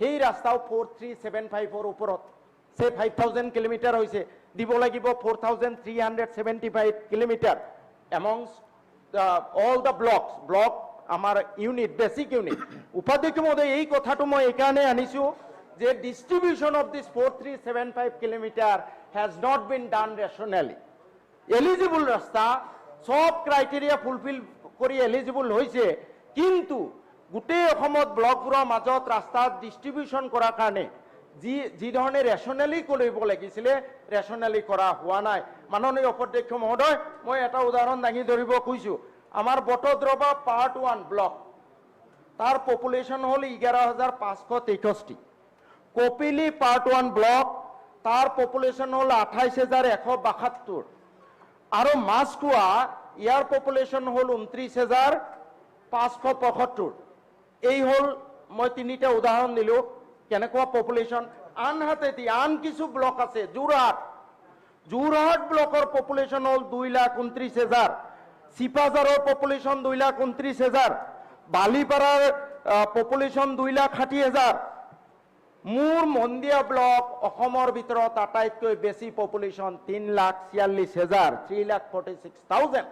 সেই ৰাস্তাও 4,375ৰ ওপৰত, 5,000 কিলোমিটাৰ হৈছে, দিব লাগিব 4,375 kilometre among all the block আমাৰ ইউনিট, বেচিক ইউনিট। উপাধ্যক্ষ মহোদয়, এই কথাটো মই এইকাৰণে আনিছোঁ যে distribution of this 4,375 kilometre has not been done rationally. Eligible ৰাস্তা সব ক্ৰাইটেৰিয়া ফুলফিল কৰি এলিজিবল হৈছে, কিন্তু গোটেই অসমত ব্লকবোৰৰ মাজত ৰাস্তা ডিষ্ট্ৰিবিউশ্যন কৰাৰ কাৰণে যি ধৰণে ৰেচনেলি কৰিব লাগিছিলে ৰেচনেলি কৰা হোৱা নাই। মাননীয় উপাধ্যক্ষ মহোদয়, মই এটা উদাহৰণ দাঙি ধৰিব খুজিছোঁ। আমাৰ বটদ্ৰৱা পাৰ্ট 1 ব্লক, তাৰ পপুলেশ্যন হ'ল 11,563। কপিলি পাৰ্ট 1 ব্লক, তাৰ পপুলেশ্যন হ'ল 28,172। আৰু মাছখোৱা, ইয়াৰ পপুলেশ্যন হ'ল 29,575। এই হ'ল মই 3টা উদাহৰণ দিলোঁ কেনেকুৱা পপুলেশ্যন। আনহাতে আন কিছু ব্লক আছে, যোৰহাট ব্লকৰ পপুলেশ্যন হ'ল 2,29,000, চিপাঝাৰৰ পপুলেশ্যন 2,29,000, বালিপাৰাৰ পপুলেশ্যন 2,60,000। মোৰ মন্দিয়া ব্লক অসমৰ ভিতৰত আটাইতকৈ বেছি পপুলেশ্যন 3,46,000, 3,46,000।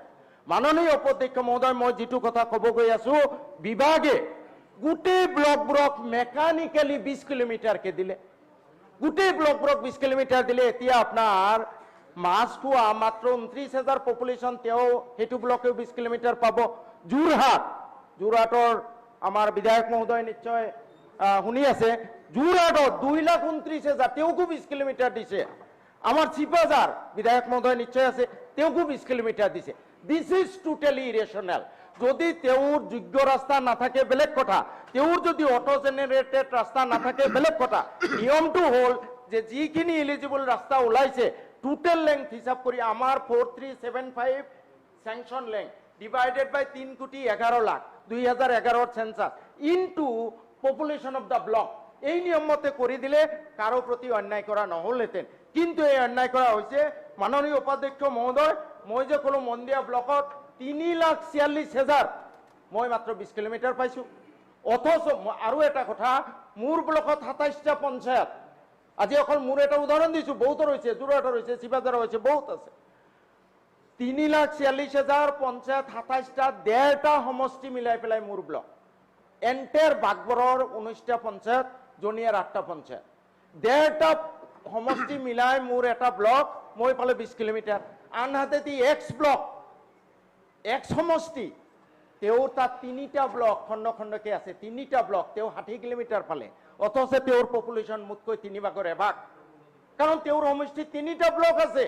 মাননীয় উপাধ্যক্ষ মহোদয়, মই যিটো কথা ক'ব গৈ আছোঁ, বিভাগে গোটেই ব্লকবোৰক মেকানিকেলি 20 কিলোমিটাৰকে দিলে, গোটেই ব্লকবোৰক 20 কিলোমিটাৰ দিলে। এতিয়া আপোনাৰ মাছখোৱা মাত্ৰ 29,000 পপুলেশ্যন, তেওঁ সেইটো ব্লকেও 20 কিলোমিটাৰ পাব। যোৰহাটৰ আমাৰ বিধায়ক মহোদয় নিশ্চয় শুনি আছে, যোৰহাটত 2,29,000, তেওঁকো 20 কিলোমিটাৰ দিছে। আমাৰ চিপাঝাৰ বিধায়ক মহোদয় নিশ্চয় আছে, তেওঁকো 20 কিলোমিটাৰ দিছে। This is totally irrational. যদি তেওঁৰ যোগ্য ৰাস্তা নাথাকে বেলেগ কথা, তেওঁৰ যদি অটো জেনেৰেটেড ৰাস্তা নাথাকে বেলেগ কথা। নিয়মটো হ'ল যে যিখিনি এলিজিবল ৰাস্তা ওলাইছে টোটেল লেংথ হিচাপ কৰি আমাৰ 4375 sanction length divided by 3,11,00,000 2011 census into population of the block, এই নিয়মতে কৰি দিলে কাৰো প্ৰতি অন্যায় কৰা নহ'লহেঁতেন। কিন্তু এই অন্যায় কৰা হৈছে। মাননীয় উপাধ্যক্ষ মহোদয়, মই যে ক'লো মন্দিয়া ব্লকত 3,46,000, মই মাত্ৰ 20 কিলোমিটাৰ পাইছোঁ। অথচ আৰু এটা কথা, মোৰ ব্লকত 27টা পঞ্চায়ত, আজি অকল মোৰ এটা উদাহৰণ দিছোঁ, বহুতৰ হৈছে, যোৰহাটৰ হৈছে, চিপাঝাৰৰ হৈছে, বহুত আছে। 3,46,000 পঞ্চায়ত, 27টা, 1.5টা সমষ্টি মিলাই পেলাই মোৰ ব্লক। এণ্টায়াৰ বাগবৰৰ 19টা পঞ্চায়ত, জনিয়াৰ 8টা পঞ্চায়ত, 1.5টা সমষ্টি মিলাই মোৰ এটা ব্লক, মই পালে 20 কিলোমিটাৰ। আনহাতে এক্স ব্লক, এক্স সমষ্টি, তেওঁৰ তাত 3টা ব্লক খণ্ড খণ্ডকে আছে, 3টা ব্লক, তেওঁ 60 কিলোমিটাৰ পালে। অথচ তেওঁৰ পপুলেশ্যন মোতকৈ 3 ভাগৰ 1 ভাগ, কাৰণ তেওঁৰ সমষ্টিত 3টা ব্লক আছে।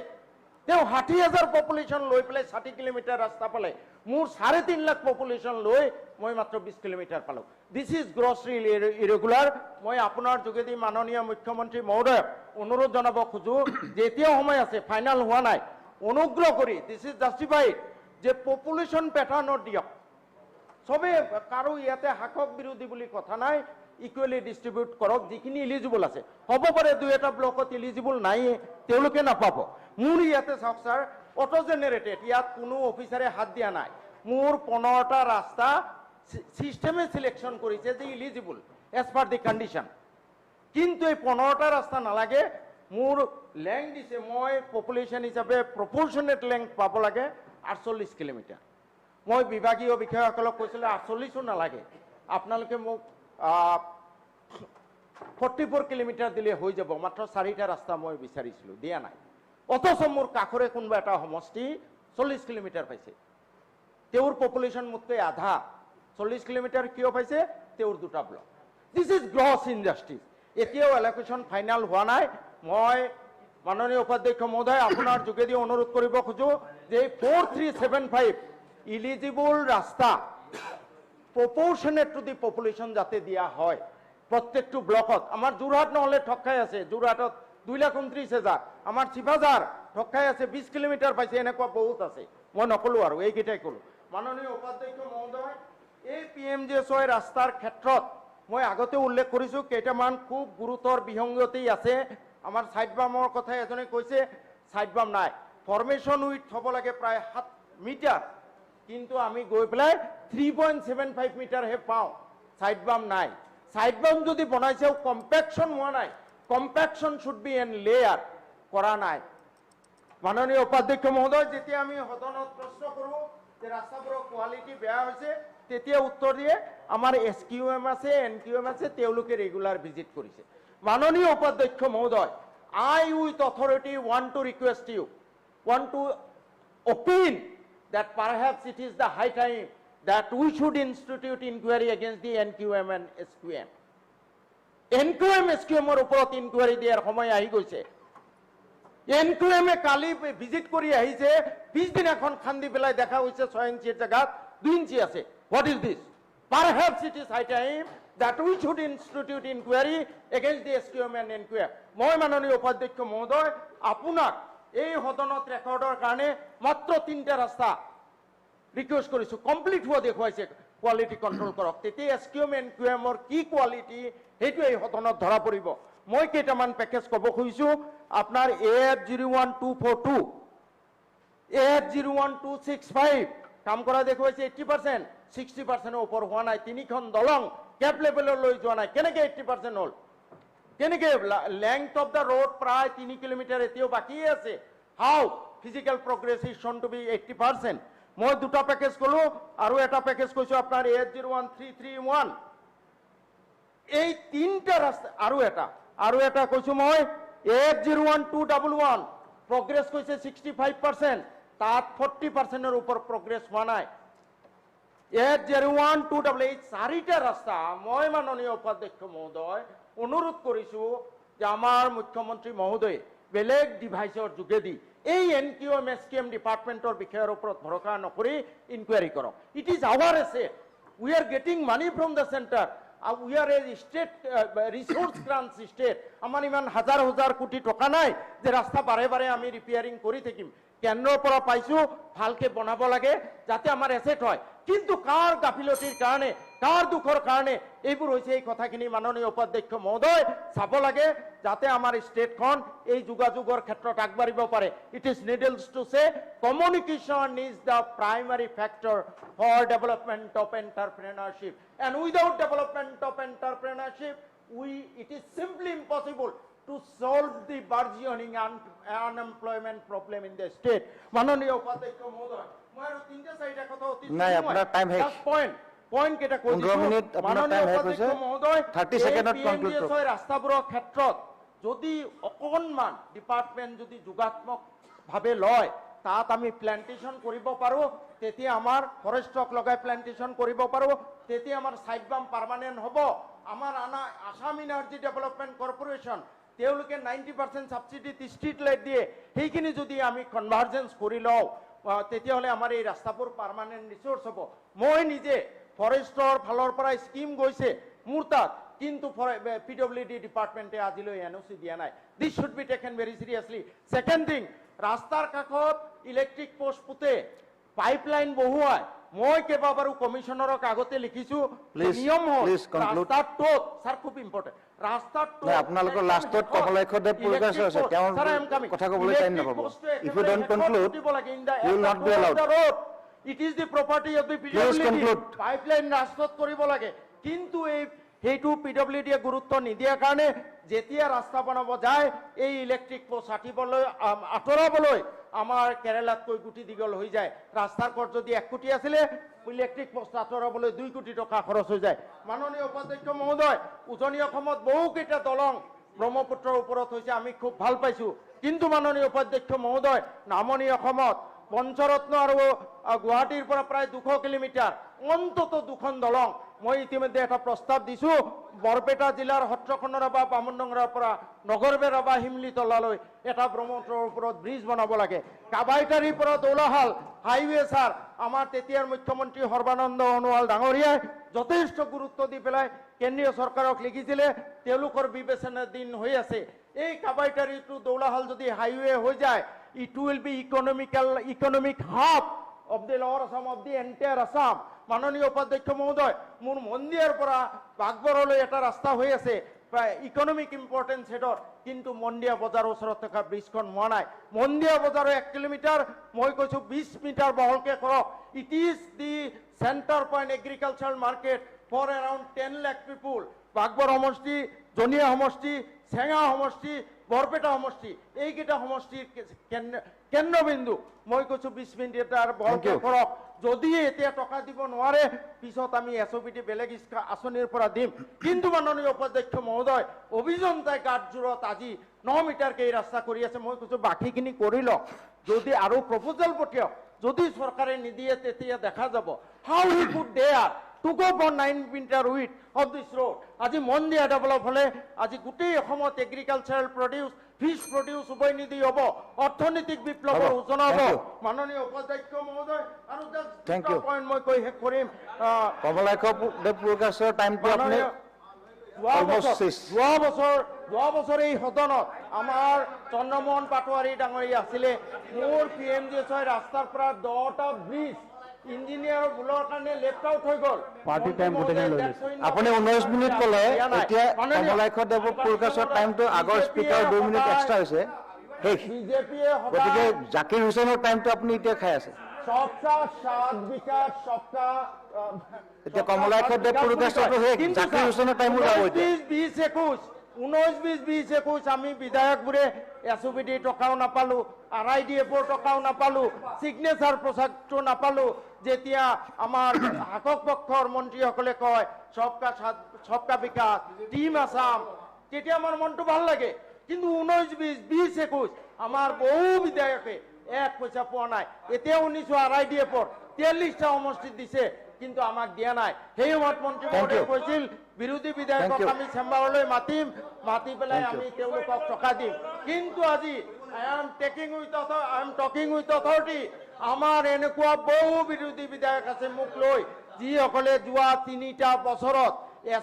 তেওঁ 60,000 পপুলেশ্যন লৈ পেলাই 60 কিলোমিটাৰ ৰাস্তা পালে। মোৰ 3.5 লাখ পপুলেশ্যন লৈ মই মাত্ৰ 20 কিলোমিটাৰ পালোঁ। This is grossly irregular. মই আপোনাৰ যোগেদি মাননীয় মুখ্যমন্ত্ৰী মহোদয়ক অনুৰোধ জনাব খোজোঁ যে এতিয়াও সময় আছে, ফাইনেল হোৱা নাই, অনুগ্ৰহ কৰি দিছ ইজ জাষ্টিফাইড যে পপুলেশ্যন পেটাৰ্ণত দিয়ক। চবেই কাৰো ইয়াতে শাসক বিৰোধী বুলি কথা নাই, ইকুৱেলি ডিষ্ট্ৰিবিউট কৰক। যিখিনি ইলিজিবল আছে, হ'ব পাৰে 2-এটা ব্লকত ইলিজিবল নাই, তেওঁলোকে নাপাব। মোৰ ইয়াতে চাওক ছাৰ, অটো জেনেৰেটেড, ইয়াত কোনো অফিচাৰে হাত দিয়া নাই। মোৰ 15টা ৰাস্তা চিষ্টেমে চিলেকশ্যন কৰিছে যে ইলিজিবল এজ পাৰ দি কণ্ডিশ্যন। কিন্তু এই 15টা ৰাস্তা নালাগে, মোৰ লেংথ দিছে, মই পপুলেশ্যন হিচাপে প্ৰপৰ্চনেট লেংথ পাব লাগে 48 কিলোমিটাৰ। মই বিভাগীয় বিষয়াসকলক কৈছিলোঁ 48ও নালাগে, আপোনালোকে মোক 44 কিলোমিটাৰ দিলে হৈ যাব। মাত্ৰ 4টা ৰাস্তা মই বিচাৰিছিলোঁ, দিয়া নাই। অথচ মোৰ কাষৰে কোনোবা এটা সমষ্টি 40 কিলোমিটাৰ পাইছে, তেওঁৰ পপুলেশ্যন মোতকৈ আধা। 40 কিলোমিটাৰ কিয় পাইছে? তেওঁৰ 2টা block. This is gross injustice. এতিয়াও এল'কেশ্যন ফাইনেল হোৱা নাই। মই মাননীয় উপাধ্যক্ষ মহোদয় আপোনাৰ যোগেদি অনুৰোধ কৰিব খোজোঁ যে 4375 ইলিজিবল ৰাস্তা প্ৰপৰ্চনেট টু দি পপুলেশ্যন যাতে দিয়া হয় প্ৰত্যেকটো ব্লকত। আমাৰ যোৰহাট নহ'লে ঠগ খাই আছে, যোৰহাটত 2,29,000, আমাৰ চিপাঝাৰ ঠগ খাই আছে, 20 কিলোমিটাৰ পাইছে, এনেকুৱা বহুত আছে। মই নক'লোঁ আৰু, এইকেইটাই ক'লোঁ। মাননীয় উপাধ্যক্ষ মহোদয়, এই PMGSY ৰাস্তাৰ ক্ষেত্ৰত মই আগতে উল্লেখ কৰিছোঁ, কেইটামান খুব গুৰুতৰ বিসংগতি আছে। আমাৰ ছাইড বামৰ কথা এজনে কৈছে, ছাইড বাম নাই। ফৰ্মেশ্যন উইথ হ'ব লাগে প্ৰায় 7 মিটাৰ, কিন্তু আমি গৈ পেলাই 3.75 মিটাৰহে পাওঁ, ছাইড বাম নাই। ছাইড বাম যদি বনাইছেও কম্পেকশ্যন হোৱা নাই, কম্পেকশ্যন শুড বি এন লেয়াৰ, কৰা নাই। মাননীয় উপাধ্যক্ষ মহোদয়, যেতিয়া আমি সদনত প্ৰশ্ন কৰোঁ যে ৰাস্তাবোৰৰ কোৱালিটি বেয়া হৈছে, তেতিয়া উত্তৰ দিয়ে আমাৰ SQM আছে, NQM আছে, তেওঁলোকে ৰেগুলাৰ ভিজিট কৰিছে। মাননীয় উপাধ্যক্ষ মহোদয়, I with authority want to request you, want to opine that perhaps it is the high time that we should institute inquiry against the NQM and SQM. NQM SQM ওপৰত enquiry দিয়াৰ সময় আহি গৈছে। NQM কালি visit কৰি আহিছে, পিছদিনাখন খান্দি পেলাই দেখা হৈছে 6 ইঞ্চিৰ জাগাত 2 ইঞ্চি আছে। What is this? Perhaps it is high time that we should institute inquiry against the SQM and NQM. মই মাননীয় উপাধ্যক্ষ মহোদয় আপোনাক এই সদনত ৰেকৰ্ডৰ কাৰণে মাত্ৰ 3টা ৰাস্তা ৰিকুৱেষ্ট কৰিছো, কমপ্লিট হোৱা দেখুৱাইছে, কোৱালিটি কণ্ট্ৰল কৰক, তেতিয়া SQM NQMৰ কি কোৱালিটি সেইটো এই সদনত ধৰা পৰিব। মই কেইটামান পেকেজ ক'ব খুজিছো, আপোনাৰ AF01242 AF01265 কাম কৰা দেখুৱাইছে 80%, 60% ওপৰ হোৱা নাই, 3খন দলং কেপ লেভেললৈ যোৱা নাই, কেনেকৈ 80% হ'ল? কেনেকৈ লেংথ অফ দ্য ৰোড প্ৰায় 3 কিলোমিটাৰ এতিয়াও বাকী আছে। How physical progress is shown to be 80%। মই 2টা পেকেজ ক'লো আৰু এটা পেকেজ কৈছো আপোনাৰ AF01331। এই 3টা ৰাস্তা আৰু এটা কৈছো মই AF01211 প্ৰগ্ৰেছ কৈছে 65%, তাত 40%ৰ ওপৰ প্ৰগ্ৰেছ হোৱা নাই। AF01288 4টা ৰাস্তা মই মাননীয় উপাধ্যক্ষ মহোদয় অনুৰোধ কৰিছো যে আমাৰ মুখ্যমন্ত্ৰী মহোদয় বেলেগ ডিভাইচৰ যোগেদি এই NQM SQM ডিপাৰ্টমেণ্টৰ বিষয়ৰ ওপৰত ভৰসা নকৰি ইনকুৱাৰী কৰক। It is our asset, we are getting money from the centre, we are a state resource crunch state. আমাৰ ইমান হাজাৰ হাজাৰ কোটি টকা নাই যে ৰাস্তা বাৰে বাৰে আমি ৰিপেয়াৰিং কৰি থাকিম। কেন্দ্ৰৰ পৰা পাইছো ভালকে বনাব লাগে যাতে আমাৰ এছেট হয়, কিন্তু কাৰ গাফিলতিৰ কাৰণে, কাৰ দুখৰ কাৰণে এইবোৰ হৈছে, এই কথাখিনি মাননীয় উপাধ্যক্ষ মহোদয় চাব লাগে যাতে আমাৰ ষ্টেটখন এই যোগাযোগৰ ক্ষেত্ৰত আগবাঢ়িব পাৰে। It is needless to say communication is the primary factor for development of entrepreneurship, and without development of entrepreneurship it is simply impossible to solve the burgeoning unemployment problem in the state. মাননীয় উপাধ্যক্ষ মহোদয় মই আৰু 3-4টা কথা অতি নাই, আপোনাৰ time শেষ। পইণ্ট কেইটা কৈ দিছো। 15 মিনিট আপোনাৰ টাইম শেষ হৈছে, 30 সেকেন্ডত কনক্লুড কৰক। ৰাস্তাবোৰৰ ক্ষেত্ৰত যদি অকণমান ডিপাৰ্টমেণ্ট যদি যোগাত্মকভাৱে লয়, তাত আমি প্লেণ্টেশ্যন কৰিব পাৰোঁ, তেতিয়া আমাৰ ফৰেষ্টক লগাই প্লেণ্টেশ্যন কৰিব পাৰোঁ, তেতিয়া আমাৰ চাইড বাম পাৰ্মানেণ্ট হ'ব। আমাৰ আসাম এনাৰ্জি ডেভেলপমেণ্ট কৰ্পোৰেশ্যন তেওঁলোকে 90% ছাবচিডিত ষ্ট্ৰীট লাইট দিয়ে, সেইখিনি যদি আমি কনভাৰ্জেঞ্চ কৰি লওঁ তেতিয়াহ'লে আমাৰ এই ৰাস্তাবোৰ পাৰ্মানেণ্ট ৰিচোৰ্চ হ'ব। মই নিজে ফৰেষ্টৰ ফালৰ পৰা স্কিম গৈছে মোৰ তাত, কিন্তু PWD ডিপাৰ্টমেণ্টে আজিলৈ NOC দিয়া নাই। This should be taken very seriously. Second thing, ৰাস্তাৰ কাষত ইলেক্ট্ৰিক পোষ্ট পুতে, পাইপলাইন বহুৱাই, মই কেইবাবাৰো কমিশনাৰক আগতে লিখিছো, নিয়ম হ'ল ৰাস্তাৰ টোত, ছাৰ খুব ইম্পৰ্টেণ্ট, ৰাস্তাৰ টোত আপোনালোকৰ লাষ্টত কমলাক্ষদেৱ পুৰকাছ আছে, তেওঁৰ কথা ক'বলৈ টাইম নাপাব। If you don't conclude you will not be allowed. It is the property of the PWD। Pipeline ৰাস্তাত কৰিব লাগে, কিন্তু সেইটো PWD গুৰুত্ব নিদিয়াৰ কাৰণে যেতিয়া ৰাস্তা বনাব যায় এই ইলেক্ট্ৰিক পোষ্ট আঁতৰাবলৈ আমাৰ কেৰালাতকৈ কোটি দীঘল হৈ যায়। ৰাস্তাৰ পথ যদি 1 কোটি আছিলে, ইলেক্ট্ৰিক পোষ্ট আঁতৰাবলৈ 2 কোটি টকা খৰচ হৈ যায়। মাননীয় উপাধ্যক্ষ মহোদয়, উজনি অসমত বহুকেইটা দলং ব্ৰহ্মপুত্ৰৰ ওপৰত হৈছে, আমি খুব ভাল পাইছো, কিন্তু মাননীয় উপাধ্যক্ষ মহোদয় নামনি অসমত পঞ্চৰত্ন আৰু গুৱাহাটীৰ পৰা প্ৰায় 200 কিলোমিটাৰ অন্তত 2খন দলং মই ইতিমধ্যে এটা প্ৰস্তাৱ দিছো, বৰপেটা জিলাৰ সত্ৰখনৰা বা বামুণ্ডংৰাৰ পৰা নগৰবেৰা বা হিমলিতলালৈ এটা ব্ৰহ্মপুত্ৰৰ ওপৰত ব্ৰিজ বনাব লাগে। কাবাইটাৰীৰ পৰা দৌলাহাল হাইৱে ছাৰ আমাৰ তেতিয়াৰ মুখ্যমন্ত্ৰী সৰ্বানন্দ সোণোৱাল ডাঙৰীয়াই যথেষ্ট গুৰুত্ব দি পেলাই কেন্দ্ৰীয় চৰকাৰক লিখিছিলে, তেওঁলোকৰ বিবেচনাধীন হৈ আছে। এই কাবাইটাৰী টু দৌলাহাল যদি হাইৱে হৈ যায়, it will be economic hub of the lower Assam, of the entire Assam. মাননীয় উপাধ্যক্ষ মহোদয়, মোৰ মন্দিৰৰ পৰা বাগবৰলৈ এটা ৰাস্তা হৈ আছে ইকনমিক ইম্পৰ্টেন্স হেডৰ, কিন্তু মন্দিয়া বজাৰৰ ওচৰত থকা ব্ৰিজখন হোৱা নাই। মন্দিয়া বজাৰৰ 1 কিলোমিটাৰ মই কৈছো 20 মিটাৰ বহলকে কৰক। It is the centre point agricultural market for around 10 lakh people. Baghbar সমষ্টি, জনিয়া সমষ্টি, চেঙা সমষ্টি, বৰপেটা সমষ্টি, এইকেইটা সমষ্টিৰ কেন্দ্ৰবিন্দু। মই কৈছো 20 মিটাৰ বহলকে কৰক। যদি এতিয়া টকা দিব নোৱাৰে, পিছত আমি SOPT বেলেগ আঁচনিৰ পৰা দিম। কিন্তু মাননীয় উপাধ্যক্ষ মহোদয়, অভিযন্তাই গাঁতজোৰত আজি 9 মিটাৰকে এই ৰাস্তা কৰি আছে, মই কৈছো বাকীখিনি কৰি লওক, যদি আৰু প্ৰপ'জাল পঠিয়াওক, যদি চৰকাৰে নিদিয়ে তেতিয়া দেখা যাব how he could dare to go for 9 meter width of this road. আজি মন্দিয়া ডেভেলপ হলে আজি গোটেই অসমত এগ্ৰিকালচাৰাল প্ৰডিউস ফিশ প্ৰডিউস উভয় নিধি হ'ব অৰ্থনৈতিক বিপ্লৱৰ সূচনা হ'ব মাননীয় উপাধ্যক্ষ মহোদয় আৰু Thank you. পইণ্ট মই কৈ শেষ কৰিম কমলাক্ষ দেৱ পুৰকাশৰ টাইমটো আপুনি যোৱা বছৰ এই সদনত আমাৰ চন্দ্ৰমোহন পাটোৱাৰী ডাঙৰীয়া আছিলে মোৰ PMGSY ৰাস্তাৰ পৰা 10টা ব্ৰিজ ইঞ্জিনিয়াৰৰ ভুলৰ কাৰণে লেফ্ট আউট হৈ গ'ল পাৰ্টি টাইম গোটেইখিনি লৈ লৈছে আপুনি 19 মিনিট ক'লে এতিয়া কমলাক্ষ দেৱ পুৰকাশৰ টাইমটো আগৰ স্পিকাৰ 2 মিনিট এক্সট্ৰা হৈছে বিজেপিয়ে গতিকে জাকিৰ হুছেইনৰ টাইমটো আপুনি এতিয়া খাই আছে সবকা সাত বিকাশ সবকা এতিয়া কমলাক্ষ দেৱ পুৰকাশৰটো সেই জাকিৰ হুছেইনৰ টাইমো যাব এতিয়া 19-20-21 আমি বিধায়কবোৰে SOBD টকাও নাপালো RIDFৰ টকাও নাপালো সিগনেচাৰ প্ৰজেক্টটো নাপালো যেতিয়া আমাৰ শাসক পক্ষৰ মন্ত্ৰীসকলে কয় সবকা বিকাশ টিম আসাম তেতিয়া আমাৰ মনটো ভাল লাগে কিন্তু 19-20-21 আমাৰ বহু বিধায়কে এক পইচা পোৱা নাই এতিয়া 19 RIDFৰ 43টা সমষ্টিত দিছে কিন্তু আমাক দিয়া নাই সেই সময়ত মন্ত্ৰী মহোদয়ে কৈছিল বিৰোধী বিধায়কক আমি চেম্বাৰলৈ মাতি পেলাই আমি তেওঁলোকক টকা দিম কিন্তু আজি I am talking with authority আমাৰ এনেকুৱা বহু বিৰোধী বিধায়ক আছে মোক লৈ যিসকলে যোৱা 3টা বছৰত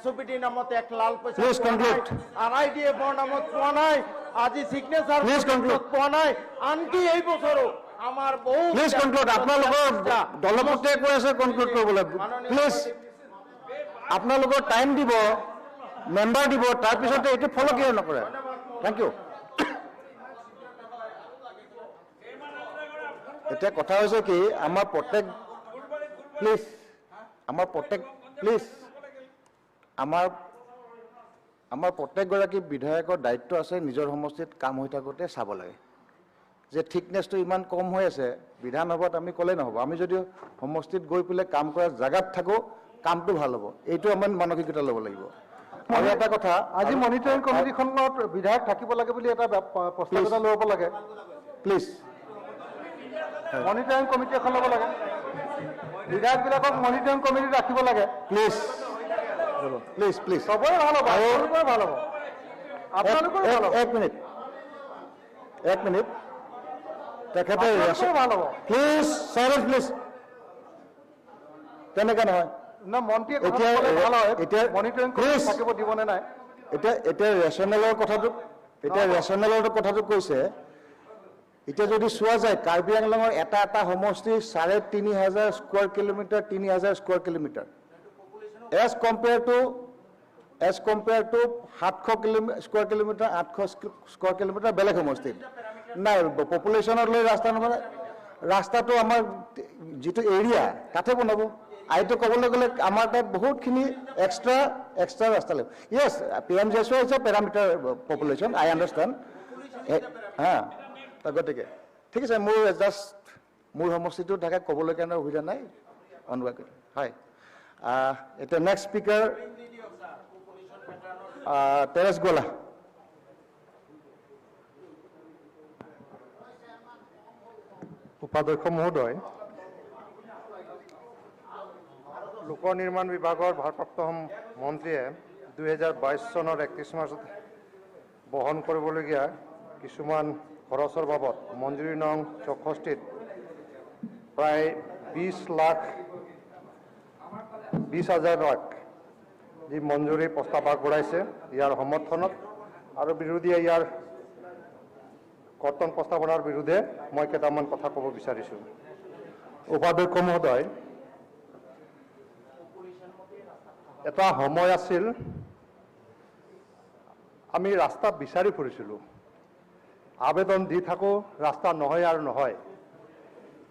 SOBD নামত এক লাল পইচা RIDFৰ নামত পোৱা নাই আজি সিগনেচাৰ পোৱা নাই আনকি এই বছৰো আমাৰ বহু প্লিজ কনক্লুড আপোনালোকৰ দলপতিয়ে কৈ আছে কনক্লুড কৰিবলৈ প্লিজ আপোনালোকৰ টাইম দিব মেম্বাৰ দিব তাৰ পিছতে এটো ফলো কিয় নকৰে থ্যাংক ইউ এতিয়া কথা হৈছে কি আমাৰ প্ৰত্যেক প্লিজ আমাৰ প্ৰত্যেকগৰাকী বিধায়কৰ দায়িত্ব আছে নিজৰ সমষ্টিত কাম হৈ থাকোঁতে চাব লাগে যে থিকনেছটো ইমান কম হৈ আছে বিধানসভাত আমি ক'লে নহ'ব আমি যদি সমষ্টিত গৈ পেলাই কাম কৰা জাগাত থাকো কামটো ভাল হ'ব এইটো আমাৰ মানসিকতা ল'ব লাগিব আৰু এটা কথা আজি মনিটৰিং কমিটিখনত বিধায়ক থাকিব লাগে বুলি এটা প্ৰস্তাৱ এটা ল'ব লাগে প্লিজ মনিটৰিং কমিটি এখন ল'ব লাগে বিধায়কবিলাকক মনিটৰিং কমিটি ৰাখিব লাগে প্লিজ চবৰে ভাল হ'ব আপোনালোকৰে ভাল হ'ব আপোনালোকৰে ভাল হ'ব এক মিনিট তেখেতে ভাল হ'ব প্লিজ সাইলেন্স প্লিজ তেনেকা নহয় না মন্ত্ৰীয়ে কথা ক'লে ভাল হয় এতিয়া মনিটৰিং কমিটি থাকিব দিবনে নাই এতিয়া ৰেচনেলৰ কথাটো কৈছে এতিয়া যদি চোৱা যায় কাৰ্বি আংলঙৰ এটা সমষ্টি 3,500 square kilometre 3,000 square kilometre as compared to 700 square kilometre 800 square kilometre বেলেগ সমষ্টিত নাই পপুলেশ্যনত লৈ ৰাস্তাটো আমাৰ যিটো এৰিয়া তাতে বনাব আইটো ক'বলৈ গ'লে আমাৰ তাত বহুতখিনি এক্সট্ৰা ৰাস্তা লাগিব য়েছ PMGSY হৈছে পেৰামিটাৰ পপুলেশ্যন আই আণ্ডাৰষ্টেণ্ড গতিকে ঠিক আছে মোৰ সমষ্টিটো থাকে ক'বলৈ কাৰণে সুবিধা নাই অনুবাদ হয় এতিয়া নেক্সট স্পিকাৰ তেৰেছ গোলা উপাধ্যক্ষ মহোদয় লোক নিৰ্মাণ বিভাগৰ ভাৰপ্ৰাপ্ত মন্ত্ৰীয়ে 2022 চনৰ 31 মাৰ্চত বহন কৰিবলগীয়া কিছুমান খৰচৰ বাবদ মঞ্জুৰী নং 64ত প্ৰায় 20,000 লাখ যি মঞ্জুৰী প্ৰস্তাৱ আগবঢ়াইছে ইয়াৰ সমৰ্থনত আৰু বিৰোধীয়ে ইয়াৰ কৰ্তন প্ৰস্তাৱনাৰ বিৰুদ্ধে মই কেইটামান কথা ক'ব বিচাৰিছোঁ উপাধ্যক্ষ মহোদয় এটা সময় আছিল আমি ৰাস্তা বিচাৰি ফুৰিছিলোঁ আবেদন দি থাকোঁ ৰাস্তা নহয় আৰু নহয়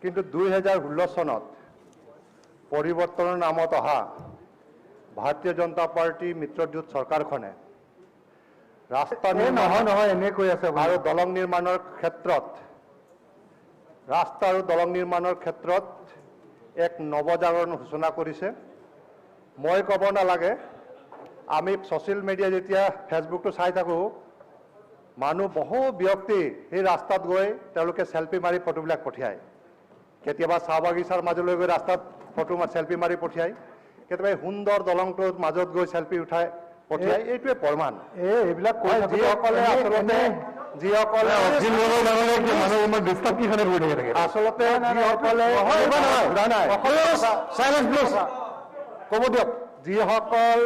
কিন্তু 2016 চনত পৰিৱৰ্তনৰ নামত অহা ভাৰতীয় জনতা পাৰ্টি মিত্ৰজোঁট চৰকাৰখনে ৰাস্তা নহয় এনে কৈ আছে আৰু দলং নিৰ্মাণৰ ক্ষেত্ৰত ৰাস্তা আৰু দলং নিৰ্মাণৰ ক্ষেত্ৰত এক নৱজাগৰণ সূচনা কৰিছে মই ক'ব নালাগে আমি ছ'চিয়েল মিডিয়া যেতিয়া ফেচবুকটো চাই থাকোঁ মানুহ বহু ব্যক্তি সেই ৰাস্তাত গৈ তেওঁলোকে চেলফি মাৰি ফটোবিলাক পঠিয়ায় কেতিয়াবা চাহ বাগিচাৰ মাজলৈ গৈ ৰাস্তাত ফটো চেলফি মাৰি পঠিয়াই, কেতিয়াবা এই সুন্দৰ দলংটোৰ মাজত গৈ চেলফি উঠাই পঠিয়াই, এইটোৱে প্ৰমাণ। এইবিলাক যিসকলে আচলতে ক'ব দিয়ক, যিসকল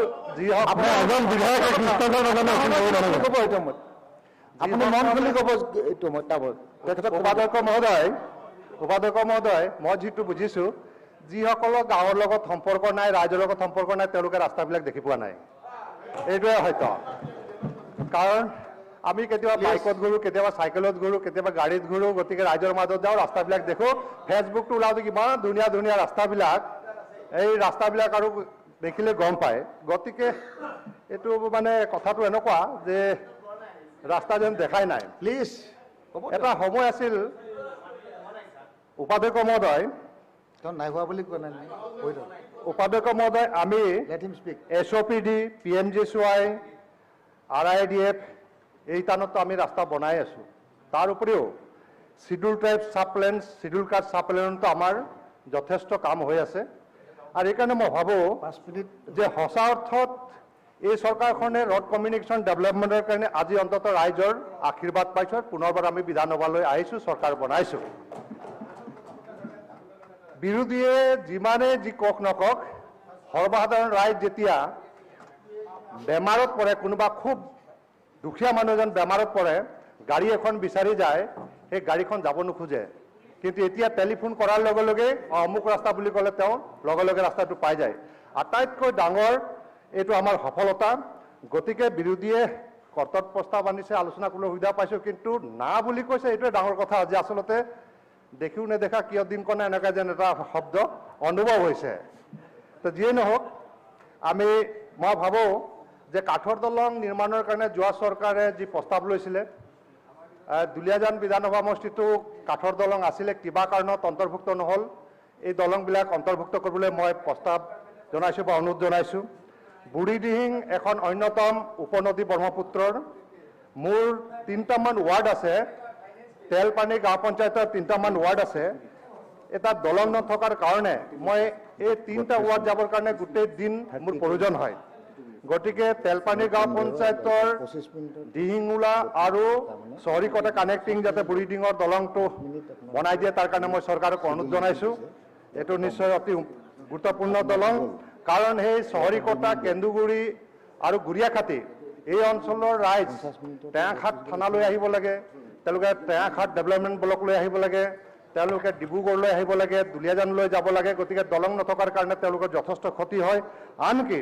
উপাধ্যক্ষ মহোদয়, মই যিটো বুজিছো, যিসকলৰ গাঁৱৰ লগত সম্পৰ্ক নাই, ৰাইজৰ লগত সম্পৰ্ক নাই, তেওঁলোকে ৰাস্তাবিলাক দেখি পোৱা নাই। এইটোৱে সত্য। কাৰণ আমি কেতিয়াবা বাইকত ঘূৰো, কেতিয়াবা চাইকেলত ঘূৰো, কেতিয়াবা গাড়ীত ঘূৰো, গতিকে ৰাইজৰ মাজত যাওঁ, ৰাস্তাবিলাক দেখো। ফেচবুকটো ওলাওঁতে কিমান ধুনীয়া ধুনীয়া ৰাস্তাবিলাক, এই ৰাস্তাবিলাক আৰু দেখিলে গম পায়। গতিকে এইটো মানে কথাটো এনেকুৱা যে ৰাস্তা যেন দেখাই নাই। প্লিজ, এটা সময় আছিল উপাধ্যক্ষ মহোদয়, নাই হোৱা বুলি কোৱা নাই, উপাধ্যক্ষ মহোদয়, আমি SOPD, PMGSY, RIDF এই স্থানতো আমি ৰাস্তা বনাই আছো। তাৰ উপৰিও শিডিউল ট্ৰাইব সাবপ্লেন্স, শিডিউল কাষ্ট সাবপ্লেনতো আমাৰ যথেষ্ট কাম হৈ আছে। আৰু এইকাৰণে মই ভাবোঁ যে সঁচা অৰ্থত এই চৰকাৰখনে ৰড কমিউনিকেশ্যন ডেভেলপমেণ্টৰ কাৰণে আজি অন্তত ৰাইজৰ আশীৰ্বাদ পাইছোঁ। পুনৰবাৰ আমি বিধানসভালৈ আহিছোঁ, চৰকাৰ বনাইছোঁ। বিৰোধীয়ে যিমানে যি কওক নকওক, সৰ্বসাধাৰণ ৰাইজ যেতিয়া বেমাৰত পৰে, কোনোবা খুব দুখীয়া মানুহ এজন বেমাৰত পৰে, গাড়ী এখন বিচাৰি যায়, সেই গাড়ীখন যাব নোখোজে। কিন্তু এতিয়া টেলিফোন কৰাৰ লগে লগে অমুক ৰাস্তা বুলি ক'লে তেওঁ লগে লগে ৰাস্তাটো পাই যায়। আটাইতকৈ ডাঙৰ এইটো আমাৰ সফলতা। গতিকে বিৰোধীয়ে কৰ্তব্য প্ৰস্তাৱ আনিছে, আলোচনা কৰিবলৈ সুবিধা পাইছোঁ, কিন্তু না বুলি কৈছে, এইটোৱে ডাঙৰ কথা। যে আচলতে দেখিও নেদেখা কিয় দিন কণা এনেকুৱা যেন এটা শব্দ অনুভৱ হৈছে। তো যিয়ে নহওক, মই ভাবোঁ যে কাঠৰ দলং নিৰ্মাণৰ কাৰণে যোৱা চৰকাৰে যি প্ৰস্তাৱ লৈছিলে, দুলীয়াজান বিধানসভা সমষ্টিটো কাঠৰ দলং আছিলে, কিবা কাৰণত অন্তৰ্ভুক্ত নহ'ল। এই দলংবিলাক অন্তৰ্ভুক্ত কৰিবলৈ মই প্ৰস্তাৱ জনাইছোঁ বা অনুৰোধ জনাইছোঁ। বুঢ়ীদিহিং এখন অন্যতম উপনদী ব্ৰহ্মপুত্ৰৰ, মোৰ 3টামান ৱাৰ্ড আছে, তেলপানী গাঁও পঞ্চায়তৰ 3টামান ৱাৰ্ড আছে। এটা দলং নথকাৰ কাৰণে মই এই 3টা ৱাৰ্ড যাবৰ কাৰণে গোটেই দিন মোৰ প্ৰয়োজন হয়। গতিকে তেলপানী গাঁও পঞ্চায়তৰ দিহিঙোলা আৰু চহৰীকটা কানেক্টিং যাতে বুঢ়ীডিঙৰ দলংটো বনাই দিয়ে, তাৰ কাৰণে মই চৰকাৰক অনুৰোধ জনাইছোঁ। এইটো নিশ্চয় অতি গুৰুত্বপূৰ্ণ দলং, কাৰণ সেই চহৰীকটা, কেন্দুগুৰি আৰু গুৰিয়াখাটি এই অঞ্চলৰ ৰাইজ টেঙাখাট থানালৈ আহিব লাগে, তেওঁলোকে টেঙাখাট ডেভেলপমেণ্ট ব্লকলৈ আহিব লাগে, তেওঁলোকে ডিব্ৰুগড়লৈ আহিব লাগে, দুলীয়াজানলৈ যাব লাগে। গতিকে দলং নথকাৰ কাৰণে তেওঁলোকৰ যথেষ্ট ক্ষতি হয়। আনকি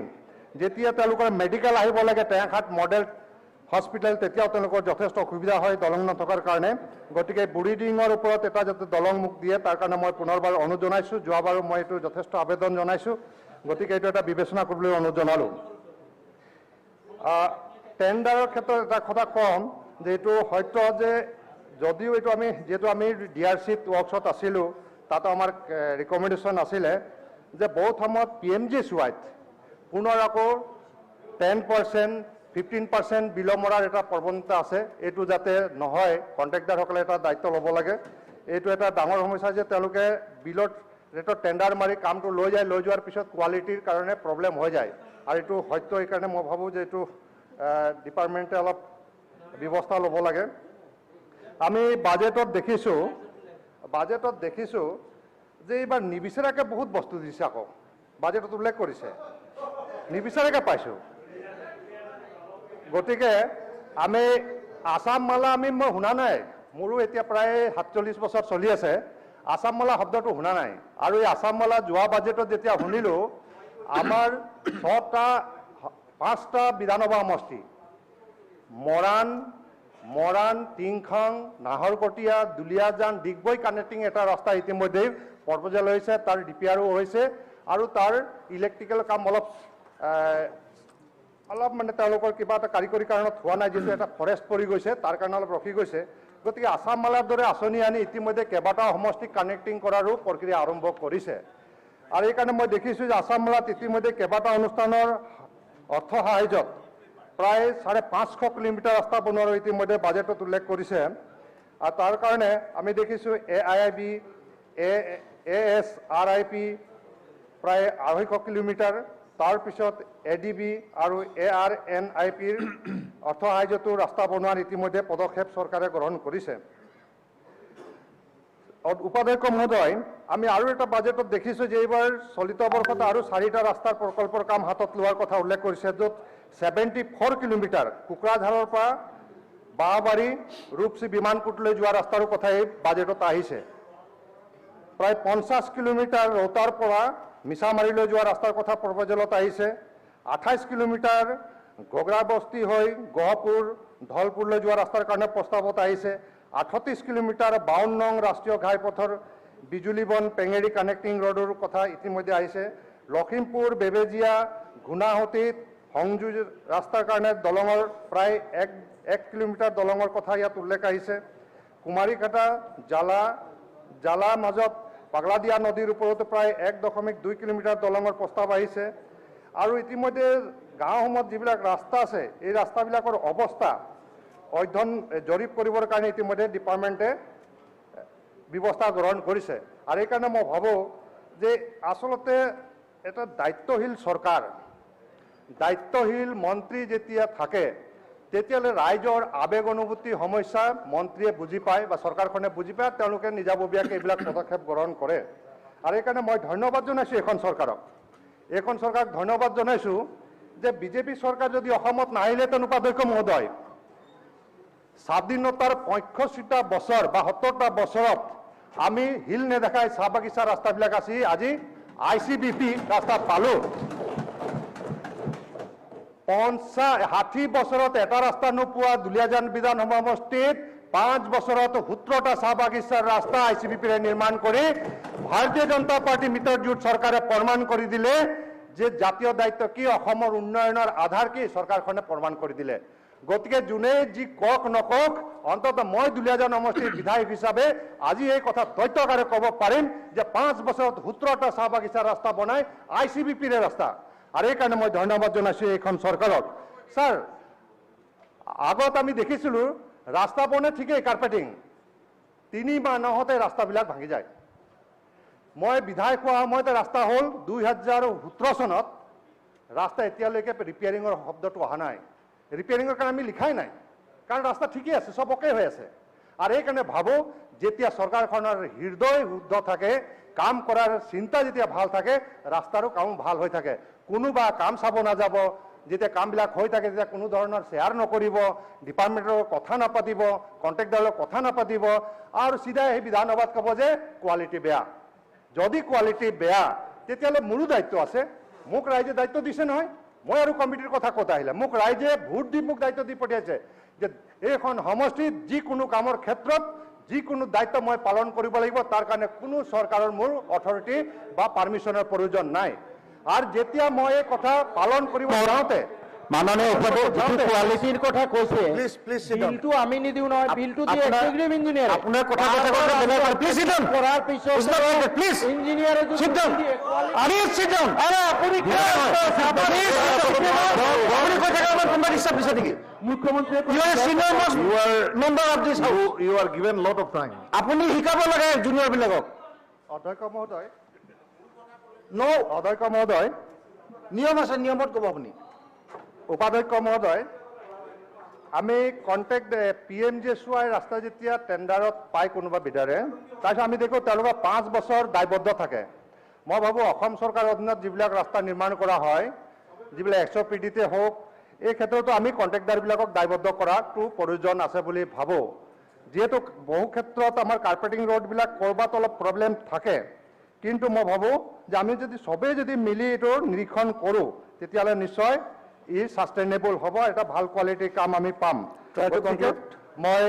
যেতিয়া তেওঁলোকৰ মেডিকেল আহিব লাগে টেঙাখাট মডেল হস্পিটেল, তেতিয়াও তেওঁলোকৰ যথেষ্ট অসুবিধা হয় দলং নথকাৰ কাৰণে। গতিকে বুঢ়ীডিঙৰ ওপৰত এটা যাতে দলং মোক দিয়ে, তাৰ কাৰণে মই পুনৰবাৰ অনুৰোধ জনাইছোঁ। যোৱাবাৰো মই এইটো যথেষ্ট আবেদন জনাইছোঁ। গতিকে এইটো এটা বিবেচনা কৰিবলৈ অনুৰোধ জনালোঁ। টেণ্ডাৰৰ ক্ষেত্ৰত এটা কথা ক'ম যে এইটো সত্য যে যদিও এইটো যিহেতু আমি DRCত ৱৰ্কশ্বপ আছিলোঁ, তাতো আমাৰ ৰিকমেণ্ডেশ্যন আছিলে যে বহুত সময়ত PMGSYত পুনৰ আকৌ 10%, 15% বিল মৰাৰ এটা প্ৰৱণতা আছে। এইটো যাতে নহয়, কণ্ট্ৰেক্টাৰসকলে এটা দায়িত্ব ল'ব লাগে। এইটো এটা ডাঙৰ সমস্যা যে তেওঁলোকে বিলত ৰেটত টেণ্ডাৰ মাৰি কামটো লৈ যায়, লৈ যোৱাৰ পিছত কোৱালিটিৰ কাৰণে প্ৰব্লেম হৈ যায়। আৰু এইটো সত্য। এইকাৰণে মই ভাবোঁ যে এইটো ডিপাৰ্টমেণ্টে অলপ ব্যৱস্থা ল'ব লাগে। আমি বাজেটত দেখিছোঁ যে এইবাৰ নিবিচাৰাকৈ বহুত বস্তু দিছে। আকৌ বাজেটত উল্লেখ কৰিছে, নিবিচাৰাকৈ পাইছোঁ। গতিকে আমি আসাম মালা মই শুনা নাই, মোৰো এতিয়া প্ৰায় 47 বছৰ চলি আছে, আসাম মালা শব্দটো শুনা নাই। আৰু এই আসাম মালা যোৱা বাজেটত যেতিয়া শুনিলোঁ, আমাৰ 5টা বিধানসভা সমষ্টি মৰাণ, টিংখাং, নাহৰকটীয়া, দুলীয়াজান, ডিগবৈ কানেক্টিং এটা ৰাস্তা ইতিমধ্যেই প্ৰপ'জেল হৈছে, তাৰ DPRও হৈছে। আৰু তাৰ ইলেক্ট্ৰিকেল কাম অলপ মানে তেওঁলোকৰ কিবা এটা কাৰিকৰী কাৰণত হোৱা নাই, যিহেতু এটা ফৰেষ্ট পৰি গৈছে, তাৰ কাৰণে অলপ ৰখি গৈছে। গতিকে আসাম মালাৰ দৰে আঁচনি আনি ইতিমধ্যে কেইবাটাও সমষ্টিক কানেক্টিং কৰাৰো প্ৰক্ৰিয়া আৰম্ভ কৰিছে। আৰু এইকাৰণে মই দেখিছোঁ যে আসাম মালাত ইতিমধ্যে কেইবাটাও অনুষ্ঠানৰ অৰ্থ সাহায্যত প্ৰায় 550 কিলোমিটাৰ ৰাস্তা বনোৱাৰ ইতিমধ্যে বাজেটত উল্লেখ কৰিছে। আৰু তাৰ কাৰণে আমি দেখিছোঁ AIIB, ASRIP প্ৰায় 250 কিলোমিটাৰ, তাৰপিছত ADB আৰু ARNIPৰ অৰ্থ সাহায্যটো ৰাস্তা বনোৱাৰ ইতিমধ্যে পদক্ষেপ চৰকাৰে গ্ৰহণ কৰিছে। উপাধ্যক্ষ মহোদয়, আমি আৰু এটা বাজেটত দেখিছোঁ যে এইবাৰ চলিত বৰ্ষত আৰু 4টা ৰাস্তাৰ প্ৰকল্পৰ কাম হাতত লোৱাৰ কথা উল্লেখ কৰিছে, য'ত 74 কিলোমিটাৰ কোকৰাঝাৰৰ পৰা বাঁহবাৰী ৰূপসী বিমানকুটলৈ যোৱা ৰাস্তাৰো কথা এই বাজেটত আহিছে। প্ৰায় 50 কিলোমিটাৰ ৰৌতাৰ পৰা মিছামাৰীলৈ যোৱা ৰাস্তাৰ কথা প্ৰপ'জেলত আহিছে। 28 কিলোমিটাৰ ঘগ্ৰাবস্তি হৈ গহপুৰ ধলপুৰলৈ যোৱা ৰাস্তাৰ কাৰণে প্ৰস্তাৱত আহিছে। 38 কিলোমিটাৰ 52 নং ৰাষ্ট্ৰীয় ঘাইপথৰ বিজুলীবন পেঙেৰি কানেক্টিং ৰোডৰ কথা ইতিমধ্যে আহিছে। লখিমপুৰ বেবেজিয়া গুণাহতীত সংযোগ ৰাস্তাৰ কাৰণে দলঙৰ প্ৰায় 1 কিলোমিটাৰ দলঙৰ কথা ইয়াত উল্লেখ আহিছে। কুমাৰীঘাটা জালা মাজত পাগলাদিয়া নদীৰ ওপৰতো প্ৰায় 1.2 কিলোমিটাৰ দলঙৰ প্ৰস্তাৱ আহিছে। আৰু ইতিমধ্যে গাঁওসমূহত যিবিলাক ৰাস্তা আছে এই ৰাস্তাবিলাকৰ অৱস্থা অধ্যয়ন জৰীপ কৰিবৰ কাৰণে ইতিমধ্যে ডিপাৰ্টমেণ্টে ব্যৱস্থা গ্ৰহণ কৰিছে। আৰু এইকাৰণে মই ভাবোঁ যে আচলতে এটা দায়িত্বশীল চৰকাৰ, দায়িত্বশীল মন্ত্ৰী যেতিয়া থাকে তেতিয়াহ'লে ৰাইজৰ আৱেগ অনুভূতি সমস্যা মন্ত্ৰীয়ে বুজি পায় বা চৰকাৰখনে বুজি পায়, তেওঁলোকে নিজাববীয়াকৈ এইবিলাক পদক্ষেপ গ্ৰহণ কৰে। আৰু এইকাৰণে মই ধন্যবাদ জনাইছোঁ এইখন চৰকাৰক। এইখন চৰকাৰক ধন্যবাদ জনাইছোঁ যে বিজেপি চৰকাৰ যদি অসমত নাহিলেহেঁতেন উপাধ্যক্ষ মহোদয়, স্বাধীনতাৰ 65টা বছৰ বা 70টা বছৰত আমি হিল নেদেখাই চাহ বাগিচা ৰাস্তাবিলাক আছে, আজি ICBP ৰাস্তা পালোঁ। 60 বছৰত এটা ৰাস্তা নোপোৱা দুলীয়াজান বিধানসভা সমষ্টিত 5 বছৰত 17টা চাহ বাগিচাৰ ৰাস্তা ICBPৰে নিৰ্মাণ কৰি ভাৰতীয় জনতা পাৰ্টি মিত্ৰজোঁট চৰকাৰে প্ৰমাণ কৰি দিলে যে জাতীয় দায়িত্ব কি, অসমৰ উন্নয়নৰ আধাৰ কি, চৰকাৰখনে প্ৰমাণ কৰি দিলে। গতিকে যোনে যি কওক নকওক, অন্ততঃ মই দুলীয়াজান সমষ্টিৰ বিধায়ক হিচাপে আজি এই কথা তথ্যকাৰে ক'ব পাৰিম যে 5 বছৰত 17টা চাহ বাগিচাৰ ৰাস্তা বনাই ICBPৰে ৰাস্তা। আৰু এইকাৰণে মই ধন্যবাদ জনাইছোঁ এইখন চৰকাৰক। ছাৰ, আগত আমি দেখিছিলোঁ ৰাস্তা বনে ঠিকেই কাৰ্পেটিং, 3 মাহতে ৰাস্তাবিলাক ভাঙি যায়। মই বিধায়ক হোৱা সময়তে ৰাস্তা হ'ল 2017 চনত, ৰাস্তা এতিয়ালৈকে ৰিপেয়াৰিঙৰ শব্দটো অহা নাই। ৰিপেয়াৰিঙৰ কাৰণে আমি লিখাই নাই, কাৰণ ৰাস্তা ঠিকেই আছে, চব অকে হৈ আছে। আৰু এইকাৰণে ভাবোঁ যেতিয়া চৰকাৰখনৰ হৃদয় শুদ্ধ থাকে, কাম কৰাৰ চিন্তা যেতিয়া ভাল থাকে, ৰাস্তাৰো কাম ভাল হৈ থাকে। কোনোবা কাম চাব নাযাব, যেতিয়া কামবিলাক হৈ থাকে তেতিয়া কোনো ধৰণৰ শ্বেয়াৰ নকৰিব, ডিপাৰ্টমেণ্টৰ কথা নাপাতিব, কণ্ট্ৰেক্টাৰৰ কথা নাপাতিব, আৰু চিধাই সেই বিধানসভাত ক'ব যে কোৱালিটি বেয়া। যদি কোৱালিটি বেয়া তেতিয়াহ'লে মোৰো দায়িত্ব আছে, মোক ৰাইজে দায়িত্ব দিছে নহয়। মই আৰু কমিটিৰ কথা ক'ত আহিলে, মোক ৰাইজে ভোট দি মোক দায়িত্ব দি পঠিয়াইছে যে এইখন সমষ্টিত যিকোনো কামৰ ক্ষেত্ৰত যিকোনো দায়িত্ব মই পালন কৰিব লাগিব, তাৰ কাৰণে কোনো চৰকাৰৰ মোৰ অথৰিটি বা পাৰ্মিশ্যনৰ প্ৰয়োজন নাই। আৰু যেতিয়া মই এই কথা পালন কৰিব যাওঁতে মাননীয় উপাধ্যক্ষ যিটো কোৱালিটিৰ কথা কৈছে, বিলটো আমি নিদিওঁ নহয়, বিলটো দিয়ে এক্সিকিউটিভ ইঞ্জিনিয়াৰ। আপোনাৰ কথা কৰাৰ পিছত ইঞ্জিনিয়াৰে আপুনি শিকাব লাগে জুনিয়ৰ বিলাকক। অধ্যক্ষ মহোদয়, অধ্যক্ষ মহোদয়, নিয়ম আছে, নিয়মত ক'ব আপুনি। উপাধ্যক্ষ মহোদয়, আমি কণ্টেক্ট PMGSY ৰাস্তা যেতিয়া টেণ্ডাৰত পায় কোনোবা বিধাৰে, তাৰপিছত আমি দেখোঁ তেওঁলোকৰ 5 বছৰ দায়বদ্ধ থাকে। মই ভাবোঁ অসম চৰকাৰৰ অধীনত যিবিলাক ৰাস্তা নিৰ্মাণ কৰা হয়, যিবিলাক SOPDতে হওক, এই ক্ষেত্ৰতো আমি কণ্ট্ৰেক্টাৰবিলাকক দায়বদ্ধ কৰাটো প্ৰয়োজন আছে বুলি ভাবোঁ। যিহেতু বহু ক্ষেত্ৰত আমাৰ কাৰ্পেটিং ৰোডবিলাক ক'ৰবাত অলপ প্ৰব্লেম থাকে, কিন্তু মই ভাবোঁ যে আমি যদি চবেই যদি মিলি এইটো নিৰীক্ষণ কৰোঁ তেতিয়াহ'লে নিশ্চয় ই ছাষ্টেইনেবল হ'ব, এটা ভাল কোৱালিটিৰ কাম আমি পাম। গতিকে মই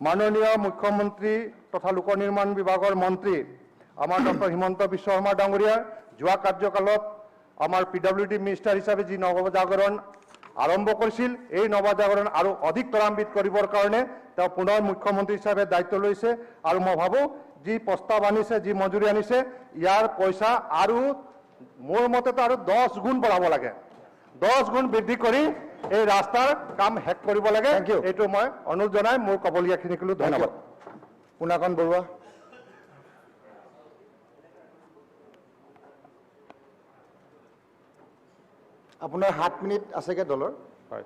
মাননীয় মুখ্যমন্ত্ৰী তথা লোক নিৰ্মাণ বিভাগৰ মন্ত্ৰী আমাৰ ডক্টৰ হিমন্ত বিশ্ব শৰ্মা ডাঙৰীয়াৰ যোৱা কাৰ্যকালত আমাৰ PWD মিনিষ্টাৰ হিচাপে যি নৱজাগৰণ আৰম্ভ কৰিছিল, এই নৱজাগৰণ আৰু অধিক ত্বৰান্বিত কৰিবৰ কাৰণে তেওঁ পুনৰ মুখ্যমন্ত্ৰী হিচাপে দায়িত্ব লৈছে। আৰু মই ভাবোঁ যি প্ৰস্তাৱ আনিছে, যি মজুৰি আনিছে, ইয়াৰ পইচা আৰু মোৰ মতেতো আৰু 10 গুণ বঢ়াব লাগে, 10 গুণ বৃদ্ধি কৰি এই ৰাস্তাৰ কাম শেষ কৰিব লাগে। এইটো মই অনুৰোধ জনাই মোৰ ক'বলগীয়াখিনি ক'লো। ধন্যবাদ। পুনাকন বৰুৱা। আপোনাৰ 7 মিনিট আছেগে দলৰ। হয়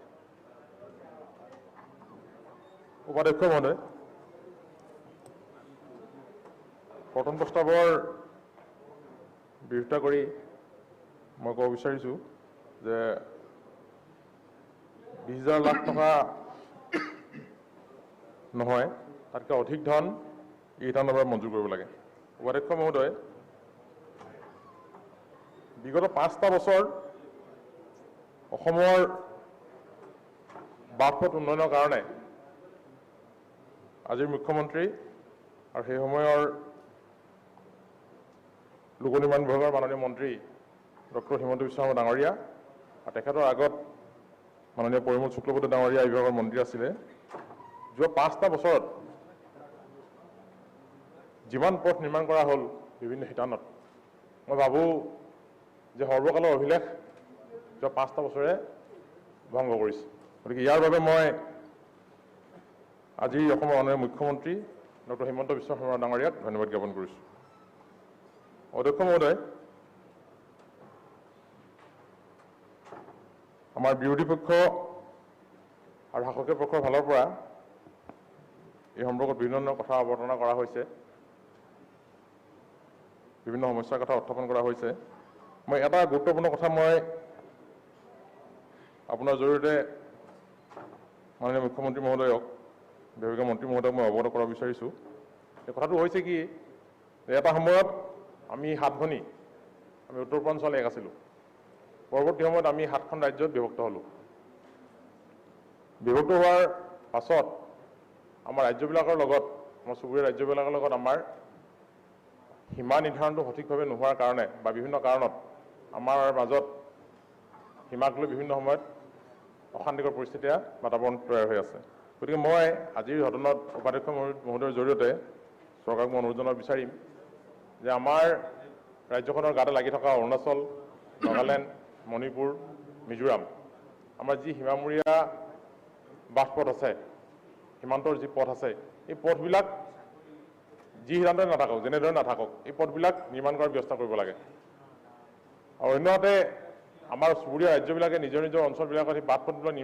উপাধ্যক্ষ মহোদয়, প্ৰথম প্ৰস্তাৱৰ বিৰোধিতা কৰি মই ক'ব বিচাৰিছোঁ যে 20,000 লাখ টকা নহয়, তাতকৈ অধিক ধন এইকেইটাৰ বাবে মঞ্জুৰ কৰিব লাগে। উপাধ্যক্ষ মহোদয়, বিগত 5টা বছৰ অসমৰ বাট-পথ উন্নয়নৰ কাৰণে আজিৰ মুখ্যমন্ত্ৰী আৰু সেই সময়ৰ লোক নিৰ্মাণ বিভাগৰ মাননীয় মন্ত্ৰী ডক্টৰ হিমন্ত বিশ্ব শৰ্মা ডাঙৰীয়া আৰু তেখেতৰ আগত মাননীয় পৰিমল শুক্লবৈদ্য ডাঙৰীয়া এই বিভাগৰ মন্ত্ৰী আছিলে। যোৱা 5টা বছৰত যিমান পথ নিৰ্মাণ কৰা হ'ল বিভিন্ন শিতানত, মই ভাবোঁ যে সৰ্বকালৰ অভিলেখ যোৱা 5টা বছৰে ভংগ কৰিছে। গতিকে ইয়াৰ বাবে মই আজি অসমৰ মাননীয় মুখ্যমন্ত্ৰী ডক্টৰ হিমন্ত বিশ্ব শৰ্মা ডাঙৰীয়াক ধন্যবাদ জ্ঞাপন কৰিছোঁ। অধ্যক্ষ মহোদয়, আমাৰ বিৰোধী পক্ষ আৰু শাসকীয় পক্ষৰ ফালৰ পৰা এই সম্পৰ্কত বিভিন্ন ধৰণৰ কথা অৱতাৰণা কৰা হৈছে, বিভিন্ন সমস্যাৰ কথা উত্থাপন কৰা হৈছে। মই এটা গুৰুত্বপূৰ্ণ কথা মই আপোনাৰ জৰিয়তে মাননীয় মুখ্যমন্ত্ৰী মহোদয়ক, বিভাগীয় মন্ত্ৰী মহোদয়ক মই অৱগত কৰাব বিচাৰিছোঁ। এই কথাটো হৈছে কি, এটা সময়ত আমি 7 ভনী, আমি উত্তৰ পূৰ্বাঞ্চল 1 আছিলোঁ। পৰৱৰ্তী সময়ত আমি 7খন ৰাজ্যত বিভক্ত হ'লোঁ। বিভক্ত হোৱাৰ পাছত আমাৰ ৰাজ্যবিলাকৰ লগত, আমাৰ চুবুৰীয়া ৰাজ্যবিলাকৰ লগত আমাৰ সীমা নিৰ্ধাৰণটো সঠিকভাৱে নোহোৱাৰ কাৰণে বা বিভিন্ন কাৰণত আমাৰ মাজত সীমাক লৈ বিভিন্ন সময়ত অশান্তিকৰ পৰিস্থিতিৰ বাতাবৰণ তৈয়াৰ হৈ আছে। গতিকে মই আজিৰ সদনত উপাধ্যক্ষ মহোদয়ৰ জৰিয়তে চৰকাৰক মই অনুৰোধ জনাব বিচাৰিম যে আমাৰ ৰাজ্যখনৰ গাতে লাগি থকা অৰুণাচল, নাগালেণ্ড, মণিপুৰ, মিজোৰাম, আমাৰ যি সীমামূৰীয়া বাট পথ আছে, সীমান্তৰ যি পথ আছে, এই পথবিলাক যি সিদ্ধান্তই নাথাকক, যেনেদৰে নাথাকক, এই পথবিলাক নিৰ্মাণ কৰাৰ ব্যৱস্থা কৰিব লাগে। আৰু অন্যহাতে আমাৰ চুবুৰীয়া ৰাজ্যবিলাকে নিজৰ নিজৰ অঞ্চলবিলাকত এই বাট পথবিলাক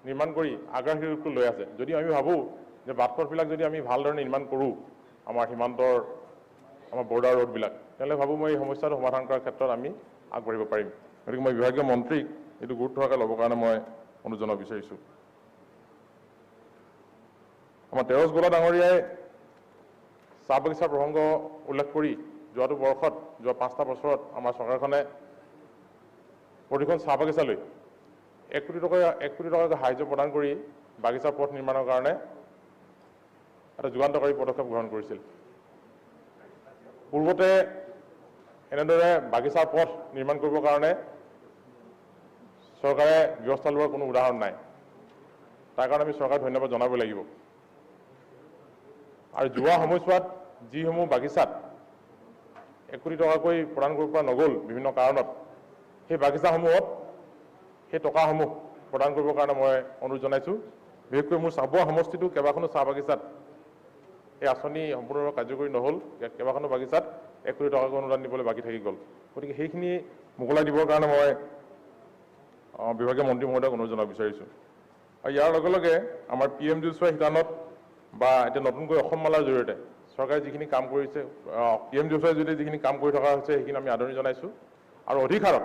নিৰ্মাণ কৰি আগ্ৰাসী ৰূপটো লৈ আছে। যদি আমি ভাবোঁ যে বাট পথবিলাক যদি আমি ভালদৰে নিৰ্মাণ কৰোঁ আমাৰ সীমান্তৰ, আমাৰ বৰ্ডাৰ ৰোডবিলাক, তেনেহ'লে ভাবোঁ মই এই সমস্যাটো সমাধান কৰাৰ ক্ষেত্ৰত আমি আগবাঢ়িব পাৰিম। গতিকে মই বিভাগীয় মন্ত্ৰীক এইটো গুৰুত্ব সহকাৰে ল'বৰ কাৰণে মই অনুৰোধ জনাব বিচাৰিছোঁ। আমাৰ তেৰছ গোলা ডাঙৰীয়াই চাহ বাগিচাৰ প্ৰসংগ উল্লেখ কৰি যোৱাটো বৰ্ষত, যোৱা 5টা বছৰত আমাৰ চৰকাৰখনে প্ৰতিখন চাহ বাগিচালৈ 1 কোটি টকাকৈ সাহায্য প্ৰদান কৰি বাগিচাৰ পথ নিৰ্মাণৰ কাৰণে এটা যুগান্তকাৰী পদক্ষেপ গ্ৰহণ কৰিছিল। পূৰ্বতে এনেদৰে বাগিচাৰ পথ নিৰ্মাণ কৰিবৰ কাৰণে চৰকাৰে ব্যৱস্থা লোৱাৰ কোনো উদাহৰণ নাই। তাৰ কাৰণে আমি চৰকাৰক ধন্যবাদ জনাব লাগিব। আৰু যোৱা সময়ছোৱাত যিসমূহ বাগিচাত 1 কোটি টকাকৈ প্ৰদান কৰিব পৰা নগ'ল বিভিন্ন কাৰণত, সেই বাগিচাসমূহত সেই টকাসমূহ প্ৰদান কৰিবৰ কাৰণে মই অনুৰোধ জনাইছোঁ। বিশেষকৈ মোৰ চাবুৱা সমষ্টিটো কেইবাখনো চাহ বাগিচাত এই আঁচনি সম্পূৰ্ণৰূপে কাৰ্যকৰী নহ'ল, কেইবাখনো বাগিচাত 1 কোটি টকাকৈ অনুদান দিবলৈ বাকী থাকি গ'ল। গতিকে সেইখিনি মোকলাই দিবৰ কাৰণে মই বিভাগীয় মন্ত্ৰী মহোদয়ক অনুৰোধ জনাব বিচাৰিছোঁ। আৰু ইয়াৰ লগে লগে আমাৰ PMGSY শিতানত বা এতিয়া নতুনকৈ অসম মালাৰ জৰিয়তে চৰকাৰে যিখিনি কাম কৰিছে, PMGSYৰ জৰিয়তে যিখিনি কাম কৰি থকা হৈছে সেইখিনি আমি আদৰণি জনাইছোঁ। আৰু অধিক হাৰত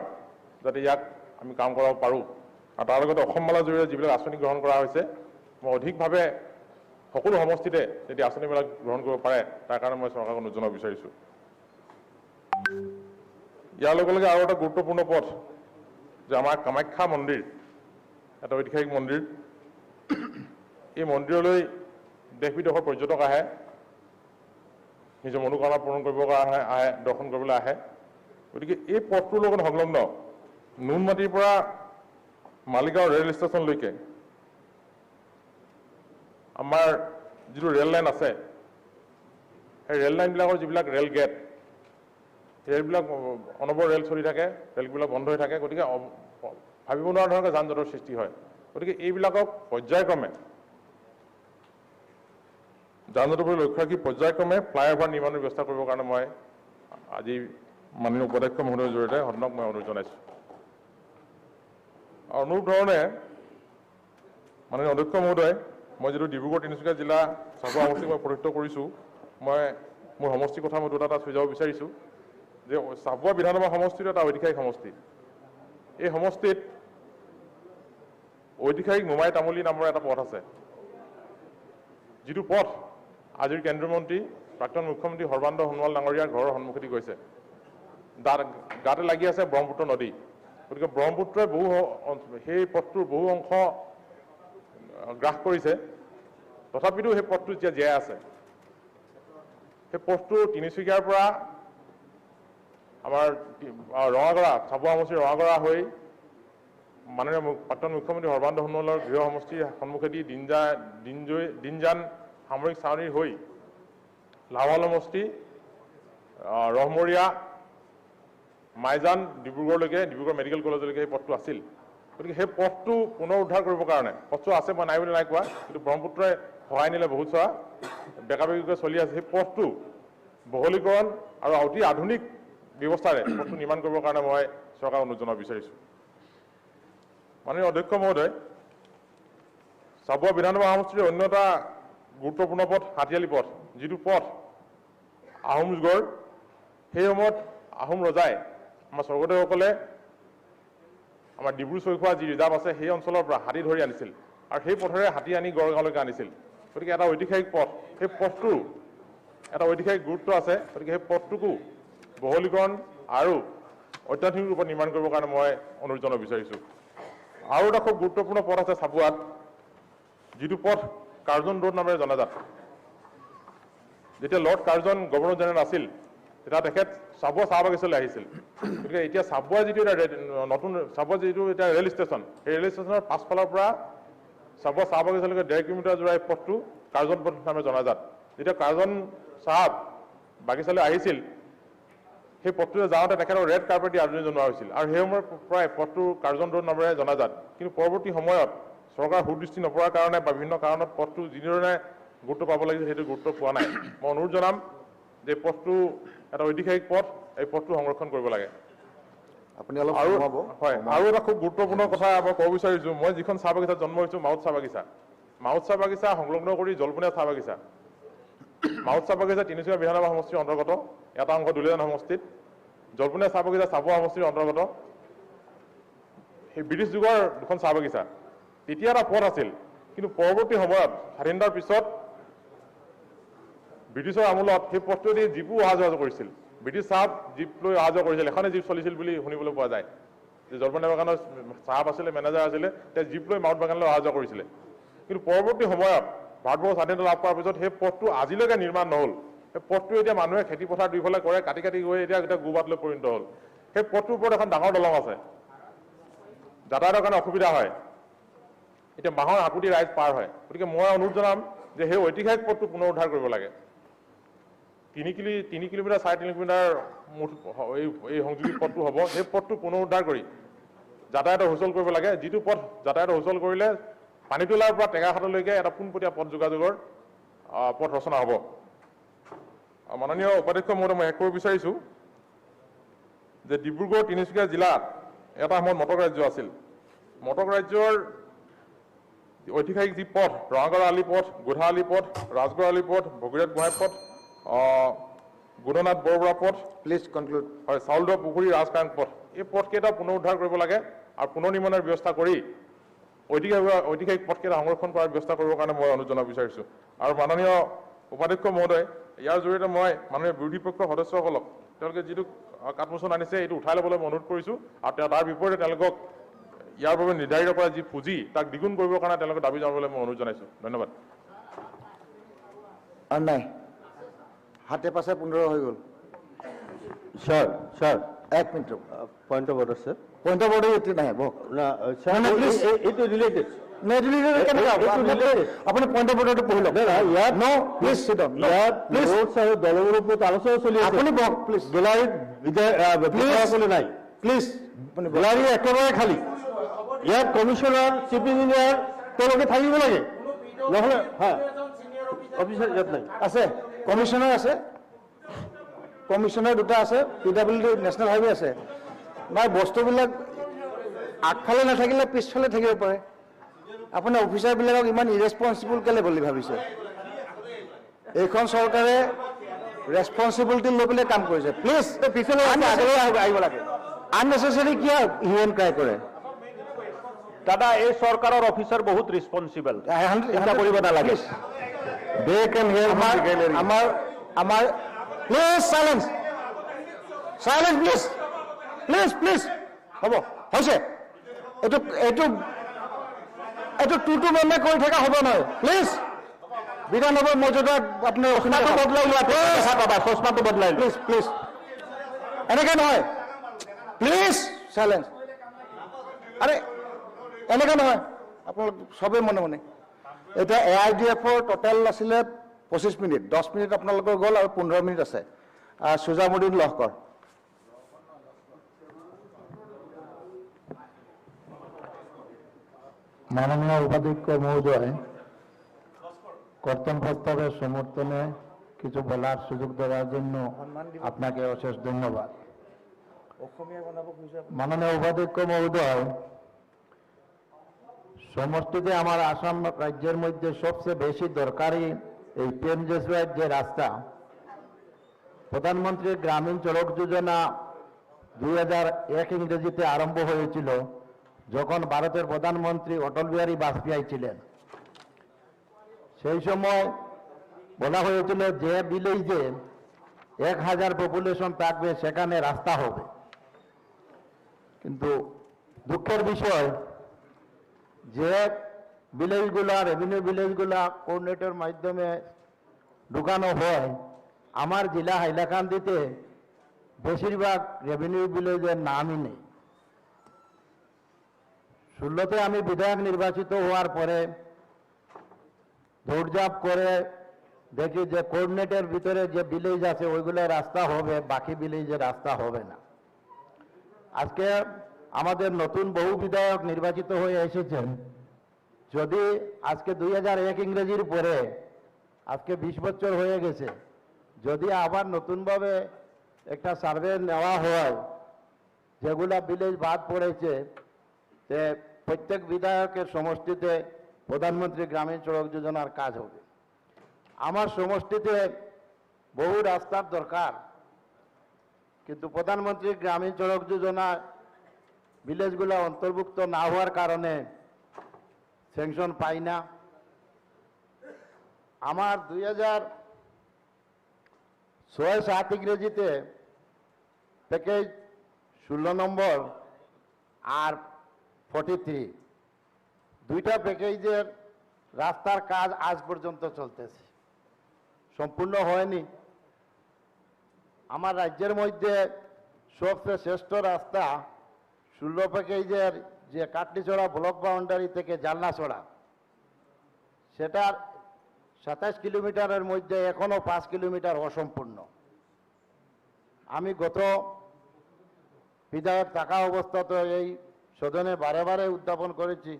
যাতে ইয়াক আমি কাম কৰাব পাৰোঁ, আৰু তাৰ লগতে অসম মালাৰ জৰিয়তে যিবিলাক আঁচনি গ্ৰহণ কৰা হৈছে, মই অধিকভাৱে সকলো সমষ্টিতে যদি আঁচনিবিলাক গ্ৰহণ কৰিব পাৰে তাৰ কাৰণে মই চৰকাৰক অনুৰোধ জনাব বিচাৰিছোঁ। ইয়াৰ লগে লগে আৰু এটা গুৰুত্বপূৰ্ণ পথ যে আমাৰ কামাখ্যা মন্দিৰ, এটা ঐতিহাসিক মন্দিৰ, এই মন্দিৰলৈ দেশ বিদেশৰ পৰ্যটক আহে, নিজৰ মনোকামনা পূৰণ কৰিবৰ কাৰণে আহে, দৰ্শন কৰিবলৈ আহে। গতিকে এই পথটোৰ লগত সংলগ্ন নুনমাটিৰ পৰা মালিগাঁও ৰেল ষ্টেচনলৈকে আমাৰ যিটো ৰেল লাইন আছে, সেই ৰেল লাইনবিলাকৰ যিবিলাক ৰেল গেট, ৰেলবিলাক অনবৰ ৰেল চলি থাকে, ৰেলবিলাক বন্ধ হৈ থাকে। গতিকে ভাবিব নোৱাৰা ধৰণে যান জঁটৰ সৃষ্টি হয়। গতিকে এইবিলাকক পৰ্যায়ক্ৰমে যান জঁটৰ প্ৰতি লক্ষ্য ৰাখি পৰ্যায়ক্ৰমে ফ্লাইঅভাৰ নিৰ্মাণৰ ব্যৱস্থা কৰিবৰ কাৰণে মই আজি মাননীয় উপাধ্যক্ষ মহোদয়ৰ জৰিয়তে সদনক মই অনুৰোধ জনাইছোঁ। অনুৰূপ ধৰণে মাননীয় অধ্যক্ষ মহোদয়, মই যিটো ডিব্ৰুগড় তিনিচুকীয়া জিলা চাবুৱা সমষ্টিক মই প্ৰতিনিধিত্ব কৰিছোঁ, মই মোৰ সমষ্টিৰ কথা মই দুটা থৈ যাব বিচাৰিছোঁ যে চাবুৱা বিধানসভা সমষ্টিটো এটা ঐতিহাসিক সমষ্টি। এই সমষ্টিত ঐতিহাসিক মোমাই তামুলী নামৰ এটা পথ আছে, যিটো পথ আজিৰ কেন্দ্ৰীয় মন্ত্ৰী প্ৰাক্তন মুখ্যমন্ত্ৰী সৰ্বানন্দ সোণোৱাল ডাঙৰীয়াৰ ঘৰৰ সন্মুখেদি গৈছে। গাতে লাগি আছে ব্ৰহ্মপুত্ৰ নদী। গতিকে ব্ৰহ্মপুত্ৰই সেই পথটোৰ বহু অংশ গ্ৰাস কৰিছে, তথাপিতো সেই পথটো এতিয়া জীয়াই আছে। সেই পথটো তিনিচুকীয়াৰ পৰা আমাৰ ৰঙাগড়া, চাবুৱা সমষ্টিৰ ৰঙাগড়া হৈ মাননীয় প্ৰাক্তন মুখ্যমন্ত্ৰী সৰ্বানন্দ সোণোৱালৰ গৃহ সমষ্টিৰ সন্মুখেদি দিনজান সামৰিক চাউনীৰ হৈ লাহোৱাল সমষ্টি, ৰহমৰীয়া, মাইজান, ডিব্ৰুগড়লৈকে, ডিব্ৰুগড় মেডিকেল কলেজলৈকে সেই পথটো আছিল। গতিকে সেই পথটো পুনৰ উদ্ধাৰ কৰিবৰ কাৰণে, পথটো আছে মই নাই বুলি নাই কোৱা, কিন্তু ব্ৰহ্মপুত্ৰই সহায় নিলে বহুত চোৱা বেকাবেকিকৈ চলি আছে। সেই পথটো বহলীকৰণ আৰু অতি আধুনিক ব্যৱস্থাৰে পথটো নিৰ্মাণ কৰিবৰ কাৰণে মই চৰকাৰক অনুৰোধ জনাব বিচাৰিছোঁ। মাননীয় অধ্যক্ষ মহোদয়, চাবুৱা বিধানসভা সমষ্টিৰ অন্য এটা গুৰুত্বপূৰ্ণ পথ হাতীয়ালি পথ, যিটো পথ আহোম যুগৰ, সেই সময়ত আহোম ৰজাই আমাৰ স্বৰ্গদেউসকলে আমাৰ ডিব্ৰু চৈখোৱা যি ৰিজাৰ্ভ আছে সেই অঞ্চলৰ পৰা হাতী ধৰি আনিছিল আৰু সেই পথেৰে হাতী আনি গড়গাঁৱলৈকে আনিছিল। গতিকে এটা ঐতিহাসিক পথ, সেই পথটোৰ এটা ঐতিহাসিক গুৰুত্ব আছে। গতিকে সেই পথটোকো বহলীকৰণ আৰু অত্যাধুনিক ৰূপত নিৰ্মাণ কৰিবৰ কাৰণে মই অনুৰোধ জনাব বিচাৰিছোঁ। আৰু এটা খুব গুৰুত্বপূৰ্ণ পথ আছে চাবুৱাত, যিটো পথ কাৰ্জন ৰোড নামেৰে জনাজাত। যেতিয়া লৰ্ড কাৰ্জন গভৰ্ণৰ জেনেৰেল আছিল, তেতিয়া তেখেত চাবুৱা চাহ বাগিচালৈ আহিছিল। গতিকে এতিয়া চাবুৱা যিটো এটা নতুন চাবুৱা যিটো এতিয়া ৰেল ষ্টেচন, সেই ৰেল ষ্টেচনৰ পাছফালৰ পৰা চাবুৱা চাহ বাগিচালৈকে 1.5 কিলোমিটাৰ জোৰা এই পথটো কাৰ্জন পথ নামেৰে জনাজাত। যেতিয়া কাৰ্জন চাহ বাগিচালৈ আহিছিল, সেই পথটোৰে যাওঁতে তেখেতৰ ৰেড কাৰ্পেট দি আদৰণি জনোৱা হৈছিল আৰু সেই সময়ৰ পৰাই পথটো কাৰ্জন ৰোড নামেৰে জনাজাত। কিন্তু পৰৱৰ্তী সময়ত চৰকাৰৰ সুদৃষ্টি নপৰাৰ কাৰণে বা বিভিন্ন কাৰণত পথটো যিধৰণে গুৰুত্ব পাব লাগিছিল সেইটো গুৰুত্ব পোৱা নাই। মই অনুৰোধ জনাম যে পথটো এটা ঐতিহাসিক পথ, এই পথটো সংৰক্ষণ কৰিব লাগে। আপুনি অলপ হয়, আৰু এটা খুব গুৰুত্বপূৰ্ণ কথা মই ক'ব বিচাৰিছোঁ, মই যিখন চাহ বাগিচাত জন্ম হৈছোঁ, মাউত চাহ বাগিচা, মাউত চাহ বাগিচা সংলগ্ন কৰি জলপনীয়া চাহ বাগিচা। মাউত চাহ বাগিচা তিনিচুকীয়া বিধানসভা সমষ্টিৰ অন্তৰ্গত, এটা অংশ দুলীয়াজান সমষ্টিত। জলপনীয়া চাহ বাগিচা চাবুৱা সমষ্টিৰ অন্তৰ্গত। সেই ব্ৰিটিছ যুগৰ দুখন চাহ বাগিচা। তেতিয়া এটা পথ আছিল, কিন্তু পৰৱৰ্তী সময়ত স্বাধীনতাৰ পিছত ব্ৰিটিছৰ আমোলত সেই পথটোৱেদি জীপো অহা যোৱা কৰিছিল। ব্ৰিটিছ চাহ জীপ লৈ অহা যোৱা কৰিছিল, এখনে জীপ চলিছিল বুলি শুনিবলৈ পোৱা যায়। যে জলপনীয়া বাগানৰ চাহাব আছিলে, মেনেজাৰ আছিলে, তেওঁ জীপ লৈ মাউত বাগানলৈ অহা যোৱা কৰিছিলে। কিন্তু পৰৱৰ্তী সময়ত ভাৰতবৰ্ষৰ স্বাধীনতা লাভ কৰাৰ পিছত সেই পথটো আজিলৈকে নিৰ্মাণ নহ'ল। সেই পথটো এতিয়া মানুহে খেতি পথাৰ দুইফালে কৰে, কাটি কাটি গৈ এতিয়া গোবাটলৈ পৰিণত হ'ল। সেই পথটোৰ ওপৰত এখন ডাঙৰ দলং আছে, যাতায়াতৰ কাৰণে অসুবিধা হয়। এতিয়া বাঁহৰ হাকুটি ৰাইজ পাৰ হয়। গতিকে মই অনুৰোধ জনাম যে সেই ঐতিহাসিক পথটো পুনৰ উদ্ধাৰ কৰিব লাগে। 3 কিলোমিটাৰ 3.5 কিলোমিটাৰ এই সংযোগী পথটো হ'ব, সেই পথটো পুনৰ উদ্ধাৰ কৰি যাতায়াতৰ সুচল কৰিব লাগে। যিটো পথ যাতায়াতৰ সুচল কৰিলে পানীতোলাৰ পৰা টেঙাখাটলৈকে এটা পোনপটীয়া পথ যোগাযোগৰ পথ ৰচনা হ'ব। মাননীয় উপাধ্যক্ষ মহোদয়, মই শেষ কৰিব বিচাৰিছোঁ যে ডিব্ৰুগড় তিনিচুকীয়া জিলাত এটা সময়ত মটক ৰাজ্য আছিল। মটক ৰাজ্যৰ ঐতিহাসিক যি পথ, ৰঙাগড় আলি পথ, গোধা আলি পথ, ৰাজগড় আলি পথ, ভগীৰথ গোহাঁই পথ, গুণনাথ বৰবৰা পথ, প্লিজ কনক্লুড, হয়, চাউলদহ পুখুৰী ৰাজকায়ং পথ, এই পথকেইটা পুনৰ উদ্ধাৰ কৰিব লাগে আৰু পুনৰ নিৰ্মাণৰ ব্যৱস্থা কৰি ঐতিহাসিক পথকেইটা সংৰক্ষণ কৰাৰ ব্যৱস্থা কৰিবৰ কাৰণে মই অনুৰোধ জনাব বিচাৰিছোঁ। আৰু মাননীয় উপাধ্যক্ষ মহোদয়, ইয়াৰ জৰিয়তে মই মাননীয় বিৰোধী পক্ষৰ সদস্যসকলক তেওঁলোকে যিটো কাটমোচন আনিছে এইটো উঠাই ল'বলৈ মই অনুৰোধ কৰিছোঁ আৰু তাৰ বিপৰীতে তেওঁলোকক ইয়াৰ বাবে নিৰ্ধাৰিত কৰা যি পুঁজি তাক দ্বিগুণ কৰিবৰ কাৰণে তেওঁলোকে দাবী জনাবলৈ মই অনুৰোধ জনাইছোঁ। ধন্যবাদ। আৰু নাই, হাতে পাছে 15 হৈ গ'ল। Sir 1 minute point of order sir. Point of order এটি নাই বক না স্যার, এইটো রিলেটেড নাই, রিলেটেড কেনেকৈ আপুনি পয়েন্ট অফ অৰ্ডাৰটো পঢ়ি লওক। ইয়াত নো প্লিজ সিট ডাউন, ইয়াত নোটস আৰু দলৰ ওপৰত আলোচনা চলি আছে। আপুনি বক প্লিজ। গেলাৰীত বিধায়কসকলে নাই, প্লিজ। গেলাৰী একেবাৰে খালী। ইয়াত কমিশনাৰ, চিফ ইঞ্জিনিয়াৰ তেওঁলোকে থাকিব লাগে, নহ'লে হয় অফিচাৰ ইয়াত নাই। আছে কমিশনাৰ আছে, কমিশনাৰ দুটা আছে, PWD নেশ্যনেল হাইৱে আছে। নাই বস্তুবিলাক আগফালে নাথাকিলে পিছফালে থাকিব পাৰে আপুনি অফিচাৰবিলাকক ইমান ইৰেছপনচিবল কেলে বুলি ভাবিছে এইখন চৰকাৰে ৰেছপনচিবিলিটি লৈ পেলাই কাম কৰিছে প্লিজ পিছলৈ আহিব লাগে আননেচেচাৰী কিয় হিউমেন ক্ৰাই কৰে দাদা এই চৰকাৰৰ অফিচাৰ বহুত ৰেছপনচিবল চিন্তা কৰিব নালাগে দে কেন হিয়াৰ আমাৰ প্লিজ সাইলেন্স প্লিজ হ'ব হৈছে এইটো টুটু মেমে কৰি থকা হ'ব নহয় প্লিজ বিধানসভাৰ মৰ্যাদা আপোনাৰ চশমাটো বদলাই লোৱা চশমাটো বদলাই প্লিজ এনেকৈ নহয় প্লিজ চাইলেন্স আৰে এনেকৈ নহয় আপোনালোক চবেই মনে মনে এতিয়া AIDF-ৰ টোটেল আছিলে 25 মিনিট 10 মিনিট আপোনালোকৰ গ'ল আৰু 15 মিনিট আছে সুজামুদ্দিন লহকৰ মাননীয় উপাধ্যক্ষ মহোদয় কর্তন প্রস্তাবের সমর্থনে কিছু বলার সুযোগ দেওয়ার জন্য আপনাকে অশেষ ধন্যবাদ মাননীয় উপাধ্যক্ষ মহোদয় সমষ্টিতে আমার আসাম রাজ্যের মধ্যে সবচেয়ে বেশি দরকারি এই পিএমজেএসওয়াই যে রাস্তা প্রধানমন্ত্রী গ্রামীণ সড়ক যোজনা 2001 ইংরেজিতে আরম্ভ হয়েছিল যখন ভারতের প্রধানমন্ত্রী অটল বিহারী বাজপেয়ী ছিলেন সেই সময় বলা হয়েছিল যে ভিলেজে 1000 পপুলেশন থাকবে সেখানে রাস্তা হবে কিন্তু দুঃখের বিষয় যে ভিলেজগুলা রেভিনিউ ভিলেজগুলা কোঅর্ডিনেটর মাধ্যমে ঢুকানো হয় আমার জেলা হাইলাকান্দিতে বেশিরভাগ রেভিনিউ ভিলেজের নামই নেই 16তে আমি বিধায়ক নির্বাচিত হওয়ার পরে দৌড়ঝাঁপ করে দেখি যে কোঅর্ডিনেটের ভিতরে যে ভিলেজ আছে ওইগুলো রাস্তা হবে বাকি ভিলেজে রাস্তা হবে না আজকে আমাদের নতুন বহু বিধায়ক নির্বাচিত হয়ে এসেছেন যদি আজকে 2001 ইংরেজির পরে আজকে 20 বছর হয়ে গেছে যদি আবার নতুনভাবে একটা সার্ভে নেওয়া হয় যেগুলা ভিলেজ বাদ পড়েছে যে প্রত্যেক বিধায়কের সমষ্টিতে প্রধানমন্ত্রী গ্রামীণ সড়ক যোজনার কাজ হবে আমার সমষ্টিতে বহু রাস্তার দরকার কিন্তু প্রধানমন্ত্রী গ্রামীণ সড়ক যোজনা ভিলেজগুলো অন্তর্ভুক্ত না হওয়ার কারণে স্যাংশন পাই না আমার 2006-07 ইংরেজিতে প্যাকেজ 16 নম্বর আর 43 দুইটা প্যাকেজের রাস্তার কাজ আজ পর্যন্ত চলতেছে সম্পূর্ণ হয়নি আমার রাজ্যের মধ্যে সবচেয়ে শ্রেষ্ঠ রাস্তা 16 প্যাকেজের যে কাটলিছড়া ব্লক বাউন্ডারি থেকে জালনাছড়া সেটার 27 কিলোমিটারের মধ্যে এখনো 5 কিলোমিটার অসম্পূর্ণ আমি গত বিধায়ক থাকা অবস্থাতে এই সদনে বারে বারে উত্থাপন করেছি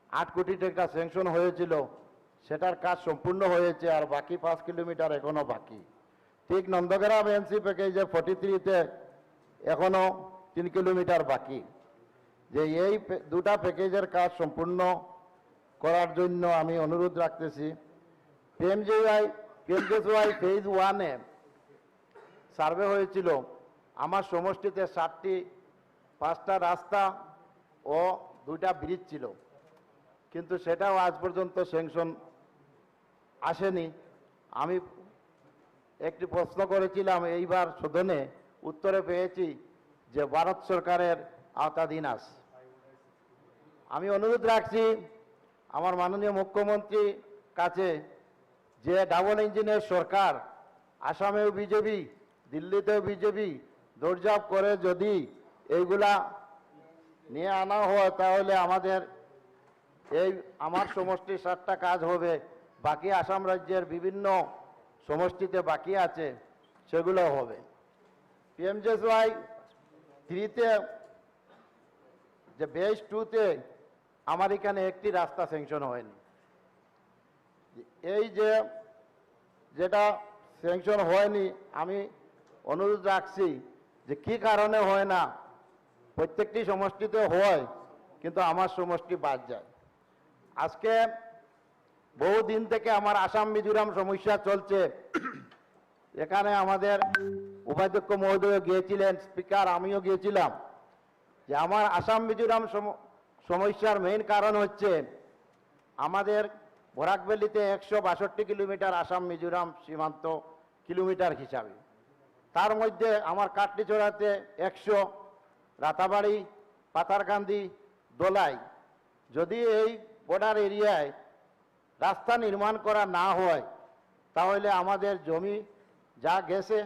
8 কোটি টাকা স্যাংশন হয়েছিল সেটার কাজ সম্পূর্ণ হয়েছে আর বাকি 5 কিলোমিটার এখনো বাকি ঠিক নন্দগ্রাম এনসি প্যাকেজে 43-তে এখনো 3 কিলোমিটার বাকি যে এই দুটা প্যাকেজের কাজ সম্পূর্ণ করার জন্য আমি অনুরোধ রাখতেছি পিএমজেএসওয়াই ফেজ 1-এ সার্ভে হয়েছিল আমার সমষ্টিতে 5টা রাস্তা ও 2টা ব্রিজ ছিল কিন্তু সেটাও আজ পর্যন্ত স্যাংশন আসেনি আমি একটি প্রশ্ন করেছিলাম এইবার সদনে উত্তরে পেয়েছি যে ভারত সরকারের আওতাধীন আছে আমি অনুরোধ রাখছি আমার মাননীয় মুখ্যমন্ত্রী কাছে যে ডাবল ইঞ্জিনের সরকার আসামেও বিজেপি দিল্লিতেও বিজেপি দৌড়ঝাঁপ করে যদি এইগুলা নিয়ে আনা হয় তাহলে আমাদের এই আমার সমষ্টি 7টা কাজ হবে বাকি আসাম রাজ্যের বিভিন্ন সমষ্টিতে বাকি আছে সেগুলো হবে পিএমজেএসওয়াই 3-তে যে বেস 2-তে আমার এখানে একটি রাস্তা স্যাংশন হয়নি এই যে যেটা স্যাংশন হয়নি আমি অনুরোধ রাখছি যে কি কারণে হয় না প্রত্যেকটি সমষ্টিতে হয় কিন্তু আমার সমষ্টি বাদ যায়। আজকে বহুদিন থেকে আমার আসাম মিজোরাম সমস্যা চলছে। এখানে আমাদের উপাধ্যক্ষ মহোদয় গিয়েছিলেন, স্পিকার আমিও গিয়েছিলাম, যে আমার আসাম মিজোরাম সমস্যার মেইন কারণ হচ্ছে আমাদের বরাক ভ্যালিতে 162 কিলোমিটার আসাম মিজোরাম সীমান্ত কিলোমিটার হিসাবে, তার মধ্যে আমার কাটলিছড়াতে 100, রাতাবাড়ি, পাতারকান্দি, দোলাই, যদি এই বর্ডার এরিয়ায় রাস্তা নির্মাণ করা না হয় তাহলে আমাদের জমি যা গেছে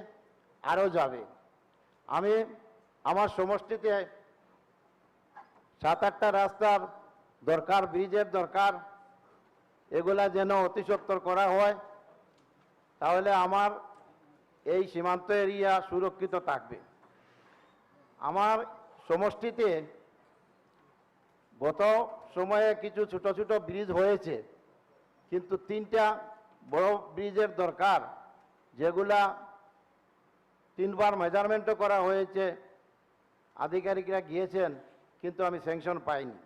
আরও যাবে। আমি আমার সমষ্টিতে 7-8টা রাস্তার দরকার, ব্রিজের দরকার, এগুলা যেন অতি সত্বর করা হয়, তাহলে আমার এই সীমান্ত এরিয়া সুরক্ষিত থাকবে। আমার সমষ্টিতে গত সময়ে কিছু ছোট ছোট ব্রিজ হয়েছে, কিন্তু 3টা বড় ব্রিজের দরকার, যেগুলা 3বার মেজারমেন্টও করা হয়েছে, আধিকারিকরা গিয়েছেন, কিন্তু আমি স্যাংশন পাইনি।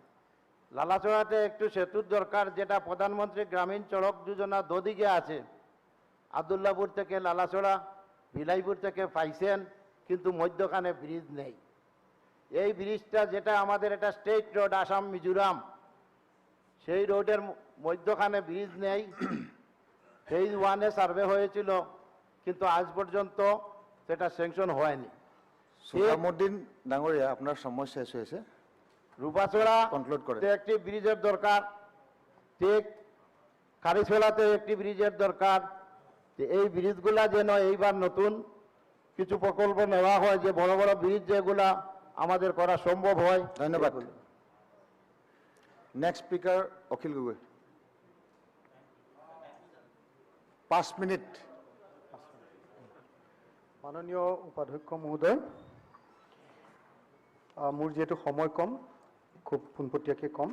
লালাচড়াতে একটু সেতুর দরকার, যেটা প্রধানমন্ত্রী গ্রামীণ সড়ক যোজনা দুদিকে আছে, আবদুল্লাপুর থেকে লালাচড়া, ভিলাইপুর থেকে পাইছেন, কিন্তু মধ্যখানে ব্রিজ নেই। এই ব্রিজটা যেটা আমাদের এটা স্টেট রোড আসাম মিজোরাম, সেই রোডের মধ্যখানে ব্রিজ নেই। ফেজ 1-এ সার্ভে হয়েছিল, কিন্তু আজ পর্যন্ত সেটা স্যাংশন হয়নি। সুলামুদ্দিন ডাঙরিয়া, আপনার সময় শেষ হয়েছে, রূপাছড়া কনক্লুড করে। একটি ব্রিজের দরকার, ঠিক কারিছড়াতে একটি ব্রিজের দরকার। এই ব্রিজগুলা যেন এইবার নতুন কিছু প্রকল্প নেওয়া হয়, যে বড় বড় ব্রিজ যেগুলা আমাদের করা সম্ভব হয়। ধন্যবাদ। Next speaker Akhil Gogoi, 5 minute. মাননীয় উপাধ্যক্ষ মহোদয়, মোৰ যেহেতু সময় কম, খুব পোনপটীয়াকৈ কম।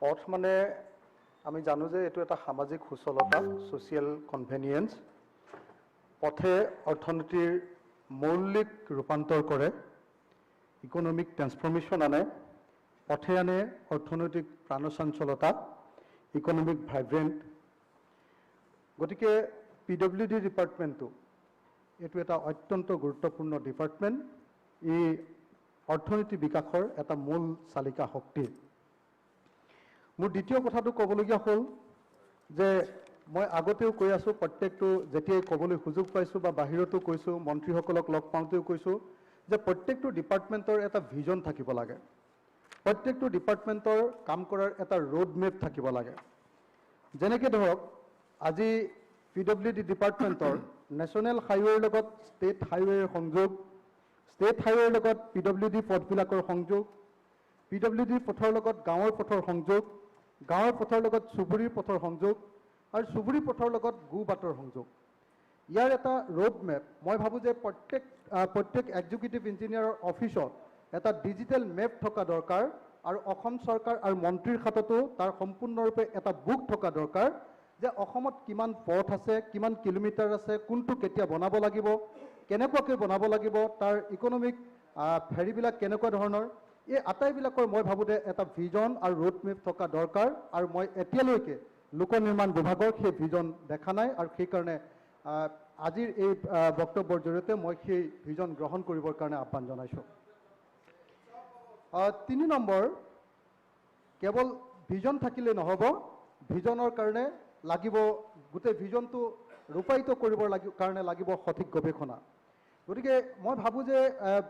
পথ মানে আমি জানো যে এইটো এটা সামাজিক সুচলতা, ছ'চিয়েল কনভেনিয়েন্স। পথে অৰ্থনীতিৰ মৌলিক ৰূপান্তৰ কৰে, ইকনমিক ট্ৰেন্সফৰ্মেশ্যন আনে, পথে আনে অৰ্থনৈতিক প্ৰাণচঞ্চলতা, ইকনমিক ভাইব্ৰেণ্ট। গতিকে PWD ডিপাৰ্টমেণ্টটো এইটো এটা অত্যন্ত গুৰুত্বপূৰ্ণ ডিপাৰ্টমেণ্ট। ই অৰ্থনীতি বিকাশৰ এটা মূল চালিকা শক্তি। মোৰ দ্বিতীয় কথাটো ক'বলগীয়া হ'ল যে মই আগতেও কৈ আছোঁ, প্ৰত্যেকটো যেতিয়াই ক'বলৈ সুযোগ পাইছোঁ বা বাহিৰতো কৈছোঁ, মন্ত্ৰীসকলক লগ পাওঁতেও কৈছোঁ যে প্ৰত্যেকটো ডিপাৰ্টমেণ্টৰ এটা ভিজন থাকিব লাগে, প্ৰত্যেকটো ডিপাৰ্টমেণ্টৰ কাম কৰাৰ এটা ৰোড মেপ থাকিব লাগে। যেনেকৈ ধৰক আজি PWD ডিপাৰ্টমেণ্টৰ নেশ্যনেল হাইৱেৰ লগত ষ্টেট হাইৱেৰ সংযোগ, ষ্টেট হাইৱেৰ লগত PWD পথবিলাকৰ সংযোগ, PWD পথৰ লগত গাঁৱৰ পথৰ সংযোগ, গাঁৱৰ পথৰ লগত চুবুৰীৰ পথৰ সংযোগ, আৰু চুবুৰী পথৰ লগত গো বাটৰ সংযোগ। ইয়াৰ এটা ৰোড মেপ মই ভাবোঁ যে প্ৰত্যেক এক্সিকিউটিভ ইঞ্জিনিয়াৰৰ অফিচত এটা ডিজিটেল মেপ থকা দৰকাৰ, আৰু অসম চৰকাৰ আৰু মন্ত্ৰীৰ হাততো তাৰ সম্পূৰ্ণৰূপে এটা বুক থকা দৰকাৰ, যে অসমত কিমান পথ আছে, কিমান কিলোমিটাৰ আছে, কোনটো কেতিয়া বনাব লাগিব, কেনেকুৱাকৈ বনাব লাগিব, তাৰ ইকনমিক ফেৰিবিলাক কেনেকুৱা ধৰণৰ, এই আটাইবিলাকৰ মই ভাবোঁ যে এটা ভিজন আৰু ৰোড মেপ থকা দৰকাৰ। আৰু মই এতিয়ালৈকে লোক নিৰ্মাণ বিভাগৰ সেই ভিজন দেখা নাই, আৰু সেইকাৰণে আজিৰ এই বক্তব্যৰ জৰিয়তে মই সেই ভিজন গ্ৰহণ কৰিবৰ কাৰণে আহ্বান জনাইছোঁ। 3 নম্বৰ, কেৱল ভিজন থাকিলে নহ'ব, ভিজনৰ কাৰণে লাগিব, গোটেই ভিজনটো ৰূপায়িত কৰিবৰ কাৰণে লাগিব সঠিক গৱেষণা। গতিকে মই ভাবোঁ যে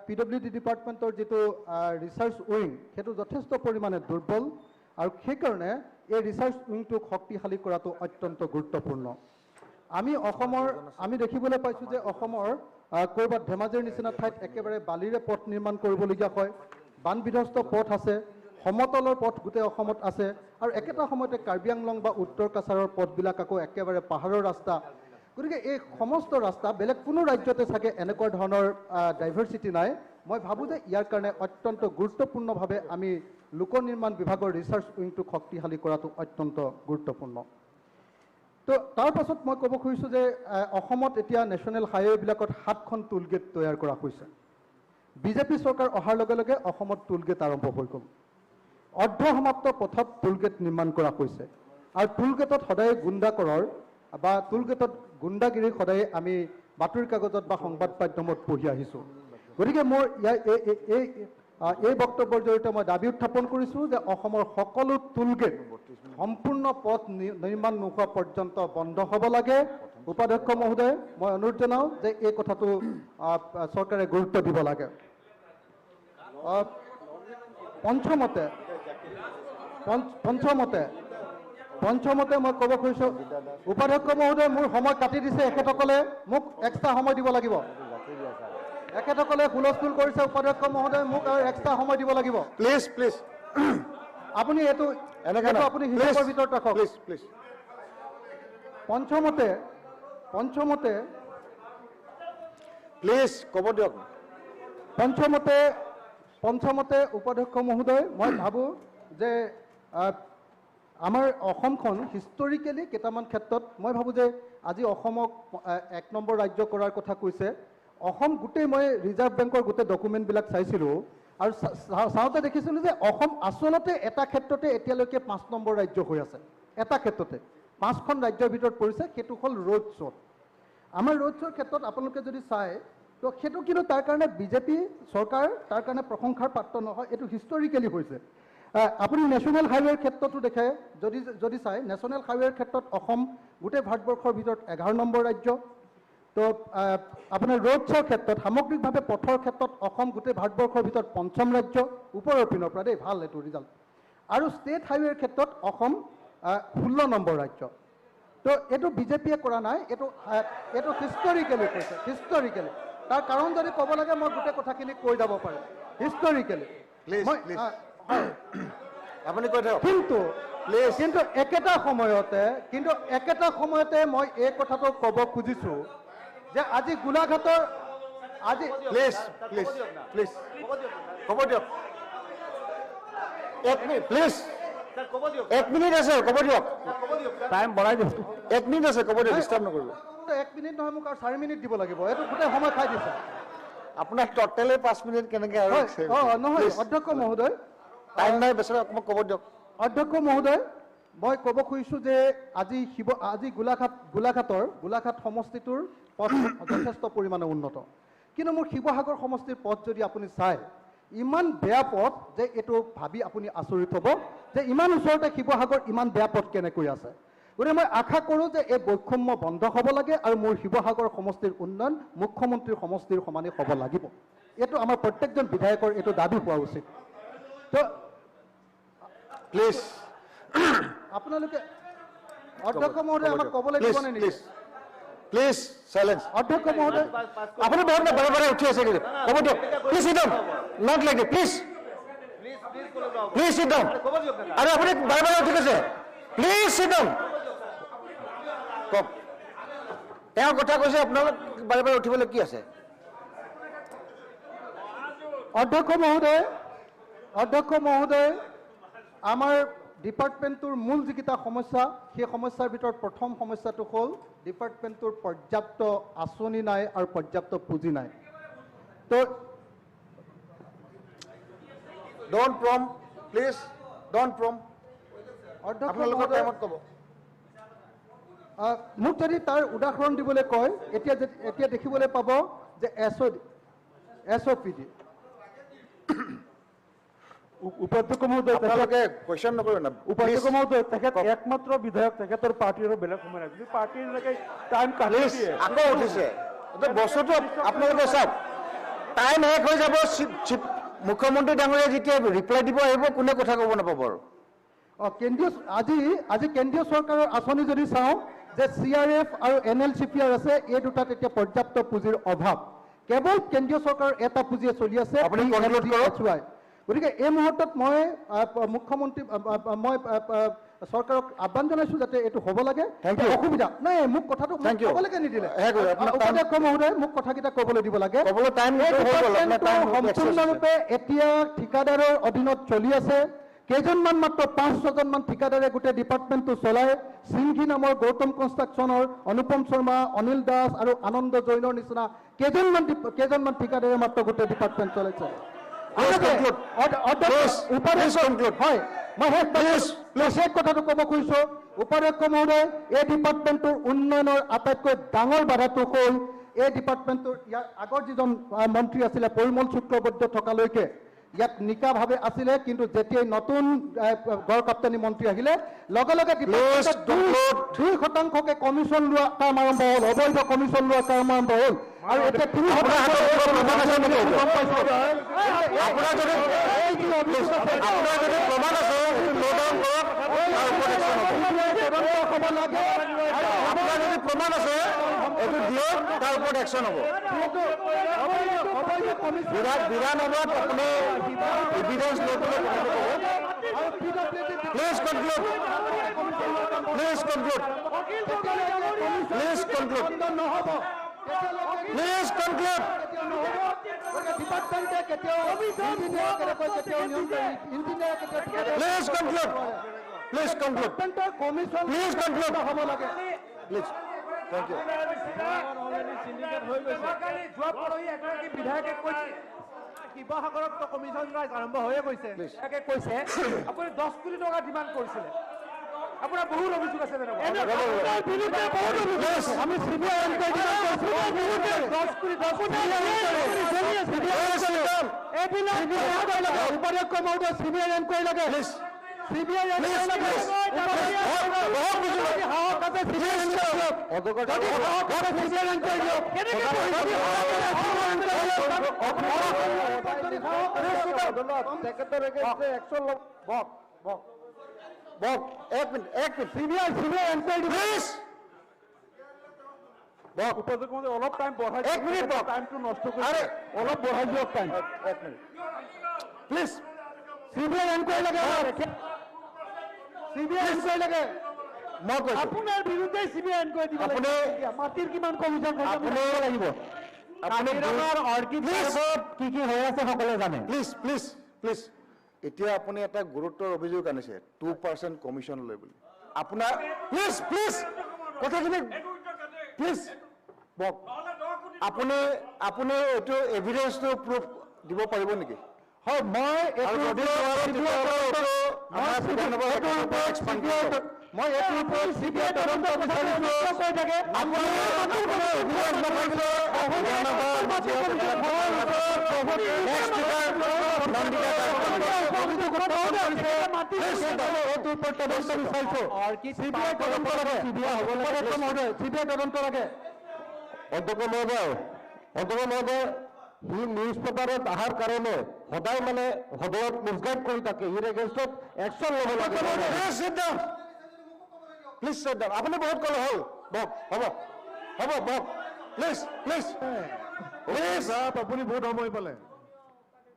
PWD ডিপাৰ্টমেণ্টৰ যিটো ৰিচাৰ্চ উইং, সেইটো যথেষ্ট পৰিমাণে দুৰ্বল, আৰু সেইকাৰণে এই ৰিচাৰ্চ উইংটোক শক্তিশালী কৰাটো অত্যন্ত গুৰুত্বপূৰ্ণ। আমি দেখিবলৈ পাইছোঁ যে অসমৰ ক'ৰবাত ধেমাজিৰ নিচিনা ঠাইত একেবাৰে বালিৰে পথ নিৰ্মাণ কৰিবলগীয়া হয়, বান বিধ্বস্ত পথ আছে, সমতলৰ পথ গোটেই অসমত আছে, আৰু একেটা সময়তে কাৰ্বি আংলং বা উত্তৰ কাছাৰৰ পথবিলাক আকৌ একেবাৰে পাহাৰৰ ৰাস্তা। গতিকে এই সমস্ত ৰাস্তা বেলেগ কোনো ৰাজ্যতে চাগে এনেকুৱা ধৰণৰ ডাইভাৰ্চিটি নাই। মই ভাবোঁ যে ইয়াৰ কাৰণে অত্যন্ত গুৰুত্বপূৰ্ণভাৱে আমি লোক নিৰ্মাণ বিভাগৰ ৰিচাৰ্চ উইংটোক শক্তিশালী কৰাটো অত্যন্ত গুৰুত্বপূৰ্ণ। তো তাৰ পাছত মই ক'ব খুজিছোঁ যে অসমত এতিয়া নেশ্যনেল হাইৱেবিলাকত 7খন টোল গেট তৈয়াৰ কৰা হৈছে। বিজেপি চৰকাৰ অহাৰ লগে লগে অসমত টুল গেট আৰম্ভ হৈ গ'ল। অৰ্ধসমাপ্ত পথত টুল গেট নিৰ্মাণ কৰা হৈছে আৰু টুল গেটত সদায় গুণ্ডাকৰৰ বা টুল গেটত গুণ্ডাগিৰি সদায় আমি বাতৰি কাগজত বা সংবাদ মাধ্যমত পঢ়ি আহিছোঁ। গতিকে মোৰ এই বক্তব্যৰ জৰিয়তে মই দাবী উত্থাপন কৰিছোঁ যে অসমৰ সকলো টুল গেট সম্পূৰ্ণ পথ নিৰ্মাণ নোহোৱা পৰ্যন্ত বন্ধ হ'ব লাগে। উপাধ্যক্ষ মহোদয়, মই অনুৰোধ জনাওঁ যে এই কথাটো চৰকাৰে গুৰুত্ব দিব লাগে। পঞ্চমতে মই ক'ব খুজিছোঁ, উপাধ্যক্ষ মহোদয় মোৰ সময় কাটি দিছে, এখেতসকলে মোক এক্সট্ৰা সময় দিব লাগিব। এখেতসকলে হুলস্থুল কৰিছে, উপাধ্যক্ষ মহোদয় মোক আৰু এক্সট্ৰা সময় দিব লাগিব। প্লিজ প্লিজ আপুনি এইটো আপুনি হিচাপৰ ভিতৰত ৰাখক। Please please. পঞ্চমতে প্লিজ ক'ব দিয়ক। পঞ্চমতে উপাধ্যক্ষ মহোদয়, মই ভাবোঁ যে আমাৰ অসমখন হিষ্টৰিকেলি কেইটামান ক্ষেত্ৰত মই ভাবোঁ যে আজি অসমক 1 নম্বৰ ৰাজ্য কৰাৰ কথা কৈছে। অসম গোটেই মই ৰিজাৰ্ভ বেংকৰ গোটেই ডকুমেণ্টবিলাক চাইছিলোঁ আৰু চাওঁতে দেখিছিলোঁ যে অসম আচলতে এটা ক্ষেত্ৰতে এতিয়ালৈকে 5 নম্বৰ ৰাজ্য হৈ আছে। এটা ক্ষেত্ৰতে 5খন ৰাজ্যৰ ভিতৰত পৰিছে, সেইটো হ'ল ৰোড শ্ব'ত। আমাৰ ৰোড শ্ব'ৰ ক্ষেত্ৰত আপোনালোকে যদি চায় তো সেইটো কিন্তু তাৰ কাৰণে বিজেপি চৰকাৰ তাৰ কাৰণে প্ৰশংসাৰ পাত্ৰ নহয়, এইটো হিষ্টৰিকেলি হৈছে। আপুনি নেশ্যনেল হাইৱেৰ ক্ষেত্ৰতো দেখে, যদি চায় নেশ্যনেল হাইৱেৰ ক্ষেত্ৰত অসম গোটেই ভাৰতবৰ্ষৰ ভিতৰত 11 নম্বৰ ৰাজ্য। তো আপোনাৰ ৰোড শ্ব'ৰ ক্ষেত্ৰত সামগ্ৰিকভাৱে পথৰ ক্ষেত্ৰত অসম গোটেই ভাৰতবৰ্ষৰ ভিতৰত 5ম ৰাজ্য, ওপৰৰ পিনৰ পৰা দেই, ভাল এইটো ৰিজাল্ট। আৰু ষ্টেট হাইৱেৰ ক্ষেত্ৰত অসম 16 নম্বৰ ৰাজ্য। তো এইটো বিজেপিয়ে কৰা নাই, এইটো হিষ্টৰিকেলি কৈছে, হিষ্টৰিকেলি। তাৰ কাৰণ যদি ক'ব লাগে মই গোটেই কথাখিনি কৈ যাব পাৰিম হিষ্টৰিকেলি। আপুনি কৈ থাকক। কিন্তু একেটা সময়তে মই এই কথাটো ক'ব খুজিছোঁ যে আজি গোলাঘাটৰ প্লিজ প্লিজ প্লিজ ক'ব দিয়ক। 1 মিনিট প্লিজ। 1 মিনিট আছে, ক'ব দিয়ক। টাইম বঢ়াই দিয়ক। 1 মিনিট আছে, ক'ব দিয়ক, ডিষ্টাৰ্ব নকৰিব। 1 মিনিট নহয়, মোক আৰু 4 মিনিট দিব লাগিব, এইটো গোটেই সময় খাই দিছে। আপোনাক টোটেলে 5 মিনিট কেনেকৈ আৰু নহয় অধ্যক্ষ মহোদয়, টাইম নাই বেচেৰা, মোক ক'ব দিয়ক। অধ্যক্ষ মহোদয়, মই ক'ব খুজিছোঁ যে আজি গোলাঘাট সমষ্টিটোৰ পথ যথেষ্ট পৰিমাণে উন্নত, কিন্তু মোৰ শিৱসাগৰ সমষ্টিৰ পথ যদি আপুনি চায় ইমান বেয়া পথ যে এইটো ভাবি আপুনি আচৰিত হ'ব যে ইমান ওচৰতে শিৱসাগৰ ইমান বেয়া পথ কেনেকৈ আছে। গতিকে মই আশা কৰোঁ যে এই বৈষম্য বন্ধ হ'ব লাগে আৰু মোৰ শিৱসাগৰ সমষ্টিৰ উন্নয়ন মুখ্যমন্ত্ৰীৰ সমষ্টিৰ সমানে হ'ব লাগিব। এইটো আমাৰ প্ৰত্যেকজন বিধায়কৰ এইটো দাবী হোৱা উচিত। তো প্লিজ আপোনালোকে অধ্যক্ষ মহোদয় আমাক ক'বলৈ দিব নে নেকি? Please silence. অধ্যক্ষ মহোদয়, আপুনি বহুত বাৰে বাৰে উঠি আছে, ক'ব দিয়ক। Please sit down, not like it, please please sit down. আৰু আপুনি বাৰে বাৰে উঠি আছে, প্লিজ সিট ডাউন। কওক, তেওঁৰ কথা কৈছে, আপোনালোক বাৰে বাৰে উঠিবলৈ কি আছে? অধ্যক্ষ মহোদয়, আমাৰ ডিপাৰ্টমেণ্টটোৰ মূল যিকেইটা সমস্যা, সেই সমস্যাৰ ভিতৰত প্ৰথম সমস্যাটো হ'ল ডিপাৰ্টমেণ্টটোৰ পৰ্যাপ্ত আঁচনি নাই আৰু পৰ্যাপ্ত পুঁজি নাই। তো don't promo, please don't promo. অধ্যক্ষ মহোদয়, মোক যদি তাৰ উদাহৰণ দিবলৈ কয়, এতিয়া দেখিবলৈ পাব যে SOPD উপাধ্যক্ষ মহোদয়, কোৱেশ্যন নকৰিব না। উপাধ্যক্ষ মহোদয়, তেখেত একমাত্ৰ বিধায়ক, তেখেতৰ পাৰ্টীৰ বেলেগ সময় নাই। যদি পাৰ্টীৰ টাইম কাটি দিয়ে আকৌ উঠিছে, বস্তুটো আপোনালোকে চাওক, টাইম শেষ হৈ যাব। মুখ্যমন্ত্ৰী ডাঙৰীয়া যেতিয়া ৰিপ্লাই দিব আহিব, কোনে কথা ক'ব নাপাব আৰু। আজি কেন্দ্ৰীয় চৰকাৰৰ আঁচনি যদি চাওঁ যে CRF আৰু NLCPR আছে, এই দুটাত এতিয়া পৰ্যাপ্ত পুঁজিৰ অভাৱ। কেৱল কেন্দ্ৰীয় চৰকাৰৰ এটা পুঁজিয়ে চলি আছে। গতিকে এই মুহূৰ্তত মই মুখ্যমন্ত্ৰী চৰকাৰক আহ্বান জনাইছোঁ যাতে এইটো হ'ব লাগে। অসুবিধা নাই, মোক কথাটো ক'বলৈকে নিদিলে। উপাধ্যক্ষ মহোদয়, মোক কথাকেইটা ক'বলৈ দিব লাগে। সম্পূৰ্ণৰূপে এতিয়া ঠিকাদাৰৰ অধীনত চলি আছে। কেইজনমান মাত্ৰ 5-6জনমান ঠিকাদাৰে গোটেই ডিপাৰ্টমেণ্টটো চলায়। সিংঘি নামৰ গৌতম কনষ্ট্ৰাকশ্যনৰ অনুপম শৰ্মা, অনিল দাস আৰু আনন্দ জৈনৰ নিচিনা কেইজনমান ঠিকাদাৰে মাত্ৰ গোটেই ডিপাৰ্টমেণ্ট চলাইছে। মই শেষ কথাটো ক'ব খুজিছোঁ, উপাধ্যক্ষ মহোদয়, এই ডিপাৰ্টমেণ্টটোৰ উন্নয়নৰ আটাইতকৈ ডাঙৰ বাধাটো হ'ল এই ডিপাৰ্টমেণ্টটোৰ ইয়াৰ আগৰ যিজন মন্ত্ৰী আছিলে পৰিমল শুক্লবৈদ্য থকালৈকে ইয়াত নিকাভাৱে আছিলে, কিন্তু যেতিয়াই নতুন গড় কাপ্তানী মন্ত্ৰী আহিলে লগে লগে 2% কমিশ্যন লোৱা কাম আৰম্ভ হ'ল, অবৈধ কমিশ্যন লোৱা কাম আৰম্ভ হ'ল। আৰু এতিয়া 3% প্ৰমাণ আছে এইটো দিয়ক, তাৰ ওপৰত একশ্যন হ'ব। বিধানসভাত আপুনি এভিডেন্স লৈ পেলাই কথাটো ক'ব। Please conclude, please conclude, please conclude, please conclude. Please conclude, please conclude, please conclude হ'ব লাগে, প্লিজ। Thank you. শিৱসাগৰত কমিশ্যন ৰাইজ আৰম্ভ হৈয়ে গৈছে, কৈছে আপুনি 10 কোটি টকা ডিমাণ্ড কৰিছিলে। আপোনাৰ বহুত অভিযোগ আছে উপাধ্যক্ষ মহোদয়, CBI এনকোয়াৰি লাগে, CBI অলপ টাইম বঢ়াই, 1 মিনিট টাইমটো নষ্ট কৰি অলপ বঢ়াই দিয়ক টাইম, 1 মিনিট প্লিজ। CBI এনকোয়াৰি লাগে, CBI এনকোয়াৰি লাগে। মই কৈছো আপোনাৰ বিৰুদ্ধে CBI এনকোয়াৰি দিব লাগে। মাটিৰ কিমান কমিশ্যন লাগিব, কাজিৰঙাৰ অৰ্কিড পাৰ্কত কি কি হৈ আছে সকলোৱে জানে। প্লিজ প্লিজ প্লিজ, এতিয়া আপুনি এটা গুৰুত্বৰ অভিযোগ আনিছে 2% কমিশ্যন লৈ বুলি। আপোনাৰ প্লিজ প্লিজ কথাখিনি প্লিজ বক, আপুনি এইটো এভিডেন্সটো প্ৰুফ দিব পাৰিব নেকি? হয়, মই এইটোৰ ওপৰত CBI তদন্ত বিচাৰিছো কৈ থাকে। সি নিউজ পেপাৰত অহাৰ কাৰণে সদায় মানে সদনত মিছগাইড কৰি থাকে, ইয়াৰ এগেইনষ্টত একশ্যন ল'ব লাগে। প্লিজ চেট ডাউন, আপুনি বহুত ক'লে হ'ল, বক হ'ব হ'ব বক, প্লিজ প্লিজ প্লিজ। আপুনি বহুত সময় পালে।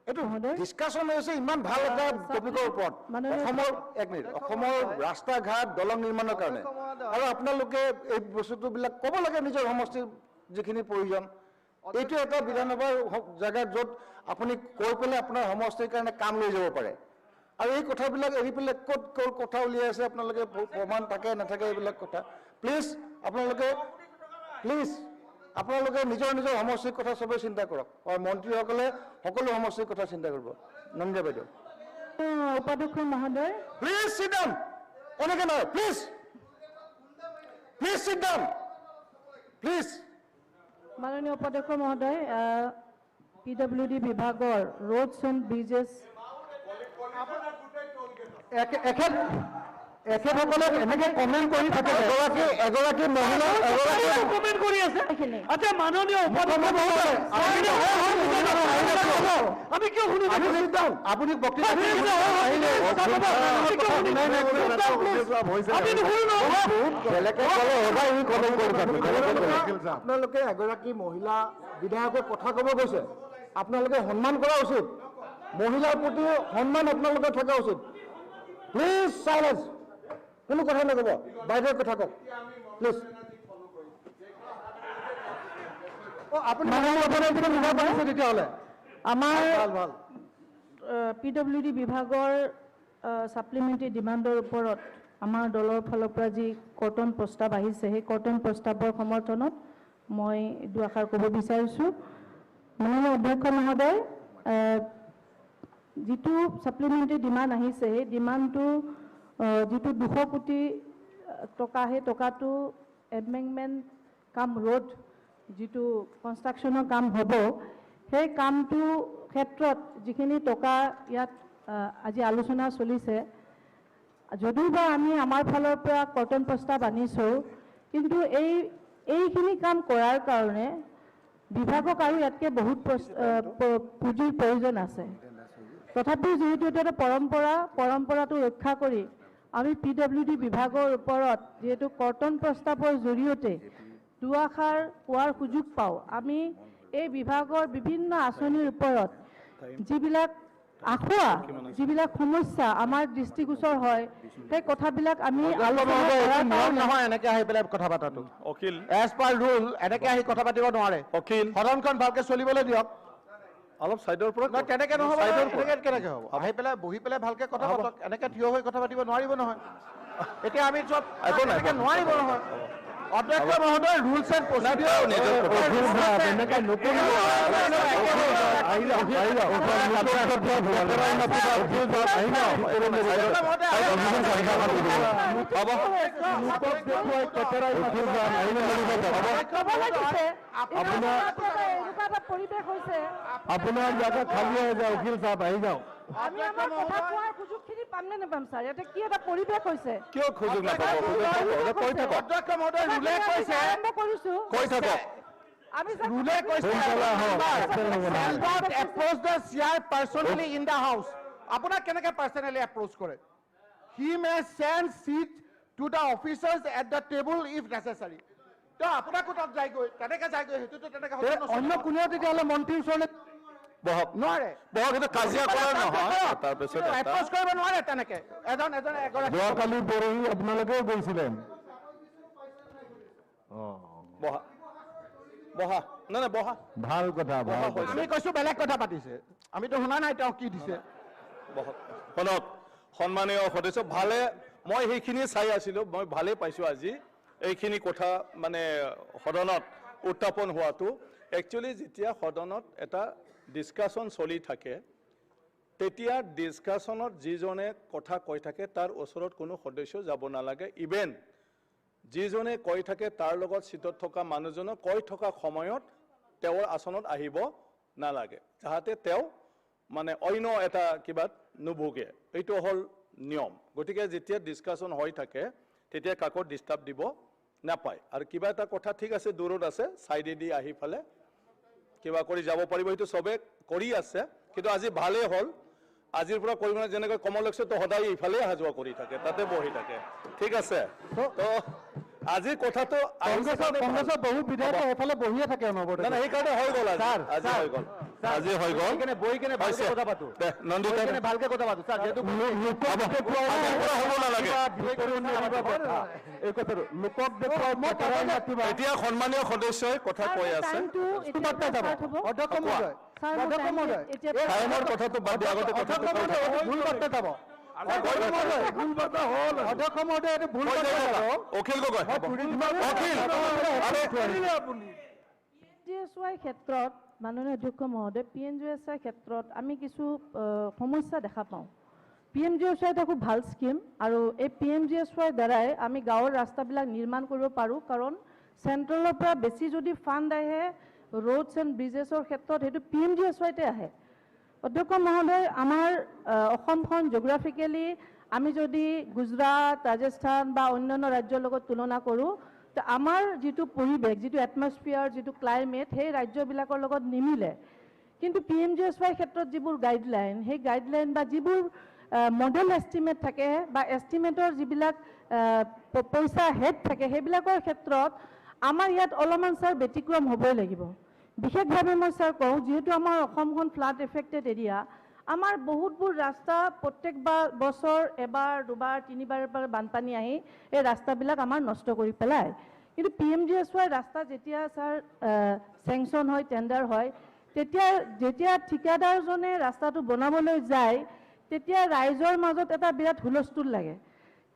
এইটো ডিছকাশ্যন হৈছে ইমান ভাল এটা টপিকৰ ওপৰত, অসমৰ 1 মিনিট, অসমৰ ৰাস্তা ঘাট দলং নিৰ্মাণৰ কাৰণে, আৰু আপোনালোকে এই বস্তুবিলাক ক'ব লাগে নিজৰ সমষ্টিৰ যিখিনি প্ৰয়োজন। এইটো এটা বিধানসভাৰ জেগাত য'ত আপুনি কৈ পেলাই আপোনাৰ সমষ্টিৰ কাৰণে কাম লৈ যাব পাৰে, আৰু এই কথাবিলাক এৰি পেলাই ক'ত কথা উলিয়াই আছে আপোনালোকে, প্ৰমাণ থাকে নাথাকে এইবিলাক কথা। প্লিজ আপোনালোকে নিজৰ নিজৰ সমষ্টিৰ কথা চবেই চিন্তা কৰক, আৰু মন্ত্ৰীসকলে সকলো সমষ্টিৰ কথা চিন্তা কৰিব। নন্দিতা বাইদেউ। উপাধ্যক্ষ মহোদয়, প্লিজ চিট ডাউন, এনেকে নহয়, please please sit down, please. মাননীয় উপাধ্যক্ষ মহোদয়, PWD বিভাগৰ ৰোডছ এণ্ড ব্ৰিজেছ এখেতসকলে এনেকে কমেণ্ট কৰি থাকে, এগৰাকী মহিলা কমেণ্ট কৰি আছে। আচ্ছা, মাননীয় উপাধ্যক্ষ মহোদয়, আমি কিয় শুনিব? আপুনি বক্তৃতা আপোনালোকে এগৰাকী মহিলা বিধায়কৰ কথা ক'ব গৈছে, আপোনালোকে সন্মান কৰা উচিত, মহিলাৰ প্ৰতি সন্মান আপোনালোকে থকা উচিত। প্লিজ চাইলেন্স, কোনো কথা নক'ব, বাইদেউৰ কথা কওক প্লিজ। আপুনি আমাৰ PWD বিভাগৰ ছাপ্লিমেণ্টাৰী ডিমাণ্ডৰ ওপৰত আমাৰ দলৰ ফালৰ পৰা যি কৰ্তন প্ৰস্তাৱ আহিছে সেই কৰ্তন প্ৰস্তাৱৰ সমৰ্থনত মই দুআষাৰ ক'ব বিচাৰিছোঁ। মাননীয় অধ্যক্ষ মহোদয়, যিটো ছাপ্লিমেণ্টাৰী ডিমাণ্ড আহিছে সেই ডিমাণ্ডটো যিটো 200 কোটি টকা সেই টকাটো এমেণ্ডমেণ্ট কাম ৰোড যিটো কনষ্ট্ৰাকশ্যনৰ কাম হ'ব সেই কামটো ক্ষেত্ৰত যিখিনি টকা ইয়াত আজি আলোচনা চলিছে, যদিওবা আমি আমাৰ ফালৰ পৰা কৰ্তন প্ৰস্তাৱ আনিছোঁ, কিন্তু এইখিনি কাম কৰাৰ কাৰণে বিভাগক আৰু ইয়াতকৈ বহুত পুঁজিৰ প্ৰয়োজন আছে। তথাপিও যিহেতু এটা এটা পৰম্পৰাটো ৰক্ষা কৰি আমি PWD বিভাগৰ ওপৰত যিহেতু কৰ্তন প্ৰস্তাৱৰ জৰিয়তে দুআষাৰ কোৱাৰ সুযোগ পাওঁ, আমি এই বিভাগৰ বিভিন্ন আঁচনিৰ ওপৰত যিবিলাক আখোৱা যিবিলাক সমস্যা আমাৰ দৃষ্টিগোচৰ হয় সেই কথাবিলাক আমি নহয় এনেকে আহি পেলাই কথা পাতাটো অখিল এজ পাৰ ৰুল এনেকে আহি কথা পাতিব নোৱাৰে। অখিল সদনখন ভালকে চলিবলৈ দিয়ক। অলপ সাইডৰ পৰা কেনেকে নহ'ব, কেনেকে হ'ব? আহি পেলাই বহি পেলাই ভালকে কথা পাতক। এনেকে থিয় হৈ কথা পাতিব নোৱাৰিব নহয়। এতিয়া আমি চব এনেকে নোৱাৰিব নহয়। অধ্যক্ষ মহোদয় ৰুলছ এণ্ড প্ৰচিডিউৰ আপোনাৰ জেগা খালী হৈ যায়, উকিল চাপ আহি যাওক। আমি আমাৰ কথা কোৱাৰ সুযোগখিনি পাম নে নাপাম ছাৰ? ইয়াতে কি এটা পৰিৱেশ হৈছে? কিয় সুযোগ নাপাব? অধ্যক্ষ মহোদয় ৰুলে কৈছে আৰম্ভ কৰিছোঁ। কৈ থাকক। আমি ৰুলে কৈছে approach the CR personally in the house. আপোনাক কেনেকে পাৰ্চনেলি এপ্ৰ'চ কৰে? He may send seat to the officers at the table if necessary. তো আপোনাকো তাত যায়গৈ, কেনেকে যায়গৈ সেইটোতো তেনেকে হ'ব নহয়। অন্য কোনেও তেতিয়াহ'লে মন্ত্ৰীৰ ওচৰলৈ বহক নোৱাৰে, বহক। এইটো কাজিয়া কৰা নহয়। তাৰপিছত এপ্ৰ'চ কৰিব নোৱাৰে তেনেকে এজন এগৰাকী। যোৱাকালি পৰহি আপোনালোকেও গৈছিলে। বহা বহা নাই নাই বহা। ভাল কথা, ভাল কথা। আমি কৈছো বেলেগ কথা পাতিছে, আমিতো শুনা নাই তেওঁ কি দিছে। বহক। শুনক সন্মানীয় সদস্য, ভালে মই সেইখিনি চাই আছিলোঁ, মই ভালেই পাইছোঁ আজি এইখিনি কথা মানে সদনত উত্থাপন হোৱাটো। একচুৱেলি যেতিয়া সদনত এটা ডিছকাশ্যন চলি থাকে তেতিয়া ডিছকাশ্যনত যিজনে কথা কৈ থাকে তাৰ ওচৰত কোনো সদস্য যাব নালাগে। ইভেন যিজনে কৈ থাকে তাৰ লগত চিটত থকা মানুহজনক কৈ থকা সময়ত তেওঁৰ আসনত আহিব নালাগে, যাহাতে তেওঁ মানে অন্য এটা কিবাত নুভোগে। এইটো হ'ল নিয়ম। গতিকে যেতিয়া ডিছকাশ্যন হৈ থাকে তেতিয়া কাকো ডিষ্টাৰ্ব দিব নাপায়। আৰু কিবা এটা কথা ঠিক আছে দূৰত আছে, ছাইডেদি আহি ফালে কিবা কৰি যাব পাৰিব, সেইটো চবে কৰি আছে। কিন্তু আজি ভালেই হ'ল, আজিৰ পৰা কৰিব নাই। যেনেকৈ কমলক্ষতো সদায় ইফালে অহা যোৱা কৰি থাকে, তাতে বহি থাকে, ঠিক আছে। তো আজিৰ কথাটো কংগ্ৰেছৰ বহু বিধায়ক এফালে বহিয়ে থাকে অনবৰতে। সেইকাৰণে হৈ গ'ল আজি হৈ গ'ল আজি হৈ গ'ল। বহি কেনে ভালকে কথা পাতো, নন্দিতা ভালকে কথা পাতো ছাৰ। যেহেতু হ'ব নালাগে এই কথাটো লোকক দেখুৱাই এতিয়া সন্মানীয় সদস্যই কথা কৈ আছে। অধ্যক্ষ মহোদয়, অধ্যক্ষ মহোদয়, টাইমৰ কথাটো বাদ দিয়া, আগতে কথাটো কৈ থাকক। ভুল বাৰ্তা যাব। অধ্যক্ষ মহোদয় এইটো ভুল বাৰ্তা যাব। অখিল গগৈ, PMGSY ক্ষেত্ৰত মাননীয় অধ্যক্ষ মহোদয়, PMGSY ক্ষেত্ৰত আমি কিছু সমস্যা দেখা পাওঁ। PMGSY এটা খুব ভাল স্কিম আৰু এই PMGSY দ্বাৰাই আমি গাঁৱৰ ৰাস্তাবিলাক নিৰ্মাণ কৰিব পাৰোঁ। কাৰণ চেণ্ট্ৰেলৰ পৰা বেছি যদি ফাণ্ড আহে ৰোডছ এণ্ড ব্ৰিজেছৰ ক্ষেত্ৰত সেইটো PMGSYতে আহে। অধ্যক্ষ মহোদয়, আমাৰ অসমখন জিঅ'গ্ৰাফিকেলি আমি যদি গুজৰাট, ৰাজস্থান বা অন্যান্য ৰাজ্যৰ লগত তুলনা কৰোঁ, তো আমাৰ যিটো পৰিৱেশ, যিটো এটমছফিয়াৰ, যিটো ক্লাইমেট সেই ৰাজ্যবিলাকৰ লগত নিমিলে। কিন্তু PMGSY ক্ষেত্ৰত যিবোৰ গাইডলাইন, সেই গাইডলাইন বা যিবোৰ মডেল এষ্টিমেট থাকে বা এষ্টিমেটৰ যিবিলাক পইচা হেড থাকে সেইবিলাকৰ ক্ষেত্ৰত আমাৰ ইয়াত অলপমান ছাৰ ব্যতিক্ৰম হ'বই লাগিব। বিশেষভাৱে মই ছাৰ কওঁ, যিহেতু আমাৰ অসমখন ফ্লাড এফেক্টেড এৰিয়া, আমাৰ বহুতবোৰ ৰাস্তা প্ৰত্যেকবাৰ বছৰ এবাৰ দুবাৰ তিনিবাৰৰ পৰা বানপানী আহি এই ৰাস্তাবিলাক আমাৰ নষ্ট কৰি পেলায়। কিন্তু PMGSY ৰাস্তা যেতিয়া ছাৰ চেংচন হয়, টেণ্ডাৰ হয়, যেতিয়া ঠিকাদাৰজনে ৰাস্তাটো বনাবলৈ যায় তেতিয়া ৰাইজৰ মাজত এটা বিৰাট হুলস্থুল লাগে।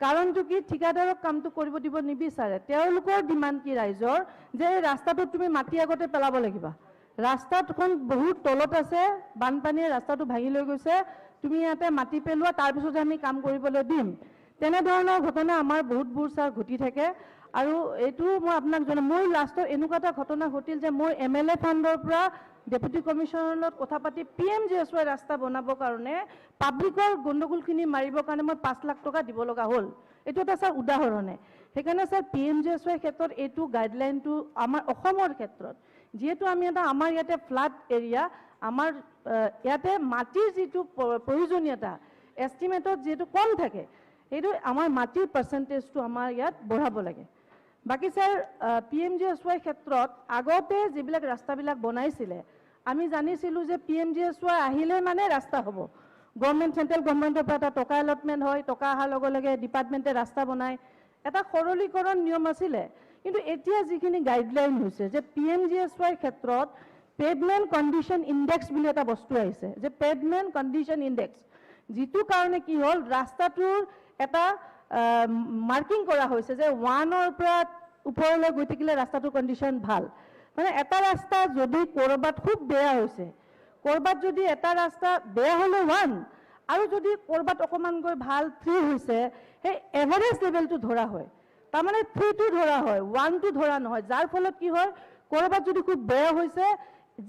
কাৰণটো কি, ঠিকাদাৰক কামটো কৰিব দিব নিবিচাৰে। তেওঁলোকৰ ডিমাণ্ড কি ৰাইজৰ, যে এই ৰাস্তাটোত তুমি মাটি আগতে পেলাব লাগিব। ৰাস্তাখন বহুত তলত আছে, বানপানীয়ে ৰাস্তাটো ভাঙি লৈ গৈছে, তুমি ইয়াতে মাটি পেলোৱা, তাৰপিছতে আমি কাম কৰিবলৈ দিম। তেনেধৰণৰ ঘটনা আমাৰ বহুতবোৰ ছাৰ ঘটি থাকে। আৰু এইটো মই আপোনাক জনাম, মোৰ লাষ্টত এনেকুৱা এটা ঘটনা ঘটিল যে মই MLA ফাণ্ডৰ পৰা ডেপুটি কমিশ্যনাৰৰ লগত কথা পাতি PMGSY ৰাস্তা বনাবৰ কাৰণে পাব্লিকৰ গণ্ডগোলখিনি মাৰিবৰ কাৰণে মই 5 লাখ টকা দিব লগা হ'ল। এইটো এটা ছাৰ উদাহৰণে। সেইকাৰণে ছাৰ PMGSY ক্ষেত্ৰত এইটো গাইডলাইনটো আমাৰ অসমৰ ক্ষেত্ৰত, যিহেতু আমি এটা আমাৰ ইয়াতে ফ্লাড এৰিয়া, আমাৰ ইয়াতে মাটিৰ যিটো প্ৰয়োজনীয়তা এষ্টিমেটত যিহেতু কম থাকে, সেইটো আমাৰ মাটিৰ পাৰ্চেণ্টেজটো আমাৰ ইয়াত বঢ়াব লাগে। বাকী ছাৰ PMGSY ক্ষেত্ৰত আগতে যিবিলাক ৰাস্তাবিলাক বনাইছিলে, আমি জানিছিলোঁ যে PMGSY আহিলে মানে ৰাস্তা হ'ব। গভৰ্ণমেণ্ট, চেণ্ট্ৰেল গভৰ্ণমেণ্টৰ পৰা এটা টকা এলটমেণ্ট হয়, টকা অহাৰ লগে লগে ডিপাৰ্টমেণ্টে ৰাস্তা বনায়, এটা সৰলীকৰণ নিয়ম আছিলে। কিন্তু এতিয়া যিখিনি গাইডলাইন হৈছে যে PMGSY ক্ষেত্ৰত পেভমেণ্ট কণ্ডিশ্যন ইণ্ডেক্স বুলি এটা বস্তু আহিছে, যে পেভমেণ্ট কণ্ডিশ্যন ইণ্ডেক্স, যিটো কাৰণে কি হ'ল ৰাস্তাটোৰ এটা মাৰ্কিং কৰা হৈছে যে 1ৰ পৰা ওপৰলৈ গৈ থাকিলে ৰাস্তাটোৰ কণ্ডিশ্যন ভাল। মানে এটা ৰাস্তা যদি ক'ৰবাত খুব বেয়া হৈছে, ক'ৰবাত যদি এটা ৰাস্তা বেয়া হ'লে 1 আৰু যদি ক'ৰবাত অকণমান গৈ ভাল 3 হৈছে, সেই এভাৰেজ লেভেলটো ধৰা হয়। তাৰমানে 3টো ধৰা হয়, 1টো ধৰা নহয়। যাৰ ফলত কি হয়, ক'ৰবাত যদি খুব বেয়া হৈছে,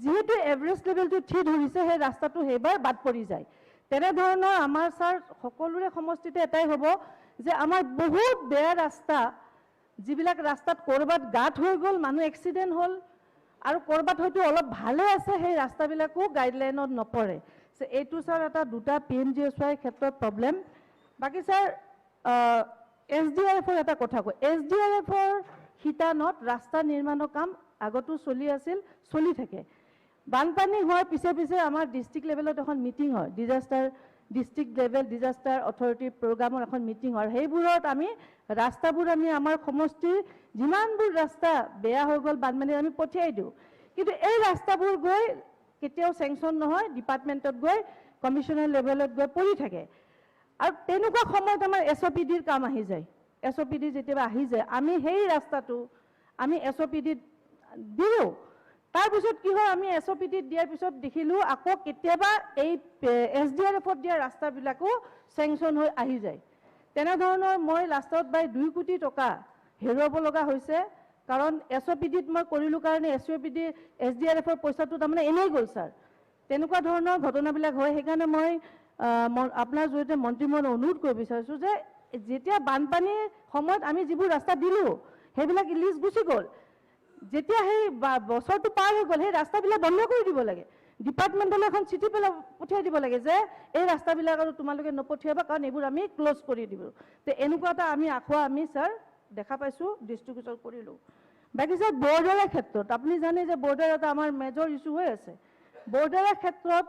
যিহেতু এভাৰেজ লেভেলটো 3 ধৰিছে, সেই ৰাস্তাটো সেইবাৰ বাদ পৰি যায়। তেনেধৰণৰ আমাৰ ছাৰ সকলোৰে সমষ্টিতে এটাই হ'ব যে আমাৰ বহুত বেয়া ৰাস্তা, যিবিলাক ৰাস্তাত ক'ৰবাত গাঁত হৈ গ'ল, মানুহ এক্সিডেণ্ট হ'ল, আৰু ক'ৰবাত হয়তো অলপ ভালে আছে, সেই ৰাস্তাবিলাকো গাইডলাইনত নপৰে। এইটো ছাৰ এটা দুটা PMGSY ক্ষেত্ৰত প্ৰব্লেম। বাকী ছাৰ SDRFৰ এটা কথা কয়, SDRFৰ শিতানত ৰাস্তা নিৰ্মাণৰ কাম আগতো চলি আছিল, চলি থাকে। বানপানী হোৱাৰ পিছে পিছে আমাৰ ডিষ্ট্ৰিক্ট লেভেলত এখন মিটিং হয়, ডিষ্ট্ৰিক্ট লেভেল ডিজাষ্টাৰ অথৰিটি প্ৰগ্ৰামৰ এখন মিটিং হয়। সেইবোৰত আমি ৰাস্তাবোৰ আমাৰ সমষ্টিৰ যিমানবোৰ ৰাস্তা বেয়া হৈ গ'ল বানপানীত আমি পঠিয়াই দিওঁ। কিন্তু এই ৰাস্তাবোৰ গৈ কেতিয়াও চেংচন নহয়, ডিপাৰ্টমেণ্টত গৈ কমিশ্যনাৰ লেভেলত গৈ পৰি থাকে। আৰু তেনেকুৱা সময়ত আমাৰ SOPDৰ কাম আহি যায়। SOPD যেতিয়া আহি যায়, আমি সেই ৰাস্তাটো আমি SOPDত দিওঁ। তাৰপিছত কি হয়, আমি SOPDত দিয়াৰ পিছত দেখিলোঁ আকৌ কেতিয়াবা এই SDRFত দিয়া ৰাস্তাবিলাকো চেংচন হৈ আহি যায়। তেনেধৰণৰ মই লাষ্টত বাই 2 কোটি টকা হেৰুৱাব লগা হৈছে। কাৰণ SOPDত মই কৰিলোঁ কাৰণে SDRFৰ পইচাটো তাৰমানে এনেই গ'ল ছাৰ। তেনেকুৱা ধৰণৰ ঘটনাবিলাক হয়। সেইকাৰণে মই আপোনাৰ জৰিয়তে মন্ত্ৰী মই অনুৰোধ কৰিব বিচাৰিছোঁ যে যেতিয়া বানপানীৰ সময়ত আমি যিবোৰ ৰাস্তা দিলোঁ, সেইবিলাক লিষ্ট গুচি গ'ল। যেতিয়া সেই বছৰটো পাৰ হৈ গ'ল, সেই ৰাস্তাবিলাক বন্ধ কৰি দিব লাগে। ডিপাৰ্টমেণ্টলৈ এখন চিঠি পঠিয়াই দিব লাগে যে এই ৰাস্তাবিলাক আৰু তোমালোকে নপঠিয়াবা, কাৰণ এইবোৰ আমি ক্ল'জ কৰি দিব। তো এনেকুৱা এটা আমি আখোৱা আমি ছাৰ দেখা পাইছোঁ, ডিষ্ট্ৰিবিউচন কৰিলোঁ। বাকী ছাৰ বৰ্ডাৰৰ ক্ষেত্ৰত আপুনি জানে যে বৰ্ডাৰ এটা আমাৰ মেজৰ ইছ্যু হৈ আছে। বৰ্ডাৰৰ ক্ষেত্ৰত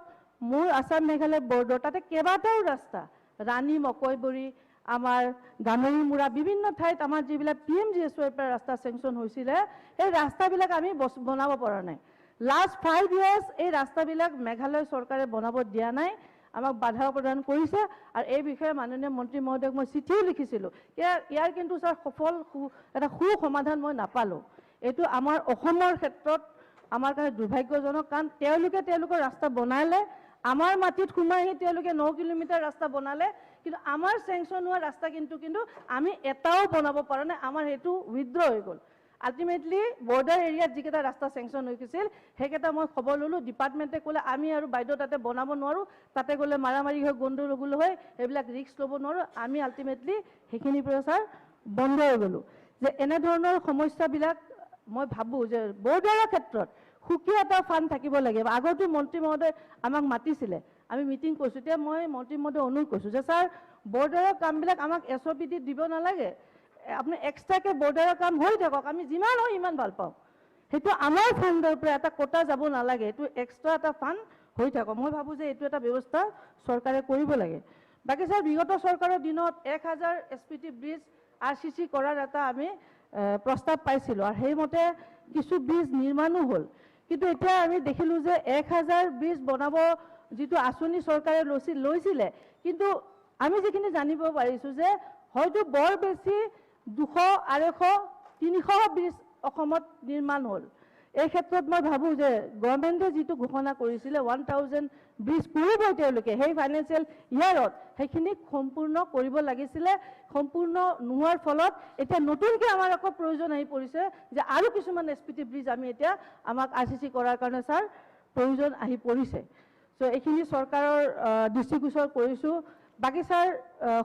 মোৰ আসাম মেঘালয় বৰ্ডাৰ, তাতে কেইবাটাও ৰাস্তা, ৰাণী মকৈবৰী, আমাৰ গানৰিমুৰা, বিভিন্ন ঠাইত আমাৰ যিবিলাক PMGSYৰ পৰা ৰাস্তা চেংচন হৈছিলে, সেই ৰাস্তাবিলাক আমি বনাব পৰা নাই। লাষ্ট 5 years এই ৰাস্তাবিলাক মেঘালয় চৰকাৰে বনাব দিয়া নাই, আমাক বাধা প্ৰদান কৰিছে। আৰু এই বিষয়ে মাননীয় মন্ত্ৰী মহোদয়ক মই চিঠিও লিখিছিলোঁ। ইয়াৰ কিন্তু ছাৰ এটা সমাধান মই নাপালোঁ। এইটো আমাৰ অসমৰ ক্ষেত্ৰত আমাৰ কাৰণে দুৰ্ভাগ্যজনক, কাৰণ তেওঁলোকৰ ৰাস্তা বনালে, আমাৰ মাটিত সোমাই আহি তেওঁলোকে 9 কিলোমিটাৰ ৰাস্তা বনালে, কিন্তু আমাৰ চেংচন হোৱা ৰাস্তা কিন্তু আমি এটাও বনাব পৰা নাই। আমাৰ সেইটো উইথড্ৰ হৈ গ'ল। আল্টিমেটলি বৰ্ডাৰ এৰিয়াত যিকেইটা ৰাস্তা চেংচন হৈ গৈছিল, সেইকেইটা মই খবৰ ল'লোঁ। ডিপাৰ্টমেণ্টে ক'লে আমি আৰু বাইদেউ তাতে বনাব নোৱাৰোঁ, তাতে গ'লে মাৰামাৰি হৈ গণ্ডগোল হয়, সেইবিলাক ৰিস্ক ল'ব নোৱাৰোঁ। আমি আল্টিমেটলি সেইখিনিৰ পৰা ছাৰ বন্ধ হৈ গ'লোঁ। যে এনেধৰণৰ সমস্যাবিলাক মই ভাবোঁ যে বৰ্ডাৰৰ ক্ষেত্ৰত সুকীয়া এটা ফাণ্ড থাকিব লাগে। আগতো মন্ত্ৰী মহোদয় আমাক মাতিছিলে, আমি মিটিং কৰিছোঁ। এতিয়া মই মন্ত্ৰী মহোদয় অনুৰোধ কৰিছোঁ যে ছাৰ বৰ্ডাৰৰ কামবিলাক আমাক SOPDত দিব নালাগে, আপুনি এক্সট্ৰাকৈ বৰ্ডাৰৰ কাম হৈ থাকক, আমি যিমান হয় ইমান ভাল পাওঁ। সেইটো আমাৰ ফাণ্ডৰ পৰা এটা কোটা যাব নালাগে, এইটো এক্সট্ৰা এটা ফাণ্ড হৈ থাকক। মই ভাবোঁ যে এইটো এটা ব্যৱস্থা চৰকাৰে কৰিব লাগে। বাকী ছাৰ বিগত চৰকাৰৰ দিনত 1000 SPT ব্ৰিজ RCC কৰাৰ এটা আমি প্ৰস্তাৱ পাইছিলোঁ, আৰু সেইমতে কিছু ব্ৰিজ নিৰ্মাণো হ'ল। কিন্তু এতিয়া আমি দেখিলোঁ যে 1000 ব্ৰিজ বনাব যিটো আঁচনি চৰকাৰে লৈছিলে, কিন্তু আমি যিখিনি জানিব পাৰিছোঁ যে হয়তো বৰ বেছি 200, 250, 300 ব্ৰিজ অসমত নিৰ্মাণ হ'ল। এই ক্ষেত্ৰত মই ভাবোঁ যে গভৰ্ণমেণ্টে যিটো ঘোষণা কৰিছিলে 1000 ব্ৰিজ কৰিবই তেওঁলোকে সেই ফাইনেন্সিয়েল ইয়াৰত সেইখিনিক সম্পূৰ্ণ কৰিব লাগিছিলে। সম্পূৰ্ণ নোহোৱাৰ ফলত এতিয়া নতুনকৈ আমাৰ আকৌ প্ৰয়োজন আহি পৰিছে যে আৰু কিছুমান SPT ব্ৰিজ আমি এতিয়া আমাক RCC কৰাৰ কাৰণে ছাৰ প্ৰয়োজন আহি পৰিছে। চ' এইখিনি চৰকাৰৰ দৃষ্টিগোচৰ কৰিছোঁ। বাকী ছাৰ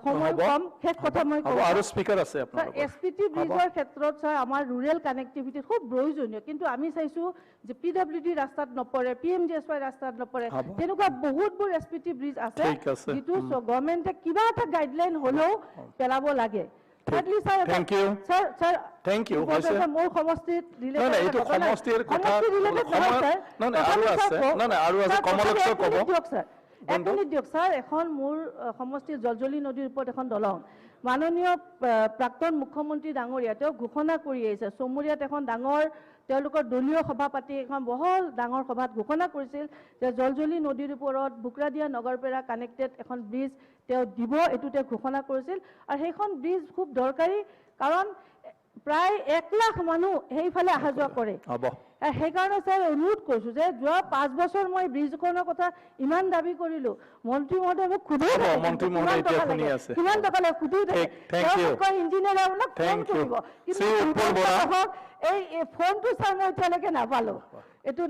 সময় কম, শেষ কথা মই কওঁ আৰু স্পিকাৰ আছে আপোনাৰ SPT ব্ৰিজৰ ক্ষেত্ৰত ছাৰ আমাৰ ৰুৰেল কানেক্টিভিটি খুব প্ৰয়োজনীয়, কিন্তু আমি চাইছোঁ যে PWD ৰাস্তাত নপৰে, PMGSY ৰাস্তাত নপৰে, তেনেকুৱা বহুতবোৰ SPT ব্ৰিজ আছে যিটো গভৰ্ণমেণ্টে কিবা এটা গাইডলাইন হ'লেও পেলাব লাগে। মোৰ সমষ্টিত দিয়ক ছাৰ, এখন মোৰ সমষ্টিৰ জলজলি নদীৰ ওপৰত এখন দলং মাননীয় প্ৰাক্তন মুখ্যমন্ত্ৰী ডাঙৰীয়া তেওঁ ঘোষণা কৰি আহিছে। চমুৰীয়াত এখন ডাঙৰ তেওঁলোকৰ দলীয় সভা পাতি এখন বহল ডাঙৰ সভাত ঘোষণা কৰিছিল যে জলজলি নদীৰ ওপৰত বুকৰাদিয়া নগৰপেৰা কানেক্টেড এখন ব্ৰিজ তেওঁ দিব, এইটো তেওঁ ঘোষণা কৰিছিল। আৰু সেইখন ব্ৰিজ খুব দৰকাৰী, কাৰণ প্ৰায় 1 লাখ মানুহ সেইফালে অহা যোৱা কৰে। সেইকাৰণে ছাৰ অনুৰোধ কৰিছোঁ যে যোৱা 5 বছৰ মই ব্ৰিজখনৰ কথা ইমান দাবী কৰিলোঁ, মন্ত্ৰী মহোদয় মোক সুধি কিমান টকা লাগে সুধি ইঞ্জিনিয়াৰে আপোনাক ফোন কৰিব, কিন্তু এই ফোনটো ছাৰ মই এতিয়ালৈকে নাপালোঁ। এইটো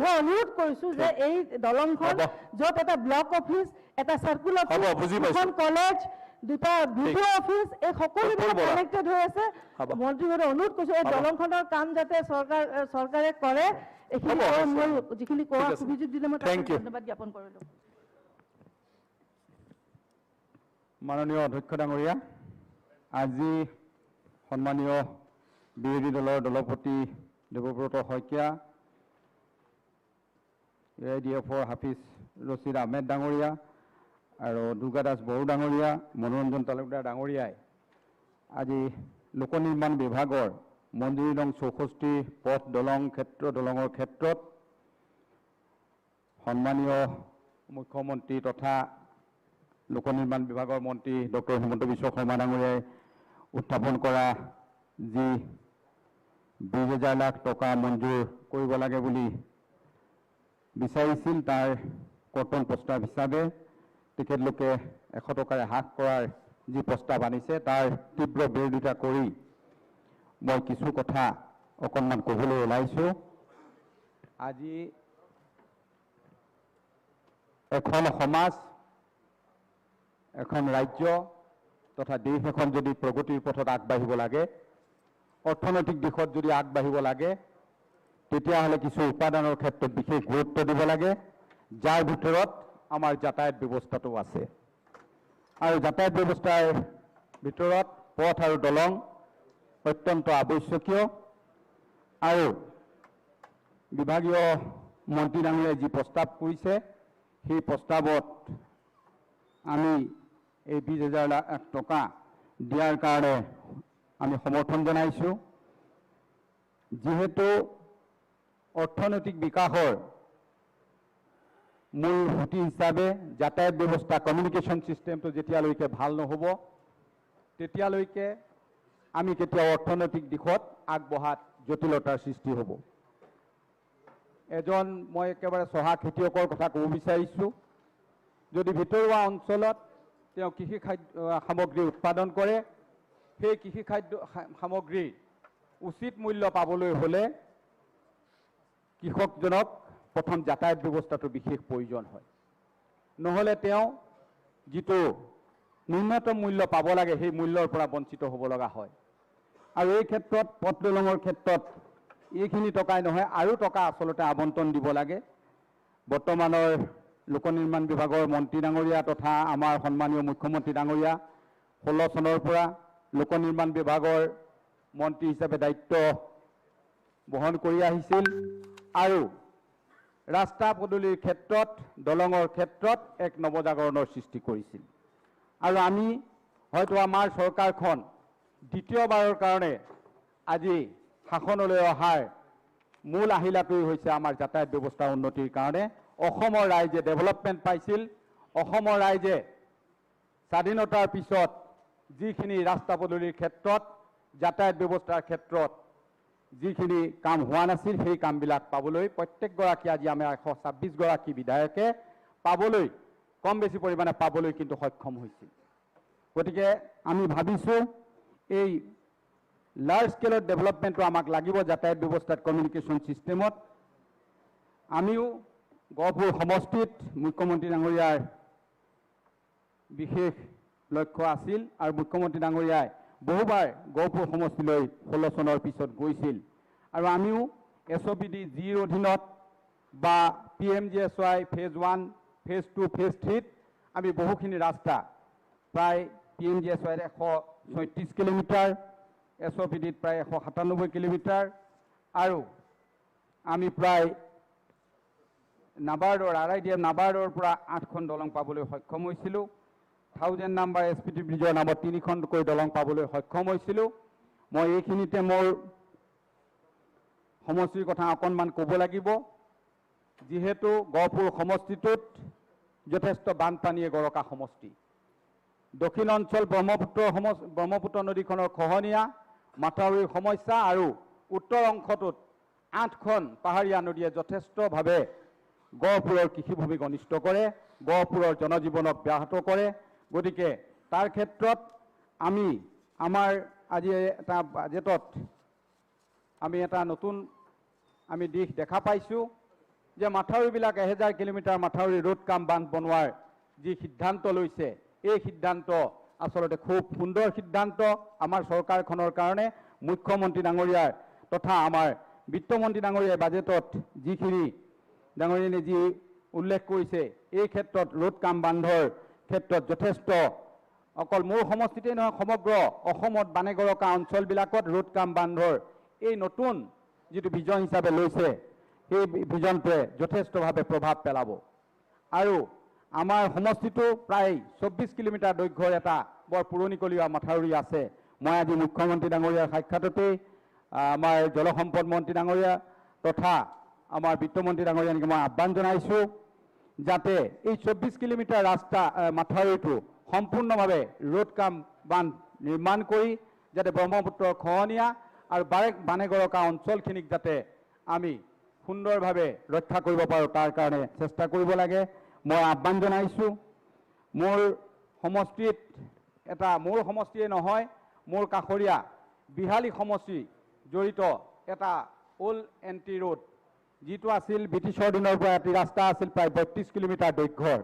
মই অনুৰোধ কৰিছোঁ যে এই দলংখন য'ত এটা ব্লক অফিচ, এটা চাৰ্কুল অফিচ, এখন কলেজ, 2টা ভিডিঅ' অফিচ, এই সকলোবিলাক কানেক্টেড হৈ আছে। মন্ত্ৰী মহোদয় অনুৰোধ কৰিছোঁ এই দলংখনৰ কাম যাতে চৰকাৰে কৰে। এইখিনি মই যিখিনি কোৱা সুযোগ দিলে মই ধন্যবাদ জ্ঞাপন কৰিলোঁ। মাননীয় অধ্যক্ষ ডাঙৰীয়া, আজি সন্মানীয় বিৰোধী দলৰ দলপতি দেৱব্ৰত শইকীয়া, AIDFৰ হাফিজ ৰছিদ আহমেদ ডাঙৰীয়া আৰু দুৰ্গা দাস বড়ো ডাঙৰীয়া, মনোৰঞ্জন তালুকদাৰ ডাঙৰীয়াই আজি লোক নিৰ্মাণ বিভাগৰ মঞ্জুৰী নং 64 পথ দলঙৰ ক্ষেত্ৰত সন্মানীয় মুখ্যমন্ত্ৰী তথা লোক নিৰ্মাণ বিভাগৰ মন্ত্ৰী ডক্টৰ হিমন্ত বিশ্ব শৰ্মা ডাঙৰীয়াই উত্থাপন কৰা যি 20,000 লাখ টকা মঞ্জুৰ কৰিব লাগে বুলি বিচাৰিছিল, তাৰ কৰ্তন প্ৰস্তাৱ হিচাপে তেখেতলোকে 100 টকাৰে হ্ৰাস কৰাৰ যি প্ৰস্তাৱ আনিছে তাৰ তীব্ৰ বিৰোধিতা কৰি মই কিছু কথা অকণমান ক'বলৈ ওলাইছোঁ। আজি এখন সমাজ, এখন ৰাজ্য তথা দেশ এখন যদি প্ৰগতিৰ পথত আগবাঢ়িব লাগে, অৰ্থনৈতিক দিশত যদি আগবাঢ়িব লাগে, তেতিয়াহ'লে কিছু উপাদানৰ ক্ষেত্ৰত বিশেষ গুৰুত্ব দিব লাগে, যাৰ ভিতৰত আমাৰ যাতায়াত ব্যৱস্থাটো আছে। আৰু যাতায়াত ব্যৱস্থাৰ ভিতৰত পথ আৰু দলং অত্যন্ত আৱশ্যকীয়। আৰু বিভাগীয় মন্ত্ৰী ডাঙৰীয়াই যি প্ৰস্তাৱ কৰিছে সেই প্ৰস্তাৱত আমি এই 20,000 লাখ টকা দিয়াৰ কাৰণে আমি সমৰ্থন জনাইছোঁ। যিহেতু অৰ্থনৈতিক বিকাশৰ মূল সুঁতি হিচাপে যাতায়াত ব্যৱস্থা, কমিউনিকেশ্যন ছিষ্টেমটো যেতিয়ালৈকে ভাল নহ'ব তেতিয়ালৈকে আমি কেতিয়াও অৰ্থনৈতিক দিশত আগবঢ়াত জটিলতাৰ সৃষ্টি হ'ব। মই একেবাৰে চহা খেতিয়কৰ কথা ক'ব বিচাৰিছোঁ। যদি ভিতৰুৱা অঞ্চলত তেওঁ কৃষি সামগ্ৰী উৎপাদন কৰে, সেই কৃষি সামগ্ৰীৰ উচিত মূল্য পাবলৈ হ'লে কৃষকজনক প্ৰথম যাতায়াত ব্যৱস্থাটো বিশেষ প্ৰয়োজন হয়, নহ'লে তেওঁ যিটো ন্যূনতম মূল্য পাব লাগে সেই মূল্যৰ পৰা বঞ্চিত হ'ব লগা হয়। আৰু এই ক্ষেত্ৰত পথ দলঙৰ ক্ষেত্ৰত এইখিনি টকাই নহয়, আৰু টকা আচলতে আবণ্টন দিব লাগে। বৰ্তমানৰ লোক নিৰ্মাণ বিভাগৰ মন্ত্ৰী ডাঙৰীয়া তথা আমাৰ সন্মানীয় মুখ্যমন্ত্ৰী ডাঙৰীয়া 16 চনৰ পৰা লোক নিৰ্মাণ বিভাগৰ মন্ত্ৰী হিচাপে দায়িত্ব বহন কৰি আহিছিল আৰু ৰাস্তা পদূলিৰ ক্ষেত্ৰত, দলঙৰ ক্ষেত্ৰত এক নৱজাগৰণৰ সৃষ্টি কৰিছিল। আৰু আমি হয়তো আমাৰ চৰকাৰখন দ্বিতীয়বাৰৰ কাৰণে আজি শাসনলৈ অহাৰ মূল আহিলাটোৱেই হৈছে আমাৰ যাতায়াত ব্যৱস্থা উন্নতিৰ কাৰণে। অসমৰ ৰাইজে ডেভেলপমেণ্ট পাইছিল, অসমৰ ৰাইজে স্বাধীনতাৰ পিছত যিখিনি ৰাস্তা পদূলিৰ ক্ষেত্ৰত যাতায়াত ব্যৱস্থাৰ ক্ষেত্ৰত যিখিনি কাম হোৱা নাছিল সেই কামবিলাক পাবলৈ প্ৰত্যেকগৰাকী আজি আমাৰ 126 গৰাকী বিধায়কে পাবলৈ কম বেছি পৰিমাণে পাবলৈ কিন্তু সক্ষম হৈছিল। গতিকে আমি ভাবিছোঁ এই লাৰ্জ স্কেলৰ ডেভেলপমেণ্টটো আমাক লাগিব যাতায়াত ব্যৱস্থাত কমিউনিকেশ্যন ছিষ্টেমত। আমিও গহপুৰ সমষ্টিত মুখ্যমন্ত্ৰী ডাঙৰীয়াৰ বিশেষ লক্ষ্য আছিল আৰু মুখ্যমন্ত্ৰী ডাঙৰীয়াই বহুবাৰ গহপুৰ সমষ্টিলৈ 16 চনৰ পিছত গৈছিল আৰু আমিও SOPD জিৰ অধীনত বা PMGSY ফেজ 1 ফেজ 2 ফেজ 3 আমি বহুখিনি ৰাস্তা প্ৰায় PMGSY 136 কিলোমিটাৰ SOPD প্ৰায় 197 কিলোমিটাৰ আৰু আমি প্ৰায় নাবাৰ্ডৰ RIDF নাবাৰ্ডৰ পৰা 8খন দলং পাবলৈ সক্ষম হৈছিলোঁ। 1000 নাম্বাৰ SPT ব্ৰিজৰ নামত 3খনকৈ দলং পাবলৈ সক্ষম হৈছিলোঁ। মই এইখিনিতে মোৰ সমষ্টিৰ কথা অকণমান ক'ব লাগিব। যিহেতু গহপুৰ সমষ্টিটোত যথেষ্ট বানপানীয়ে গৰকা সমষ্টি। দক্ষিণ অঞ্চল ব্ৰহ্মপুত্ৰ নদীখনৰ খহনীয়া মাথাউৰিৰ সমস্যা আৰু উত্তৰ অংশটোত 8খন পাহাৰীয়া নদীয়ে যথেষ্টভাৱে গহপুৰৰ কৃষিভূমিক অনিষ্ট কৰে, গহপুৰৰ জনজীৱনক ব্যাহত কৰে। গতিকে তাৰ ক্ষেত্ৰত আমি আমাৰ আজি এটা বাজেটত আমি এটা নতুন আমি দিশ দেখা পাইছোঁ যে মাথাউৰিবিলাক 1000 কিলোমিটাৰ মাথাউৰি ৰোড কাম বান্ধ বনোৱাৰ যি সিদ্ধান্ত লৈছে এই সিদ্ধান্ত আচলতে খুব সুন্দৰ সিদ্ধান্ত আমাৰ চৰকাৰখনৰ কাৰণে। মুখ্যমন্ত্ৰী ডাঙৰীয়াৰ তথা আমাৰ বিত্তমন্ত্ৰী ডাঙৰীয়াই বাজেটত যিখিনি ডাঙৰীয়াই যি উল্লেখ কৰিছে এই ক্ষেত্ৰত ৰোড কাম বান্ধৰ ক্ষেত্ৰত যথেষ্ট অকল মোৰ সমষ্টিতেই নহয় সমগ্ৰ অসমত বানেগৰকা অঞ্চলবিলাকত ৰোড কাম বান্ধৰ এই নতুন যিটো ভিজন হিচাপে লৈছে সেই ভিজনটোৱে যথেষ্টভাৱে প্ৰভাৱ পেলাব। আৰু আমাৰ সমষ্টিটো প্ৰায় 24 কিলোমিটাৰ দৈৰ্ঘ্যৰ এটা বৰ পুৰণিকলীয়া মাথাউৰি আছে। মই আজি মুখ্যমন্ত্ৰী ডাঙৰীয়াৰ সাক্ষাততেই আমাৰ জলসম্পদ মন্ত্ৰী ডাঙৰীয়া তথা আমাৰ বিত্তমন্ত্ৰী ডাঙৰীয়াক মই আহ্বান জনাইছোঁ যাতে এই 24 কিলোমিটাৰ ৰাস্তা মাথাউৰিটো সম্পূৰ্ণভাৱে ৰোড কাম বান্ধ নিৰ্মাণ কৰি যাতে ব্ৰহ্মপুত্ৰৰ খহনীয়া আৰু বানেগৰকা অঞ্চলখিনিক যাতে আমি সুন্দৰভাৱে ৰক্ষা কৰিব পাৰোঁ তাৰ কাৰণে চেষ্টা কৰিব লাগে মই আহ্বান জনাইছোঁ। মোৰ সমষ্টিত এটা মোৰ সমষ্টিয়ে নহয় মোৰ কাষৰীয়া বিহালী সমষ্টি জড়িত এটা অল্ড NT ৰোড যিটো আছিল ব্ৰিটিছৰ দিনৰ পৰা এটি ৰাস্তা আছিল প্ৰায় 32 কিলোমিটাৰ দৈৰ্ঘ্যৰ।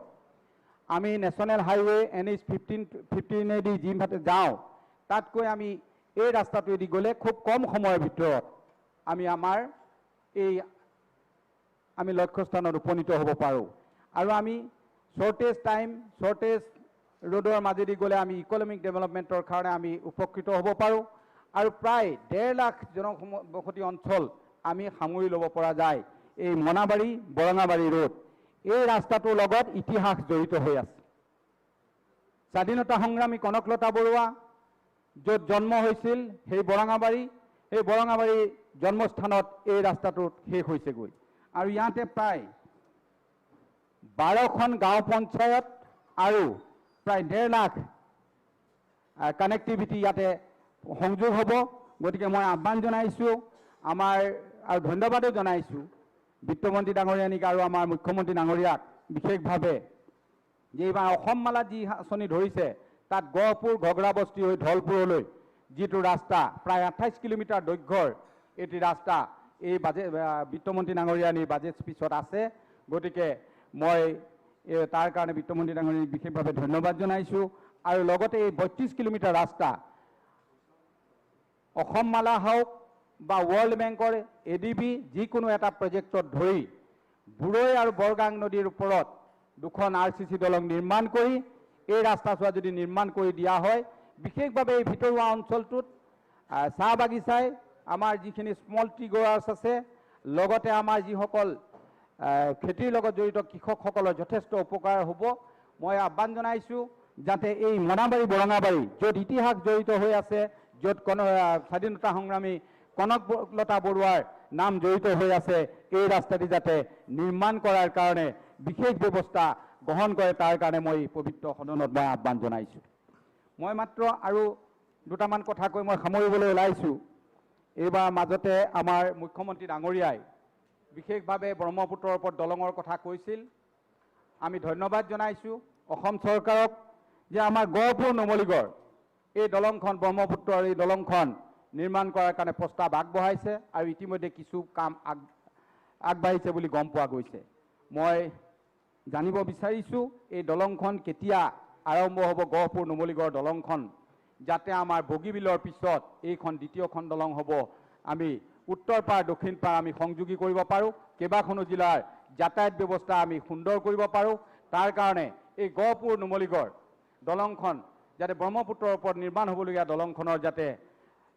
আমি নেশ্যনেল হাইৱে NH 15 যিভাৱে যাওঁ তাতকৈ আমি এই ৰাস্তাটোৱেদি গ'লে খুব কম সময়ৰ ভিতৰত আমি লক্ষ্যস্থানত উপনীত হ'ব পাৰোঁ। আৰু আমি শ্বৰ্টেজ ৰোডৰ মাজেদি গ'লে আমি ইকনমিক ডেভেলপমেণ্টৰ কাৰণে আমি উপকৃত হ'ব পাৰোঁ আৰু প্ৰায় 1.5 লাখ জনবসতি অঞ্চল আমি সামৰি ল'ব পৰা যায়। এই মনাবাৰী বৰঙাবাৰী ৰোড এই ৰাস্তাটোৰ লগত ইতিহাস জড়িত হৈ আছে। স্বাধীনতা সংগ্ৰামী কনকলতা বৰুৱা য'ত জন্ম হৈছিল সেই বৰঙাবাৰী জন্মস্থানত এই ৰাস্তাটোত শেষ হৈছেগৈ আৰু ইয়াতে প্ৰায় 12খন গাঁও পঞ্চায়ত আৰু প্ৰায় 1.5 লাখ কানেক্টিভিটি ইয়াতে সংযোগ হ'ব। গতিকে মই আহ্বান জনাইছোঁ আমাৰ আৰু ধন্যবাদো জনাইছোঁ বিত্তমন্ত্ৰী ডাঙৰীয়ানীক আৰু আমাৰ মুখ্যমন্ত্ৰী ডাঙৰীয়াক বিশেষভাৱে যে এইবাৰ অসম মালা যি আঁচনি ধৰিছে তাত গহপুৰ ঘগ্ৰাবস্তি হৈ ধলপুৰলৈ যিটো ৰাস্তা প্ৰায় 28 কিলোমিটাৰ দৈৰ্ঘ্যৰ এটি ৰাস্তা এই বিত্তমন্ত্ৰী ডাঙৰীয়ানীৰ বাজেট স্পীচত আছে। গতিকে মই তাৰ কাৰণে বিত্তমন্ত্ৰী ডাঙৰীয়াক বিশেষভাৱে ধন্যবাদ জনাইছোঁ আৰু লগতে এই 32 কিলোমিটাৰ ৰাস্তা অসম মালা হওক বা ৱৰ্ল্ড বেংকৰ ADB যিকোনো এটা প্ৰজেক্টত ধৰি বুৰৈ আৰু বৰগাং নদীৰ ওপৰত 2খন RCC দলং নিৰ্মাণ কৰি এই ৰাস্তাছোৱা যদি নিৰ্মাণ কৰি দিয়া হয় বিশেষভাৱে এই ভিতৰুৱা অঞ্চলটোত চাহ বাগিচাই আমাৰ যিখিনি স্মল টি গ্ৰৱাৰ্ছ আছে লগতে আমাৰ যিসকল খেতিৰ লগত জড়িত কৃষকসকলৰ যথেষ্ট উপকাৰ হ'ব। মই আহ্বান জনাইছোঁ যাতে এই মনাবাৰী বৰঙাবাৰী য'ত ইতিহাস জড়িত হৈ আছে য'ত স্বাধীনতা সংগ্ৰামী কনকলতা বৰুৱাৰ নাম জড়িত হৈ আছে এই ৰাস্তাটি যাতে নিৰ্মাণ কৰাৰ কাৰণে বিশেষ ব্যৱস্থা গ্ৰহণ কৰে তাৰ কাৰণে মই পবিত্ৰ সদনত মই আহ্বান জনাইছোঁ। মই মাত্ৰ আৰু দুটামান কথা কৈ মই সামৰিবলৈ ওলাইছোঁ। এইবাৰ মাজতে আমাৰ মুখ্যমন্ত্ৰী ডাঙৰীয়াই বিশেষভাৱে ব্ৰহ্মপুত্ৰৰ ওপৰত দলঙৰ কথা কৈছিল। আমি ধন্যবাদ জনাইছোঁ অসম চৰকাৰক যে আমাৰ গহপুৰ নুমলীগড় এই দলংখন ব্ৰহ্মপুত্ৰৰ এই দলংখন নিৰ্মাণ কৰাৰ কাৰণে প্ৰস্তাৱ আগবঢ়াইছে আৰু ইতিমধ্যে কিছু কাম আগবাঢ়িছে বুলি গম পোৱা গৈছে। মই জানিব বিচাৰিছোঁ এই দলংখন কেতিয়া আৰম্ভ হ'ব, গহপুৰ নুমলীগড় দলংখন, যাতে আমাৰ বগীবিলৰ পিছত এইখন দ্বিতীয়খন দলং হ'ব। আমি উত্তৰ পাৰ দক্ষিণ পাৰ আমি সংযোগী কৰিব পাৰোঁ, কেইবাখনো জিলাৰ যাতায়াত ব্যৱস্থা আমি সুন্দৰ কৰিব পাৰোঁ। তাৰ কাৰণে এই গহপুৰ নুমলীগড় দলংখন যাতে ব্ৰহ্মপুত্ৰৰ ওপৰত নিৰ্মাণ হ'বলগীয়া দলংখনৰ যাতে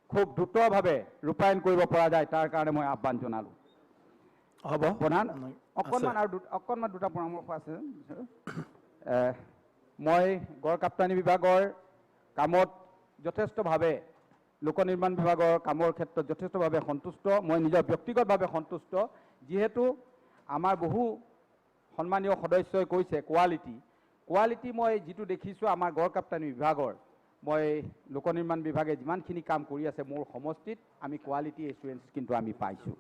খুব দ্ৰুতভাৱে ৰূপায়ণ কৰিব পৰা যায় তাৰ কাৰণে মই আহ্বান জনালোঁ। হ'ব প্ৰধান অকণমান দুটা পৰামৰ্শ আছে। মই গড় কাপ্তানি বিভাগৰ কামত যথেষ্টভাৱে লোক নিৰ্মাণ বিভাগৰ কামৰ ক্ষেত্ৰত যথেষ্টভাৱে সন্তুষ্ট। মই নিজৰ ব্যক্তিগতভাৱে সন্তুষ্ট, যিহেতু আমাৰ বহু সন্মানীয় সদস্যই কৈছে কোৱালিটি মই যিটো দেখিছোঁ আমাৰ গড় কাপ্তানি বিভাগৰ, মই লোক নিৰ্মাণ বিভাগে যিমানখিনি কাম কৰি আছে মোৰ সমষ্টিত আমি কোৱালিটি এছুৰেঞ্চ কিন্তু আমি পাইছোঁ।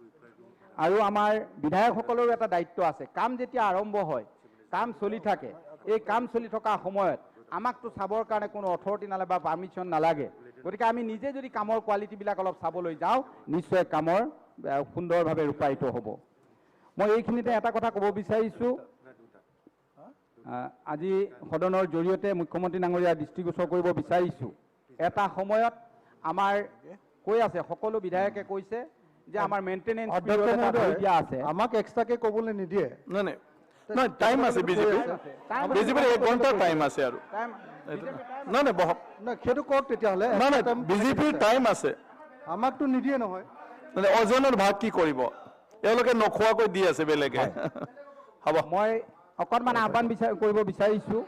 আৰু আমাৰ বিধায়কসকলৰো এটা দায়িত্ব আছে। কাম যেতিয়া আৰম্ভ হয়, কাম চলি থাকে, এই কাম চলি থকা সময়ত আমাকতো চাবৰ কাৰণে কোনো অথৰিটি নালাগে বা পাৰ্মিশ্যন নালাগে। গতিকে আমি নিজে যদি কামৰ কোৱালিটিবিলাক অলপ চাবলৈ যাওঁ, নিশ্চয় কামৰ সুন্দৰভাৱে ৰূপায়িত হ'ব। মই এইখিনিতে এটা কথা ক'ব বিচাৰিছোঁ, আজি সদনৰ জৰিয়তে মুখ্যমন্ত্ৰী ডাঙৰীয়া দৃষ্টিগোচৰ কৰিব বিচাৰিছোঁ। এটা সময়ত আমাৰ কৈ আছে, সকলো বিধায়কে কৈছে যে আমাৰ মেইনটেনেন্স দিয়া আছে, আমাক এক্সট্ৰাকে ক'বলৈ নিদিয়ে। নাই টাইম আছে, বিজেপিৰ 1 ঘণ্টা টাইম আছে আৰু নাই বহক সেইটো কওক তেতিয়াহ'লে। বিজেপিৰ টাইম আছে, আমাকতো নিদিয়ে নহয়। অজনৰ ভাগ কি কৰিব, এওঁলোকে নোখোৱাকৈ দি আছে বেলেগে। হ'ব, মই অকণমান আহ্বান কৰিব বিচাৰিছোঁ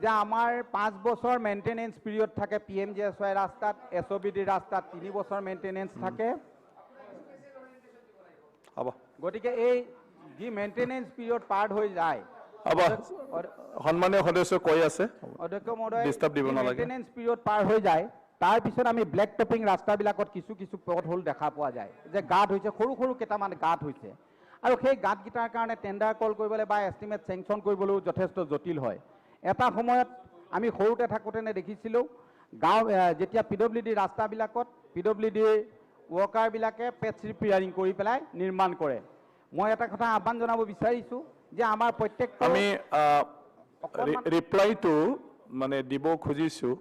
যে আমাৰ 5 বছৰ মেইনটেনেন্স পিৰিয়ড থাকে PMGSY ৰাস্তাত, SOBD ৰাস্তাত 3 বছৰ মেইনটেনেন্স থাকে। হ'ব, গতিকে এই যি মেইনটেনেন্স পিৰিয়ড পাৰ হৈ যায়, সন্মানীয় সদস্য কৈ আছে, অধ্যক্ষ মহোদয়, ডিষ্টাৰ্ব দিব নালাগে। মেইনটেনেন্স পিৰিয়ড পাৰ হৈ যায়, তাৰপিছত আমি ব্লেক টপিং ৰাস্তাবিলাকত কিছু পথ হোল দেখা পোৱা যায় যে গাঁত হৈছে, সৰু সৰু কেইটামান গাঁত হৈছে। আৰু সেই গাঁতকেইটাৰ কাৰণে টেণ্ডাৰ কল কৰিবলৈ বা এষ্টিমেট চেংচন কৰিবলৈও যথেষ্ট জটিল হয়। এটা সময়ত আমি সৰুতে থাকোঁতে দেখিছিলোঁ গাঁও যেতিয়া PWD ৰাস্তাবিলাকত PWD ৱৰ্কাৰবিলাকে পেটছ ৰিপেয়াৰিং কৰি পেলাই নিৰ্মাণ কৰে। মই এটা কথা আহ্বান জনাব বিচাৰিছোঁ যে আমাৰ প্ৰত্যেক আমি ৰিপ্লাইটো মানে দিব খুজিছোঁ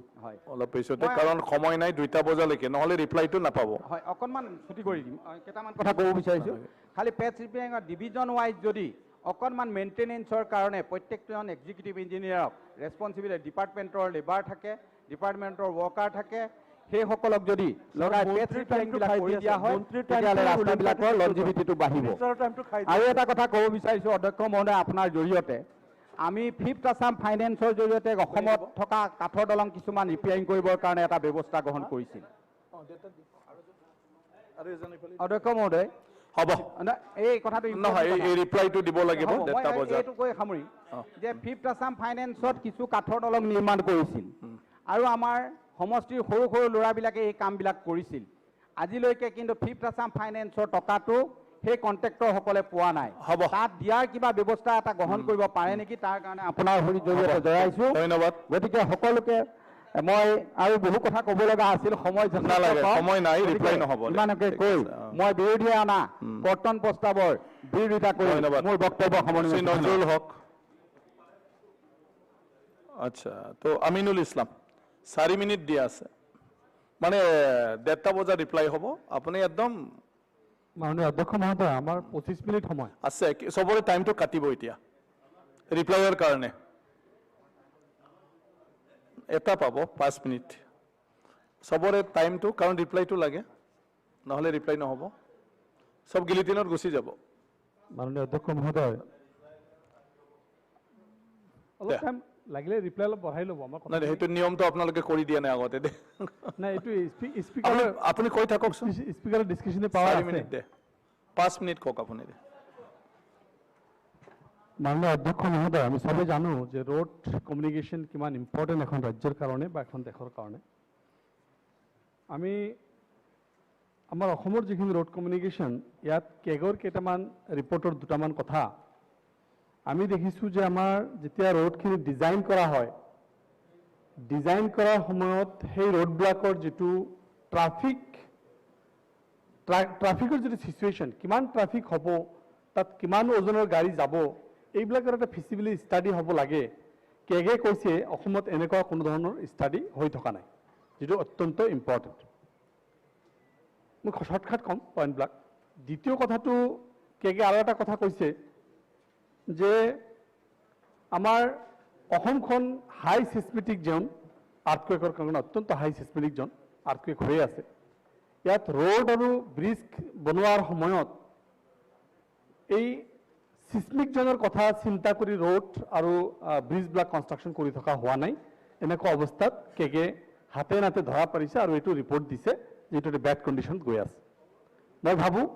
অলপ পিছতে, কাৰণ সময় নাই 2টা বজালৈকে, নহ'লে ৰিপ্লাইটো নাপাব। হয়, অকণমান ছুটি কৰি দিম। কেইটামান কথা ক'ব বিচাৰিছোঁ। খালি পেটছ ৰিপেয়াৰিঙৰ ডিভিজন ৱাইজ যদি অকণমান মেইনটেনেন্সৰ কাৰণে প্ৰত্যেকজন এক্সিকিউটিভ ইঞ্জিনিয়াৰক ৰেছপনচিবিলিটি, ডিপাৰ্টমেণ্টৰ লেবাৰ থাকে, ডিপাৰ্টমেণ্টৰ ৱৰ্কাৰ থাকে, সেইসকলক যদি লগাই পেটছ ৰিপেয়াৰিংবিলাক কৰি দিয়া হয় তেতিয়াহ'লে ৰাস্তাবিলাকৰ লনজিভিটিটো বাঢ়িব। আৰু এটা কথা ক'ব বিচাৰিছোঁ অধ্যক্ষ মহোদয়, আপোনাৰ জৰিয়তে আমি 5th আছাম ফাইনেন্সৰ জৰিয়তে অসমত থকা কাঠৰ দলং কিছুমান ৰিপেয়াৰিং কৰিবৰ কাৰণে এটা ব্যৱস্থা গ্ৰহণ কৰিছিল। অধ্যক্ষ মহোদয়, হ'ব, এই কথাটো নহয়, এই ৰিপ্লাইটো দিব লাগিব। এইটো কৈ সামৰিম যে 5th আছাম ফাইনেন্সত কিছু কাঠৰ দলং নিৰ্মাণ কৰিছিল আৰু আমাৰ সমষ্টিৰ সৰু সৰু ল'ৰাবিলাকে এই কামবিলাক কৰিছিল। আজিলৈকে কিন্তু 5th আছাম ফাইনেন্সৰ টকাটো সেই কণ্ট্ৰেক্টৰসকলে পোৱা নাই। তাত দিয়াৰ কিবা ব্যৱস্থা এটা গ্ৰহণ কৰিব পাৰে নেকি, তাৰ কাৰণে আপোনাৰ জৰিয়তে জনাইছোঁ। ধন্যবাদ। গতিকে সকলোকে মই আৰু বহু কথা ক'ব লগা আছিল, সময় নাই, ৰিপ্লাই নহ'ব। ইমানকে কৈ মই বিৰোধীয়ে অনা কৰ্তন প্ৰস্তাৱৰ বিৰোধিতা কৰি মোৰ বক্তব্য সামৰণি নজৰুল হক। আচ্ছা, তো আমিনুল ইছলাম 4 মিনিট দিয়া আছে, মানে 1:30 বজাত ৰিপ্লাই হ'ব। আপুনি একদম মাননীয় অধ্যক্ষ মহোদয়, আমাৰ 25 মিনিট সময় আছে, চবৰে টাইমটো কাটিব এতিয়া ৰিপ্লাইৰ কাৰণে। এটা পাব 5 মিনিট চবৰে টাইমটো, কাৰণ ৰিপ্লাইটো লাগে, নহ'লে ৰিপ্লাই নহ'ব, চব গিলিটিনত গুচি যাব। মাননীয় অধ্যক্ষ মহোদয়, অলপ টাইম লাগিলে ৰিপ্লাই অলপ বঢ়াই ল'ব। আমাৰ নাই, সেইটো নিয়মটো আপোনালোকে কৰি দিয়া নাই আগতে দে। নাই, এইটো স্পীকাৰ আপুনি কৈ থাককচোন, স্পীকাৰৰ ডিছকাশ্যনে পাৱাৰ 4 মিনিট দে, 5 মিনিট কওক আপুনি দে। মাননীয় অধ্যক্ষ মহোদয়, আমি সবে জানো যে ৰোড কমিউনিকেশ্যন কিমান ইম্পৰ্টেণ্ট এখন ৰাজ্যৰ কাৰণে বা এখন দেশৰ কাৰণে। আমি আমাৰ অসমৰ যিখিনি ৰোড কমিউনিকেশ্যন, ইয়াত কেগৰ কেইটামান ৰিপৰ্টৰ দুটামান কথা আমি দেখিছোঁ যে আমাৰ যেতিয়া ৰোডখিনি ডিজাইন কৰা হয়, ডিজাইন কৰাৰ সময়ত সেই ৰোডবিলাকৰ যিটো ট্ৰাফিকৰ যিটো চিচুৱেশ্যন, কিমান ট্ৰাফিক হ'ব, তাত কিমান ওজনৰ গাড়ী যাব, এইবিলাকৰ এটা ফিজিবিলিটি ষ্টাডি হ'ব লাগে। কেগে কৈছে অসমত এনেকুৱা কোনো ধৰণৰ ষ্টাডি হৈ থকা নাই, যিটো অত্যন্ত ইম্পৰ্টেণ্ট। মই শ্বৰ্টকাট ক'ম পইণ্টবিলাক। দ্বিতীয় কথাটো, কেগে আৰু এটা কথা কৈছে যে আমাৰ অসমখন হাই চিছমেটিক জ'ন, আৰ্থকুৱেকৰ কাৰণে অত্যন্ত হাই চিছমেটিক জ'ন, আৰ্থকুৱেক হৈ আছে। ইয়াত ৰোড আৰু ব্ৰিজ বনোৱাৰ সময়ত এই চিছমিক জ'নৰ কথা চিন্তা কৰি ৰোড আৰু ব্ৰিজবিলাক কনষ্ট্ৰাকশ্যন কৰি থকা হোৱা নাই। এনেকুৱা অৱস্থাত কেগে হাতে নাতে ধৰা পাৰিছে আৰু এইটো ৰিপৰ্ট দিছে যিটো বেড কণ্ডিশ্যনত গৈ আছে। মই ভাবোঁ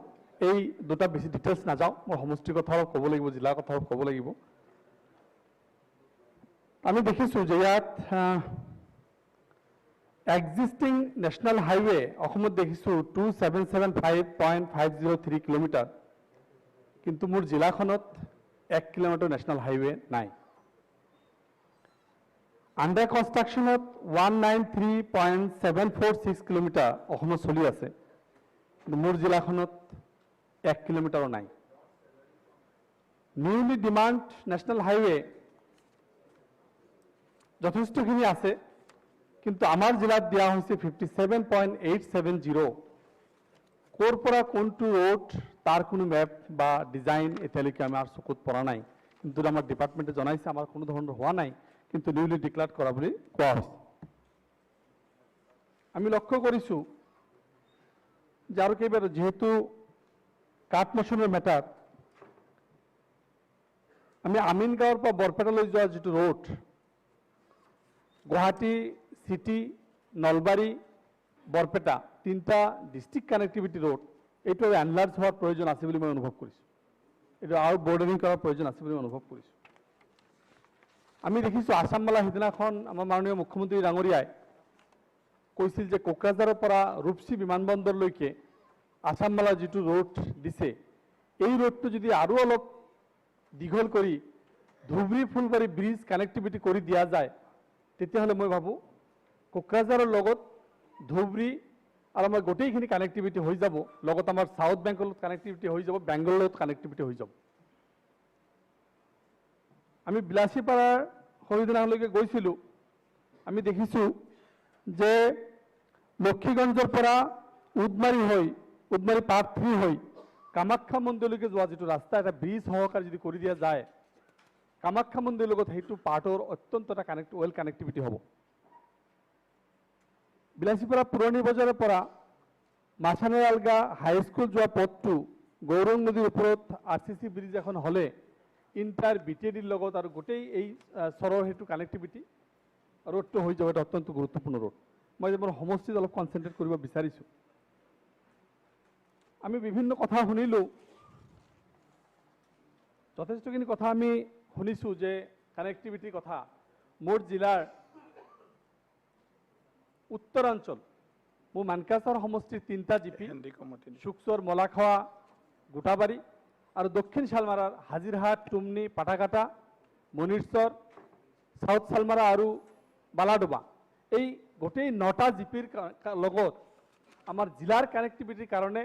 এই দুটা বেছি ডিটেইলছ নাযাওঁ, মই সমষ্টিৰ কথাও ক'ব লাগিব, জিলাৰ কথাও ক'ব লাগিব। আমি দেখিছোঁ যে ইয়াত এক্সিষ্টিং নেশ্যনেল হাইৱে অসমত দেখিছোঁ 2775.503 কিলোমিটাৰ, কিন্তু মোৰ জিলাখনত 1 কিলোমিটাৰ নেশ্যনেল হাইৱে নাই। আণ্ডাৰ কনষ্ট্ৰাকশ্যনত 193.746 কিলোমিটাৰ অসমত চলি আছে, কিন্তু মোৰ জিলাখনত 1 কিলোমিটাৰো নাই। নিউলি ডিমাণ্ড নেশ্যনেল হাইৱে যথেষ্টখিনি আছে, কিন্তু আমাৰ জিলাত দিয়া হৈছে 57.870। ক'ৰ পৰা কোনটো ৰোড তাৰ কোনো মেপ বা ডিজাইন এতিয়ালৈকে আমাৰ চকুত পৰা নাই, কিন্তু আমাৰ ডিপাৰ্টমেণ্টে জনাইছে আমাৰ কোনো ধৰণৰ হোৱা নাই, কিন্তু নিউলি ডিক্লেয়াৰ কৰা বুলি কোৱা হৈছে। আমি লক্ষ্য কৰিছোঁ যে আৰু কেইবাৰ যিহেতু কাঠমাচুৰৰ মেটাৰ, আমি আমিনগাঁৱৰ পৰা বৰপেটালৈ যোৱা যিটো ৰোড, গুৱাহাটী চিটি, নলবাৰী, বৰপেটা তিনিটা ডিষ্ট্ৰিক্ট কানেক্টিভিটি ৰোড, এইটো আৰু এনলাৰ্জ হোৱাৰ প্ৰয়োজন আছে বুলি মই অনুভৱ কৰিছোঁ। এইটো আৰু বৰ্ডাৰিং কৰাৰ প্ৰয়োজন আছে বুলি অনুভৱ কৰিছোঁ। আমি দেখিছোঁ আছাম মালা সিদিনাখন আমাৰ মাননীয় মুখ্যমন্ত্ৰী ডাঙৰীয়াই কৈছিল যে কোকৰাঝাৰৰ পৰা ৰূপসী বিমানবন্দৰলৈকে আছাম মালা যিটো ৰোড দিছে, এই ৰোডটো যদি আৰু অলপ দীঘল কৰি ধুবুৰী ফুলবাৰী ব্ৰিজ কানেক্টিভিটি কৰি দিয়া যায়, তেতিয়াহ'লে মই ভাবোঁ কোকৰাঝাৰৰ লগত ধুবুৰী আৰু আমাৰ গোটেইখিনি কানেক্টিভিটি হৈ যাব, লগত আমাৰ চাউথ বেংগলৰ কানেক্টিভিটি হৈ যাব, বেংগলৰ লগত কানেক্টিভিটি হৈ যাব। আমি বিলাসীপাৰাৰ সৰিদিনালৈকে গৈছিলোঁ, আমি দেখিছোঁ যে লক্ষীগঞ্জৰ পৰা উদমাৰী পাৰ্ট 3 হৈ কামাখ্যা মন্দিৰলৈকে যোৱা যিটো ৰাস্তা, এটা ব্ৰিজ সহকাৰে যদি কৰি দিয়া যায়, কামাখ্যা মন্দিৰৰ লগত সেইটো পাৰ্টৰ অত্যন্ত এটা ৱেল কানেক্টিভিটি হ'ব। বিলাসীপাৰা পুৰণি বজাৰৰ পৰা মাছানৰ আলগা হাইস্কুল যোৱা পথটো গৌৰং নদীৰ ওপৰত RCC ব্ৰিজ এখন হ'লে ইণ্টাৰ BTADৰ লগত আৰু গোটেই এই চৰৰ সেইটো কানেক্টিভিটি ৰোডটো হৈ যাব। এটা অত্যন্ত গুৰুত্বপূৰ্ণ ৰোড। মই যে মোৰ সমষ্টিত অলপ কনচেনট্ৰেট কৰিব বিচাৰিছোঁ। আমি বিভিন্ন কথা শুনিলোঁ, যথেষ্টখিনি কথা আমি শুনিছোঁ যে কানেক্টিভিটিৰ কথা। মোৰ জিলাৰ উত্তৰাঞ্চল, মোৰ মানকাছাৰ সমষ্টিৰ 3টা জিপি, শুকচৰ, মলাখোৱা, গোটাবাৰী আৰু দক্ষিণ শালমাৰাৰ হাজিৰহাট, টুমনি, পাটাকাটা, মনিৰচৰ, চাউথ শালমাৰা আৰু বালাডোবা, এই গোটেই 9টা জিপিৰ লগত আমাৰ জিলাৰ কানেক্টিভিটিৰ কাৰণে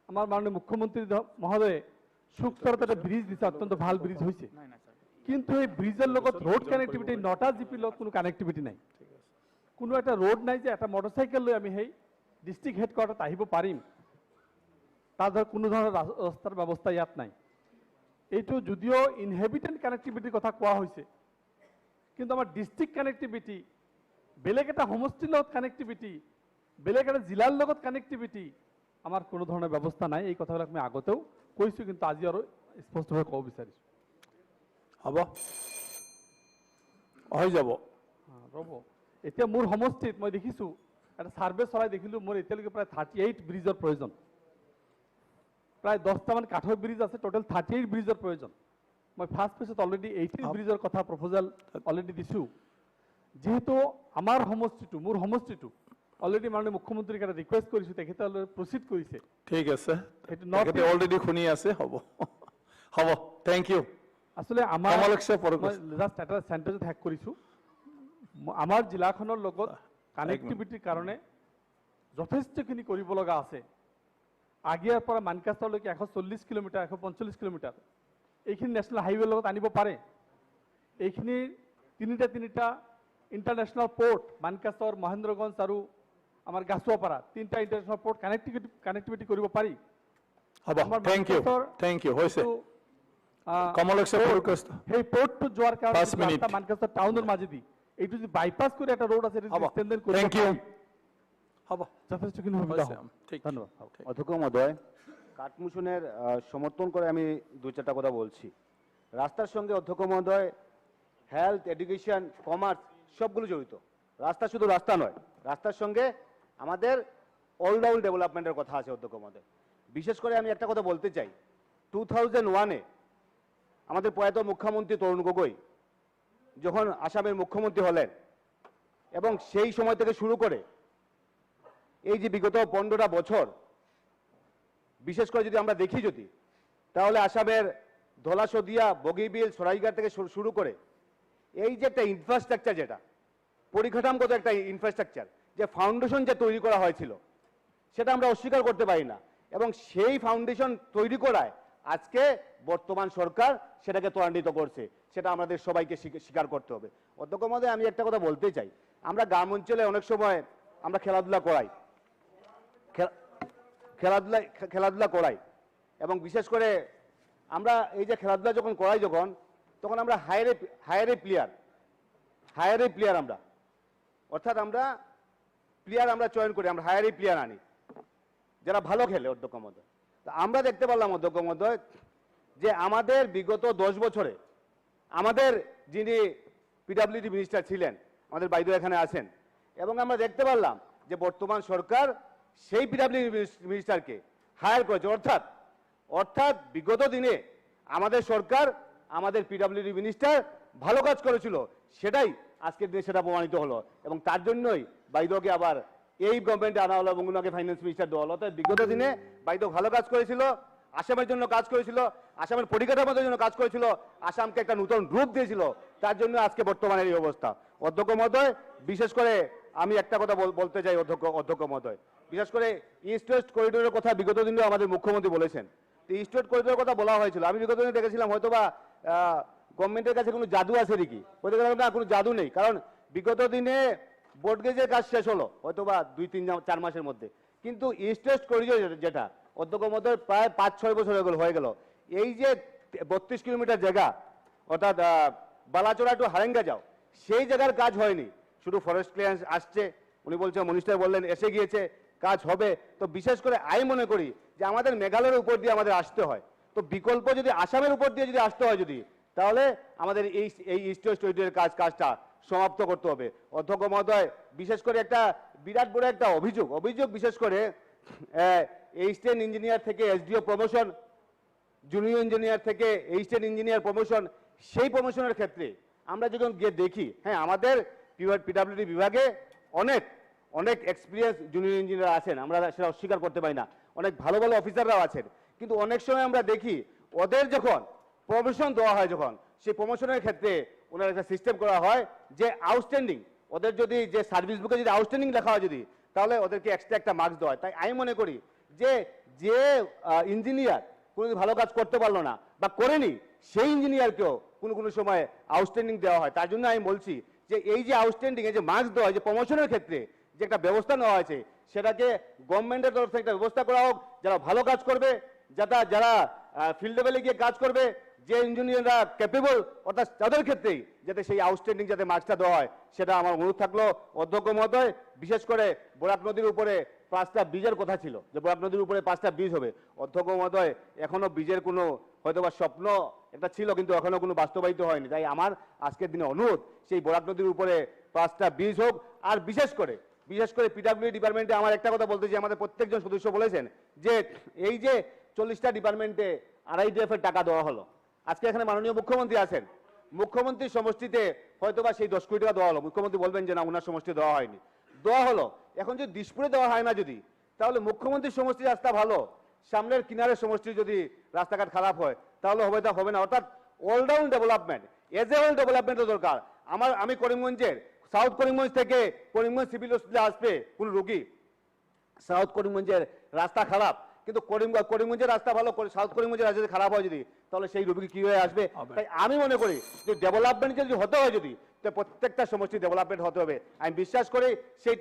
আমাৰ মাননীয় মুখ্যমন্ত্ৰী মহোদয়ে শুকচৰত এটা ব্ৰিজ দিছে, অত্যন্ত ভাল ব্ৰিজ হৈছে, কিন্তু এই ব্ৰিজৰ লগত ৰোড কানেক্টিভিটি 9টা জিপিৰ লগত কোনো কানেক্টিভিটি নাই। কোনো এটা ৰোড নাই যে এটা মটৰচাইকেল লৈ আমি সেই ডিষ্ট্ৰিক্ট হেডকোৱাৰ্টাৰত আহিব পাৰিম, তাৰ ধৰক কোনো ধৰণৰ ৰাস্তাৰ ব্যৱস্থা ইয়াত নাই। এইটো যদিও ইনহেবিটেণ্ট কানেক্টিভিটিৰ কথা কোৱা হৈছে, কিন্তু আমাৰ ডিষ্ট্ৰিক্ট কানেক্টিভিটি, বেলেগ এটা সমষ্টিৰ লগত কানেক্টিভিটি, বেলেগ এটা জিলাৰ লগত কানেক্টিভিটি আমাৰ কোনো ধৰণৰ ব্যৱস্থা নাই। এই কথাবিলাক মই আগতেও কৈছোঁ, কিন্তু আজি আৰু স্পষ্টভাৱে ক'ব বিচাৰিছোঁ। হ'ব, হৈ যাব, ৰ'ব। এতিয়া মোৰ সমষ্টিত মই দেখিছোঁ এটা ছাৰ্ভে চলাই দেখিলোঁ, মোৰ এতিয়ালৈকে প্ৰায় 38 ব্ৰিজৰ প্ৰয়োজন। প্ৰায় 10টামান কাঠৰ ব্ৰিজ আছে, টোটেল 38 ব্ৰিজৰ প্ৰয়োজন। মই ফাৰ্ষ্ট পেজত অলৰেডি 18 ব্ৰিজৰ কথা প্ৰপ'জাল অলৰেডি দিছোঁ যেহেতু আমাৰ সমষ্টিটো মোৰ সমষ্টিটো অলৰেডি মাননীয় মুখ্যমন্ত্ৰীক এটা ৰিকুৱেষ্ট কৰিছোঁ তেখেতে অলৰেডি প্ৰচিড কৰিছে ঠিক আছে সেইটো নৰ্থ তেখেতে অলৰেডি শুনি আছে হ'ব হ'ব থেংক ইউ আসলে আমাৰ কমলক্ষে পৰগছ জাষ্ট এটা চেণ্টেঞ্চত হেক কৰিছোঁ আমাৰ জিলাখনৰ লগত কানেক্টিভিটিৰ কাৰণে যথেষ্টখিনি কৰিব লগা আছে আগিয়াৰ পৰা মানকাছাৰলৈকে 140 কিলোমিটাৰ 145 কিলোমিটাৰ এইখিনি নেশ্যনেল হাইৱেৰ লগত আনিব পাৰে এইখিনি তিনিটা ইণ্টাৰনেশ্যনেল পোৰ্ট মানকাছাৰ মহেন্দ্ৰগঞ্জ আৰু আমাৰ গাছুৱাপাৰা তিনিটা ইণ্টাৰনেশ্যনেল পোৰ্ট কানেক্টিভিটি কৰিব পাৰি হ'ব থেংক ইউ হৈছে কমলক্ষে পৰগছ সেই পোৰ্টটো যোৱাৰ কাৰণে মানকাছাৰ টাউনৰ মাজেদি এইটো যদি বাইপাছ কৰি এটা ৰোড আছে ষ্টেণ্ডাৰ্ড কৰি থেংক ইউ হ'ব যথেষ্টখিনি সুবিধা হ'ব ঠিক ধন্যবাদ অধ্যক্ষ মহোদয় কাঠমোচনের সমর্থন করে আমি দুই চারটা কথা বলছি রাস্তার সঙ্গে অধ্যক্ষ মহোদয় হেলথ এডুকেশন কমার্স সবগুলো জড়িত রাস্তা শুধু রাস্তা নয় রাস্তার সঙ্গে আমাদের অলরাউন্ড ডেভেলপমেন্টের কথা আছে অধ্যক্ষ মহোদয় বিশেষ করে আমি একটা কথা বলতে চাই 2001-এ আমাদের প্রয়াত মুখ্যমন্ত্রী তরুণ গগৈ যখন আসামের মুখ্যমন্ত্রী হলেন এবং সেই সময় থেকে শুরু করে এই যে বিগত 15টা বছর বিশেষ করে যদি আমরা দেখি যদি তাহলে আসামের ধলাশদিয়া বগিবিল সরাইঘাট থেকে শুরু করে এই যে একটা ইনফ্রাস্ট্রাকচার যেটা পরিকাঠামোগত একটা ইনফ্রাস্ট্রাকচার যে ফাউন্ডেশন যে তৈরি করা হয়েছিল সেটা আমরা অস্বীকার করতে পারি না এবং সেই ফাউন্ডেশন তৈরি করায় আজকে বর্তমান সরকার সেটাকে ত্বরান্বিত করছে সেটা আমাদের সবাইকে স্বীকার করতে হবে অধ্যক্ষ মহোদয় আমি একটা কথা বলতে চাই আমরা গ্রাম অঞ্চলে অনেক সময় আমরা খেলাধুলা করাই এবং বিশেষ করে আমরা এই যে খেলাধুলা যখন করাই তখন আমরা হায়ারে প্লেয়ার আমরা অর্থাৎ আমরা প্লেয়ার আমরা চয়ন করি আমরা হায়ারে প্লেয়ার আনি যারা ভালো খেলে অধ্যক্ষ মহোদয় তা আমরা দেখতে পারলাম অধ্যক্ষ মহোদয় যে আমাদের বিগত 10 বছরে আমাদের যিনি পিডব্লিউডি মিনিস্টার ছিলেন আমাদের বাইরে এখানে আছেন এবং আমরা দেখতে পারলাম যে বর্তমান সরকার সেই পিডব্লিউডি মিনিস্টারকে হায়ার করেছে অর্থাৎ বিগত দিনে আমাদের সরকার আমাদের পিডব্লিউডি মিনিস্টার ভালো কাজ করেছিল সেটাই আজকের দিনে সেটা প্রমাণিত হলো এবং তার জন্যই বাইদকে আবার এই গভর্নমেন্টে আনা হলো এবং ওনাকে ফাইন্যান্স মিনিস্টার দেওয়া হলো অর্থাৎ বিগত দিনে বাইদ ভালো কাজ করেছিল আসামের জন্য কাজ করেছিল আসামের পরিকাঠামোর জন্য কাজ করেছিল আসামকে একটা নতুন রূপ দিয়েছিল তার জন্য আজকে বর্তমানের এই অবস্থা অধ্যক্ষ মহোদয় বিশেষ করে আমি একটা কথা বলতে চাই অধ্যক্ষ মহোদয় বিশেষ করে ইস্ট ওয়েস্ট করিডোরের কথা বিগত দিনেও আমাদের মুখ্যমন্ত্রী বলেছেন তো ইস্ট ওয়েস্ট করিডোরের কথা বলা হয়েছিল আমি বিগত দিনে দেখেছিলাম হয়তোবা গভর্নমেন্টের কাছে কোনো জাদু আছে নাকি বলতে গেলাম না কোনো জাদু নেই কারণ বিগত দিনে বোর্ডগেজের কাজ শেষ হলো হয়তোবা 2-3-4 মাসের মধ্যে কিন্তু ইস্ট ওয়েস্ট করিডোর যেটা অধ্যক্ষ মহোদয় প্রায় 5-6 বছর হয়ে গেল এই যে 32 কিলোমিটার জায়গা অর্থাৎ বালাচোরা টু হারেঙ্গা যাও সেই জায়গার কাজ হয়নি শুধু ফরেস্ট ক্লিয়ারেন্স আসছে উনি বলছেন মিনিস্টার বললেন এসে গিয়েছে কাজ হবে তো বিশেষ করে আমি মনে করি যে আমাদের মেঘালয়ের উপর দিয়ে আমাদের আসতে হয় তো বিকল্প যদি আসামের উপর দিয়ে যদি আসতে হয় যদি তাহলে আমাদের এই ইস্ট ওয়েস্ট করিডোরের কাজটা সমাপ্ত করতে হবে অধ্যক্ষ মহোদয় বিশেষ করে একটা বিরাট বড় একটা অভিযোগ বিশেশ করে এসিস্ট্যান্ট ইঞ্জিনিয়ার থেকে এসডিও প্রমোশন জুনিয়র ইঞ্জিনিয়ার থেকে এসিস্ট্যান্ট ইঞ্জিনিয়ার প্রমোশন সেই প্রমোশনের ক্ষেত্রে আমরা যখন গিয়ে দেখি হ্যাঁ আমাদের পিডব্লিউডি বিভাগে অনেক এক্সপিরিয়েন্স জুনিয়র ইঞ্জিনিয়ার আছেন আমরা সেটা অস্বীকার করতে পারি না অনেক ভালো অফিসাররাও আছেন কিন্তু অনেক সময় আমরা দেখি ওদের যখন প্রমোশন দেওয়া হয় যখন সেই প্রমোশনের ক্ষেত্রে ওনার একটা সিস্টেম করা হয় যে আউটস্ট্যান্ডিং ওদের যদি যে সার্ভিস বুকে যদি আউটস্ট্যান্ডিং লেখা হয় যদি তাহলে ওদেরকে এক্সট্রা একটা মার্কস দেওয়া হয় তাই আমি মনে করি যে ইঞ্জিনিয়ার কোনো ভালো কাজ করতে পারলো না বা করেনি সেই ইঞ্জিনিয়ারকেও কোনো সময় আউটস্ট্যান্ডিং দেওয়া হয় তার জন্য আমি বলছি যে এই যে আউটস্ট্যান্ডিং এই যে মার্কস দেওয়া হয় যে প্রমোশনের ক্ষেত্রে যে একটা ব্যবস্থা নেওয়া হয়েছে সেটাকে গভর্নমেন্টের তরফ থেকে একটা ব্যবস্থা করা হোক যারা ভালো কাজ করবে যারা ফিল্ড লেভেলে গিয়ে কাজ করবে যে ইঞ্জিনিয়াররা ক্যাপেবল অর্থাৎ তাদের ক্ষেত্রেই যাতে সেই আউটস্ট্যান্ডিং যাতে মার্কসটা দেওয়া হয় সেটা আমার অনুরোধ থাকলো অধ্যক্ষ মহোদয় বিশেষ করে বরাক নদীর উপরে 5টা ব্রিজের কথা ছিল যে বরাক নদীর উপরে 5টা ব্রিজ হবে অধ্যক্ষ মহোদয় এখনো ব্রিজের কোনো হয়তোবা স্বপ্ন একটা ছিল কিন্তু এখনো কোনো বাস্তবায়িত হয়নি তাই আমার আজকের দিনে অনুরোধ সেই বরাক নদীর উপরে 5টা ব্রিজ হোক আর বিশেষ করে পিডব্লিউডি ডিপার্টমেন্টে আমার একটা কথা বলতে চাই আমাদের প্রত্যেকজন সদস্য বলেছেন যে এই যে 40টা ডিপার্টমেন্টে RIDF এর টাকা দেওয়া হলো আজকে এখানে মাননীয় মুখ্যমন্ত্রী আছেন, মুখ্যমন্ত্রীর সমষ্টিতে হয়তোবা সেই 10 কোটি টাকা দেওয়া হলো, মুখ্যমন্ত্রী বলবেন যে না ওনার সমষ্টি দেওয়া হয়নি, দেওয়া হলো। এখন যদি দিশপুরে দেওয়া হয় না যদি, তাহলে মুখ্যমন্ত্রীর সমষ্টির রাস্তা ভালো, সামনের কিনারের সমষ্টির যদি রাস্তাঘাট খারাপ হয় তাহলে হবে না। অর্থাৎ all round development, as a whole ডেভেলপমেন্টের দরকার। আমি করিমগঞ্জের সাউথ করিমগঞ্জ থেকে করিমগঞ্জ সিভিল হসপিটালে আসবে কোন রোগী, সাউথ করিমগঞ্জের রাস্তা খারাপ, কিন্তু করিমগঞ্জের রাস্তা ভালো, সাউথ করিমগঞ্জের রাস্তা যদি খারাপ হয় যদি, তাহলে সেই রোগী কি হয়ে আসবে? তাই আমি মনে করি যে ডেভেলপমেন্ট যদি হতে হয় যদি, প্রত্যেকটা সমষ্টি ডেভেলপমেন্ট হতে হবে। আমি বিশ্বাস করি সেই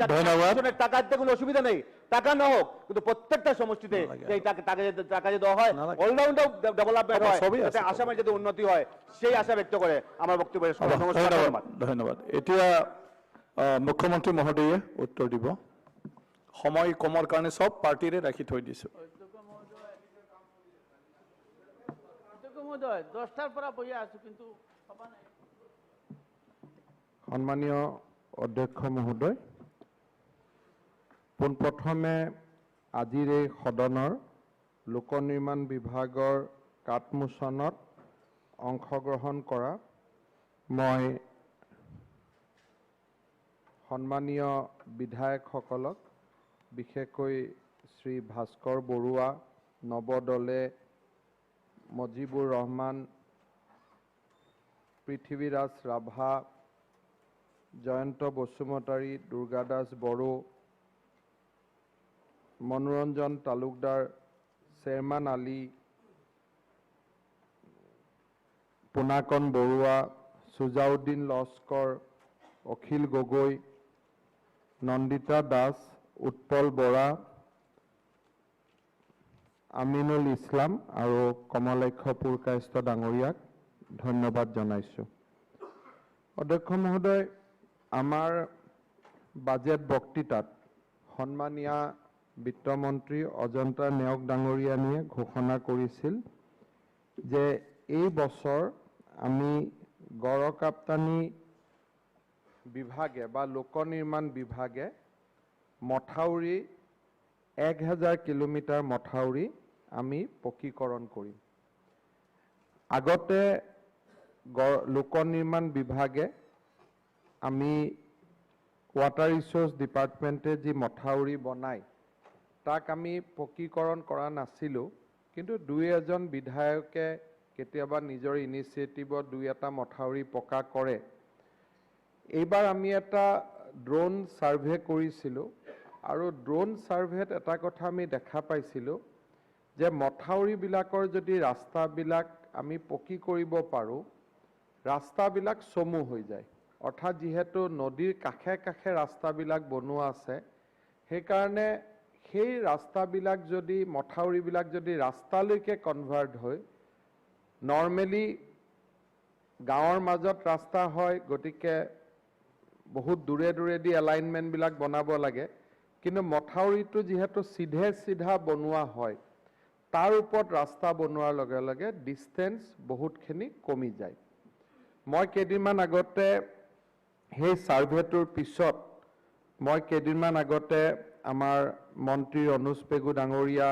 টাকা দিতে কোনো অসুবিধা নেই, টাকা না হোক, কিন্তু প্রত্যেকটা সমষ্টিতে এই টাকা যে দেওয়া হয়, অলরাউন্ড ডেভেলপমেন্ট হয়, যাতে আসামের যদি উন্নতি হয়, সেই আশা ব্যক্ত করে আমার বক্তব্যের ধন্যবাদ। এতিয়া মুখ্যমন্ত্ৰী মহোদয়ে উত্তৰ দিব। সময় কমৰ কাৰণে সব পাৰ্টিৰে ৰাখি থৈ দিছোঁ। সন্মানীয় অধ্যক্ষ মহোদয়, পোনপ্ৰথমে আজিৰ এই সদনৰ লোক নিৰ্মাণ বিভাগৰ কাটমোচনত অংশগ্ৰহণ কৰা মই সন্মানীয় বিধায়কসকলক, বিশেষকৈ শ্ৰী ভাস্কৰ বৰুৱা, নৱদলে, মজিবুৰ ৰহমান, পৃথিৱীৰাজ ৰাভা, জয়ন্ত বসুমতাৰী, দুৰ্গা দাস বড়ো, মনোৰঞ্জন তালুকদাৰ, চেয়াৰমান আলী, পুনাকন বৰুৱা, সুজাউদ্দিন লস্কৰ, অখিল গগৈ, নন্দিতা দাস, উৎপল বৰা, আমিনুল ইছলাম আৰু কমলাক্ষ পুৰকায়স্থ ডাঙৰীয়াক ধন্যবাদ জনাইছোঁ। অধ্যক্ষ মহোদয়, আমাৰ বাজেট বক্তৃতাত সন্মানীয় বিত্তমন্ত্ৰী অজন্তা নেওগ ডাঙৰীয়ানীয়ে ঘোষণা কৰিছিল যে এই বছৰ আমি গড়কাপ্তানি বিভাগে বা লোক নিৰ্মাণ বিভাগে মথাউৰি 1000 কিলোমিটাৰ মথাউৰি আমি পকীকৰণ কৰিম। আগতে লোক নিৰ্মাণ বিভাগে আমি ওয়াটাৰ ৰিসোৰ্স ডিপাৰ্টমেন্টে যি মথাউৰি বনাই তাক আমি পকীকৰণ কৰা নাছিলোঁ, কিন্তু দুই এজন বিধায়কে কেতিয়াবা নিজৰ ইনিচিয়েটিভত দুই এটা মথাউৰি পকা কৰে। এইবাৰ আমি এটা ড্ৰোন সাৰ্ভে কৰিছিলোঁ আৰু ড্ৰোন সাৰ্ভেত এটা কথা আমি দেখা পাইছিলোঁ যে মথাউৰিবিলাকৰ যদি ৰাস্তাবিলাক আমি পকী কৰিব পাৰোঁ, ৰাস্তাবিলাক চমু হৈ যায়। অৰ্থাৎ যিহেতু নদীৰ কাষে কাষে ৰাস্তাবিলাক বনোৱা আছে, সেইকাৰণে সেই ৰাস্তাবিলাক যদি মথাউৰিবিলাক যদি ৰাস্তালৈকে কনভাৰ্ট হয়, নৰ্মেলি গাঁৱৰ মাজত ৰাস্তা হয়, গতিকে বহুত দূৰে দূৰেদি এলাইনমেণ্টবিলাক বনাব লাগে, কিন্তু মথাউৰিটো যিহেতু চিধা বনোৱা হয়, তাৰ ওপৰত ৰাস্তা বনোৱাৰ লগে লগে ডিষ্টেন্স বহুতখিনি কমি যায়। মই কেইদিনমান আগতে সেই সাৰ্ভেটোৰ পিছত মই কেইদিনমান আগতে আমাৰ মন্ত্ৰী অনুজ পেগু ডাঙৰীয়া,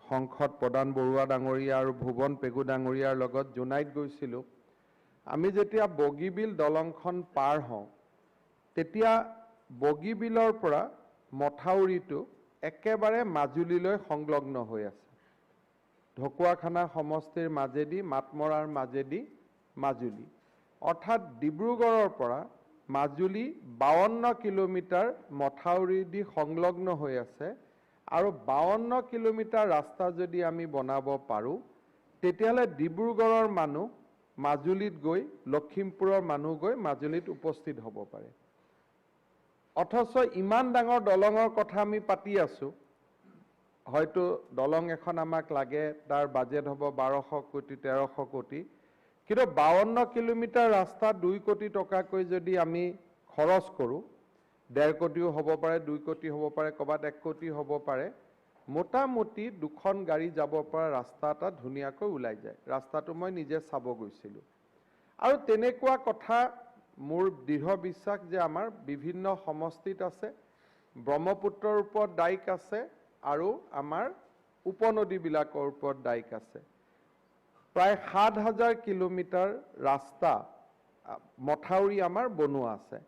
সংসদ প্ৰধান বৰুৱা ডাঙৰীয়া আৰু ভুৱন পেগু ডাঙৰীয়াৰ লগত জোনাইত গৈছিলোঁ। আমি যেতিয়া বগীবিল দলংখন পাৰ হওঁ, তেতিয়া বগীবিলৰ পৰা মথাউৰিটো একেবাৰে মাজুলীলৈ সংলগ্ন হৈ আছে। ঢকুৱাখানা সমষ্টিৰ মাজেদি, মাতমৰাৰ মাজেদি মাজুলী, অৰ্থাৎ ডিব্ৰুগড়ৰ পৰা মাজুলী 52 কিলোমিটাৰ মথাউৰি দি সংলগ্ন হৈ আছে। আৰু 52 কিলোমিটাৰ ৰাস্তা যদি আমি বনাব পাৰোঁ, তেতিয়াহ'লে ডিব্ৰুগড়ৰ মানুহ মাজুলীত গৈ, লখিমপুৰৰ মানুহ গৈ মাজুলীত উপস্থিত হ'ব পাৰে। অথচ ইমান ডাঙৰ দলঙৰ কথা আমি পাতি আছোঁ, হয়তো দলং এখন আমাক লাগে, তাৰ বাজেট হ'ব 1200 কোটি 1300 কোটি, কিন্তু 52 কিলোমিটাৰ ৰাস্তা 2 কোটি টকাকৈ যদি আমি খৰচ কৰোঁ, 1.5 কোটিও হ'ব পাৰে, 2 কোটি হ'ব পাৰে, ক'ৰবাত 1 কোটি হ'ব পাৰে, মোটামুটি 2খন গাড়ী যাব পৰা ৰাস্তা এটা ধুনীয়াকৈ ওলাই যায়। ৰাস্তাটো মই নিজে চাব গৈছিলোঁ। আৰু তেনেকুৱা কথা মোৰ দৃঢ় বিশ্বাস যে আমাৰ বিভিন্ন সমষ্টিত আছে, ব্ৰহ্মপুত্ৰৰ ওপৰত দায়িক আছে আৰু আমাৰ উপনদীবিলাকৰ ওপৰত দায়িক আছে। প্ৰায় ৭,০০০ কিলোমিটাৰ ৰাস্তা মথাউৰি আমাৰ বনোৱা আছে।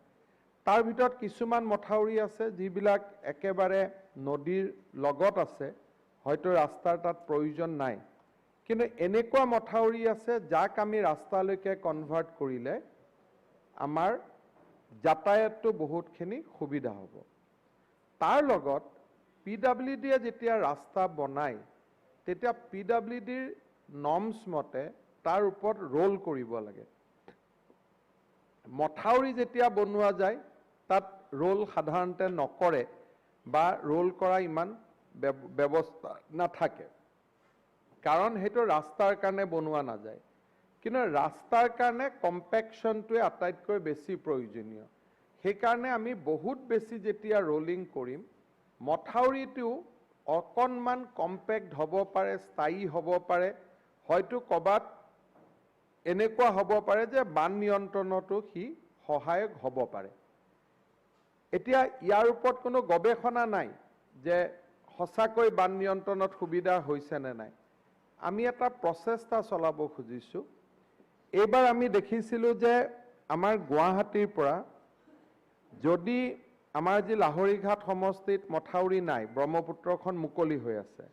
তাৰ ভিতৰত কিছুমান মথাউৰি আছে যিবিলাক একেবাৰে নদীৰ লগত আছে, হয়তো ৰাস্তাৰ তাত প্ৰয়োজন নাই, কিন্তু এনেকুৱা মথাউৰি আছে যাক আমি ৰাস্তালৈকে কনভাৰ্ট কৰিলে আমাৰ যাতায়াতটো বহুতখিনি সুবিধা হ'ব। তাৰ লগত PWDয়ে যেতিয়া ৰাস্তা বনায় তেতিয়া PWDৰ নৰ্মছ মতে তাৰ ওপৰত ৰোল কৰিব লাগে। মথাউৰি যেতিয়া বনোৱা যায় তাত ৰোল সাধাৰণতে নকৰে বা ৰোল কৰা ইমান ব্যৱস্থা নাথাকে, কাৰণ সেইটো ৰাস্তাৰ কাৰণে বনোৱা নাযায়। কিন্তু ৰাস্তাৰ কাৰণে কম্পেকশ্যনটোৱে আটাইতকৈ বেছি প্ৰয়োজনীয়। সেইকাৰণে আমি বহুত বেছি যেতিয়া ৰোলিং কৰিম, মথাউৰিটো অকণমান কম্পেক্ট হ'ব পাৰে, স্থায়ী হ'ব পাৰে, হয়তো ক'ৰবাত এনেকুৱা হ'ব পাৰে যে বান নিয়ন্ত্ৰণতো সি সহায়ক হ'ব পাৰে। এতিয়া ইয়াৰ ওপৰত কোনো গৱেষণা নাই যে সঁচাকৈ বান নিয়ন্ত্ৰণত সুবিধা হৈছে নে নাই। আমি এটা প্ৰচেষ্টা চলাব খুজিছোঁ। এইবাৰ আমি দেখিছিলোঁ যে আমাৰ গুৱাহাটীৰ পৰা যদি আমাৰ যি লাহৰীঘাট সমষ্টিত মথাউৰি নাই, ব্ৰহ্মপুত্ৰখন মুকলি হৈ আছে,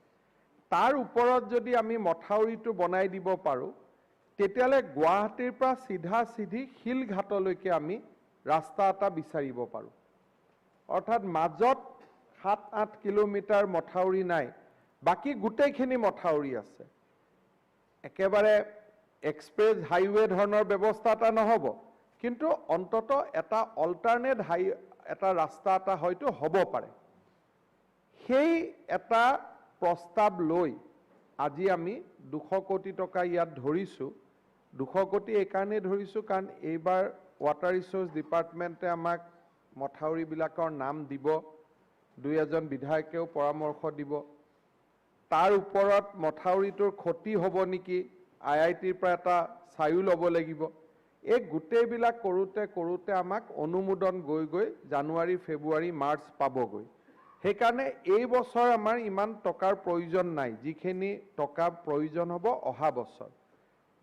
তাৰ ওপৰত যদি আমি মথাউৰিটো বনাই দিব পাৰোঁ, তেতিয়াহ'লে গুৱাহাটীৰ পৰা চিধি শিলঘাটলৈকে আমি ৰাস্তা এটা বিচাৰিব পাৰোঁ। অৰ্থাৎ মাজত ৭-৮ কিলোমিটাৰ মথাউৰি নাই, বাকী গোটেইখিনি মথাউৰি আছে। একেবাৰে এক্সপ্ৰেছ হাইৱে ধৰণৰ ব্যৱস্থা এটা নহ'ব, কিন্তু অন্তত এটা অল্টাৰনেট এটা ৰাস্তা এটা হয়তো হ'ব পাৰে। সেই এটা প্ৰস্তাৱ লৈ আজি আমি 200 কোটি টকা ইয়াত ধৰিছোঁ। 200 কোটি এইকাৰণে ধৰিছোঁ কাৰণ এইবাৰ ৱাটাৰ ৰিচোৰ্চ ডিপাৰ্টমেণ্টে আমাক মথাউৰিবিলাকৰ নাম দিব, 2-এজন বিধায়কেও পৰামৰ্শ দিব। তাৰ ওপৰত মথাউৰিটোৰ ক্ষতি হ'ব নেকি, IITৰ পৰা এটা চায়ো ল'ব লাগিব। এই গোটেইবিলাক কৰোঁতে আমাক অনুমোদন গৈ জানুৱাৰী, ফেব্ৰুৱাৰী, মাৰ্চ পাবগৈ। সেইকাৰণে এই বছৰ আমাৰ ইমান টকাৰ প্ৰয়োজন নাই, যিখিনি টকা প্ৰয়োজন হ'ব অহা বছৰ।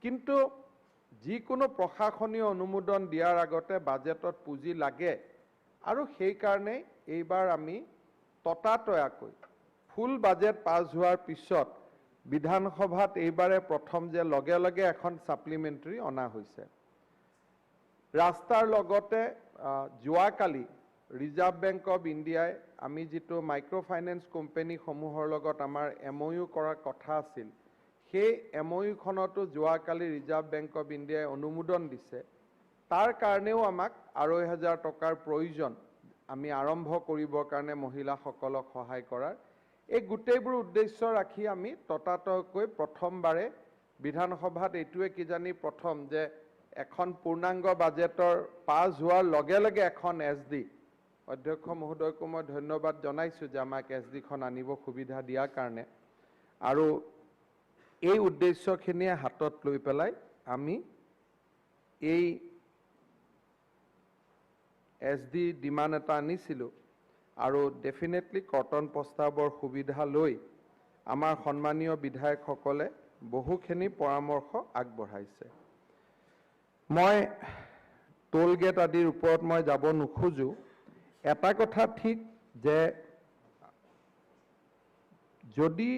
কিন্তু যিকোনো প্ৰশাসনীয় অনুমোদন দিয়াৰ আগতে বাজেটত পুঁজি লাগে, আৰু সেইকাৰণে এইবাৰ আমি ততাতয়াকৈ ফুল বাজেট পাছ হোৱাৰ পিছত বিধানসভাত এইবাৰে প্ৰথম যে লগে লগে এখন ছাপ্লিমেণ্টাৰী অনা হৈছে। ৰাস্তাৰ লগতে যোৱাকালি ৰিজাৰ্ভ বেংক অফ ইণ্ডিয়াই আমি যিটো মাইক্ৰ' ফাইনেন্স কোম্পানীসমূহৰ লগত আমাৰ MOU কৰাৰ কথা আছিল, সেই MOUখনতো যোৱাকালি ৰিজাৰ্ভ বেংক অফ ইণ্ডিয়াই অনুমোদন দিছে। তাৰ কাৰণেও আমাক 2,500 টকাৰ প্ৰয়োজন আমি আৰম্ভ কৰিবৰ কাৰণে মহিলাসকলক সহায় কৰাৰ। এই গোটেইবোৰ উদ্দেশ্য ৰাখি আমি ততাতয়াকৈ প্ৰথমবাৰে বিধানসভাত এইটোৱে কিজানি প্ৰথম যে এখন পূৰ্ণাংগ বাজেটৰ পাছ হোৱাৰ লগে লগে এখন SD, অধ্যক্ষ মহোদয়কো মই ধন্যবাদ জনাইছোঁ যে আমাক SDখন আনিব সুবিধা দিয়াৰ কাৰণে। আৰু এই উদ্দেশ্যখিনিয়ে হাতত লৈ পেলাই আমি এই SD ডিমাণ্ড এটা আনিছিলোঁ, আৰু ডেফিনেটলি কৰ্তন প্ৰস্তাৱৰ সুবিধা লৈ আমাৰ সন্মানীয় বিধায়কসকলে বহুখিনি পৰামৰ্শ আগবঢ়াইছে। মই টোল গেট আদিৰ ওপৰত মই যাব নোখোজোঁ। এটা কথা ঠিক যে যদি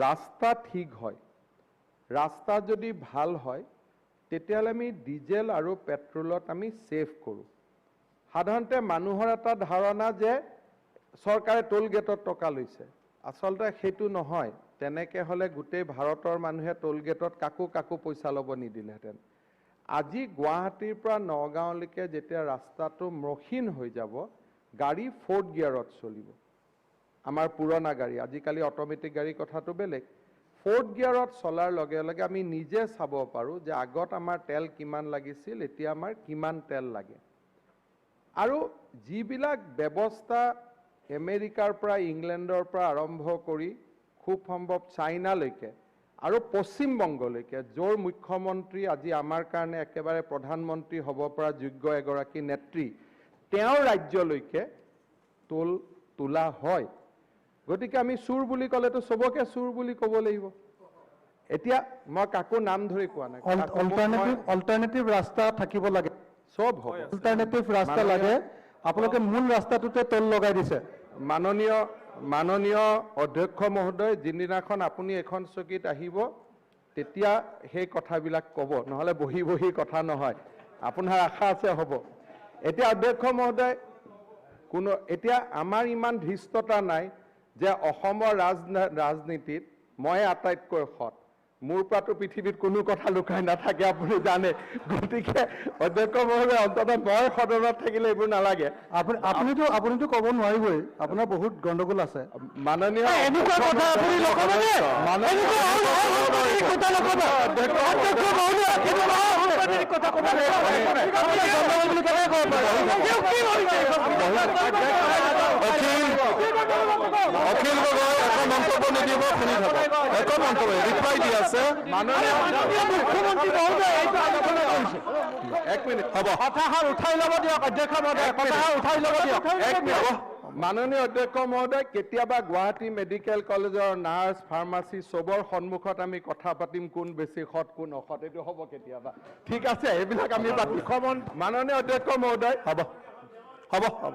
ৰাস্তা ঠিক হয়, ৰাস্তা যদি ভাল হয়, তেতিয়াহ'লে আমি ডিজেল আৰু পেট্ৰলত আমি ছেভ কৰোঁ। সাধাৰণতে মানুহৰ এটা ধাৰণা যে চৰকাৰে টোল গেটত টকা লৈছে, আচলতে সেইটো নহয়। তেনেকৈ হ'লে গোটেই ভাৰতৰ মানুহে টোল গেটত কাকো পইচা ল'ব নিদিলেহেঁতেন। আজি গুৱাহাটীৰ পৰা নগাঁৱলৈকে যেতিয়া ৰাস্তাটো মসৃণ হৈ যাব, গাড়ী 4th গিয়াৰত চলিব। আমাৰ পুৰণা গাড়ী, আজিকালি অট'মেটিক গাড়ীৰ কথাটো বেলেগ। 4th গিয়াৰত চলাৰ লগে লগে আমি নিজে চাব পাৰোঁ যে আগত আমাৰ তেল কিমান লাগিছিল, এতিয়া আমাৰ কিমান তেল লাগে। আৰু যিবিলাক ব্যৱস্থা আমেৰিকাৰ পৰা, ইংলেণ্ডৰ পৰা আৰম্ভ কৰি খুব সম্ভৱ চাইনালৈকে আৰু পশ্চিমবংগলৈকে, য'ৰ মুখ্যমন্ত্ৰী আজি আমাৰ কাৰণে একেবাৰে প্ৰধানমন্ত্ৰী হ'ব পৰা যোগ্য এগৰাকী নেত্ৰী, তেওঁৰ ৰাজ্যলৈকে টোল তোলা হয়। গতিকে আমি চুৰ বুলি ক'লেতো চবকে চুৰ বুলি ক'ব লাগিব। এতিয়া মই কাকো নাম ধৰি কোৱা নাই অল্টাৰনেটিভ ৰাস্তা থাকিব লাগে চব হ'ব অল্টাৰনেটিভ ৰাস্তা লাগে আপোনালোকে মূল ৰাস্তাটোতে তল লগাই দিছে মাননীয় অধ্যক্ষ মহোদয় যিদিনাখন আপুনি এখন চকীত আহিব তেতিয়া সেই কথাবিলাক ক'ব নহ'লে বহি বহি কথা নহয় আপোনাৰ আশা আছে হ'ব এতিয়া অধ্যক্ষ মহোদয় এতিয়া আমাৰ ইমান ধৃষ্টতা নাই যে অসমৰ ৰাজনীতিত মই আটাইতকৈ সৎ মোৰ পৰাতো পৃথিৱীত কোনো কথা লুকাই নাথাকে আপুনি জানে গতিকে অধ্যক্ষ মহোদয় অন্ততঃ মই সদনত থাকিলে এইবোৰ নালাগে আপুনিতো ক'ব নোৱাৰিবই আপোনাৰ বহুত গণ্ডগোল আছে মাননীয় অখিল গগৈ এখন মন্তব্য নিদিব শুনি থাকক এখন মন্তব্য ৰিপ্লাই দি আছে এক মিনিট হ'ব কথাষাৰ উঠাই ল'ব দিয়ক অধ্যক্ষ মহোদয় কথাষাৰ উঠাই ল'ব দিয়ক এক মিনিট মাননীয় অধ্যক্ষ মহোদয় কেতিয়াবা গুৱাহাটী মেডিকেল কলেজৰ নাৰ্ছ ফাৰ্মাচী চবৰ সন্মুখত আমি কথা পাতিম কোন বেছি সৎ কোন অসৎ এইটো হ'ব কেতিয়াবা ঠিক আছে এইবিলাক আমি পাতিম মাননীয় অধ্যক্ষ মহোদয় হ'ব হ'ব হ'ব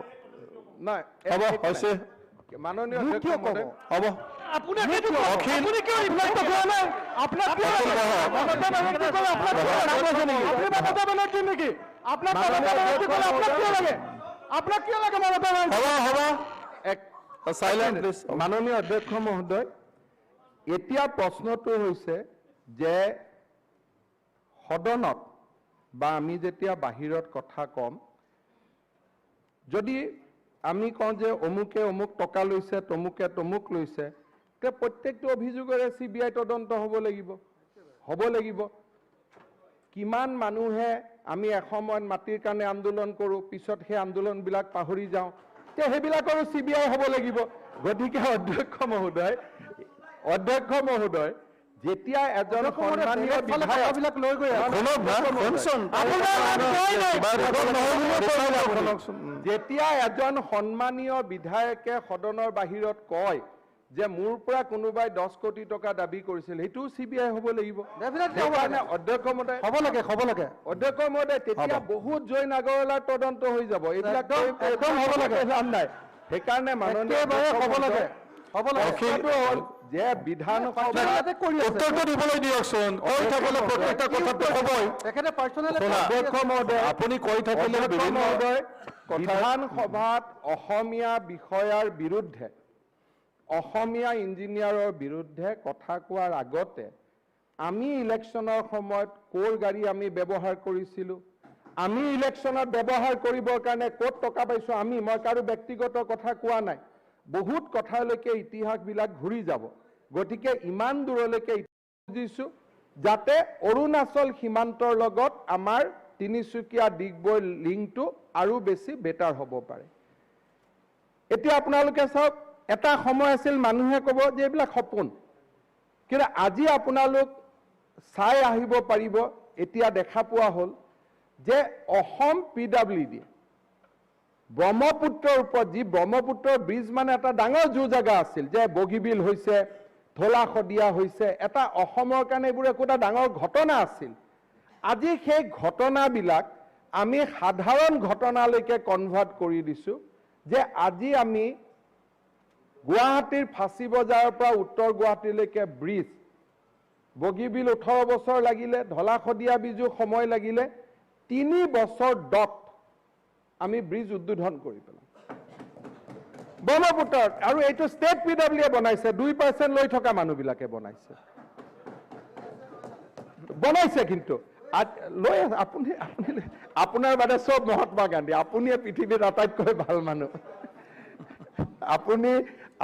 নাই হ'ব হৈছে মাননীয় অধ্যক্ষ মহোদয় হ'ব মাননীয় অধ্যক্ষ মহোদয় এতিয়া প্ৰশ্নটো হৈছে যে সদনত বা আমি যেতিয়া বাহিৰত কথা কম যদি আমি কওঁ যে অমুকে অমুক টকা লৈছে তমুকে তমুক লৈছে তে প্ৰত্যেকটো অভিযোগৰে CBI তদন্ত হ'ব লাগিব কিমান মানুহে আমি এসময়ত মাটিৰ কাৰণে আন্দোলন কৰোঁ পিছত সেই আন্দোলনবিলাক পাহৰি যাওঁ তে সেইবিলাকৰো CBI হ'ব লাগিব গতিকে অধ্যক্ষ মহোদয় যেতিয়া এজন সন্মানীয় বিধায়ক লৈ গৈ যেতিয়া এজন সন্মানীয় বিধায়কে সদনৰ বাহিৰত কয় যে মোৰ পৰা কোনোবাই 10 কোটি টকা দাবী কৰিছিল সেইটো CBI হ'ব লাগিব অধ্যক্ষ মহোদয় হ'ব লাগে অধ্যক্ষ মহোদয় তেতিয়া বহুত জয় নাগৰৱালাৰ তদন্ত হৈ যাব এইবিলাক একদম হ'ব লাগে নাই সেইকাৰণে মাননীয় হ'ব লাগে যে বিধানসভাত উত্তৰটো দিবলৈ দিয়কচোন কৈ থাকিলে প্ৰত্যেকটা কথাটো হ'বই আপুনি কৈ থাকিলে বিধানসভাত অসমীয়া বিষয়াৰ বিৰুদ্ধে অসমীয়া ইঞ্জিনিয়াৰৰ বিৰুদ্ধে কথা কোৱাৰ আগতে আমি ইলেকশ্যনৰ সময়ত কোৰ গাড়ী আমি ব্যৱহাৰ কৰিছিলোঁ আমি ইলেকশ্যনত ব্যৱহাৰ কৰিবৰ কাৰণে ক'ত টকা পাইছোঁ মই কাৰো ব্যক্তিগত কথা কোৱা নাই বহুত কথালৈকে ইতিহাসবিলাক ঘূৰি যাব গতিকে ইমান দূৰলৈকে বুজিছোঁ যাতে অৰুণাচল সীমান্তৰ লগত আমাৰ তিনিচুকীয়া ডিগবৈ লিংকটো আৰু বেছি বেটাৰ হ'ব পাৰে এতিয়া আপোনালোকে চাওক এটা সময় আছিল মানুহে ক'ব যে এইবিলাক সপোন কিন্তু আজি আপোনালোক চাই আহিব পাৰিব এতিয়া দেখা পোৱা হ'ল যে অসম PWD ব্ৰহ্মপুত্ৰৰ ওপৰত যি ব্ৰহ্মপুত্ৰৰ ব্ৰিজ মানে এটা ডাঙৰ জু জাগা আছিল যে বগীবিল হৈছে ধলা শদিয়া হৈছে এটা অসমৰ কাৰণে এইবোৰ একোটা ডাঙৰ ঘটনা আছিল আজি সেই ঘটনাবিলাক আমি সাধাৰণ ঘটনালৈকে কনভাৰ্ট কৰি দিছোঁ যে আজি আমি গুৱাহাটীৰ ফাঁচী বজাৰৰ পৰা উত্তৰ গুৱাহাটীলৈকে ব্ৰিজ বগীবিল 18 বছৰ লাগিলে ধলা শদিয়া ব্ৰিজো সময় লাগিলে 3 বছৰ আমি ব্ৰিজ উদ্বোধন কৰি পেলাম ব্ৰহ্মপুত্ৰত আৰু এইটো ষ্টেট PWDয়ে বনাইছে 2% লৈ থকা মানুহবিলাকে বনাইছে কিন্তু লৈ আপুনি আপোনাৰ বাদে চব মহাত্মা গান্ধী আপুনিয়ে পৃথিৱীৰ আটাইতকৈ ভাল মানুহ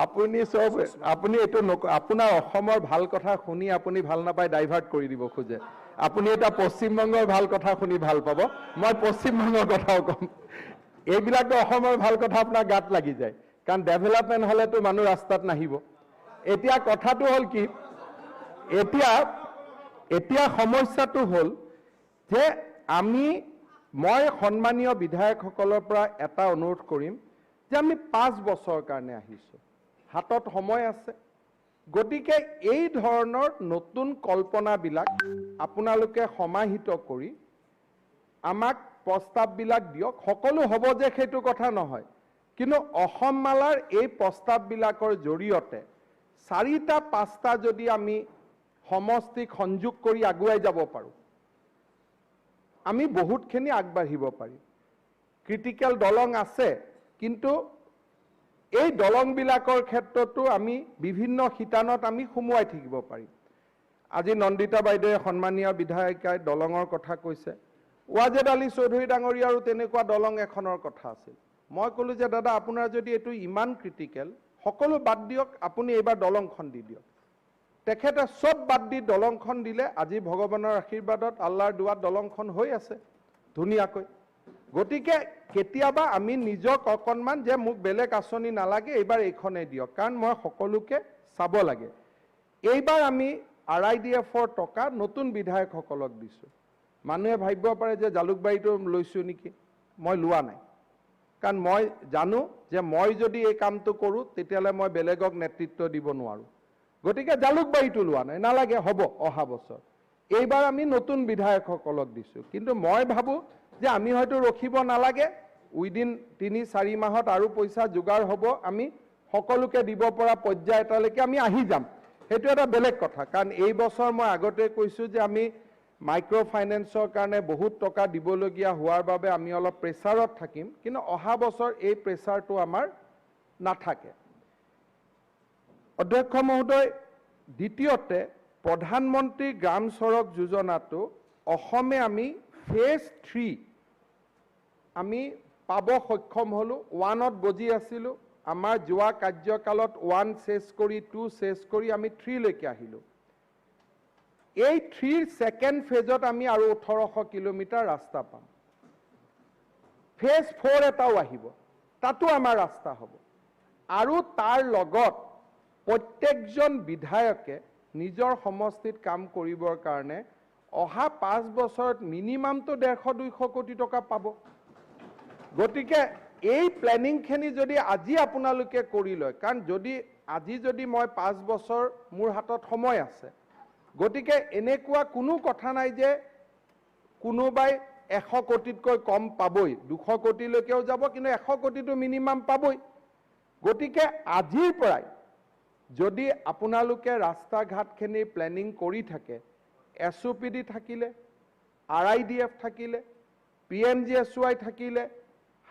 আপুনি চব আপুনি এইটো আপোনাৰ অসমৰ ভাল কথা শুনি আপুনি ভাল নাপায় ডাইভাৰ্ট কৰি দিব খোজে আপুনি এটা পশ্চিমবংগৰ ভাল কথা শুনি ভাল পাব মই পশ্চিমবংগৰ কথাও কম এইবিলাকতো অসমৰ ভাল কথা আপোনাৰ গাত লাগি যায় কাৰণ ডেভেলপমেণ্ট হ'লেতো মানুহ ৰাস্তাত নাহিব এতিয়া কথাটো হ'ল কি এতিয়া সমস্যাটো হ'ল যে মই সন্মানীয় বিধায়কসকলৰ পৰা এটা অনুৰোধ কৰিম যে আমি 5 বছৰৰ কাৰণে আহিছোঁ হাতত সময় আছে গতিকে এই ধৰণৰ নতুন কল্পনাবিলাক আপোনালোকে সমাহিত কৰি আমাক প্ৰস্তাৱবিলাক দিয়ক। সকলো হ'ব যে সেইটো কথা নহয়, কিন্তু অসম মালাৰ এই প্ৰস্তাৱবিলাকৰ জৰিয়তে 4টা 5টা যদি আমি সমষ্টিক সংযোগ কৰি আগুৱাই যাব পাৰোঁ, আমি বহুতখিনি আগবাঢ়িব পাৰিম। ক্ৰিটিকেল দলং আছে, কিন্তু এই দলংবিলাকৰ ক্ষেত্ৰতো আমি বিভিন্ন শিতানত আমি সুমুৱাই থাকিব পাৰিম। আজি নন্দিতা বাইদেৱে সন্মানীয় বিধায়িকাই দলঙৰ কথা কৈছে, ৱাজেদ আলী চৌধুৰী ডাঙৰীয়াৰো তেনেকুৱা দলং এখনৰ কথা আছিল। মই ক'লোঁ যে দাদা আপোনাৰ যদি এইটো ইমান ক্ৰিটিকেল, সকলো বাদ দিয়ক, আপুনি এইবাৰ দলংখন দি দিয়ক। তেখেতে চব বাদ দি দলংখন দিলে। আজি ভগৱানৰ আশীৰ্বাদত আল্লাহৰ দুৱাত দলংখন হৈ আছে ধুনীয়াকৈ। গতিকে কেতিয়াবা আমি নিজক অকণমান যে মোক বেলেগ আঁচনি নালাগে, এইবাৰ এইখনেই দিয়ক, কাৰণ মই সকলোকে চাব লাগে। এইবাৰ আমি RIDF-ৰ টকা নতুন বিধায়কসকলক দিছোঁ। মানুহে ভাবিব পাৰে যে জালুকবাৰীটো লৈছোঁ নেকি, মই লোৱা নাই, কাৰণ মই জানো যে মই যদি এই কামটো কৰোঁ তেতিয়াহ'লে মই বেলেগক নেতৃত্ব দিব নোৱাৰোঁ। গতিকে জালুকবাৰীটো লোৱা নাই, নালাগে, হ'ব অহা বছৰ। এইবাৰ আমি নতুন বিধায়কসকলক দিছোঁ, কিন্তু মই ভাবোঁ যে আমি হয়তো ৰখিব নালাগে, উইদিন 3-4 মাহত আৰু পইচা যোগাৰ হ'ব, আমি সকলোকে দিব পৰা পৰ্যায় এটালৈকে আমি আহি যাম। সেইটো এটা বেলেগ কথা, কাৰণ এই বছৰ মই আগতে কৈছোঁ যে আমি মাইক্ৰ' ফাইনেন্সৰ কাৰণে বহুত টকা দিবলগীয়া হোৱাৰ বাবে আমি অলপ প্ৰেছাৰত থাকিম, কিন্তু অহা বছৰ এই প্ৰেছাৰটো আমাৰ নাথাকে। অধ্যক্ষ মহোদয়, দ্বিতীয়তে প্ৰধানমন্ত্ৰী গ্ৰাম চড়ক যোজনাটো অসমে আমি ফেজ 3 আমি পাব সক্ষম হ'লোঁ। 1ত বজি আছিলোঁ, আমাৰ যোৱা কাৰ্যকালত 1 চেছ কৰি 2 চেছ কৰি আমি 3লৈকে আহিলোঁ। এই 3ৰ ছেকেণ্ড ফেজত আমি আৰু 1800 কিলোমিটাৰ ৰাস্তা পাম। ফেজ 4 এটাও আহিব, তাতো আমাৰ ৰাস্তা হ'ব। আৰু তাৰ লগত প্ৰত্যেকজন বিধায়কে নিজৰ সমষ্টিত কাম কৰিবৰ কাৰণে অহা 5 বছৰত মিনিমামটো 150-200 কোটি টকা পাব। গতিকে এই প্লেনিংখিনি যদি আজি আপোনালোকে কৰি লয়, কাৰণ আজি যদি মই 5 বছৰ মোৰ হাতত সময় আছে, গতিকে এনেকুৱা কোনো কথা নাই যে কোনোবাই 100 কোটিতকৈ কম পাবই, 200 কোটিলৈকেও যাব, কিন্তু 100 কোটিটো মিনিমাম পাবই। গতিকে আজিৰ পৰাই যদি আপোনালোকে ৰাস্তা ঘাটখিনি প্লেনিং কৰি থাকে, SOPD থাকিলে, RIDF থাকিলে, PMGSY থাকিলে,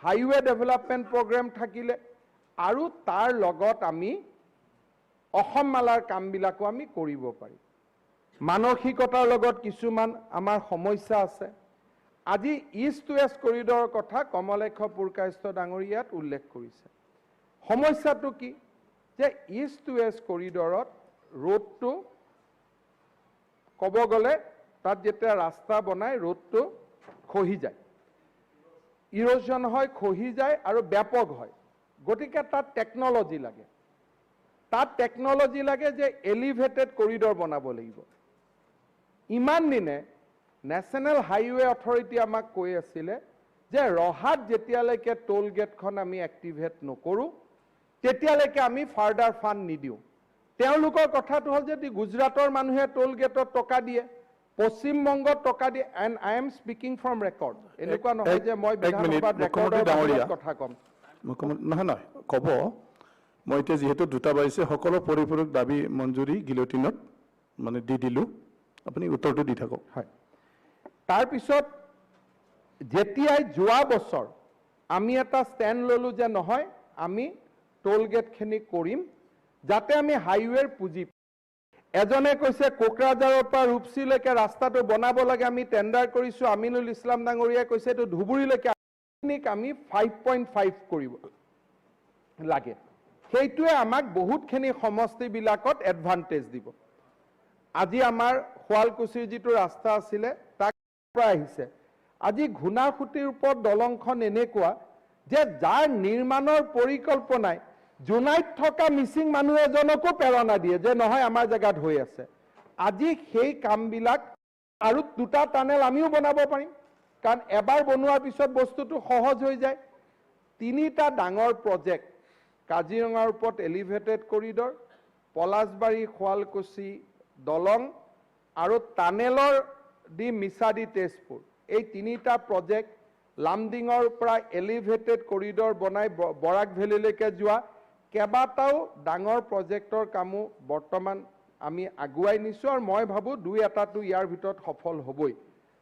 হাইৱে ডেভেলপমেণ্ট প্ৰগ্ৰেম থাকিলে, আৰু তাৰ লগত আমি অসম মালাৰ কামবিলাকো আমি কৰিব পাৰিম। মানসিকতাৰ লগত কিছুমান আমাৰ সমস্যা আছে। আজি ইষ্ট ৱেষ্ট কৰিডৰৰ কথা কমলেশ পুৰকায়স্থ ডাঙৰীয়াত উল্লেখ কৰিছে। সমস্যাটো কি যে ইষ্ট ৱেষ্ট কৰিডৰত ৰোডটো ক'ব গ'লে তাত যেতিয়া ৰাস্তা বনাই ৰোডটো খহি যায়, ইৰোজন হয়, খহি যায় আৰু ব্যাপক হয়। গতিকে তাত টেকন'লজি লাগে, যে এলিভেটেড কৰিডৰ বনাব লাগিব। ইমান দিনে নেশ্যনেল হাইৱে অথৰিটি আমাক কৈ আছিলে যে ৰহাত যেতিয়ালৈকে টোল গেটখন আমি এক্টিভেট নকৰোঁ তেতিয়ালৈকে আমি ফাৰ্ডাৰ ফাণ্ড নিদিওঁ। তেওঁলোকৰ কথাটো হ'ল যদি গুজৰাটৰ মানুহে টোল গেটত টকা দিয়ে, পশ্চিমবংগত টকা দিয়ে, and I am speaking from record, এনেকুৱা নহয় যে মই বিধানসভাত ৰেকৰ্ডৰ কথা ক'ম। নহয় ক'ব, মই এতিয়া যিহেতু 2টা বাজিছে, সকলো পৰিপূৰক দাবী মঞ্জুৰি গিলটিনত মানে দি দিলোঁ, আপুনি উত্তৰটো দি থাকক। হয়, তাৰপিছত যেতিয়াই যোৱা বছৰ আমি এটা ষ্টেণ্ড ল'লোঁ যে নহয় আমি টোল গেটখিনি কৰিম যাতে আমি হাইৱেৰ পুঁজি। এজনে কৈছে কোকৰাঝাৰৰ পৰা ৰূপসীলৈকে ৰাস্তাটো বনাব লাগে, আমি টেণ্ডাৰ কৰিছোঁ। আমিনুল ইছলাম ডাঙৰীয়াই কৈছে এইটো ধুবুৰীলৈকে আমি 5.5 কৰিব লাগে। সেইটোৱে আমাক বহুতখিনি সমষ্টিবিলাকত এডভান্টেজ দিব। আজি আমাৰ শুৱালকুছিৰ যিটো ৰাস্তা আছিলে তাক পৰা আহিছে, আজি ঘূনাসুতিৰ ওপৰত দলংখন এনেকুৱা যে যাৰ নিৰ্মাণৰ পৰিকল্পনাই জোনাইত থকা মিচিং মানুহ এজনকো প্ৰেৰণা দিয়ে যে নহয় আমাৰ জেগাত হৈ আছে। আজি সেই কামবিলাক আৰু 2টা টানেল আমিও বনাব পাৰিম, কাৰণ এবাৰ বনোৱাৰ পিছত বস্তুটো সহজ হৈ যায়। 3টা ডাঙৰ প্ৰজেক্ট, কাজিৰঙাৰ ওপৰত এলিভেটেড কৰিডৰ, পলাশবাৰী শুৱালকুছি দলং আৰু টানেলৰ দি মিছাদি তেজপুৰ এই তিনিটা প্ৰজেক্ট লামডিঙৰ পৰা এলিভেটেড কৰিডৰ বনাই বৰাক ভেলীলৈকে যোৱা কেইবাটাও ডাঙৰ প্ৰজেক্টৰ কামো বৰ্তমান আমি আগুৱাই নিছোঁ আৰু মই ভাবোঁ 2-এটাটো ইয়াৰ ভিতৰত সফল হ'বই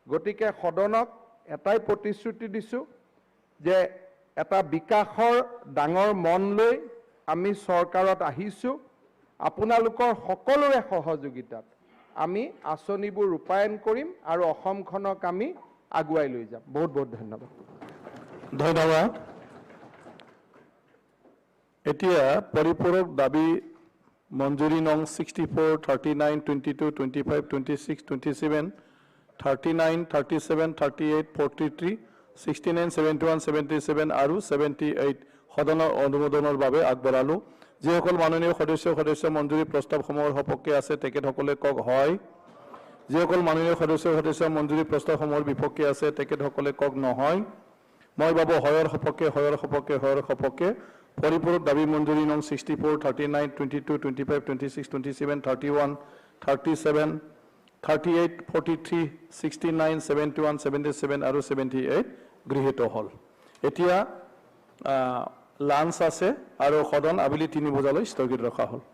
গতিকে সদনক এটাই প্ৰতিশ্ৰুতি দিছোঁ যে এটা বিকাশৰ ডাঙৰ মন লৈ আমি চৰকাৰত আহিছোঁ আপোনালোকৰ সকলোৰে সহযোগিতাত আমি আঁচনিবোৰ ৰূপায়ণ কৰিম আৰু অসমখনক আমি আগুৱাই লৈ যাম বহুত বহুত ধন্যবাদ ধন্যবাদ এতিয়া পৰিপূৰক দাবী মঞ্জুৰী নং 64, 39, 22, 25, 26, 27, 39, 37, 38, 43, 69, 71, 77 আৰু 78 সদনৰ অনুমোদনৰ বাবে আগবঢ়ালো যিসকল মাননীয় সদস্য মঞ্জুৰী প্ৰস্তাৱসমূহৰ সপক্ষে আছে তেখেতসকলে কওক হয় যিসকল মাননীয় সদস্য মঞ্জুৰী প্ৰস্তাৱসমূহৰ বিপক্ষে আছে তেখেতসকলে কওক নহয় মই ভাবো হয়ৰ সপক্ষে পৰিপূৰক দাবী মঞ্জুৰী নং 64, 39, 22, 25, 26, 27, 31, 37, 38, 43, 69, 71, 77 আৰু 78 গৃহীত হ'ল এতিয়া লাঞ্চ আছে আৰু সদন আবেলি 3 বজালৈ স্থগিত ৰখা হ'ল